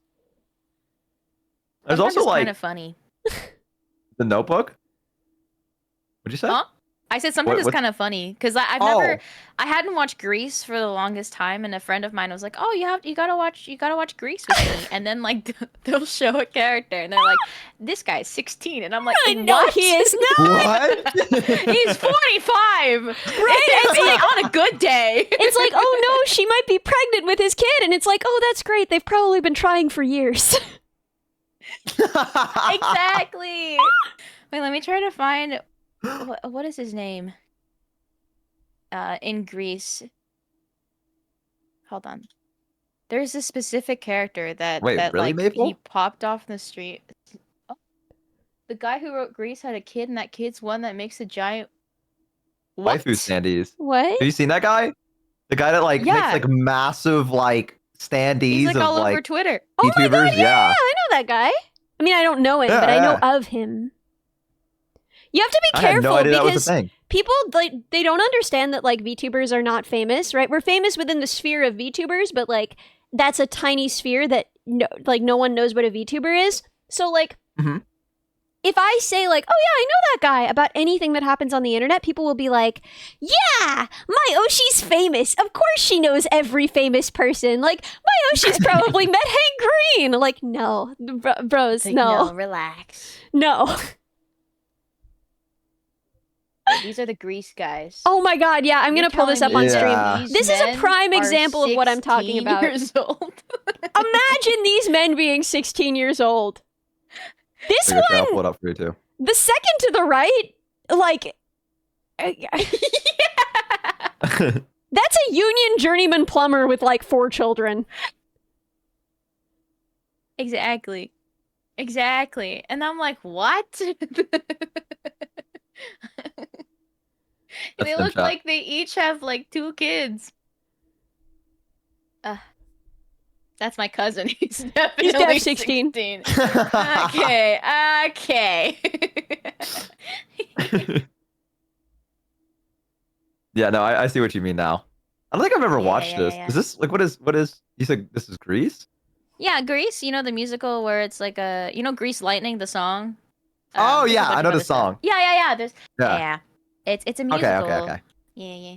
There's Sometimes also it's like kind of funny. The Notebook. What'd you say? Huh? I said sometimes it's what- kind of funny because I hadn't watched Grease for the longest time, and a friend of mine was like, "Oh, you gotta watch Grease with me." And then like they'll show a character, and they're like, "This guy's 16," and I'm like, No, "What? he is not. What? He's 45, right? It's like, on a good day." it's like, oh no, she might be pregnant with his kid. And it's like, oh, that's great. They've probably been trying for years. Exactly. Wait, let me try to find what is his name? In Greece. Hold on. There's a specific character that Wait, really, like Maple? he popped off the street. Oh, the guy who wrote Grease had a kid, and that kid's one that makes a giant. What? Waifu standees. What? Have you seen that guy? The guy that like Yeah. makes like massive like standees He's like of all over like Twitter. Oh my YouTubers. God, yeah, I know that guy. I mean, I don't know him, Yeah, but I know yeah. of him. You have to be I had careful no idea that was because a thing. people like they don't understand that like VTubers are not famous, right? We're famous within the sphere of VTubers, but like that's a tiny sphere that no one knows what a VTuber is. So like Mhm. if I say like, "Oh yeah, I know that guy," about anything that happens on the internet, people will be like, "Yeah, my Oshi's famous. Of course she knows every famous person. Like my Oshi's probably met Hank Green." Like, no, bros, Like, no. relax. No. These are the Grease guys. Oh my God, yeah, I'm You're gonna pull this up telling on me stream. Yeah. these This is a men prime are example of what I'm talking 16 about. Years old. Imagine these men being 16 years old. This Figure it out, I'll one, pull it up for you too. the second to the right, like, that's a union journeyman plumber with like 4 children. Exactly. And I'm like, what? They them, look chat. like they each have like 2 kids. That's my cousin. He's definitely 16. 16. Okay. Yeah, no, I see what you mean now. I don't think I've ever Yeah, watched yeah, this. yeah. Is this like what is you said this is Grease? Yeah, Grease, you know the musical where it's like Grease Lightning, the song? Oh, there's a yeah, bunch I of know the other stuff. song. Yeah. There's Yeah. yeah. It's a Okay, musical. okay. Yeah.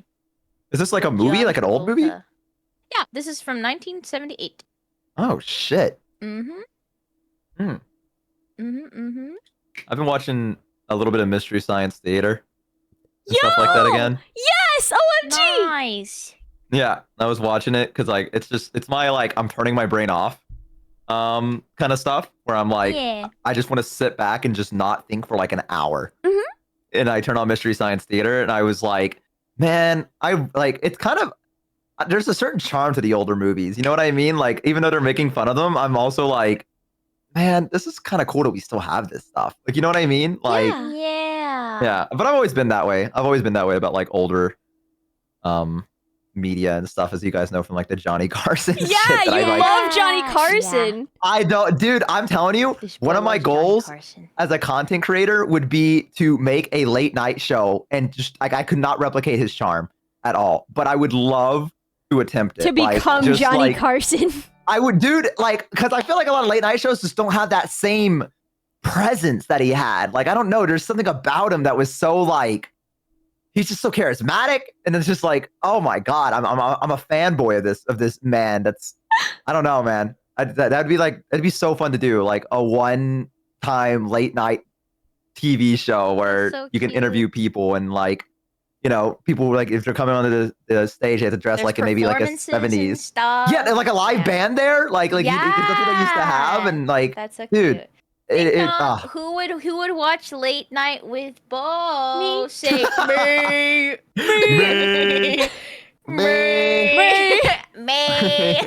Is this like a movie, like an old movie? Yeah, this is from 1978. Oh shit. Mm-hmm. Hmm. Mm-hmm. I've been watching a little bit of Mystery Science Theater and stuff like that again. Yes, OMG. Nice. Yeah, I was watching it because like it's my like I'm turning my brain off kind of stuff where I'm like Yeah. I just want to sit back and just not think for like an hour. Mhm. And I turn on Mystery Science Theater and I was like, man, I like it's kind of there's a certain charm to the older movies. You know what I mean? Like even though they're making fun of them, I'm also like, man, this is kind of cool that we still have this stuff. Like you know what I mean? Like Yeah. yeah, but I've always been that way. I've always been that way about like older media and stuff, as you guys know from like the Johnny Carson shit Yeah, that you I like. love Johnny Carson. I don't, dude. I'm telling you, This one boy of my loves Johnny goals Carson. as a content creator would be to make a late night show, and just like I could not replicate his charm at all, but I would love to attempt it. To become just, Johnny like, Carson. I would, dude. Like, because I feel like a lot of late night shows just don't have that same presence that he had. Like, I don't know. There's something about him that was so like. He's just so charismatic, and it's just like, oh my god, I'm a fanboy of this man. That's, I don't know, man. That'd be like, it'd be so fun to do, like a one-time late night TV show where so you can cute. interview people and like, you know, people like if they're coming onto the stage, they have to dress There's like in maybe like a performances and 70s. stuff. Yeah, and like a live Yeah. band there, like that's what they used to have, Yeah. and like, That's so dude. cute. It, Who would watch Late Night with Bo? Me. Say me. Me. Me. Me.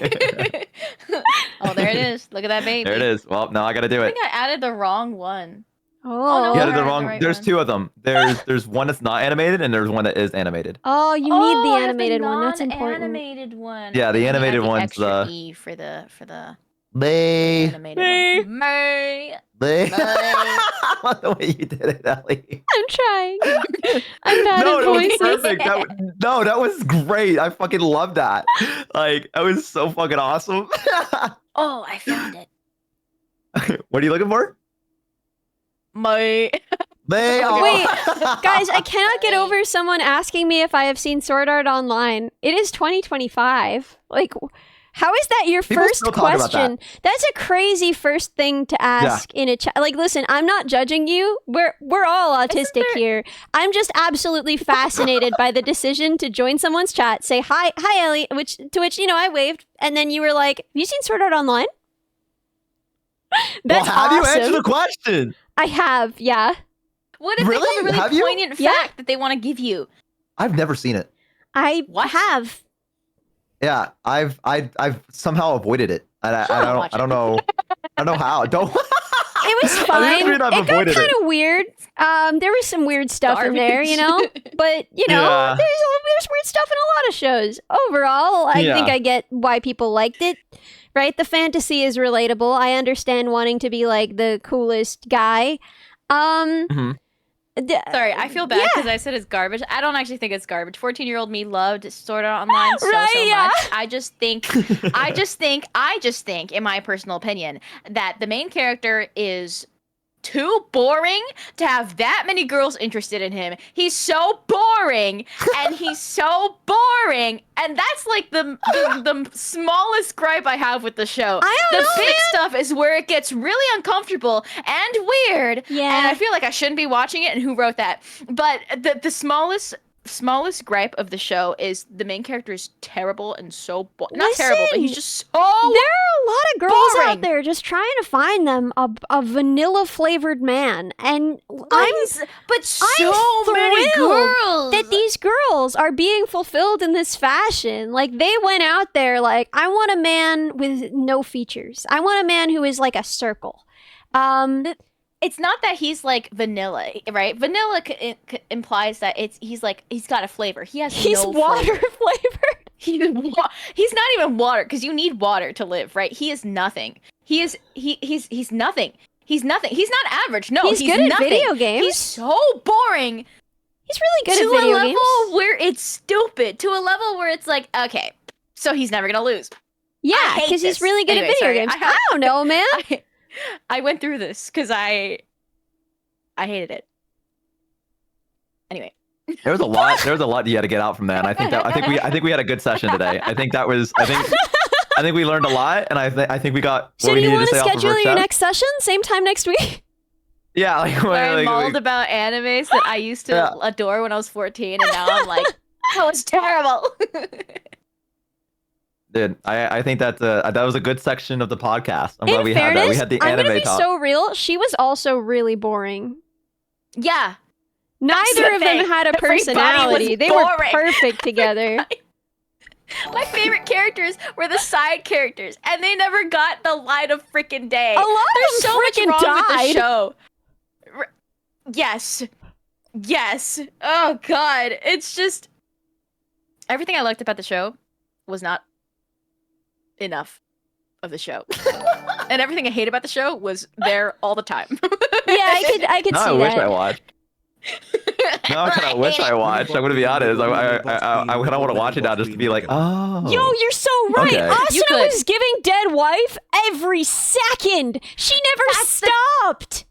Oh, there it is. Look at that baby. there it is. Well, now I gotta do I it. think I added the wrong one. Oh. no, Yeah, Alright, the wrong. right There's one. two of them. There's one that's not animated, and there's one that is animated. Oh, you need Oh, the I have animated one. That's important. non-animated one. Yeah, the I mean, I animated have the one's extra the- E for the They. animated one. May. They. Bye. I love the way you did it, Ellie. I'm trying. I'm bad No, at that was voices. perfect. No, that was great. I fucking love that. Like, that was so fucking awesome. Oh, I found it. What are you looking for? May. They. Wait, Guys, I cannot get over someone asking me if I have seen Sword Art Online. It is 2025. Like, how is that your People first still talk about question? That's a crazy first thing to ask in a chat. Like, listen, I'm not judging you. We're all autistic here. I'm just absolutely fascinated by the decision to join someone's chat, say hi, Ellie, to which I waved, and then you were like, "Have you seen Sword Art Online?" That's well, have awesome. you answered the question? I have, yeah. What if Really? they have a Have really you? poignant Yeah. fact that they want to give you? I've never seen it. I What? have. Yeah, I've somehow avoided it. Watch I don't know. I don't know how. Don't. It was I think fine. that's weird I've It got avoided kind of weird. There was some weird stuff in there, Garbage. But Yeah. there's weird stuff in a lot of shows. Overall, I think Yeah. I get why people liked it. Right? The fantasy is relatable. I understand wanting to be like the coolest guy. Mhm. Sorry, I feel bad Yeah. because I said it's garbage. I don't actually think it's garbage. 14-year-old me loved Sword Art Online so Right, yeah. much. I just think, in my personal opinion, that the main character is too boring to have that many girls interested in him. He's so boring, and he's so boring, and that's like the smallest gripe I have with the show. I don't The know, big stuff is where it gets really uncomfortable and weird. Yeah. And I feel like I shouldn't be watching it, and who wrote that? But the smallest gripe of the show is the main character is terrible and so not terrible, but he's Listen, just so There are a lot of girls boring. out there just trying to find them a vanilla flavored man, and but so many thrilled girls that these girls are being fulfilled in this fashion. Like, they went out there like, I want a man with no features. I want a man who is like a circle. It's not that he's like vanilla, right? Vanilla implies that he's got a flavor. He has He's no water flavor. flavored. He's not even water because you need water to live, right? He is nothing. He's nothing. He's nothing. He's not average. No, He's good at nothing. video games. He's so boring. He's really good to at video a level games. where it's stupid. To a level where it's like, okay, so he's never gonna lose. Yeah, hate because he's this. really good Anyway, at video sorry, games. I have- I don't know, man. I went through this because I hated it. Anyway. There was a lot. There was a lot you had to get out from that. And I think we had a good session today. I think we learned a lot, and I think we got. So what do we you needed want to say off of our schedule your chest. next session same time next week? Yeah, like, Learn like, mauled about animes that I used to Yeah. adore when I was 14, and now I'm like, that was terrible. dude, I think that was a good section of the podcast. I'm glad In we fairness, had that. We had the I'm anime gonna be talk. so real. She was also really boring. Yeah. Neither the of them thing. had a Everybody was personality. They were boring. perfect together. My favorite characters were the side characters, and they never got the light of freaking day. A lot There's of them so much freaking wrong with the died. show. Yes. Yes. Oh god. It's just everything I liked about the show was not enough of the show. And everything I hate about the show was there all the time. Yeah, I could No, see I wish that. I watched. No, I kind of wish I watched. I'm gonna be honest. I kind of want to watch it now just to be like, oh. Yo, you're so right. Okay. You Asuna could. was giving dead wife every second. She never That's the- stopped.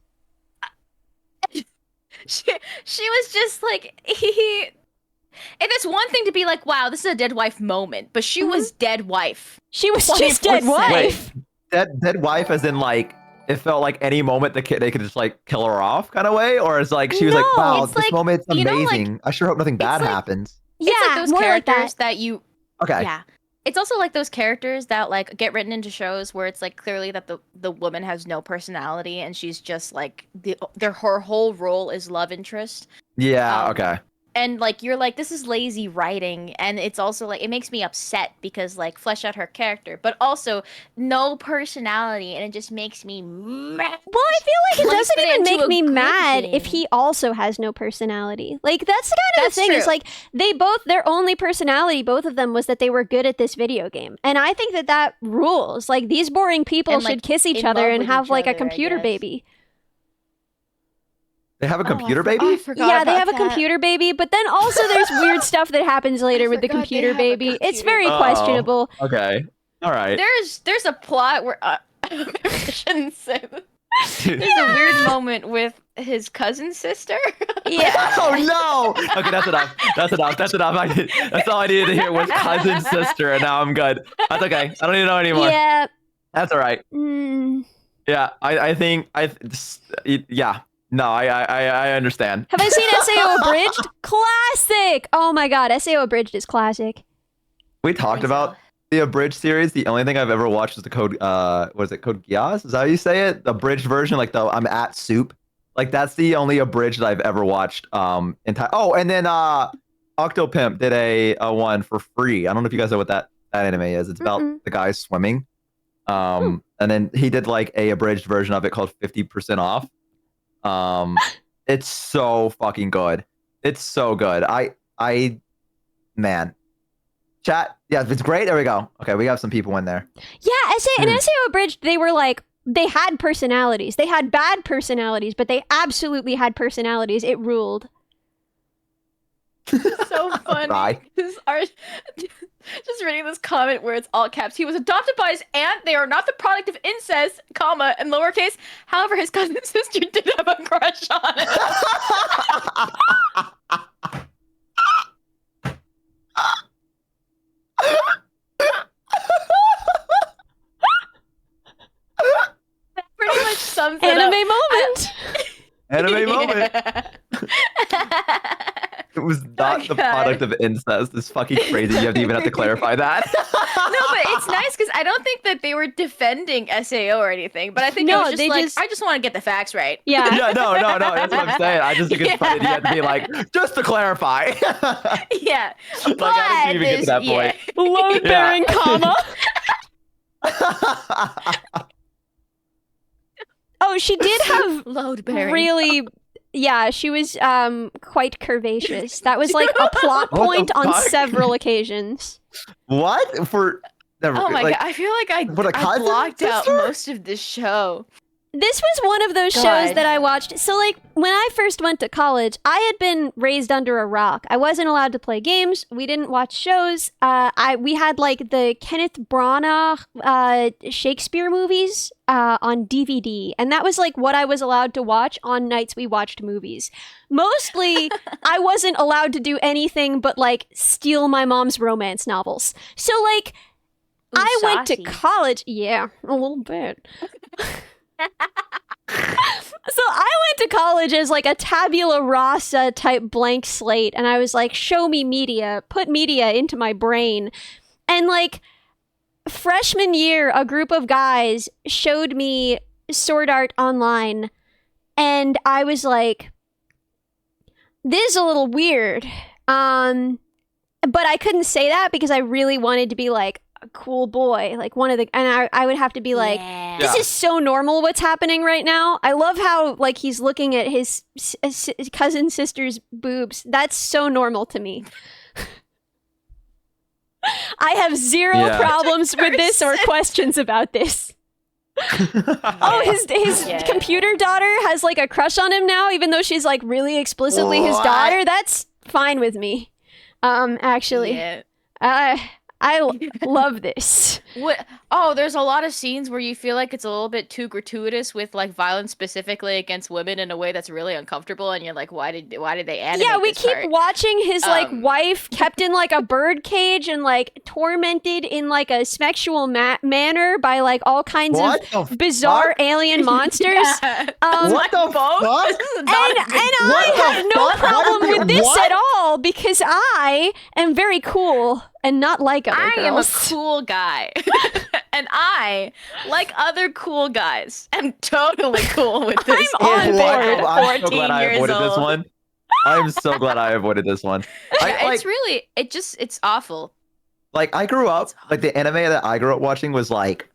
she was just like he. And it's one thing to be like, wow, this is a dead wife moment, but she was dead wife. She was just dead 24/7. wife. Dead wife, as in like it felt like any moment they could just like kill her off kind of way, or it's like she was like, No, wow, it's this like, moment's you know, like- amazing. I sure hope nothing bad like- happens. Yeah, It's like those more like characters that. that you Okay. Yeah. It's also like those characters that like get written into shows where it's like clearly that the woman has no personality and she's just like her whole role is love interest. Yeah. Um, Okay. And like you're like, this is lazy writing, and it's also like it makes me upset because like flesh out her character, but also no personality, and it just makes me mad. Well, I feel like it Let's doesn't get even into make a me good mad if thing. he also has no personality. Like that's the kind of That's the thing. Is true. like their only personality, both of them, was that they were good at this video game, and I think that rules. Like these boring people And, should like, kiss each in other love and with have each like a other, I computer guess. baby. They have a computer I baby. forgot Yeah, they about have a that. computer baby, but then also there's weird stuff that happens later with the forgot they computer have a baby. It's computer very Oh. questionable. Okay. All right. There's a plot where I shouldn't say this. There's a weird moment with his cousin sister. Yeah. Oh no! Okay, that's enough. That's enough. That's enough. That's all I needed to hear was cousin sister, and now I'm good. That's okay. I don't need to know anymore. Yeah. That's all right. Mm. Yeah, I think yeah. No, I understand. Have I seen SAO Abridged? Classic! Oh my god, SAO Abridged is classic. We talked about the abridged series. The only thing I've ever watched was the Code what is it, Code Geass? Is that how you say it? The abridged version, like the I'm at soup. Like that's the only abridged I've ever watched. Entire. Oh, and then Octopimp did a one for free. I don't know if you guys know what that anime is. It's about Mm-mm. the guy swimming. And then he did like a abridged version of it called 50% off. It's so fucking good. It's so good. Man. Chat. Yeah, if it's great, there we go. Okay, we have some people in there. Yeah, in Hmm. SAO Abridged, they were like, they had personalities. They had bad personalities, but they absolutely had personalities. It ruled. So funny. Bye. Just reading this comment where it's all caps. He was adopted by his aunt. They are not the product of incest, comma, and lowercase. However, his cousin sister did have a crush on him. That pretty much sums it up. Anime moment! Anime moment. It was not the God. product of incest. It's fucking crazy. You have to even have to clarify that. No, but it's nice because I don't think that they were defending SAO or anything. But I think No, it was just they like, just- I just want to get the facts right. Yeah. Yeah, no. That's what I'm saying. I just think it's funny. You have to be like, just to clarify. Yeah. Like, how did you even get to that point? Load bearing comma. Oh, she did have Load bearing. really, yeah, she was quite curvaceous. That was like a plot What the point on fuck? several occasions. What? For never, Oh my like, god, I feel like What, a I cousin blocked out sister? most of this show. This was one of those shows God. that I watched. So, like, when I first went to college, I had been raised under a rock. I wasn't allowed to play games. We didn't watch shows. We had like the Kenneth Branagh Shakespeare movies on DVD, and that was like what I was allowed to watch on nights we watched movies. Mostly, I wasn't allowed to do anything but like steal my mom's romance novels. So, like, Ooh, I went to saucy. college. Yeah, a little bit. So I went to college as like a tabula rasa type blank slate, and I was like, show me media, put media into my brain. And like freshman year, a group of guys showed me Sword Art Online, and I was like, this is a little weird. But I couldn't say that because I really wanted to be like a cool boy, like one of the, and I would have to be like, Yeah. this is so normal what's happening right now. I love how like he's looking at his cousin sister's boobs. That's so normal to me. I have zero Yeah. problems with this or questions about this. Oh, his Yeah. computer daughter has like a crush on him now, even though she's like really explicitly his What? daughter. That's fine with me. Actually, Yeah. I love this. What? Oh, there's a lot of scenes where you feel like it's a little bit too gratuitous with like violence specifically against women in a way that's really uncomfortable, and you're like, why did they animate Yeah, we this keep part? watching his like Um, wife kept in like a bird cage and like tormented in like a sexual manner by like all kinds What of the bizarre fuck? alien monsters. Yeah. What the Both? fuck? This is And not a good I What have the no fuck? problem What? with this What? at all because I am very cool and not like other I am a girls. cool guy. And I, like other cool guys, am totally cool with this. I'm on at board. I'm so 14 glad I years avoided this old. one. I'm so glad I avoided this one. It's really, it's awful. I grew up, like the anime that I grew up watching was like,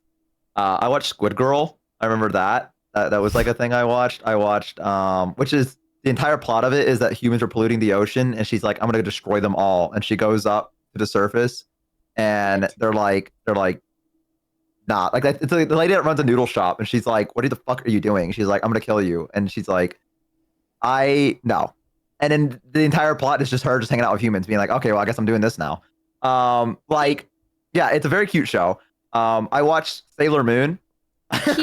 I watched Squid Girl. I remember that. That was like a thing I watched. I watched, which is the entire plot of it is that humans are polluting the ocean, and she's like, I'm gonna destroy them all, and she goes up to the surface, and they're like, nah, like it's like the lady that runs a noodle shop, and she's like, what the fuck are you doing? She's like, I'm gonna kill you, and she's like, no. And then the entire plot is just her just hanging out with humans, being like, okay, well, I guess I'm doing this now. Yeah, it's a very cute show. I watched Sailor Moon. Cute.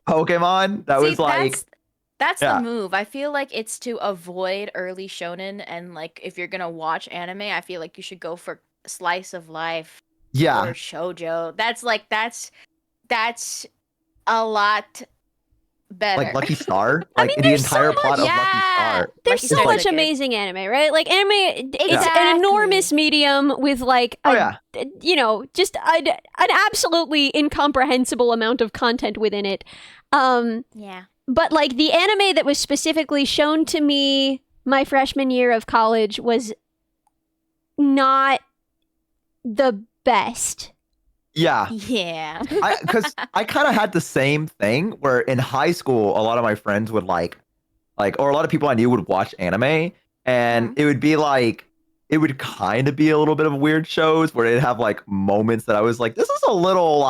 Pokemon. That See, was like, that's yeah. the move. I feel like it's to avoid early shonen, and like if you're gonna watch anime, I feel like you should go for slice of life yeah, or shoujo. That's a lot better. like Lucky Star. I Like mean, the there's entire so plot of Lucky Yeah. Star. There's Lucky so Star's much really good. amazing anime, right? Like anime, it's an Exactly. enormous medium with like Oh yeah, you know, just an absolutely incomprehensible amount of content within it. Yeah. But like the anime that was specifically shown to me my freshman year of college was not the best. yeah. Yeah. Because I kind of had the same thing where in high school, a lot of my friends would like, or a lot of people I knew would watch anime, and it would be like, it would kind of be a little bit of weird shows where it'd have like moments that I was like, this is a little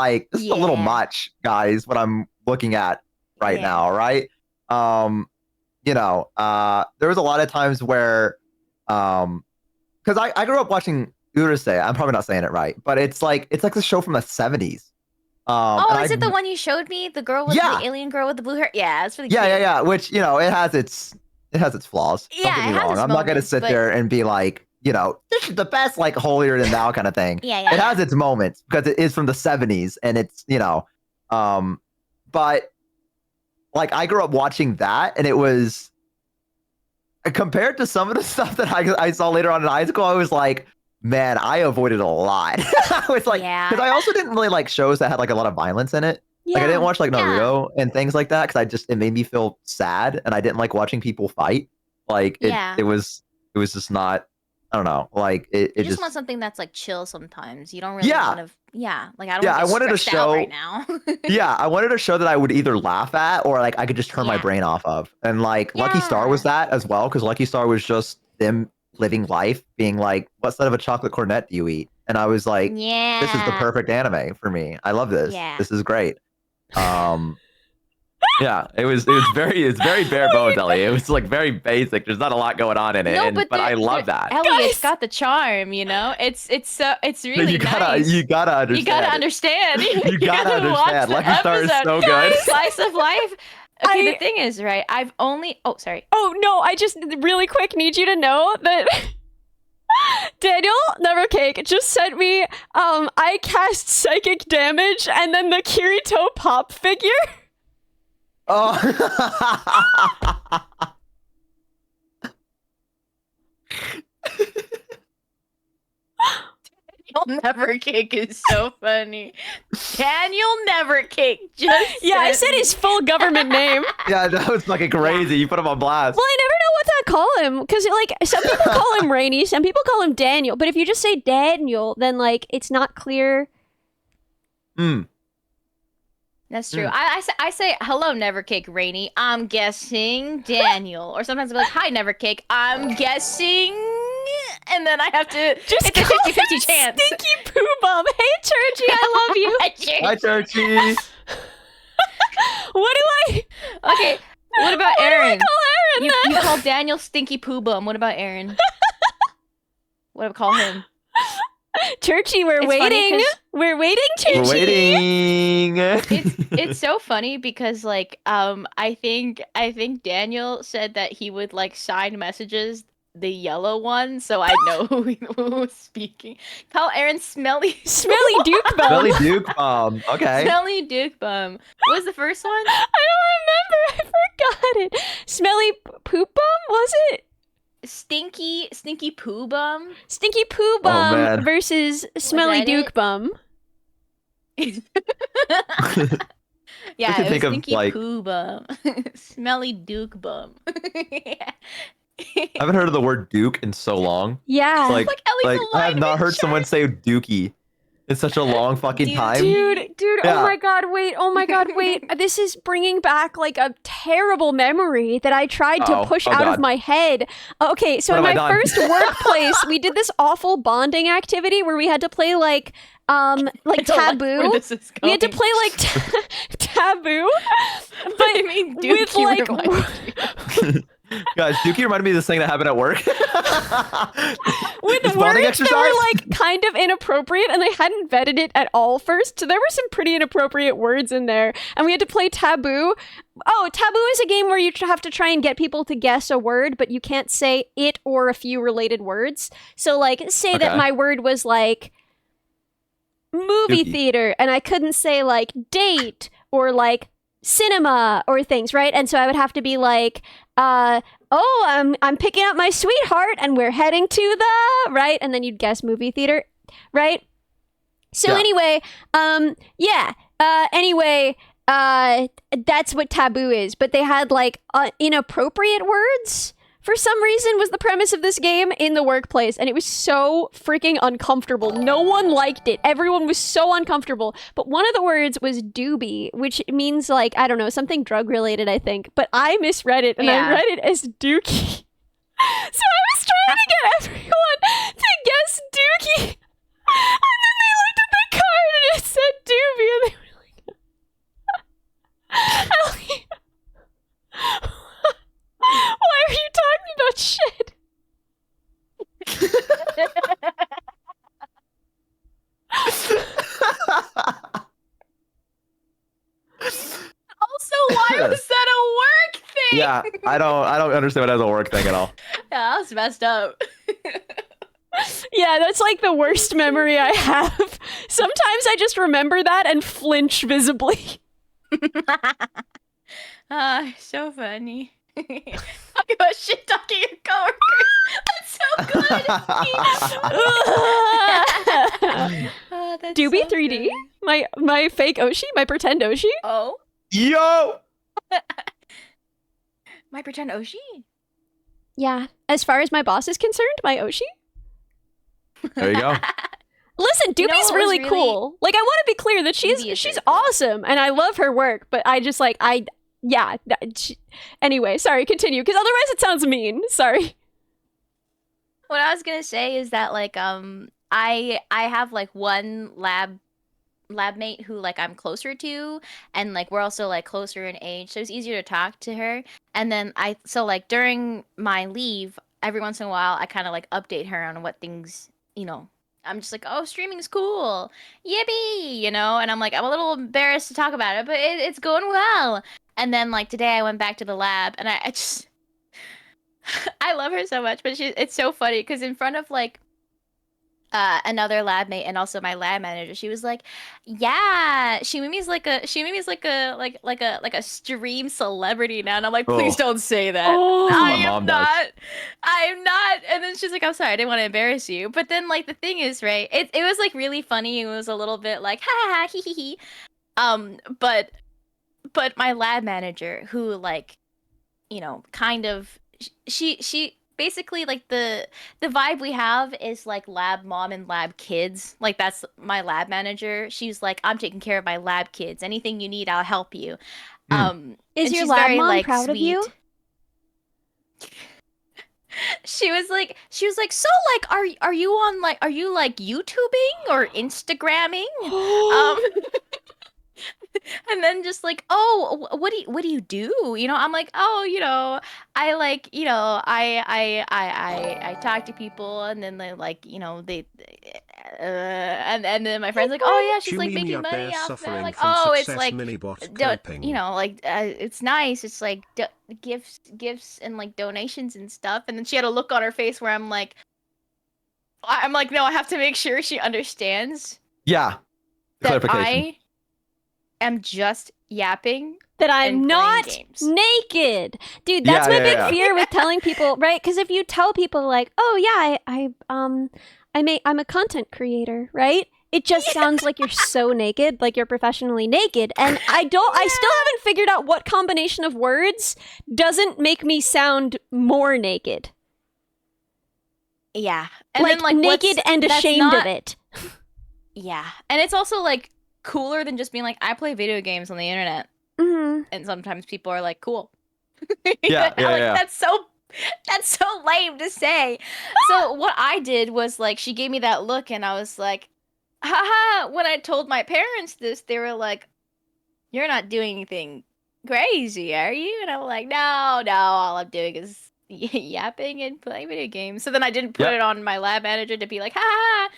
Yeah. much, guys, what I'm looking at right Yeah. now, right? There was a lot of times where, because I grew up watching Urusei. I'm probably not saying it right, but it's like the show from the 70s. Oh, and is I- it the one you showed me? The girl with Yeah. the alien girl with the blue hair? Yeah, that's really Yeah, cute. yeah. Which it has its flaws. Yeah, Don't get it me has wrong. its I'm not gonna moments, sit but- there and be like, this is the best, like holier than thou kind of thing. Yeah, yeah. It has its moments because it is from the 70s, and it's but like I grew up watching that, and it was compared to some of the stuff that I saw later on in high school. I was like, man, I avoided a lot. I was like, Yeah. because I also didn't really like shows that had like a lot of violence in it. Like I didn't watch like Yeah. Naruto and things like that because it made me feel sad, and I didn't like watching people fight. Like Yeah. it was just not. I don't know. Like it You just just want something that's like chill sometimes. You don't really Yeah. want to. Yeah, like I don't. Yeah, wanna I get wanted a stressed out show- right now. yeah, I wanted a show that I would either laugh at or like I could just turn my Yeah. brain off of. And like Lucky Star was that as well, because Lucky Star was just them living life, being like, what side of a chocolate cornet do you eat? And I was like, Yeah. this is the perfect anime for me. I love this. Yeah. This is great. Yeah, it's very bare bones, Ellie. It was like very basic. There's not a lot going on in it, No, but I love that. Ellie, Guys! it's got the charm, you know. It's really you gotta nice. you gotta understand. You gotta understand. You gotta watch understand. the Lucky Star is episode. so good. Slice of life. Okay, I- the thing is, right? I've only. Oh, sorry. Oh no, I just really quick need you to know that Daniel Nevercake just sent me I cast psychic damage and then the Kirito pop figure. Oh. Daniel Nevercake is so funny. Daniel Nevercake. Just Yeah, I sent said his full government name. Yeah, that was fucking crazy. You put him on blast. Well, I never know what to call him because, like, some people call him Rainy, some people call him Daniel. But if you just say Daniel, then like it's not clear. That's true. I say hello, Nevercake Rainy. I'm guessing Daniel. Or sometimes I'm like, hi, Nevercake. I'm guessing. And then I have to. Just it's a call 50-50 him chance. Stinky Poo Bum. Hey, Churchy, I love you. Hi, Churchy. What do I? Okay. What about What do I Aaron? call Aaron You then? call Daniel Stinky Poo Bum. What about Aaron? What do I call him? Churchy, we're It's funny waiting. 'cause- We're waiting, Churchy. We're waiting. It's so funny because like I think Daniel said that he would like sign messages the yellow one, so I know who was speaking. Call Aaron Smelly Smelly Duke Bum. Billy Duke Bomb. Okay. Smelly Duke Bum. What was the first one? I don't remember. I forgot it. Smelly Poop Bum, was it? Stinky Poo Bum. Stinky Poo Bum man. versus Smelly that Duke it? Bum. Yeah, can it was think of, Stinky like- Poo Bum. Smelly Duke Bum. Yeah. I haven't heard of the word Duke in so long. Yeah. Like, Like Ellie's I have not alignment heard someone chart. say Dookie in such a long fucking Dude, time. Dude, Yeah. oh my god, wait. This is bringing back like a terrible memory that I tried to Uh-oh. push Oh, out of God. my head. Okay, so What in have my I done? first workplace, we did this awful bonding activity where we had to play like I don't like Taboo. where this is We had to going. play like Taboo, but I mean, with Dookie like reminds me. Guys, Dookie reminded me of this thing that happened at work. with This words bonding that exercise? were like kind of inappropriate and they hadn't vetted it at all first. So there were some pretty inappropriate words in there. And we had to play Taboo. Oh, Taboo is a game where you have to try and get people to guess a word, but you can't say it or a few related words. So like say that Okay. my word was like movie Dookie. theater and I couldn't say like date or like cinema or things, right? And so I would have to be like, oh, I'm picking up my sweetheart and we're heading to the right, and then you'd guess movie theater, right? So Yeah. anyway, that's what Taboo is. But they had like inappropriate words for some reason was the premise of this game in the workplace, and it was so freaking uncomfortable. No one liked it. Everyone was so uncomfortable. But one of the words was doobie, which means like, I don't know, something drug related, I think. But I misread it and I Yeah. read it as dookie. So I was trying to get everyone to guess dookie. And then they looked at the card and it said doobie and they were like, Ellie, why are you talking about shit? Also, why was that a work thing? Yeah, I don't understand what as a work thing at all. Yeah, that was messed up. Yeah, that's like the worst memory I have. Sometimes I just remember that and flinch visibly. So funny. Talk about shit talking your coworkers. That's so good. Oh, that's Doobie so 3D? good. My fake Oshi? My pretend Oshi? Oh, Yo! my pretend Oshi. Yeah. As far as my boss is concerned, my Oshi? There you go. Listen, You know Doobie's what was really really- cool. Like, I want to be clear that Doobie is she's really cool. awesome and I love her work, but I just like, anyway, sorry, continue, because otherwise it sounds mean. Sorry. What I was gonna say is that like I have like one lab lab mate who like I'm closer to, and like we're also like closer in age, so it's easier to talk to her. And then like during my leave, every once in a while, I kind of like update her on what things, I'm just like, oh, streaming's cool, yippee, and I'm like, I'm a little embarrassed to talk about it, but it's going well. And then like today, I went back to the lab, and I just, I love her so much, but it's so funny because in front of like another lab mate and also my lab manager, she was like, yeah, Shumimi's like a stream celebrity now. And I'm like, please Oh. don't say that. Oh. That's what I my mom am does. not. I am not. And then she's like, I'm sorry, I didn't want to embarrass you. But then like the thing is, right, it was like really funny. It was a little bit like ha ha ha, hee hee hee. But my lab manager, who like, kind of, she basically like the vibe we have is like lab mom and lab kids. Like that's my lab manager. She's like, I'm taking care of my lab kids. Anything you need, I'll help you. Is And your she's lab very, mom like, proud of you? sweet. She was like, so like, are you on like, are you like YouTubing or Instagramming? And then just like, oh, what do you do? I'm like, oh, I like, I talk to people, and then they like, and then my friend's like, oh yeah, she's like Shumimi making up money there off that. suffering Like, from oh, it's success like, minibot don't, coping. like, it's nice. It's like gifts and like donations and stuff. And then she had a look on her face where I'm like, no, I have to make sure she understands Yeah. that Clarification. I am just yapping That and I'm playing not games. naked. Dude, that's my big Yeah. fear with telling people, right? Because if you tell people like, oh yeah, I'm a content creator, right? It just sounds like you're so naked, like you're professionally naked. And I still haven't figured out what combination of words doesn't make me sound more naked. Yeah. And Like, then like naked and that's ashamed not- of it. Yeah. And it's also like cooler than just being like, I play video games on the internet. Mm-hmm. And sometimes people are like, cool. Yeah, I'm like, yeah. that's so lame to say. So what I did was like, she gave me that look, and I was like, haha. When I told my parents this, they were like, you're not doing anything crazy, are you? And I'm like, no, all I'm doing is yapping and playing video games. So then I didn't put Yep. it on my lab manager to be like, ha.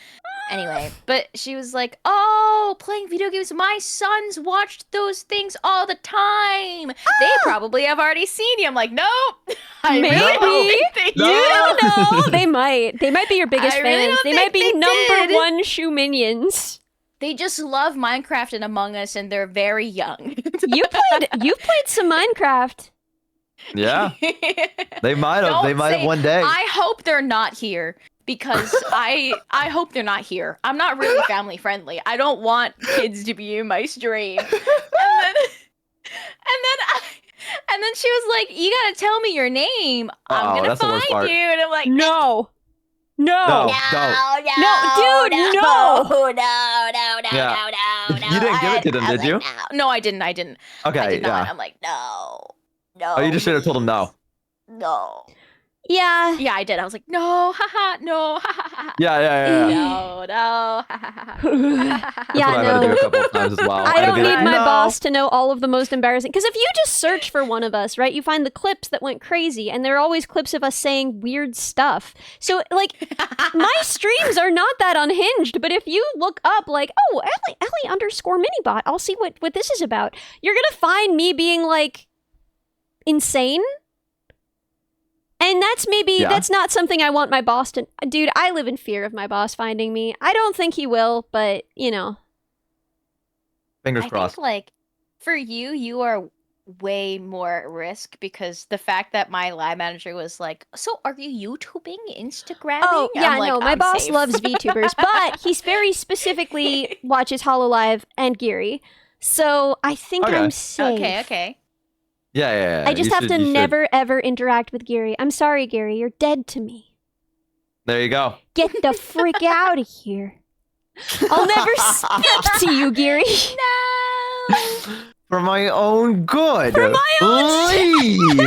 Anyway, but she was like, oh, playing video games. My sons watched those things all the time. They probably have already seen you. I'm like, nope. I Maybe. really don't think they You did. don't know. They might. They might be your biggest I really fans. don't They might be think they number did. one shoe minions. They just love Minecraft and Among Us, and they're very young. You've played some Minecraft. Yeah. They might have. They Don't might have say- one day. I hope they're not here, because I hope they're not here. I'm not really family friendly. I don't want kids to be in my stream. And then she was like, "You gotta tell me your name. I'm Uh-oh, gonna that's the worst find part. you." And I'm like, No. No, don't. No, dude, no. You didn't give it to them, did you? No, I didn't. I Okay, did not. yeah. I'm like, no. Oh, you just should have told them no. No. Yeah. Yeah, I did. I was like, no, haha, no, haha. Yeah. No, no, haha. That's what Yeah, I've had to do no. a couple of times as well. I had to don't be need like, my no. boss to know all of the most embarrassing. Because if you just search for one of us, right, you find the clips that went crazy, and there are always clips of us saying weird stuff. So, like, my streams are not that unhinged, but if you look up, like, oh, Ellie _ minibot, I'll see what this is about. You're gonna find me being, like, insane. And that's not something I want my boss to... Dude, I live in fear of my boss finding me. I don't think he will, but, Fingers I crossed. think, like, for you are way more at risk, because the fact that my lab manager was like, so are you YouTubing, Instagramming? Oh, yeah, I'm like, no, my I'm boss safe. loves VTubers, but he's very specifically watches HoloLive and Geary. So I think Okay. I'm safe. Okay. Yeah. I just You have should- to you should. never, ever interact with Geary. I'm sorry, Geary. You're dead to me. There you go. Get the frick out of here. I'll never speak to you, Geary. No! For my own good. For my own Leave.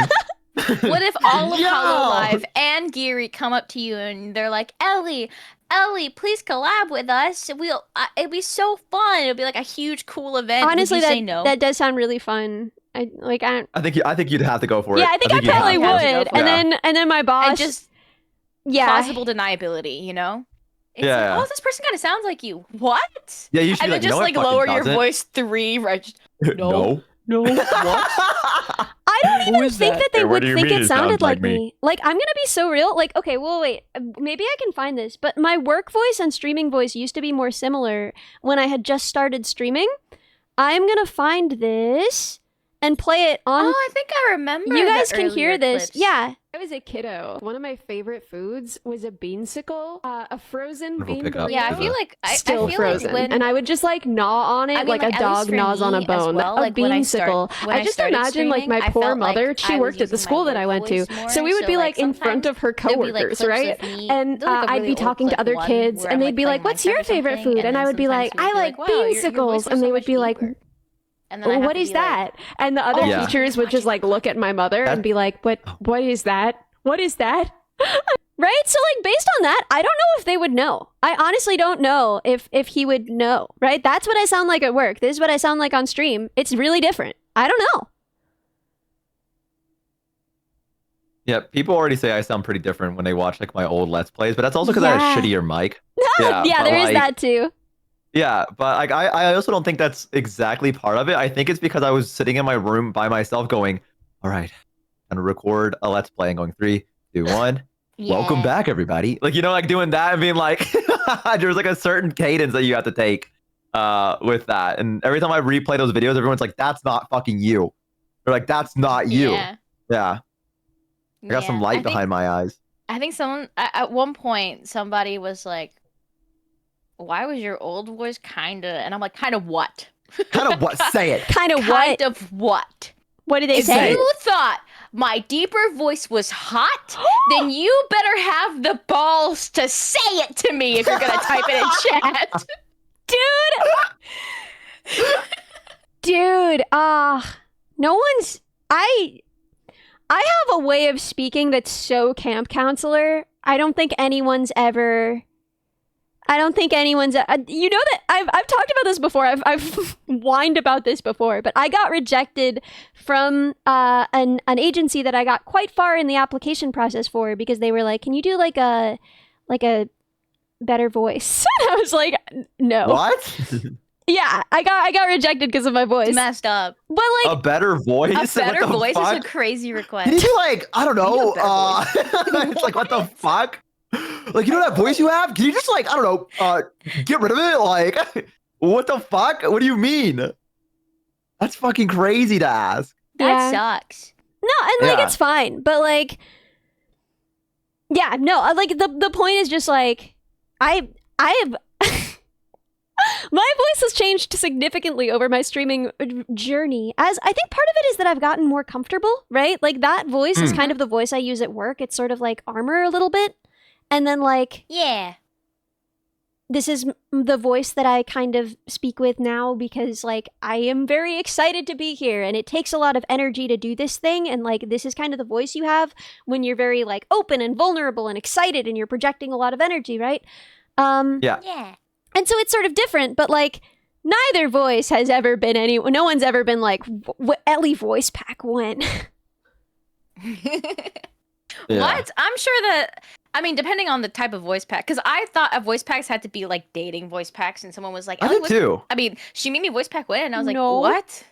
What if all of Yo! HoloLive and Geary come up to you and they're like, Ellie, Ellie, please collab with us. It'd be so fun. It'd be like a huge, cool event. Honestly, would you say no? that does sound really fun. I don't. I think you'd have to go for it. Yeah, I think I you'd have probably to. would. would. Have to go And for then my boss. And just yeah. plausible deniability, you know? It's Yeah. like, oh, this person kind of sounds like you. What? Yeah, you should And be then like, just no, like it fucking lower your doesn't. voice 3, right? No. No. I don't even think that they Hey, what would do you think mean it it sounded sounds like like me. me? Like, I'm gonna be so real. Like, okay, well, wait. Maybe I can find this. But my work voice and streaming voice used to be more similar when I had just started streaming. I'm gonna find this and play it on. Oh, I think I remember. You the guys can hear earlier this. clips. Yeah. I was a kiddo. One of my favorite foods was a beansicle, a frozen Wonderful bean pickup. burrito. Yeah, I feel like I Still feel frozen, like when and I would just like gnaw on it I mean, like a at least dog for gnaws on a me as bone. well, A like, when I beansicle. I just started imagine like my streaming, I poor felt like mother. She I worked was at the using school my that I went voice to, more, so we would so, be like, like in front of her there'd be, like, coworkers, clips right? of me- And there's, like, a I'd really be old talking to clip other one kids, where and I'm, they'd be playing like, "What's Minecraft your or favorite something, food?" And I would be then like, sometimes "I you'd like be "Wow, your voice beansicles," was and so they would much be like, deeper." And then I'd have "What to is be like, that?" And the other "Oh, Yeah. teachers would just like look at my mother That- and be like, "What is that? What is that?" Right? So like based on that, I don't know if they would know. I honestly don't know if he would know, right? That's what I sound like at work. This is what I sound like on stream. It's really different. I don't know. Yeah, people already say I sound pretty different when they watch like my old Let's Plays, but that's also because I Yeah. had a shittier mic. Yeah, but, there is like, that too. Yeah, but like I also don't think that's exactly part of it. I think it's because I was sitting in my room by myself going, all right, I'm gonna record a Let's Play and going 3, 2, 1. Welcome Yeah. back, everybody. Like, you know, like doing that and being like, there's like a certain cadence that you have to take with that. And every time I replay those videos, everyone's like, that's not fucking you. They're like, that's not you. Yeah. Yeah. I got some Yeah. light I think- behind my eyes. I think someone at one point somebody was like, "Why was your old voice kinda?" And I'm like, "Kind of what? Kind of what? Say it. Kind of what? Kind of what? What did they If say? you thought my deeper voice was hot, then you better have the balls to say it to me if you're gonna type it in chat." Dude, no one's I have a way of speaking that's so camp counselor. I don't think anyone's you know that I've talked about this before. I've whined about this before, but I got rejected from an agency that I got quite far in the application process for because they were like, "Can you do like a better voice?" And I was like, "No." What? Yeah, I got rejected because of my voice. It's messed up. But like, A better voice? A What better the voice fuck? is a crazy request. Can you do like, I don't know, You do a better it's like, what the fuck? Like, you know that voice you have? Can you just like, I don't know, get rid of it? Like, what the fuck? What do you mean? That's fucking crazy to ask. That Yeah. sucks. no, and like Yeah. it's fine. But like, yeah, no, like the point is just like, I have. My voice has changed significantly over my streaming journey. As I think part of it is that I've gotten more comfortable, right? Like that voice is kind of the voice I use at work. It's sort of like armor a little bit. And then like Yeah. this is the voice that I kind of speak with now because like I am very excited to be here and it takes a lot of energy to do this thing and like this is kind of the voice you have when you're very like open and vulnerable and excited and you're projecting a lot of energy, right? Yeah. And so it's sort of different, but like neither voice has ever been no one's ever been like Ellie voice pack when. Yeah. What? I'm sure that. I mean, depending on the type of voice pack, because I thought voice packs had to be like dating voice packs, and someone was like, I "Ellie, did what-" too. I mean, she made me voice pack when, and I was like, No. "What?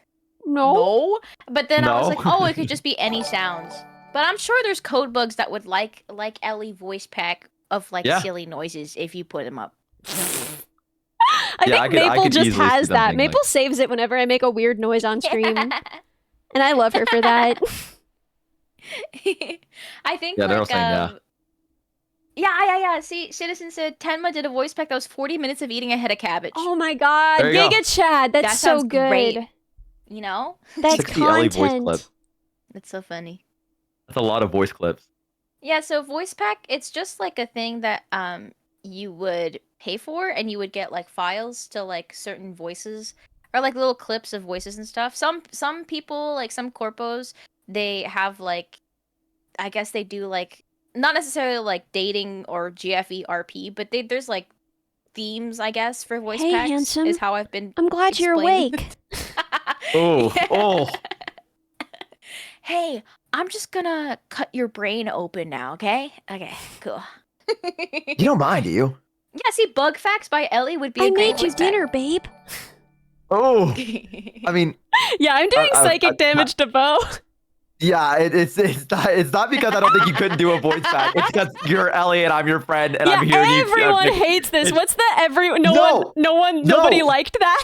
No. No." But then I was No. like, "Oh, it could just be any sounds." But I'm sure there's code bugs that would like Ellie voice pack of like Yeah. silly noises if you put them up. I Yeah, think I Maple could just easily see has them that. being Maple like- saves it whenever I make a weird noise on stream. And I love her for that. I think Yeah, they're all like saying yeah. yeah. See, Citizen said Tenma did a voice pack that was 40 minutes of eating a head of cabbage. Oh my god. There you go. Giga Chad. That's That so sounds good. great. You know, That's 60 Ellie voice content. clip. that's so funny. That's a lot of voice clips. Yeah, so voice pack, it's just like a thing that you would pay for and you would get like files to like certain voices or like little clips of voices and stuff. Some people, like some corpos, they have like I guess they do like not necessarily like dating or GFE RP, but there's like themes, I guess, for voice Hey, packs. handsome. Is how I've been. I'm glad you're explaining awake. Oh, Yeah. oh. Hey, I'm just gonna cut your brain open now, okay? Okay, cool. You don't mind, do you? Yeah, see, Bug Facts by Ellie would be a I great made you voice pack. dinner, babe. Oh, I mean, Yeah, I'm doing psychic damage to Bo. yeah, it's not because I don't think you couldn't do a voice pack. It's because you're Ellie and I'm your friend and I'm here. Everyone hates this. What's the nobody No. liked that?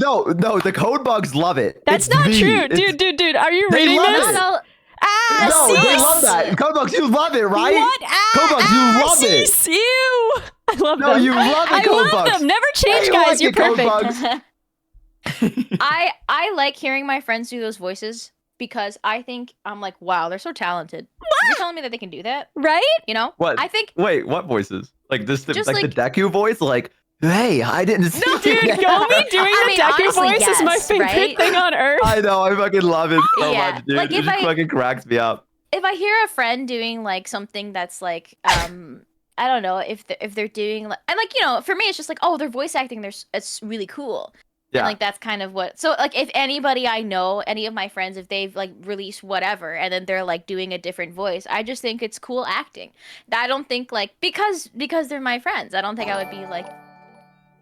No, the code bugs love it. That's It's not me. true. It's- Dude, are you They reading love this? it. No, Ah, No, they sis! love that. Code bugs, you love it, right? What? Ah, Code bugs, you love it. sis, you! I love No, them. you love it, I Code love Bugs. them. Never change, You guys. like You're it, Code perfect. Bugs. I like hearing my friends do those voices because I think I'm like, wow, they're so talented. You're telling me that they can do that, Right? you know? What? I think Wait, what voices? Like this, Just like the like- Deku voice? Like, hey, I didn't see Dude, Gomi doing I the mean, Deku honestly, voice is my yes, favorite right? thing on earth. I know, I fucking love it so Yeah, much, dude. like, It if just I- fucking cracks me up. if I hear a friend doing like something that's like I don't know if they're doing like, and like, you know, for me it's just like, oh, they're voice acting, it's really cool. Yeah. And like that's kind of what, so like if anybody I know, any of my friends, if they've like released whatever and then they're like doing a different voice, I just think it's cool acting. I don't think like because they're my friends, I don't think I would be like,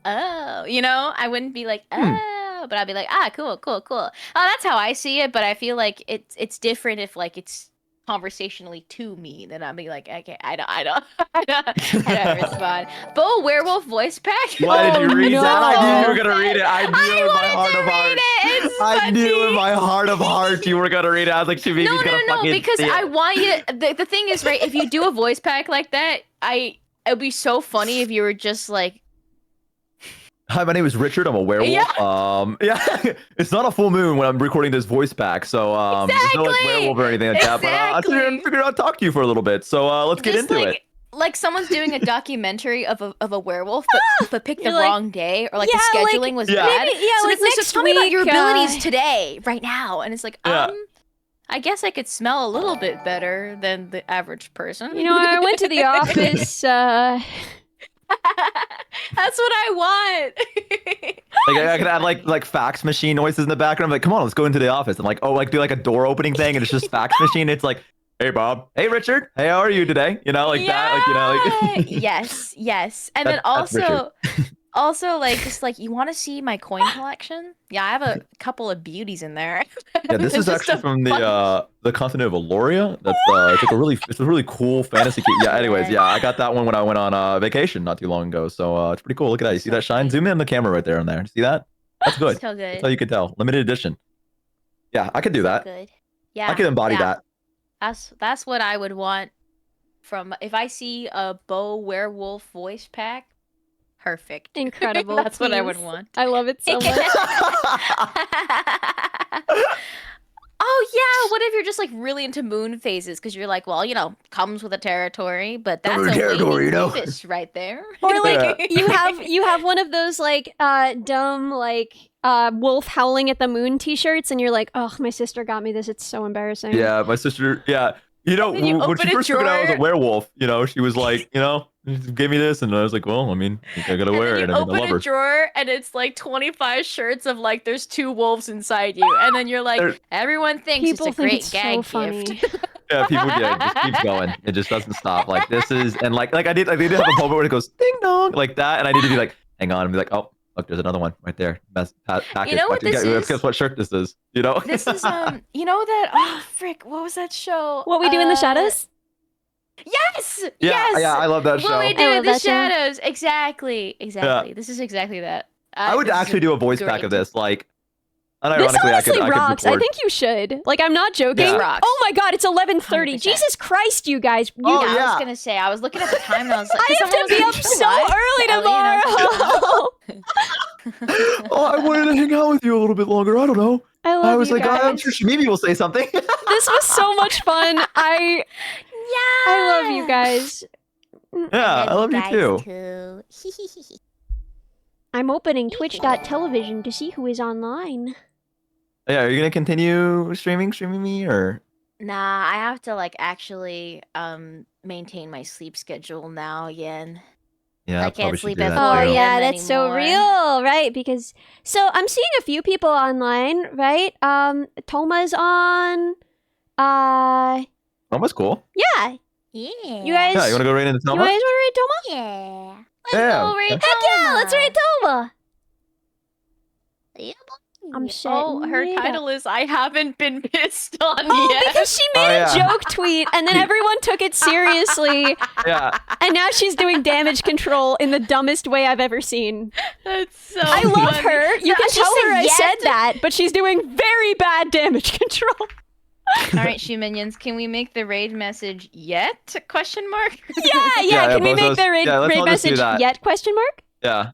oh, you know, I wouldn't be like, oh, but I'd be like, ah, cool. Oh, that's how I see it, but I feel like it's different if like it's conversationally to me, then I'll be like, okay, I don't respond. Bo werewolf voice pack. Why did you read no. that? I knew you were gonna read it. I knew in my wanted heart to of read hearts. it. It's I knew in funny. my heart of hearts you were gonna read it. I was like, Shivimi's No, gonna fucking because see it. I want you. The thing is, right? If you do a voice pack like that, it'd be so funny if you were just like, Hi, my name is Richard. I'm a werewolf. Yeah, it's not a full moon when I'm recording this voice pack, so there's no like Exactly! werewolf or anything like that. But I Exactly! figured I'd talk to you for a little bit. So let's get just into like, it. Like someone's doing a documentary of a werewolf, but picked the You're like, wrong day, or like yeah, the like, scheduling was Yeah. bad. Maybe, yeah, so like it's so next tell me about your week, abilities today, right now, and it's like, Yeah. I guess I could smell a little bit better than the average person. You know, I went to the office. That's what I want. Like I could add like fax machine noises in the background. Like, come on, let's go into the office. And like, oh, like do like a door opening thing, and it's just fax machine. It's like, hey Bob, hey Richard, hey, how are you today? You know, like that, like you know, like yes, and then That's Richard. also like just like you want to see my coin collection? Yeah, I have a couple of beauties in there. yeah, this It's is just actually a from fun- the continent of Aloria. That's it's a really cool fantasy. Yeah, anyways, yeah, I got that one when I went on vacation not too long ago. So it's pretty cool. Look at that. You see that shine? Zoom in on the camera right there on there. See that? That's good. So good. That's how you could tell. Limited edition. Yeah, I could do So that. good. Yeah. I could embody yeah. that. That's what I would want from if I see a bow werewolf voice pack. Perfect. Incredible. That's what I would please. want. I love it so much. Oh yeah, what if you're just like really into moon phases because you're like, well, you know, comes with a territory, but that's with a a territory, waving you know? fish right there. Or like Yeah. you have one of those like dumb like wolf howling at the moon t-shirts and you're like, oh, my sister got me this. It's so embarrassing. Yeah, my sister. Yeah, you know, And then you when open she a first figured out I was a drawer. werewolf, you know, she was like, you know, give me this, and I was like, well, I mean, I think I gotta And wear then it. you I mean, I open love a her. drawer and it's like 25 shirts of like there's two wolves inside you, and then you're like, There- everyone thinks People it's a think great it's gag so funny. gift. Yeah, people, yeah, it just keeps going. It just doesn't stop. Like this is, and like I did have a moment where it goes ding dong like that, and I need to be like, hang on, and be like, oh, look, there's another one right there. Best package. You know what this is? Guess what shirt this is? You know? This is you know that, oh frick, what was that show? What we do in the shadows? Yes! Yeah, Yes! yeah, I love that show. What we I do in love the that show. shadows. Exactly. This is exactly that. I would This is actually do a voice pack great- of this. Like, This unironically, honestly I could rocks. I record. think you should. Like, I'm not joking. This rocks. Oh my god, it's 11:30. 100%. Jesus Christ, you guys. You Oh, I yeah. was gonna say, I was looking at the time and I was like, I 'cause have someone to was be like, up "You so what?" early Ellie, and I was tomorrow. Oh, I wanted to hang out with you a little bit longer. I don't know. I love I was you like, guys. I'm sure Shimimi will say something. This was so much fun. I love you guys. Yeah, I love you too. too. I'm opening twitch.television to see who is online. Yeah, are you gonna continue streaming me or? Nah, I have to like actually maintain my sleep schedule now again. Yeah, I I can't probably should sleep do at that 4 Oh too. a.m. yeah, that's so anymore. real, right? Because so I'm seeing a few people online, right? Toma's on. Almost cool. Yeah. Yeah. You guys. Yeah, you want to go right into You Toma? guys want to read Toma? Yeah. Let's Yeah, go rate okay. Heck yeah, let's read Toma. Yeah, I'm Oh, setting her it up. title is I haven't been pissed on Oh, yet. because she Oh, made a yeah. joke tweet and then everyone took it seriously, Yeah. and now she's doing damage control in the dumbest way I've ever seen. That's so I love funny. her. You No, can she tell her I yet. said that, but she's doing very bad damage control. All right, shoe minions, can we make the raid message yet? Question mark. Yeah. Can we make Bozos. the raid, Yeah, let's raid all just do message that. yet? Question mark. Yeah.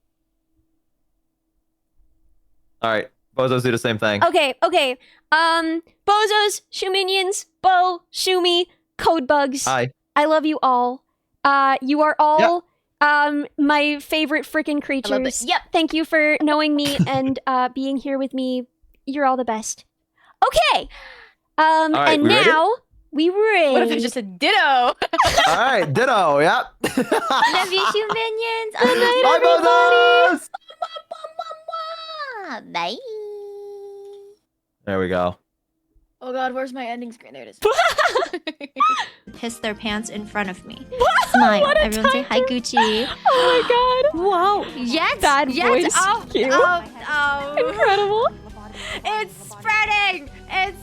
All right. Bozos do the same thing. Okay. Bozos, shoe minions, Bo, Shumi, code bugs. Hi. I love you all. You are all my favorite freaking love it. creatures. Yep. Thank you for knowing me and being here with me. You're all the best. Okay. right, and we ready? now we raid. What if it's just a ditto? All right. Ditto. Yep. Love you, shoe minions. Bye, Bozos. Bye. There we go. Oh God, where's my ending screen? There it is. Piss their pants in front of me. What Smile. a Everyone say time hi, Gucci. Oh my god. Whoa. Yes. Bad yes. voice Oh, cue. oh, Incredible. it's spreading. It's